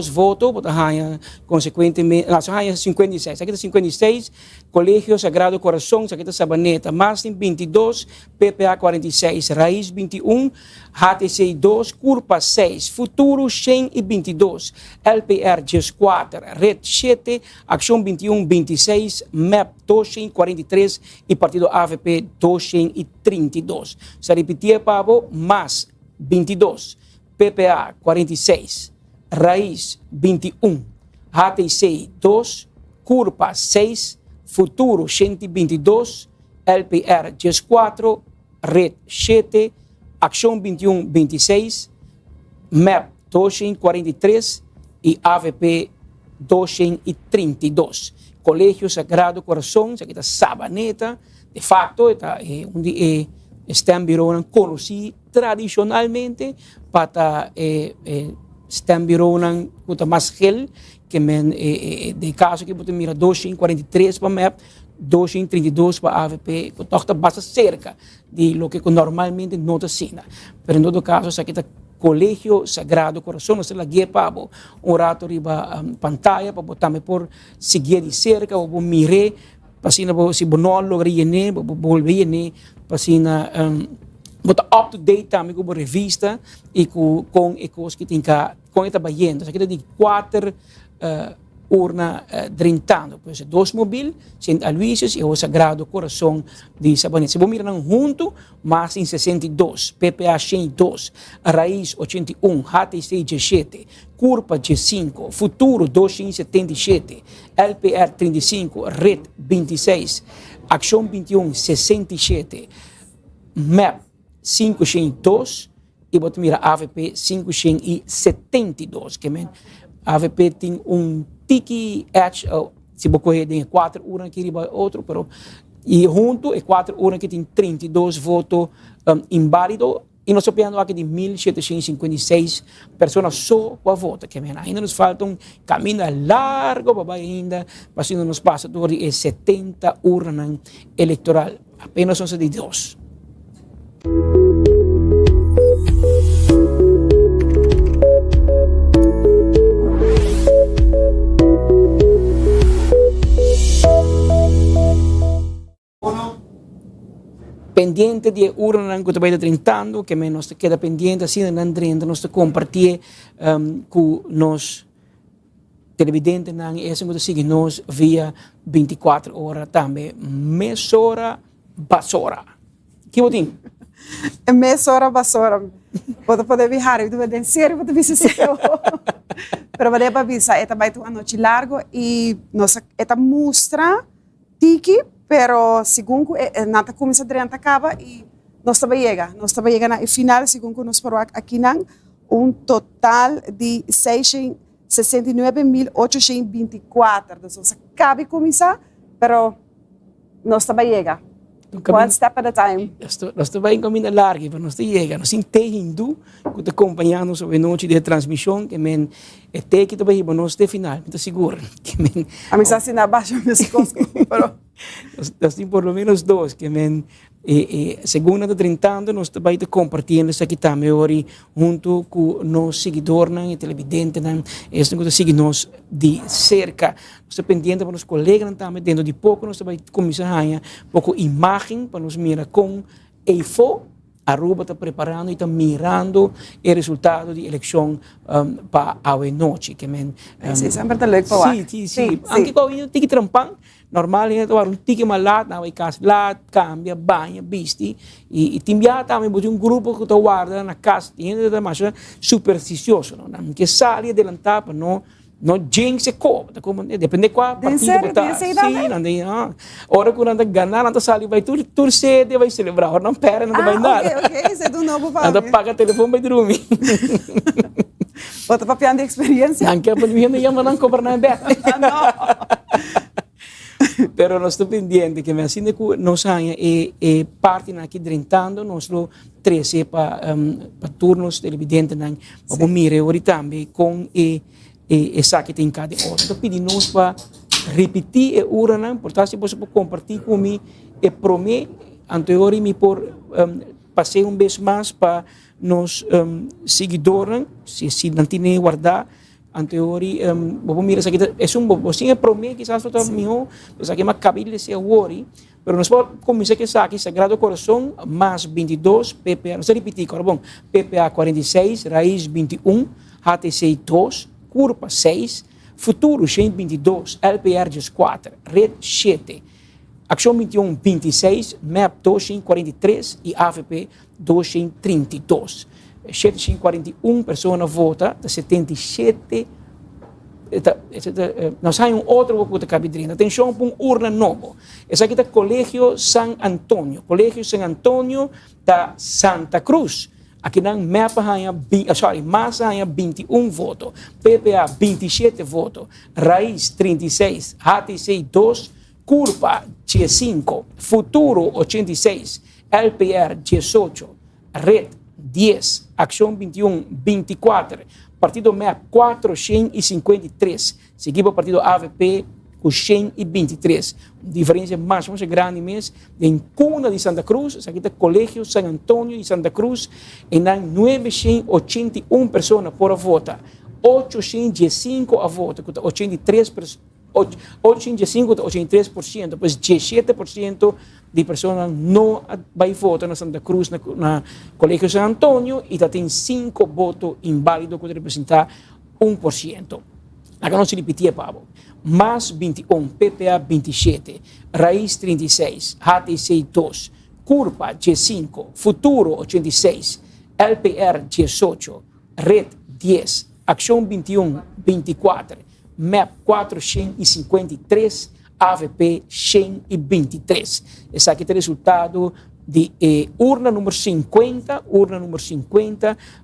votos, bota hanha consequentemente, não hanha 56, aqui está 56, Colégio Sagrado Coração, aqui está Sabaneta, mais de 22, PPA 46, Raiz 21, HTC 2, Curpa 6, Futuro 122, LPR 4, Red 7, Ação 21, 26, MEP 243 e Partido AVP 232. Se repetir, Pablo, mais 22, PPA 46, Raiz 21, HTC 2, Curpa 6, Futuro 122, LPR 4, Red 7, Ação 21, 26, MEP 243 e AVP 232. Colégio Sagrado Coração, aqui está Sabaneta, de facto, está onde Stembironan conheci tradicionalmente para Stembironan com mais gel, que de caso que você mira 243 para MEP, 232 para AVP, que está bastante cerca de lo que normalmente não se assina. Mas em todo caso, aqui está Colégio Sagrado Coração, nós temos aqui para um rato riba pantalla, para botar por seguir de cerca, para mirar, para se não logra ir, para volver ir, para se botar up to date também com a revista e com coisas que tem cá, com esta baiana. Aqui tem 4 urna drintando, pois 2 móvel, St. Aloysius e o Sagrado Coração de Sabaneta. Se você mirar junto, mais em 62, PPA 102, Raiz 81, HTC 17, Curpa 5, Futuro 277, LPR 35, Red 26, Ação 21 67, MEP 502 e você mira AVP 572, que AVP tem tiki edge, se você tem 4 urnas que riba outro, pero e junto é 4 urnas que tem 32 votos inválidos e nós estamos aqui de 1.756 pessoas só para votar, que ainda nos falta um caminho largo para ainda, mas ainda nos passa por 70 urnas eleitoral, apenas 2. Pendiente de urna que está trintando, que nos queda pendiente, assim, não treinta, nos compartilhar com nos televidentes, e que seguir-nos via 24 horas também. Mesora, basora. Que botim? Mesora, basora. Pode poder viajar, eu vou dançar, eu vou visitar. Pero vai para visa, esta vai ter uma noite larga e esta mostra tiki. Pero segundo nata começa a acaba e nós também chega na final segundo nós parou aqui um total de 69.824. Então cabe começar, pero nós também chega. One step at a time. Nós também caminhamos largo, mas nós chega, nós entendemos que está acompanhando sobre a noite de transmissão, que até que também nós até final, muito seguro. A mim assim na baixa minhas costas, pero nós temos por lo menos 2 que segunda de 30 nós também compartilhando isso aqui também hoje junto com os seguidores e televidentes isso que seguimos de cerca nós pendiente para os colegas também dentro de pouco nós também começar a pouco imagem para nos mirar com EIFO, Aruba está preparando e está mirando o resultado da eleição para a noite. Sim, sempre está leuk para Sim. Anche quando tem que trampar, normal é ter tique malat, na casa lá, cambia, banha, viste e timbia também botar grupo que está guarda na casa, tem da mais supersticioso, não? Que sai adelantar para não jinx depende qual partido botar. Sim, não. Ora quando anda ganhar, anda sair vai torcer, vai celebrar, ora não pera, não vai nada. Ok, isso é do novo para anda paga o telefone vai dormir. Bota papiando de experiência. Não quer para mim não chama não cobrar nada. Pero nós estamos pendientes que assim que nós é parte aqui drentando nosso 13 para turnos televidentes para mirar ahorita também com essa que tem cada outro. Então pedimos para repetir a urna, portanto se você pode compartilhar comigo e prometo anterior me por passei vez mais para nos seguidores se não tem guardar anterior vamos mirar aqui é você promete que sabe todo meu mas aqui mais cabível se worry pero nós podemos começar que aqui Sagrado Coração mais 22 PPA não sei repetir bom PPA 46 raiz 21 HTC 2 Curva 6 Futuro 122 LPR 4 Red 7 Ação 21 26 MAP 243 e AVP 232 741 pessoas votam, 77 nós temos outro que está cabidrinha. Atenção para urna novo. Esse aqui é o Colégio San Antonio da Santa Cruz. Aqui não mapa massa 21 votos, PPA 27 votos, Raiz 36, HTC 2, Curva 5, Futuro 86, LPR 18, Red 10, Ação 21, 24, Partido MEP 453, seguido o Partido AVP com 123. Diferença mais grande mesmo, em Cuna de Santa Cruz, aqui está o Colégio San Antonio de Santa Cruz, e 981 pessoas por votar, 815 a voto, 83%. 83%, pois 17% de pessoas não vai votar na Santa Cruz, na Colégio San Antonio, e tem 5 votos inválidos que representam 1%. Agora não se repetia, Pablo. Mais 21, PPA 27, Raiz 36, HTC 2, Curva 5, Futuro 86, LPR 18, Red 10, Ação 21, 24, MEP 453, AVP 123. Esse aqui é o resultado de urna número 50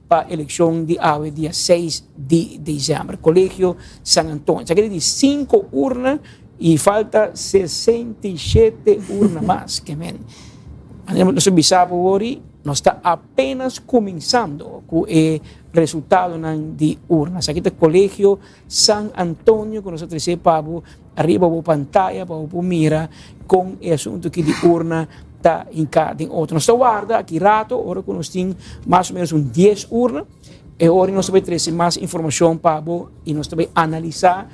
para a eleição de AVE, dia 6 de dezembro. Colégio San Antonio. Esse aqui é de 5 urnas e falta 67 urnas mais. Nós observamos hoje, nós estamos apenas começando com o resultado de urnas. Aqui está o Colégio San Antonio, que nós trazemos para arriba a pantalla, para mirar com o assunto que de urna está em cada outro. Nós guarda aqui rato, agora que nós temos mais ou menos 10 urnas, e agora nós vamos trazer mais informação para e nós vamos analisar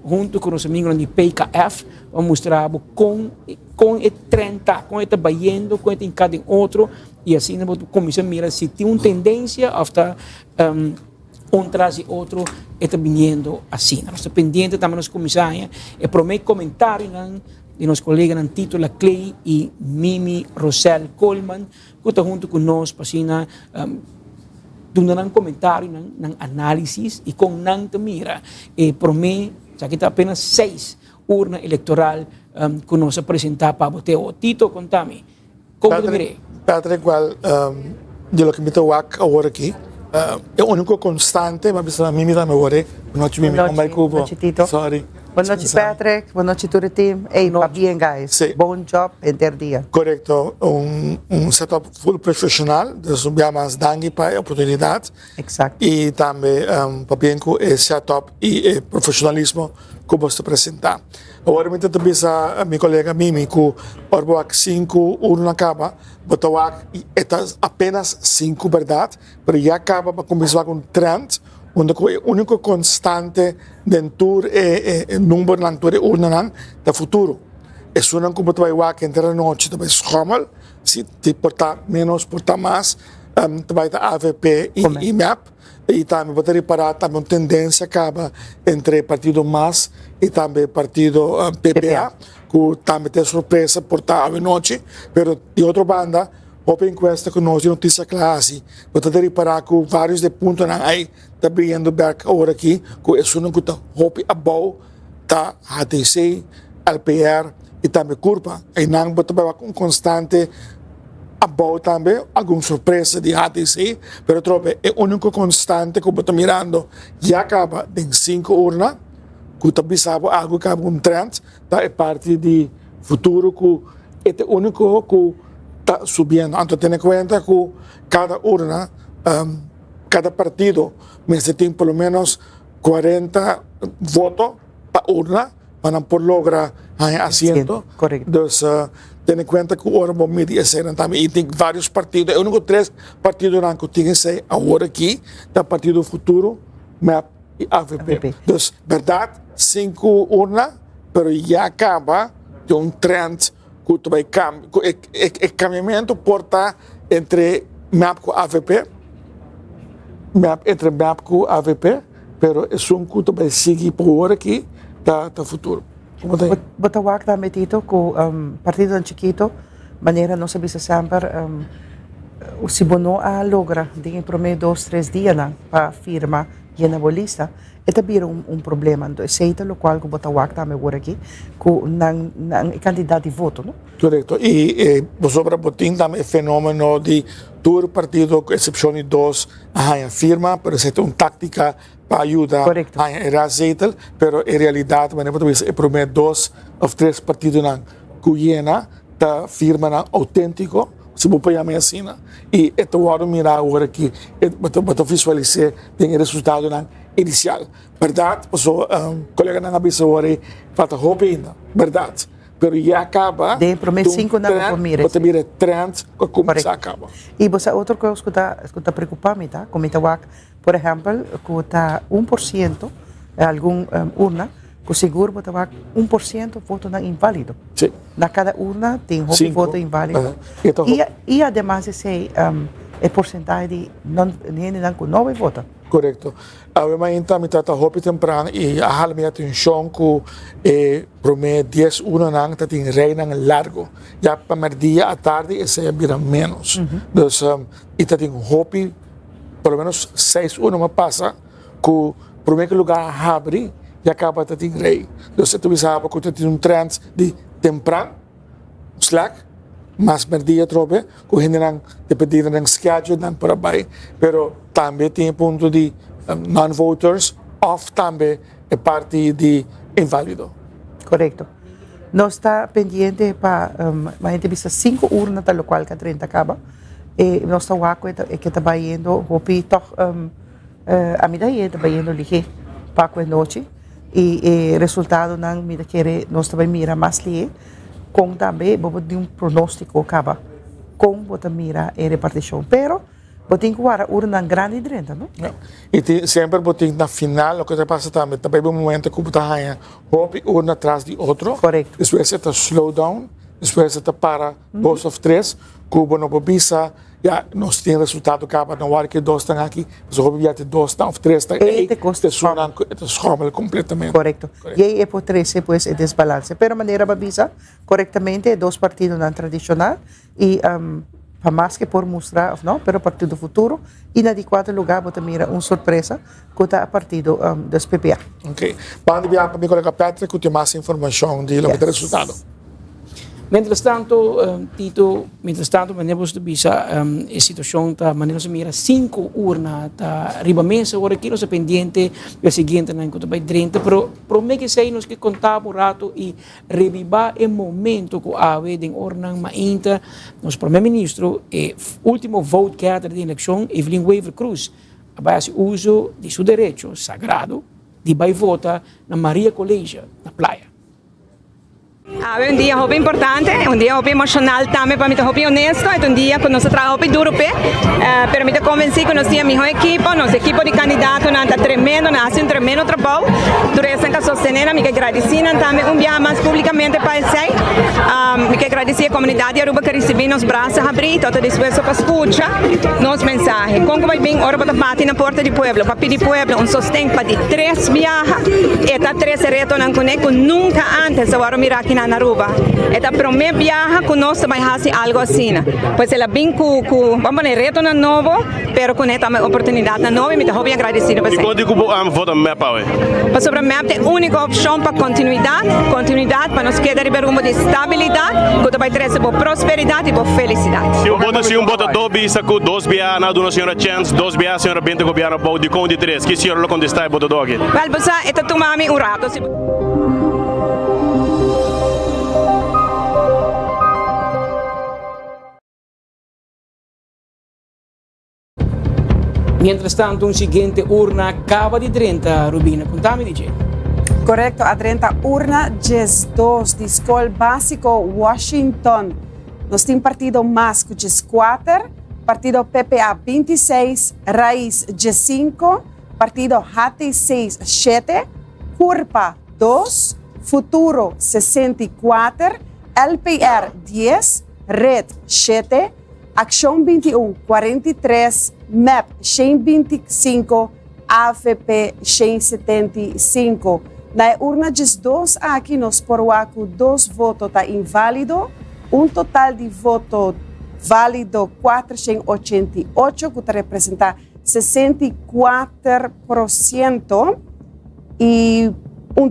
junto com os amigos de PKF, vamos mostrar com o 30, com o trabalhando, com o em cada outro, e assim nós vamos começar a mirar se tem uma tendência a traz outro está vindo assim. Nós estamos pendentes também nos começamos a prometer comentários de nossos colegas Tito Laclay e Mimi Rosel Coleman, que estão junto conosco para assim dando um comentário, um análise e com não mira. E prometo, já que está apenas 6 urnas eleitorais que nós apresentamos para você. Tito, contame, como te mirei? Patrick, igual, de lo que me estou agora aqui, é o único constante, mas a mim me dá meu ore. Boa noite, Mimi, como vai Cuba? Tito. Sorry. Boa noite, Patrick. Boa noite, todo o time. Hey, va bien, guys. Sí. Bom job entre dia. Correcto. Um setup full profissional, então mais dangue para a oportunidade. Exato. E também para bem com o setup e profissionalismo que você apresentar. Agora, eu também a minha colega Mimi, que o 5 urnas acaba, botar apenas 5, verdade? Mas já acaba para começar com 30. Onde o único constante dentro é o número de urnas do futuro. É uma como tu vai que entre a noite, tu vai escomel, se te portar menos, portar mais, vai ter AVP e MAP, e também vai reparar também uma tendência acaba entre partido MAS e também partido PPA, que também tem surpresa portar à noite, mas de outra banda, a encuesta que nós notícia classe, você tem reparar que vários de pontos aí está brilhando back agora aqui, que é só que está hope above, tá HTC, LPR e também curva, e não você vai com constante above também, alguma surpresa de HTC, mas trobe é o único constante que você está mirando, já acaba em 5 urnas, que está bisabo algo que acaba um trend, tá é parte de futuro que é o único que está subindo. Então, ten en cuenta que cada urna, cada partido, se tem pelo menos 40 votos para urna, para por lograr asiento. Correcto. Então, ten en cuenta que agora vamos medir também. E tem vários partidos. O único 3 partidos que tem que ser agora aqui, da Partido Futuro, MAP e AVP. Então, verdade, 5 urnas, mas já acaba de um trend que vai cambiamento porta entre MAP e AVP, entre MAP e AVP, pero é um que vai seguir por agora aqui, da futuro. Bota wak da metito ko partido tan chiquito, manera no se bisa sempre si bono a logra de promedio 2-3 días na pa firma llena bolista. Ito biro un problema. Então, aceita lo qual ko bota wak da me agora aqui ko nang candidato de voto, no? Correto. E sobre botin também fenômeno de todo partido, com exceção de 2, a firma, pero é uma tática para ajudar a erradicar, pero em realidade, é prometo 2 ou 3 partidos na Guyana, da firma autêntico, se você põe assim, e é o mirar agora que você visualizar tem resultado inicial. Verdade, colega na abisa agora falta roupa ainda, verdade. Pero já acaba. De prometo 5 na vou mira. Você mira trend que começa a acabar. E você outra coisa que está preocupado, tá? Como está wak, por exemplo, que está 1% algum urna, que seguro você wak 1% voto na inválido. Sim. Na cada urna tem voto inválido. E además esse porcentagem de não com 9 votos. Correto. Obviamente, também está roupa temprano e a minha atenção que prometo 10 urnas não tem reina largo. Já para dia à tarde, esse é vira menos. Então, e tem roupa, pelo menos 6 urnas passa, que o primeiro lugar abre e acaba de ter rei. Então, você sabe que tem trend de temprano, slack, mas dia trobe, que a gente depende do schedule, não por aí, pero também tem ponto de non-voters, ou também é parte de inválido. Correto. Nós está pendente para a gente visa 5 urnas, tal qual que a 30 acaba, e nós está waco que está indo, hopi toch, a mida está indo ligeiro para a noite, e resultado não me querer nós também mira mais ligeiro, com também vamos de pronóstico acaba com bota mira e repartição, pero botin que agora urna grande dentro, não? E sempre botin na final o que passa também um momento que bota aí hope urna atrás de outro. Correto. Depois está slow down, depois está para 2 ou 3, que não precisa já nós temos resultado acaba na hora que 2 estão aqui, mas o já tem 2 ou 3 estão aí, te escromel completamente. Correto. E aí é por 13 pues é desbalance. Pero maneira babisa corretamente 2 partidos não tradicional e para mais que por mostrar, não, pero partido futuro e na de 4 lugar você mira uma surpresa que está a partido dos PPA. Ok. Para enviar para meu colega Patrick que tem mais informação de lo que tem resultado. Mientras tanto, Tito, manemos de bisa a situação tá manemos mira 5 urnas tá riba mesa agora aqui nós pendiente o seguinte na enquanto vai 30, pero me que sei nos que contar por rato e revivar o momento que ave den ornan mainta nos primeiro-ministro e último vote gather de eleição Evelyn Weaver Cruz vai se uso de seu direito sagrado de vai votar na Maria Colégio na praia. Un dia muito importante, um dia muito emocional também para mim, muito honesto, é um dia que nós trabalhamos muito duro, pero me convenci que nós tínhamos a melhor equipe, nossa equipe de candidatos está tremendo, nós fazemos tremendo trabalho, durante essa sostener, me agradecer também dia mais publicamente para você, me agradecer a comunidade Aruba que recebeu nos braços abridos, todo disposto para escutar nos mensagens, como vai bem, hora para bater na porta do povo, para pedir povo sostém para de 3 viagens, e 3 retornam com nunca antes, agora mirar aqui na Aruba. É a primeira viagem que nós também fazemos algo assim. Pois ela vem com vamos dizer, retorno novo, pero com esta oportunidade nova, me estou bem agradecido. E quando eu vou no mapa, Mas sobre o mapa é a única opção para continuidade para nós quedar em rumo de estabilidade, que vai trazer prosperidade e felicidade. Se um bota 2 bisa com 2 bias na dona senhora Chance, 2 bias a senhora Bente governo bom de com de 3, que senhora lo contestar e bota dog. Well, você é tomar um rato. Mientras tanto, un siguiente urna acaba de 30, Rubina. Contame, DJ. Correcto, a 30 urna, 2 de escola básico Washington. Nós temos partido mais que 4, partido PPA 26, Raiz 5, partido HT6 7, Curpa 2, Futuro 64, LPR 10, Red 7, Ação 21 43, MEP 125, AFP 175. Na urna de 2 aqui nós porwaku 2 votos está inválido, total de voto válido 488, que representa 64%, e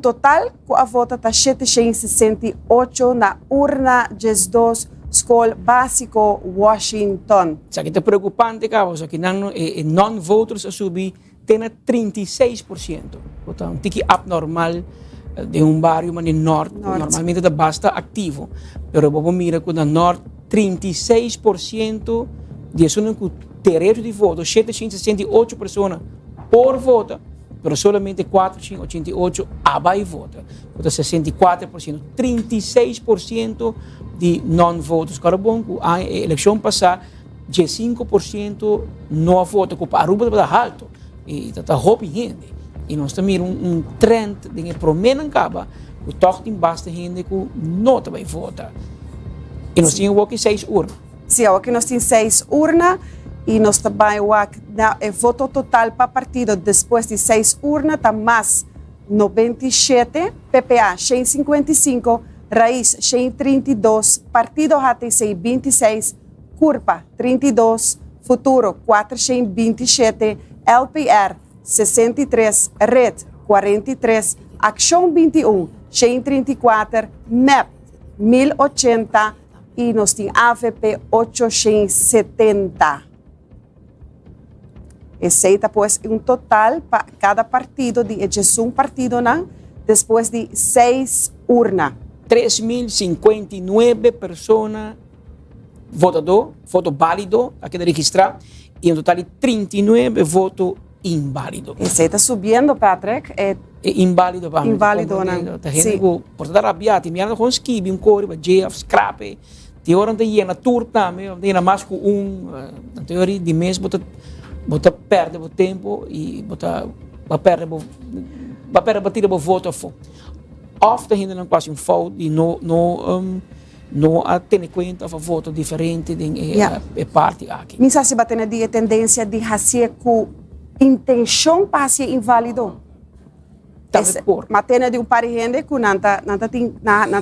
total que a vota está 768 na urna de 2 Escola Básico Washington. Isso aqui é preocupante, cabo, isso aqui non-voters a subir tem 36%. Então, um tique abnormal de bairro mas no norte, normalmente está bastante ativo. Pero vamos mirar que no norte, 36% de isso não com direito de voto, 768 pessoas por voto, pero solamente 488 vai votar. Então, 64%, 36% de non-votos. Claro, bom, a eleição passada, 5% não votou, que a Aruba está alto, e está roubando gente. E nós temos trend de que promenem acaba, que toch tem bastante gente que não vai votar. E nós temos aqui 6 urnas. Sim, aqui nós temos 6 urnas, e nós também o voto total para partido depois de 6 urnas está mais 97, PPA 155, Raiz 132, Partido HTC 26, Curpa 32, Futuro 427, LPR 63, Red 43, Ação 21 134, MEP 1080 e nós temos AFP 870. Aceita, pois, total para cada partido de partido, não? Depois de 6 urnas. 3.059 pessoas voto válido aqui de registrar e total de 39 votos inválido. Esse está subindo, Patrick. É inválido, vamos. Inválido, não? Tá gente que por estar rabiado, me anda com skibi, core, jeff, scrap. Tem hora de ir na tour também, tem mais que na teoria de mês, bota perde o tempo e bota perde o voto a fogo. Ofta ainda não quase fout e não a ter em conta a voto diferente de parte aqui. Misa se batendo de tendência de fazer com intenção para ser inválido. Mas tem de par de gente que não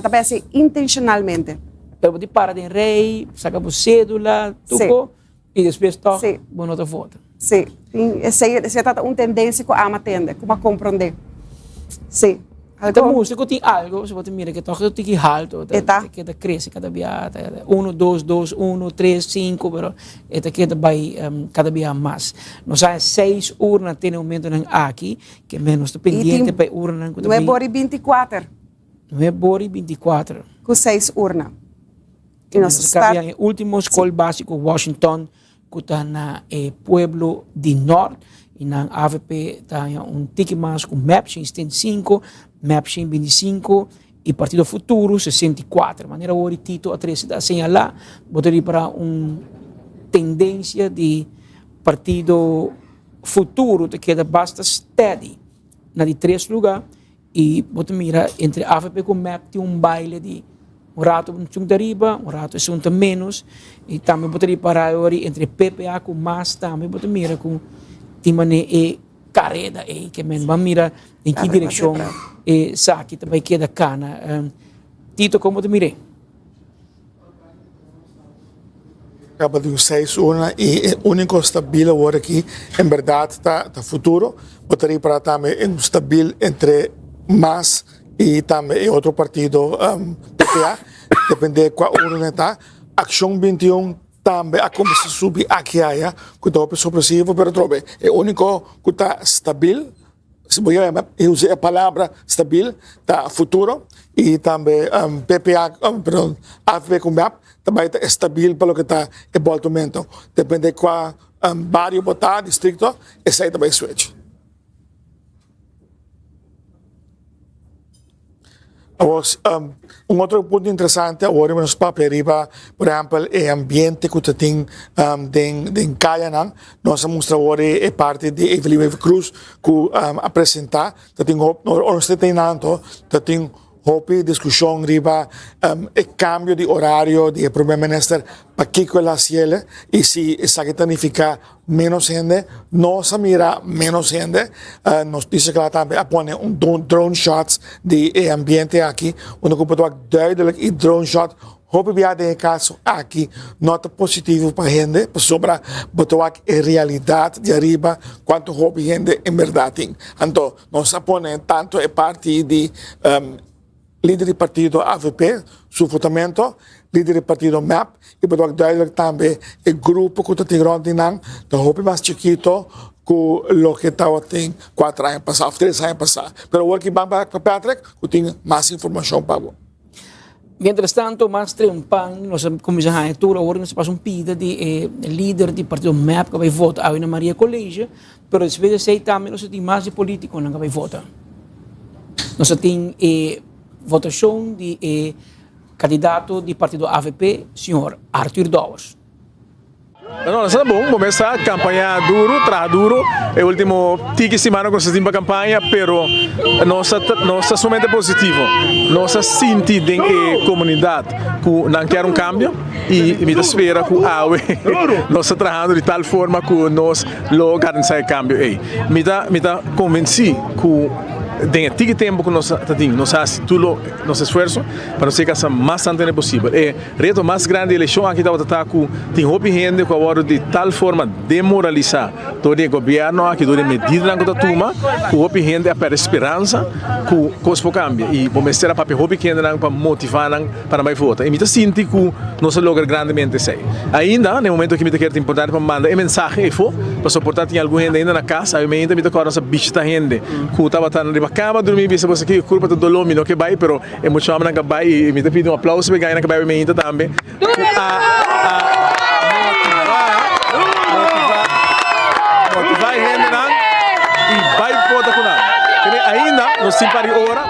vai ser intencionalmente. Pero de para de rei, saca a cédula, tudo e depois toca bom outro voto. Sim, essa é uma tendência que a atende, como a compreender. Sim. Então, música tem algo, se você mira que toca tem que alto, que cresce cada vez, 1, 2, 2, 1, 3, 5, pero que vai cada vez mais. Nós há 6 urnas tem um momento aqui, que menos pendiente para urna. Não é bori 24. Não é bori 24. Com 6 urnas. E nós estamos no último escola básico Washington, que está na Pueblo de Norte, e na AVP está um tique mais com MEP 105, MEP 125 e Partido Futuro 64. De maneira o Tito Atresida señalar, botaria para tendência de Partido Futuro que queda basta steady na de 3 lugares e bota mira entre AVP com MAP tem baile de rato um arriba, rato é menos e também botaria para entre PPA com mais também bota mira com timane e carreda e que men mira em que direção e sabe também queda cana Tito como te mire acaba de 6-1 e o único estável agora aqui em verdade está futuro botaria para também estável entre MAS e também outro partido PPA depende de qual urna está Ação 21 também a como se subir aqui aí que está supressivo pero trobe é o único que está estável se eu usei a palavra estável está futuro e também PPA perdão AFP com MAP também está estável pelo que está em volta momento depende de qual barrio botar distrito esse aí também switch. Outro ponto interessante agora nos papéis, por exemplo, o ambiente que tem em Caianan, nós mostramos agora a parte de Evelyn Cruz que apresentar, tem hopi discussão riba o cambio de horário do primeiro-ministro para que ela ciele e se isso significa menos gente, nós mira menos gente, nos diz que ela também põe drone shots de ambiente aqui, onde eu posso duidelijk e drone shot hopi via de caso aqui nota positivo para gente, sobre botar a realidade de arriba quanto hopi gente em verdade. Então, nós põe tanto a parte de líder do partido AVP, seu votamento, líder do partido MAP, e para duidelijk também o grupo que está grande, da hopi mais chiquito, que o que estava tem 4 anos passados, 3 anos passados. Mas o que vai para Patrick, que tem mais informação para você. Mientras tanto, mais trempan, nós começamos a tour, agora nós passamos pida de líder do partido MAP que vai votar, a Ana Maria Colégio, mas às vezes aí também nós temos mais de político que vai votar. Nós temos votação de candidato do partido AVP, senhor Arthur Dawes. Não, é bom começar a campanha duro, é o último tique semana que nós temos a campanha, pero nós somente positivo, nós sentimos em comunidade que não quer cambio e me espera que nós estamos trabalhando de tal forma que nós logramos esse cambio. Me está convencido que tem tique tempo que nós fazemos todo nosso esforço para nós ser mais antena possível. E o reto mais grande da eleição aqui está que tem hopi gente que agora de tal forma demoralizar todo o governo, que toda medida que está toma, que hopi gente a esperança que coisa cambia e vamos ter a papel hopi gente para motivar para mais votar. E me sinto que nós logra grandemente isso. Ainda no momento que me quer importante para mandar mensagem para suportar tem alguma gente ainda na casa, eu me ainda me tocar nossa bicha gente que estava tão cama dormir bisa você aqui culpa do dolor não que vai pero é muito chamar que vai e me pedindo aplauso para ganhar que vai me ainda também motivar gente não e vai votar com nada ainda não se pare hora.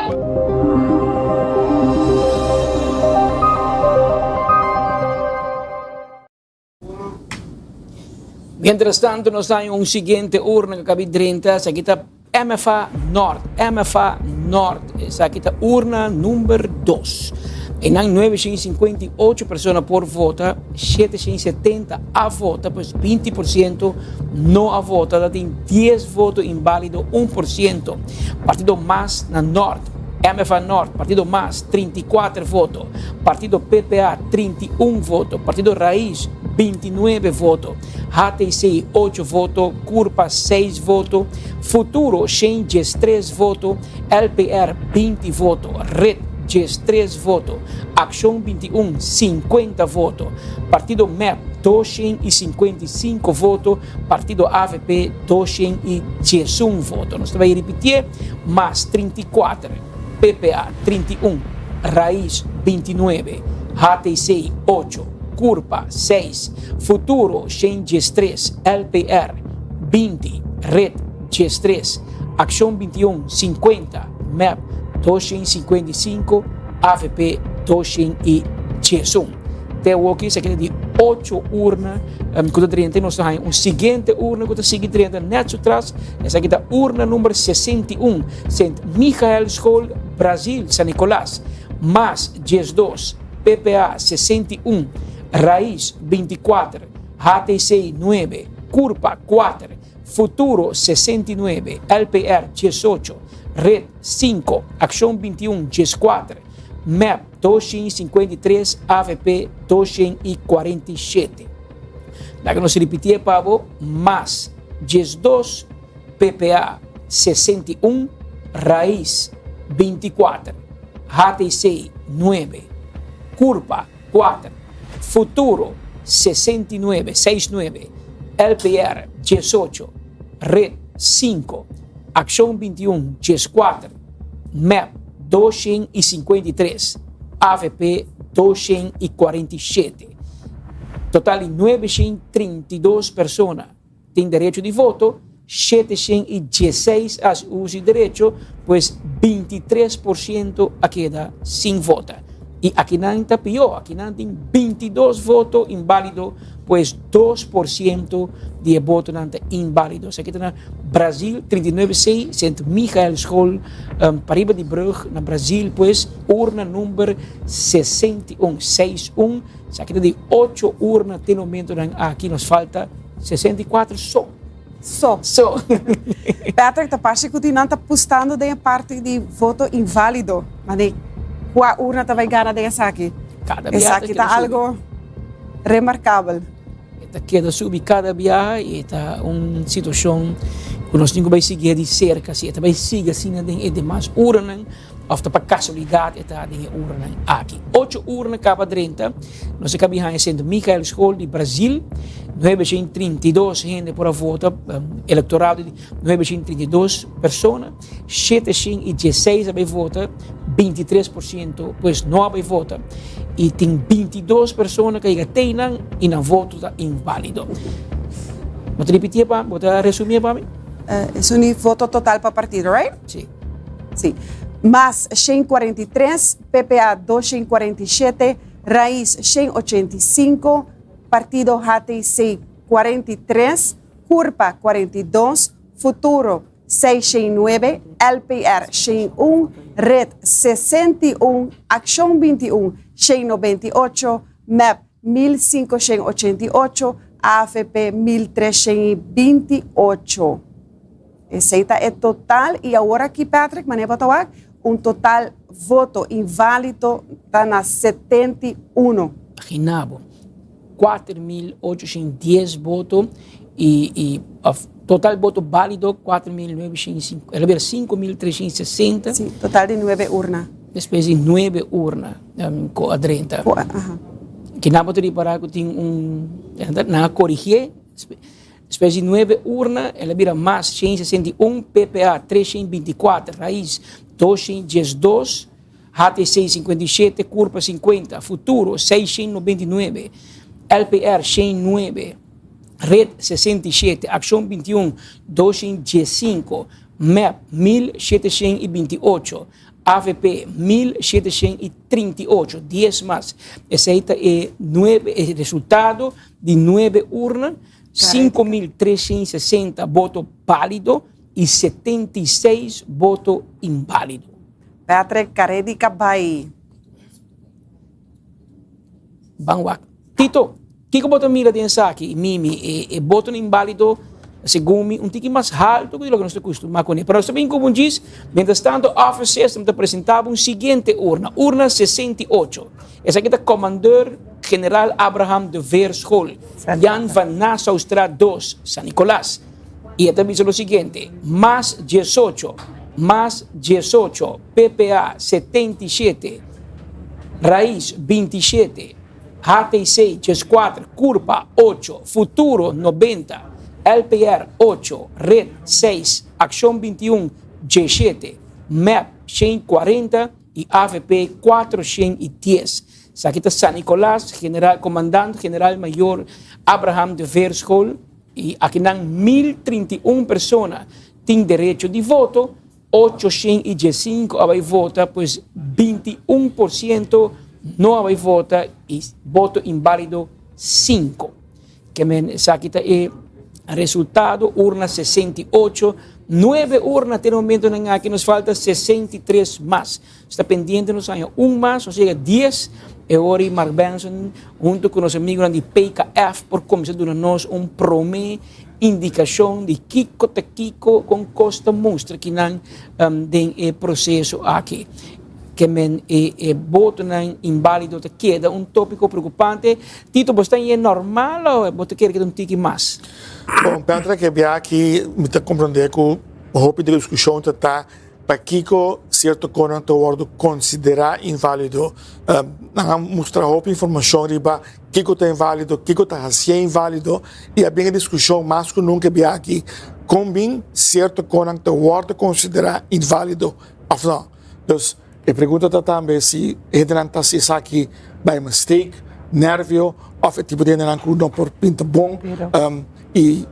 Mientras tanto, nós temos seguinte urna que cabe 30, aqui está MFA Norte, essa aqui está urna número 2. Em 958 pessoas por vota, 770 a vota, pois 20% não a vota, tem 10 votos inválido, 1%. Partido MAS na Norte, MFA Norte, Partido MAS, 34 votos. Partido PPA, 31 votos. Partido Raiz, 29 votos. HTC, 8 votos. CURPA, 6 votos. Futuro, 113 votos. LPR, 20 votos. Red, 13 votos. Ação 21, 50 votos. Partido MEP, 255 votos. Partido AVP, 211 votos. Nós vamos repetir, MAS, 34. PPA 31, Raiz 29, HTC 8, CURPA 6, Futuro 113, LPR 20, Red 13, Ação 21 50, MEP 255 AVP 210. Até aqui, isso aqui é de 8 urnas, que 30, nós temos uma seguinte urna, que sigue 30 netos atrás, essa aqui é a urna número 61, St. Michael School, Brasil, San Nicolás, mais 12, PPA 61, Raiz 24, HTC 9, Curpa 4, Futuro 69, LPR 18, Red 5, Acción 21 14, MAP 253, AVP 247. Daqui nós repetir para você, mais 12, PPA 61, Raiz 24, HTC 9, Curpa 4, Futuro 69, LPR 18, Red 5, Acción 21 14, MAP 253, AVP 247. Total de 932 pessoas têm direito de voto, 716 as usam direito, pois 23% a queda sem voto. E aqui não está pior, aqui não tem 22 votos inválidos, pois 2% de votos não está inválidos. Aqui está na Brasil, 39,6, St. Michael School, Pariba de Brugge, na Brasil, pois urna número 61. Aqui está de 8 urnas, até o momento aqui nos falta 64 só. Só. Patrick, tá parte que não está postando da parte de voto inválido, mas qual urna vai ganhar dessa aqui? Essa aqui está algo remarcável. Esta queda subir cada viagem, esta uma situação que nós temos que seguir de cerca, se esta vai seguir assim e demais urnas, ou para casualidade esta de urnas aqui. 8 urnas cada 30, nós acabamos em St. Michael School de Brasil, 932 gente por voto, eleitorado de 932 pessoas, 716 a votar, 23% pois não a vota, e tem 22 pessoas que têm e não voto inválido. Vou repetir para, vou resumir para mim. Isso é o voto total para o partido, right? Sim. Sim. Mas 143, PPA 247, Raiz 185, Partido HTC 43, Curpa 42, Futuro 609, LPR 101, Red 61, Acción 21 198, MAP 1588, AFP 1328. Esse é total, e agora aqui, Patrick, total voto inválido está na 71. Imaginavo, 4.810 votos e total voto válido 5.360. Sim, total de 9 urnas. Depois de 9 urnas com a 30. Que não pode reparar que tem não corrigir. Depois de 9 urnas, ela vira mais 161, PPA 324, Raiz 212, HTC 57, Curpa 50, Futuro 699, LPR 109, Red 67, Acción 21 215, MAP 1728, AVP 1738, 10 mais. Esse é o resultado de 9 urnas, 5.360 votos válidos e 76 votos inválidos. Patrick, Caredica vai. Bangwak. Tito, que voto mira dentro aqui? Mimi, voto inválido, segundo um tique mais alto do que nós acostumamos com ele. Para nós também, como diz, mientras tanto, a officer estamos apresentando seguinte urna 68. Essa aqui é o comandante General Abraham de Veerschol, Jan van Nassau-straat 2, San Nicolás. Y esta dice lo siguiente, más 18, PPA 77, Raiz 27, HTC 14, Curpa 8, Futuro 90, LPR 8, Red 6, Acción 21, G7, MAP 140 y AVP 410. Aqui está San Nicolás, comandante general mayor Abraham de Veerschol, e aqui não 1.031 pessoas têm direito de voto, 805 había vota, pues 21% no había vota y voto inválido 5. Que me saquita resultado, urna 68, 9 urnas en el momento en aquí nos falta 63 más. Está pendiente nos años un más, o sea 10. Eori Mark Benson, junto con los amigos de PKF, por comenzar a darnos un promé indicación de Kiko te Kiko con Costa Mostra que nan den proceso aqui. Que men voto nan inválido te queda un tópico preocupante. Tito, você está normal ou você quer que um tique mais? Bom, Petra, que aqui me está compreendendo que o roupa de discussão está para Kiko certo coisa te wordo considerar inválido. Não mostrar roupa informação riba Kiko está inválido, Kiko está assim inválido e a bem discussão mais que nunca bem aqui combin certo coisa te wordo considerar inválido ou não. Então, a pergunta está também se ele está se aqui by mistake, nervio ou é tipo de não por pinta bom e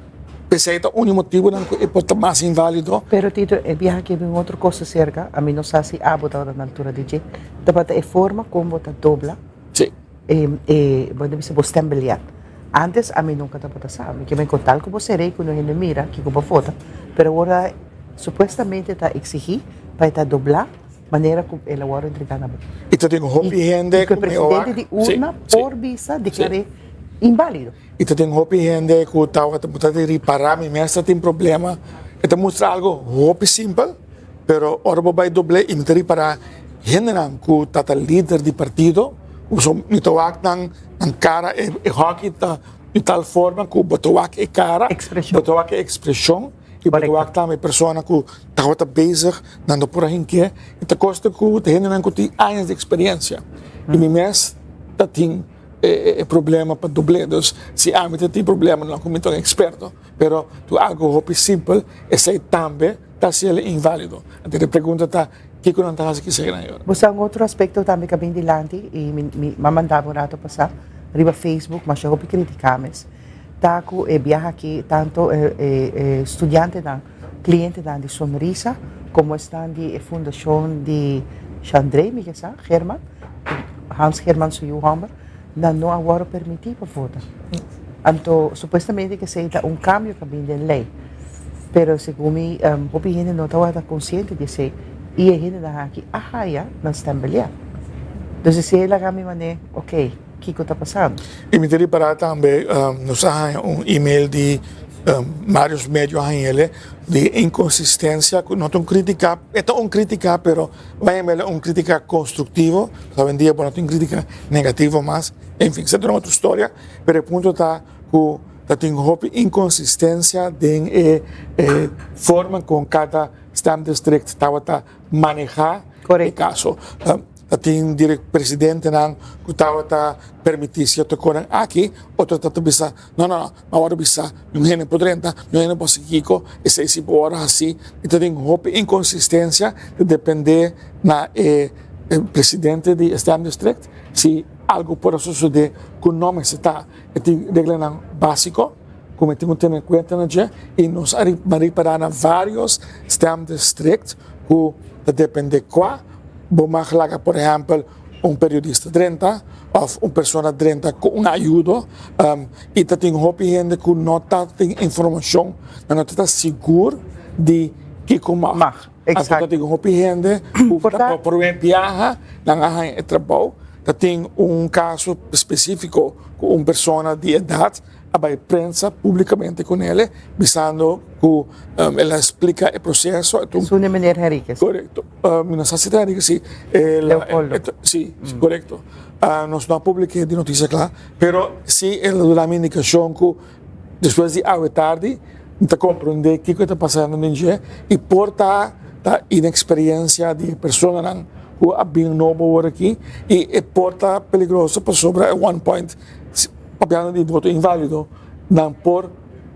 Precisa un motivo que pode estar mais inválido. Pero Tito, viaja que vem outra coisa cerca, a mim não sei se há botado na altura de G, é forma como está dobla. Sim. Pode ser você embelhar. Antes a mim nunca estava sabe, que vem com tal como serei quando ele mira, que como foto, pero agora supostamente está exigir para estar doblar maneira como ele agora entregar na boca. E tu tem roupa e rende que o presidente de urna por visa declarou inválido. E tu tem roupa e rende que estava tentando reparar, mas tem problema. E tu mostra algo roupa simples, pero ora vai doblar e me reparar rende não que está líder de partido, uso me toak nang cara e hockey tá de tal forma que botoak e cara, botoak e expressão e botoak também persona que tá bezig dando por aí que e tá costa que tem não tem anos de experiência. E me mes tá tem problema para dobledos. Se há muito tem problema não como um experto, pero tu algo roupa simples e sei também tá se ele inválido. Então a pergunta tá que não está aqui seguindo. Você um outro aspecto também que bem dilante e me mandava um rato passar riba Facebook, mas eu vou criticar mas tá com viaja aqui tanto estudante da cliente da de Sonrisa como estão de fundação de Chandrei, me que sabe, Herman, Hans Herman Suyuhammer, não agora permitir para votar. Então, supostamente que seja cambio que vem de lei, pero segundo me, o gente não está consciente de ser e a gente está aqui, já não está embelhando. Então, se ele agarra a maneira, ok, o que está passando? E me teria para também, nos há e-mail de vários médios a ele, de inconsistência, não é crítica, é crítica, pero vai haver crítica construtivo, hoje em dia, não tem crítica negativa, mas, enfim, isso é outra história, pero o ponto está que tem inconsistência de forma com cada Stam District estava manejar o caso. Tem presidente que estava permitir certo coisa aqui, outro está bisa, não, agora bisa, não é podrenta, não é possível, e se se pode assim, então tem inconsistência de depender na presidente de Stam District, se algo pode suceder com o nome está, tem regra básico, como temos que ter em conta, e nós reparar vários Stam Districts que depende qual, vamos falar, por exemplo, periodista 30 ou uma pessoa 30 com ajuda e tem gente que não tem informação, não está seguro de que como Exato. Tem gente que por viajar, não há trabalho, tem caso específico com uma pessoa de idade, vai prensa publicamente com ele, visando que ela explica o processo. Sune Menir Henriquez. Correto. Não sei se está Henriquez, sim. Sim, correto. Nós não publiquei de notícia, claro, mas sim, ela dá uma indicação que depois de hoje tarde, está compreender o que está passando no dia e por a inexperiência de pessoas que há bem novo aqui e é porta perigoso para sobre one point papel de voto inválido, não por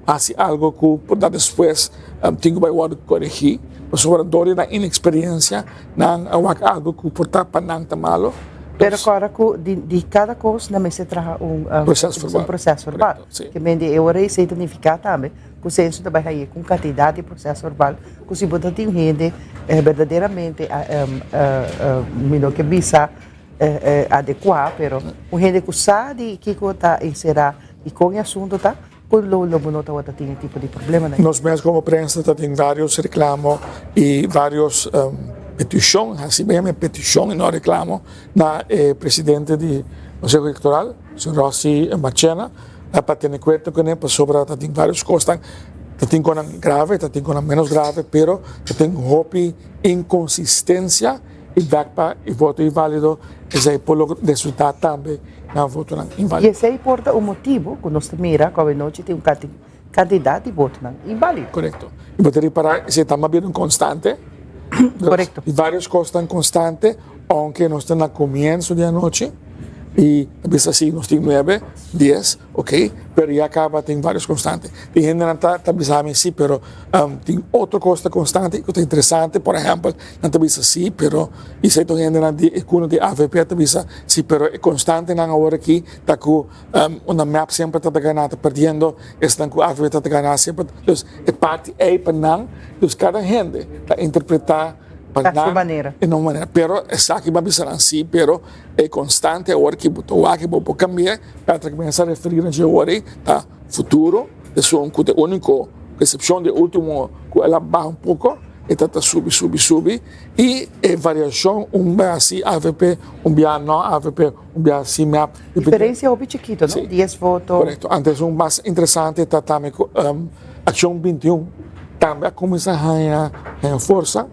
fazer algo que por dar depois tem que vai corrigir, por sobre a dor da inexperiência, não é algo que por estar para não malo. Pero agora de cada coisa na mesa traga processo verbal. Que mende eu rei sei significar também, o censo também aí com quantidade de processo verbal, que se você tem gente verdadeiramente melhor que bisa adequar, pero o gente que sabe que está inserar e com o assunto tá com o não tá tem tipo de problema, né? Nós mesmos como prensa tem vários reclamos e vários petições, assim mesmo petição e não reclamo na presidente do Conselho Eleitoral, Sr. Rossi Marchena, para ter em conta que para sobre tem vários costas, tem coisa grave, tem coisa menos grave, pero tem hopi inconsistência e para e voto inválido, esse é o resultado também na voto inválido. E esse importa o motivo que nós mira que a noite tem candidato de voto inválido. Correto. E vou ter para se está mais constante. Correcto. Y varios costan constante, aunque no estén al comienzo de la noche. Y a veces así nos tienen 9, 10, ok, pero ya acaba, tienen varios constantes. Y generalmente también sí, pero tiene otro costa constante que es interesante, por ejemplo, no te avisa sí, pero y se generalmente uno de AVP te avisa sí, pero es constante en ahora aquí, está con una map siempre está ganando, perdiendo, están con AVP está ganando siempre, entonces es parte A para nada, entonces cada gente está interpretar a sua maneira. De uma maneira, pero essa que vai ser assim, pero é constante, agora que botou aqui vou cambiar, para começar a referir a agora, tá futuro, de sua única exceção de último, que ela baixa pouco, e tá sube, e variação, vai assim AVP, dia não AVP, dia assim map. Diferença é o chiquito, não? 10 votos. Correto. Antes mais interessante tá também ação 21, também começa a ganhar força.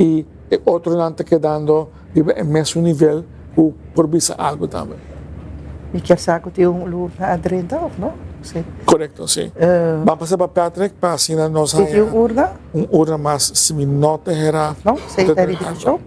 E outro não está quedando no mesmo nível por visa algo também. E que saco tem lugar adentro, não? Sim. Correto, sim. Vamos passar para Patrick para assim nós tem urna? Urna mais se me nota era. Não, sei que é show.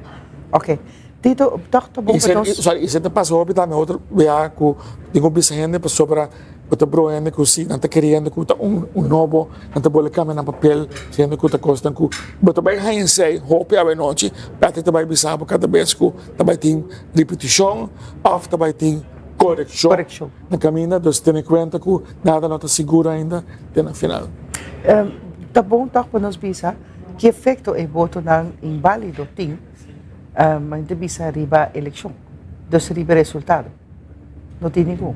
Ok. Tito, tá bom para nós. Sorry, isso te passou para também outro via que tenho visa gente para sobre Kuta broende ku si nanta querendo kuta novo nanta bole kame na papel sendo kuta costa ku but também hain sei hope a noite para também bisabo cada vez ku também tem repetição of também tem correção na caminho dos tem em conta ku nada não está seguro ainda até na final. Tá bom tá para nós bisa que efeito é voto não inválido tem mas de bisa riba eleição dos riba resultado não tem nenhum.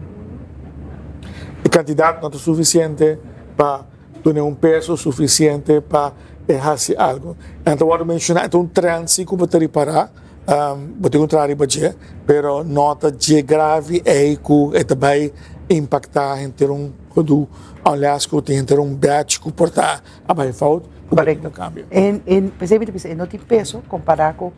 El candidato no es suficiente para tener peso suficiente para dejarse algo. Entonces, voy a mencionar un tránsito que voy a reparar, voy a encontrar pero nota de grave é que também impactar em ter aliás, que tem ter batch que portar a bem falta, correto. Percebe, não tem peso comparado com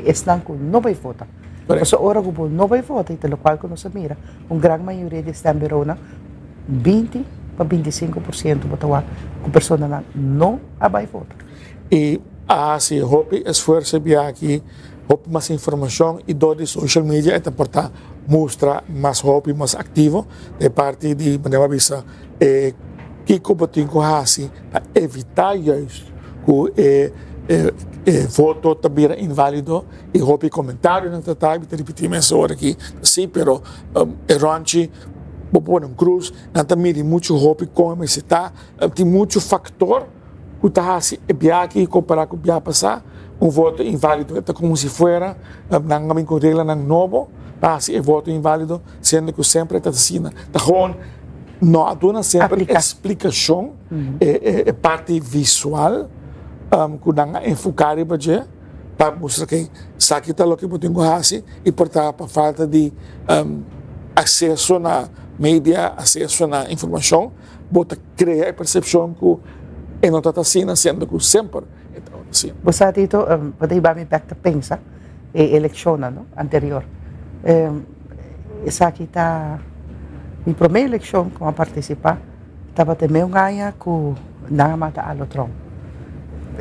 estão com não vai votar. Mas agora que não vai votar, pelo qual que nós mira, grande maioria de Estamberona, 20 para 25% votar com pessoas não vai votar. E assim, hope esforço bem aqui, hope mais informação e do social media é para mostrar mais hope mais ativo de parte de maneira visa que como tem que fazer para evitar isso que voto também é inválido e houve comentário na tratado de repetir essa hora aqui sim, pero errante vou pôr cruz não também tem muito houve como se está tem muito fator que está assim é bem aqui comparar com o bem passar voto inválido é como se fosse não caminho com regra não novo assim é voto inválido sendo que sempre está assim está com não aduna sempre explicação é parte visual que não enfocar para mostrar que sakita lo que eu tenho assim e portar para falta de acesso na mídia, acesso na informação, bota criar a percepção que não está assim, sendo que sempre está assim. Você dito, pode ir me back to pensa, eleição anterior. Essa aqui está, minha primeira eleição como a participar, estava também ganha com não mata a Trump.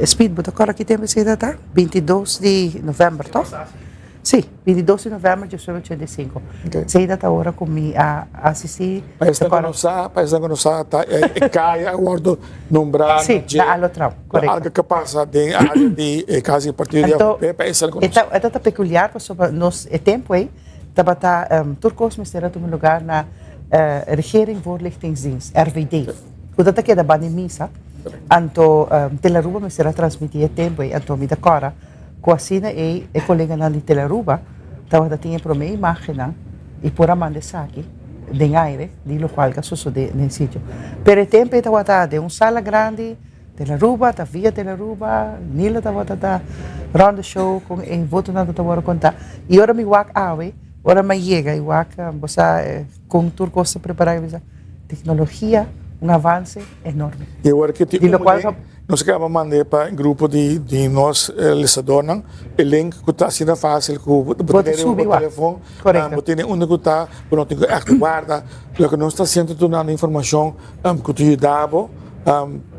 Speedboat, agora aqui temos a data, 22 de novembro, tá? Sim, 22 de novembro de 1985. Sei data agora comigo a assistir. Para esta conosá, cai aguardo nombrar. Sim, na Alotrão, correto. Algo que passa de área de casa partido de AFP, para essa conosá. É data peculiar, porque nós é tempo aí, estava turcos mistério no lugar na regering voorlichtingsdienst, RVD. Quando te queda bani misa, anto Telaruba me será transmitir tempo e anto mi da cora, coasina e collega na di Telaruba, tava da tinha pro me imagina e por amande saki den aire, di lo qual che succede nel sitio. Per tempo tava da un sala grande Telaruba, ta via Telaruba, nila tava da round show com e voto na tava contar. E ora mi wak awe, ora me llega e wak bosa com turco se preparar tecnologia um avanço enorme. E agora que tipo nós acabamos de mandar para um grupo de nós lisadores o link que está sendo fácil que você tem no telefone, você tem onde que está, você tem que guardar, o que nós está sendo dando informação que te ajuda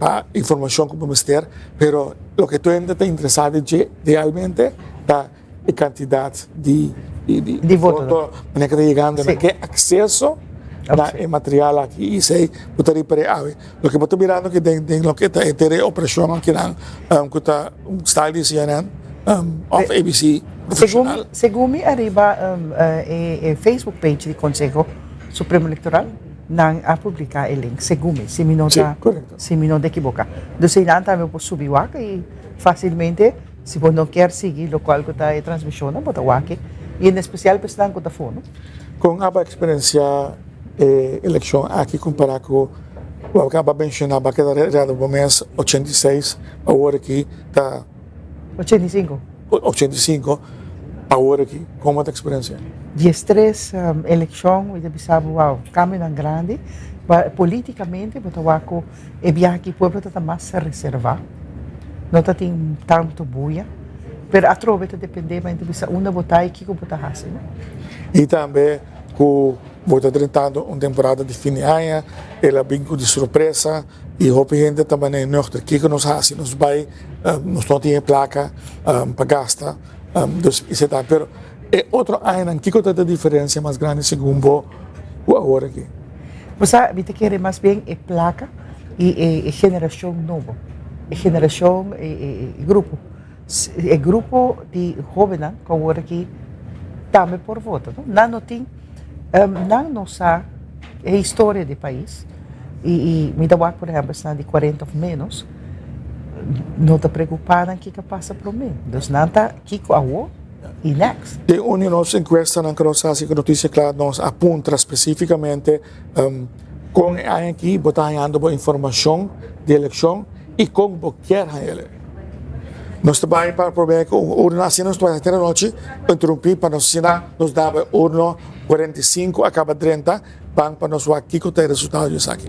para informação que vamos ter, pero o que tu ainda está interessado é realmente a quantidade de votos que está chegando, que acesso na material aqui e sei putaria para ave lo que boto mirando que tem lo que está entre operação aqui na que está style de CNN of ABC profissional segundo arriba Facebook page do Conselho Supremo Eleitoral não a publicar o link segundo se me não equivoca do sei não também posso subir aqui e facilmente se você não quer seguir o qual que está a transmissão bota aqui e em especial para estar com o telefone com a experiência eleição aqui comparado com o que acaba de mencionar, vai quedar no mês 86, agora aqui está 85, agora aqui, como é a experiência? De estresse, eleição, e de sabe, wow, caminho grande, politicamente, botawaco, e via aqui, o povo está mais reservado, não tem tanto buia, mas a trova depende, mas de onde botar e o que botar assim. E também, com vou estar tentando uma temporada de fim de ano, ela brinco de surpresa e a gente também é nuestra que nos faz, nos vai, nos não tem placa para gastar, isso tá, pero é outro ano que tem a diferença mais grande segundo o agora aqui. Você quer mais bem é placa e geração nova, geração grupo, é grupo de jovens que agora aqui também por voto, não tem na nossa história do país, e me dá por exemplo, de 40 ou menos, não está preocupada com o que passa para mim. Então, não está aqui com a U e next. De uma nossa encuesta, que nós fazemos a notícia clara, nós aponta especificamente com aqui, botando informação de eleição e com qualquer ele. Nós trabalhamos para o problema que urna assim nós trabalhamos até a noite, interromper para nós assinar, nos dava urna 45, acaba 30, vamos para nós aqui que tem resultado disso aqui.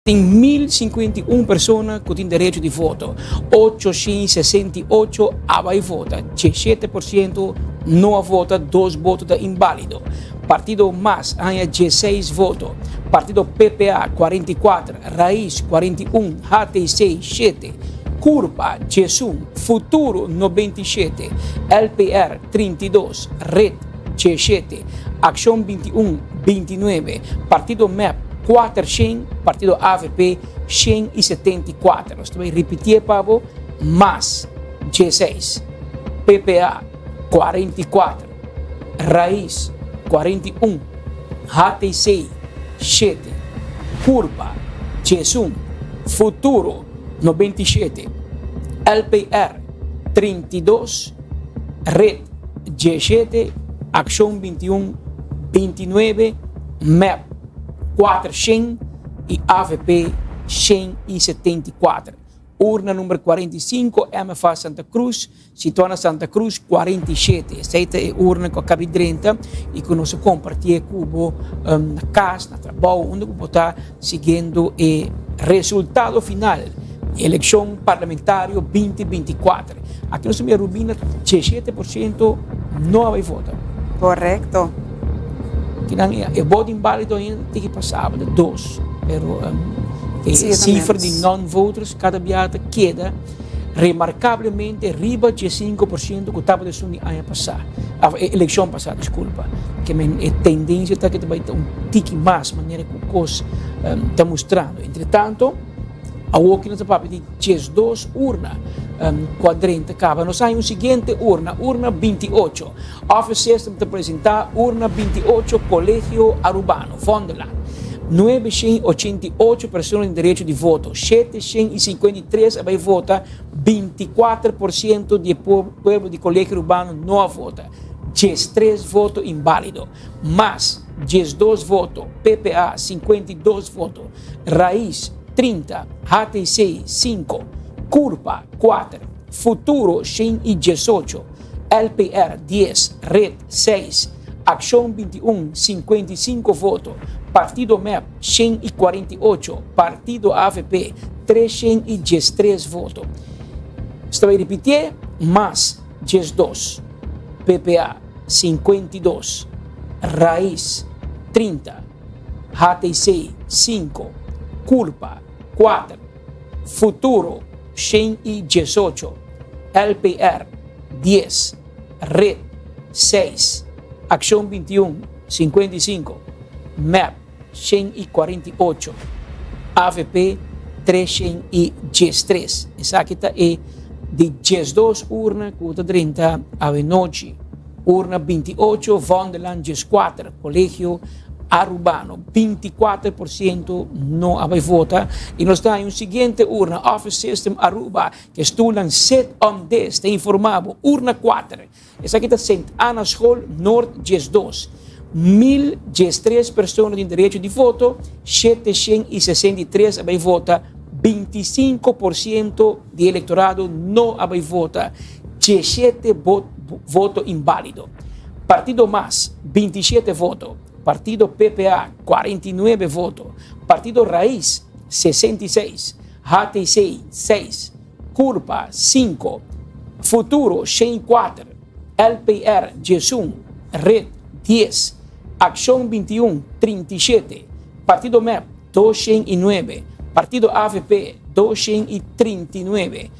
Tem 1.051 pessoas que têm direito de voto, 868 vai votar, 17% não vota, 2 votos da inválido. Partido MAS ganha 16 votos, Partido PPA 44, Raiz 41, HTC 7, Curva 21, Futuro 97, LPR 32, Red 17, Ação 21, 29, Partido MEP 400, Partido AVP 174. Nós também repetir para você, MAS 16, PPA 44, Raiz 41, HTC 7, Curva 21, Futuro 97, LPR 32, Red 17, Ação 21, 29, MEP 400 e AVP 174. Urna número 45, MFA Santa Cruz, situada Santa Cruz 47. Esta é a urna que acaba de 30 e que nós compartilhamos com na casa, no trabalho, onde vamos estar seguindo o resultado final. Eleição parlamentar 2024. Aqui nós temos a Rubina, 17% não vai votar. Correto. O voto inválido ainda tem que passar de 2, pero a cifra de non-voters cada viada queda remarcavelmente riba de 5% que estava de ano passado, a eleição passada, desculpa, que a tendência está que vai ter tique mais, maneira que o COS está mostrando. Entretanto, Aqui nós papo de 12 urna, quadrante cava. Nós temos a seguinte urna 28. Office System te apresentar urna 28, Colégio Arubano, Vondeland. 988 pessoas em direito de voto, 753 vai votar, 24% do povo de Colégio Urbano não vota, 13 votos inválido, mas 12 votos, PPA 52 votos, Raiz 30, HTC 5, Curpa 4, Futuro 118, LPR 10, Red 6, Ação 21, 55 votos, Partido MEP 148, Partido AVP 313 votos. Estou a repetir, mas 12, PPA 52, Raiz 30, HTC 5, Culpa 4, Futuro 118, LPR 10, Red 6, Ação 21, 55, MEP 148, AVP 313. Essa aqui é de 12 urnas, que 30 à noite. Urna 28, Vondeland 14, Colégio Arubano, 24% não vai votar. E nós temos a seguinte urna, Office System Aruba, que estudan 7 on 10, te informavo, urna 4. Essa aqui é St. Anna's Hall, Norte 12. 1.013 pessoas em direito de voto, 763 vai votar, 25% do eleitorado não vai votar, 17 votos inválidos. Partido MAS, 27 votos. Partido PPA, 49 votos. Partido Raiz, 66. HTC, 6. Curpa, 5. Futuro, 104. LPR, 11. Red, 10. Ação 21, 37. Partido MEP, 209. Partido AVP, 239.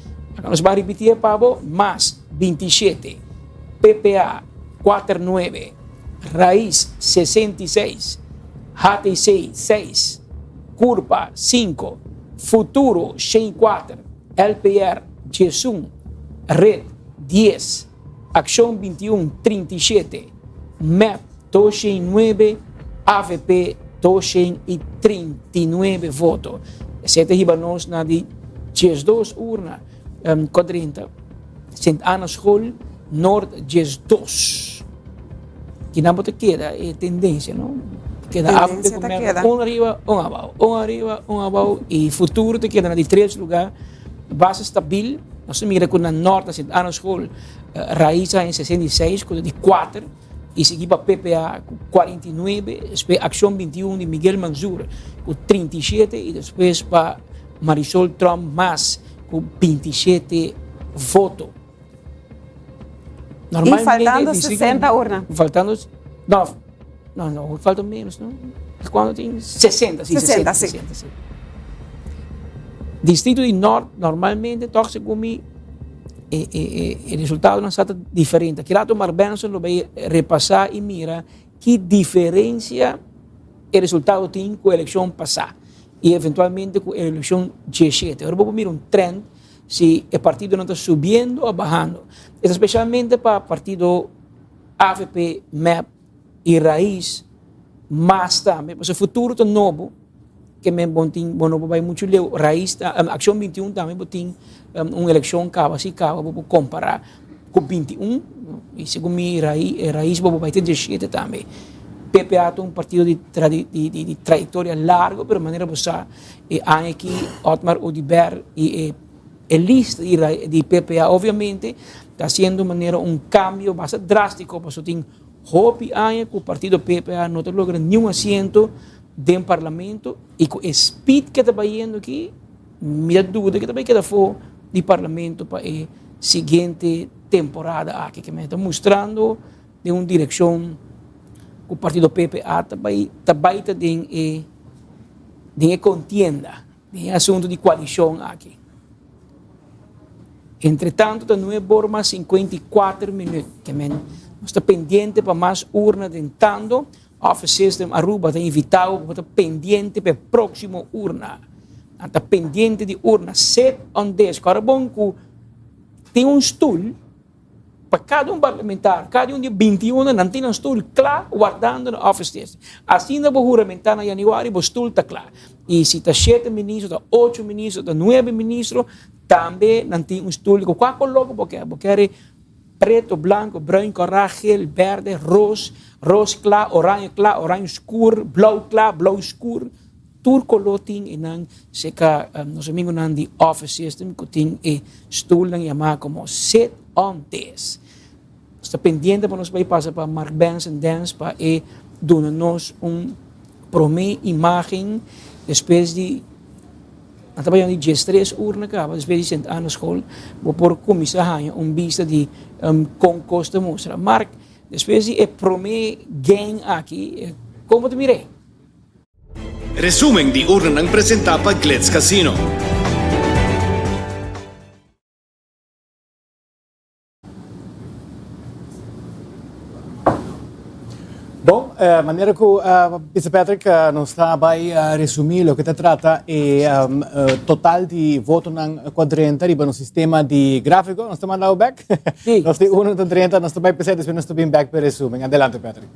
Nós vamos repetir, Pablo, MAS, 27. PPA, 49. Raiz 66, HTC 6, Curpa 5, Futuro 104, LPR 11, Red 10, Ação 21 37, MEP 209, AVP 239 votos. Sete ribanos na de 12 urna, 40, St. Anna's Hall, Norte 12. Que não te queda tendência, não? Queda um arriba, um abaixo, um arriba, um abaixo, e futuro te queda de 3 lugares, base estável. Nós mira com na norte, St. Anna's Hall, Raiz em 66, com de 4, e seguir para PPA com 49, depois Ação 21 de Miguel Manzur com 37, e depois para Marisol Trump mais com 27 votos. E faltando 60 urnas. Faltando. Não, faltam menos, não? Quando tem 60, sim. 60. Distrito de Norte, normalmente, torce como o resultado não está diferente. Aqui lá, Tomar Benson vai repassar e mira que diferença o resultado tem com a eleição passada e, eventualmente, com a eleição 17. Agora, vamos mirar trend. Se o partido não está subindo ou bajando. Especialmente para o partido AVP, MEP e Raiz, mas também, porque o futuro está novo, que me vai muito leu. Raiz, Ação 21 também tem uma eleição que vai comparar com 21, e segundo mim, Raiz vai ter 17 também. PPA é um partido de trajetória larga, pero de maneira que há aqui Otmar Odiber e a lista de PPA, obviamente, está haciendo un cambio bastante drástico, porque tem Hopi años que o partido PPA não logra nenhum asiento dentro do parlamento, e com o speed que está indo aqui, minha dúvida que também queda fora do parlamento para a seguinte temporada aqui, que me está mostrando de uma direção que o partido PPA está de contienda, de assunto de coalição aqui. Entretanto, não é por mais 54 minutos, que nós está pendente para mais urna tentando. Office System Aruba está invitado para estar pendente para a próxima urna. anta pendiente de urna, sit on this, carabon ku tem stoel para cada parlamentar, cada de 21 não tem stoel claro guardando no office desse. Assim na juramentar na januário, o stoel está claro. E se está 7 ministros, está 8 ministros, está 9 ministros, também não tem stoel que qual coloca porque é preto, branco, branco, ragel, verde, roze claro, orange escuro, blauw escuro. Turco loting inang seka nos amigos nan di office system kuting stool lang yama como sit on this. Está pendiente para nos vai passa para Mark Benson Dance para donar-nos prome imagem depois de trabalhando de 3 urna cá, depois de sentar na escola, vou por comissário vista de concurso de mostra. Mark, depois de prome gang aqui, como te mirei? Resumen di urna ng presenta pa Glitz Casino. Bom, maneira que o Vice Patrick nos está a resumir o que se trata total de voto ng quadrenta riba no sistema de gráfico. Nós estamos lá back? Sim. Nós temos 1 de 30, nós estamos pensando depois nós estamos back para resumen. Adelante, Patrick.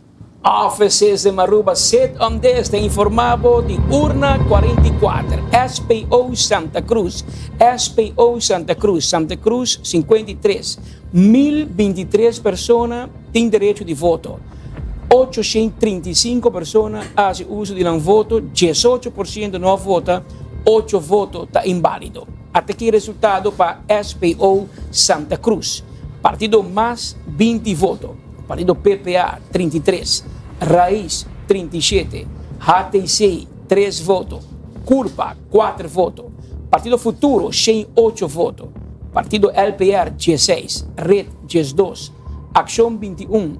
Offices de Maruba sit on this, tem informado de urna 44, SPO Santa Cruz, 53, 1023 pessoas têm direito de voto, 835 pessoas fazem uso de voto, 18% não vota, 8 votos está inválido. Até aqui resultado para SPO Santa Cruz, partido mais 20 votos. Partido PPA, 33. Raiz, 37. HTC, 3 votos. Curpa, 4 votos. Partido Futuro, 8 votos. Partido LPR, 16. Red, 12. Acción 21,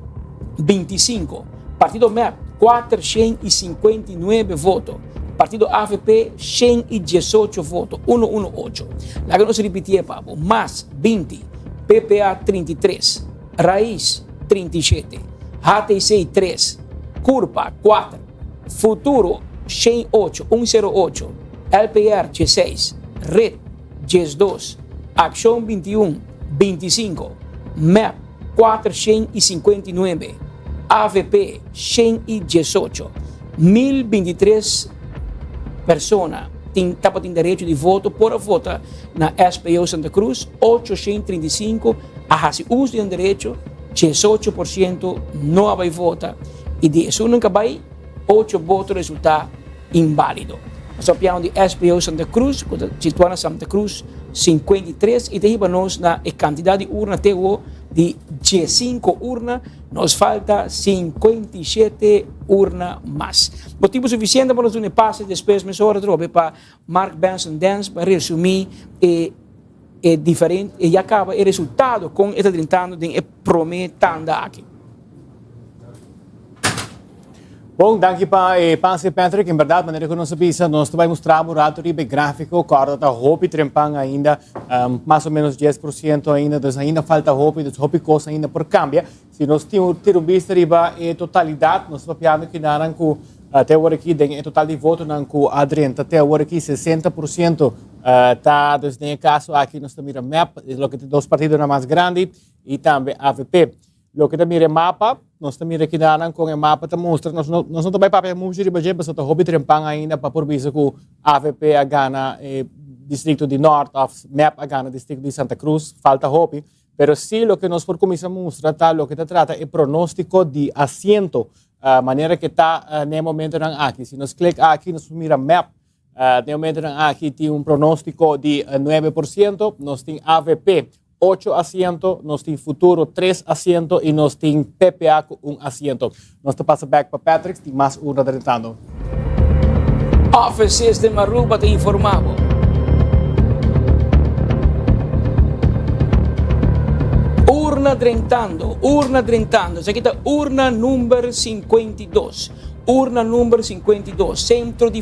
25. Partido MEP, 459 votos. Partido AFP, 118 votos. 118. La que no se repetía, Pablo. Más 20. PPA, 33. Raiz, 37, HTC 3, Curpa 4, Futuro 108, LPR 16, Red 12, Acción 21, 25, MEP 459, AVP 118, 1023 pessoas têm direito de voto por votar na SPO Santa Cruz, 835 a uso de direito, 18% não vai votar e de isso nunca vai 8 votos resultar inválido. Nós estamos de SPO Santa Cruz, situada Santa Cruz 53 e daí nós na quantidade de urna até o de 15 urnas, nos falta 57 urnas mais. Motivo suficiente para nós dar passe depois mais hora para Mark Benson Dance para resumir diferente e acaba o resultado com esta tentando de prometendo aqui. Bom, daqui para Panse Patrick, em verdade, maneira que nós sabemos, nós vamos mostrar o rato de gráfico, corda da roupa e trempang ainda, mais ou menos 10% ainda, então ainda falta roupa, então roupa coisa ainda por cambia. Se nós temos vista riba a totalidade, nós vamos que naran com até agora aqui tem total de voto não com adrenta até agora aqui 60% tá desde o caso aqui nós temos a map, o que tem 2 partidos na mais grande e também AVP. Lo que também é mapa, nós também aqui naran com o mapa tá mostra nós não também papel muito de baje para só hobby trempang ainda para por visa com AVP a Gana distrito de Norte of map a Gana distrito de Santa Cruz falta hobby. Pero sí, lo que nos por comenzar a mostrar, lo que te trata es pronóstico de asiento, manera que está en el momento aquí. Si nos clic aquí, nos mira map, en el momento aquí tiene un pronóstico de 9%, nos tiene AVP 8 asientos, nos tiene Futuro 3 asientos y nos tiene PPA 1 asiento. Nos te pasa back para Patrick, y más uno tratando. Offices de Maruba te informavo. Urna drentando, se quita urna número 52, centro de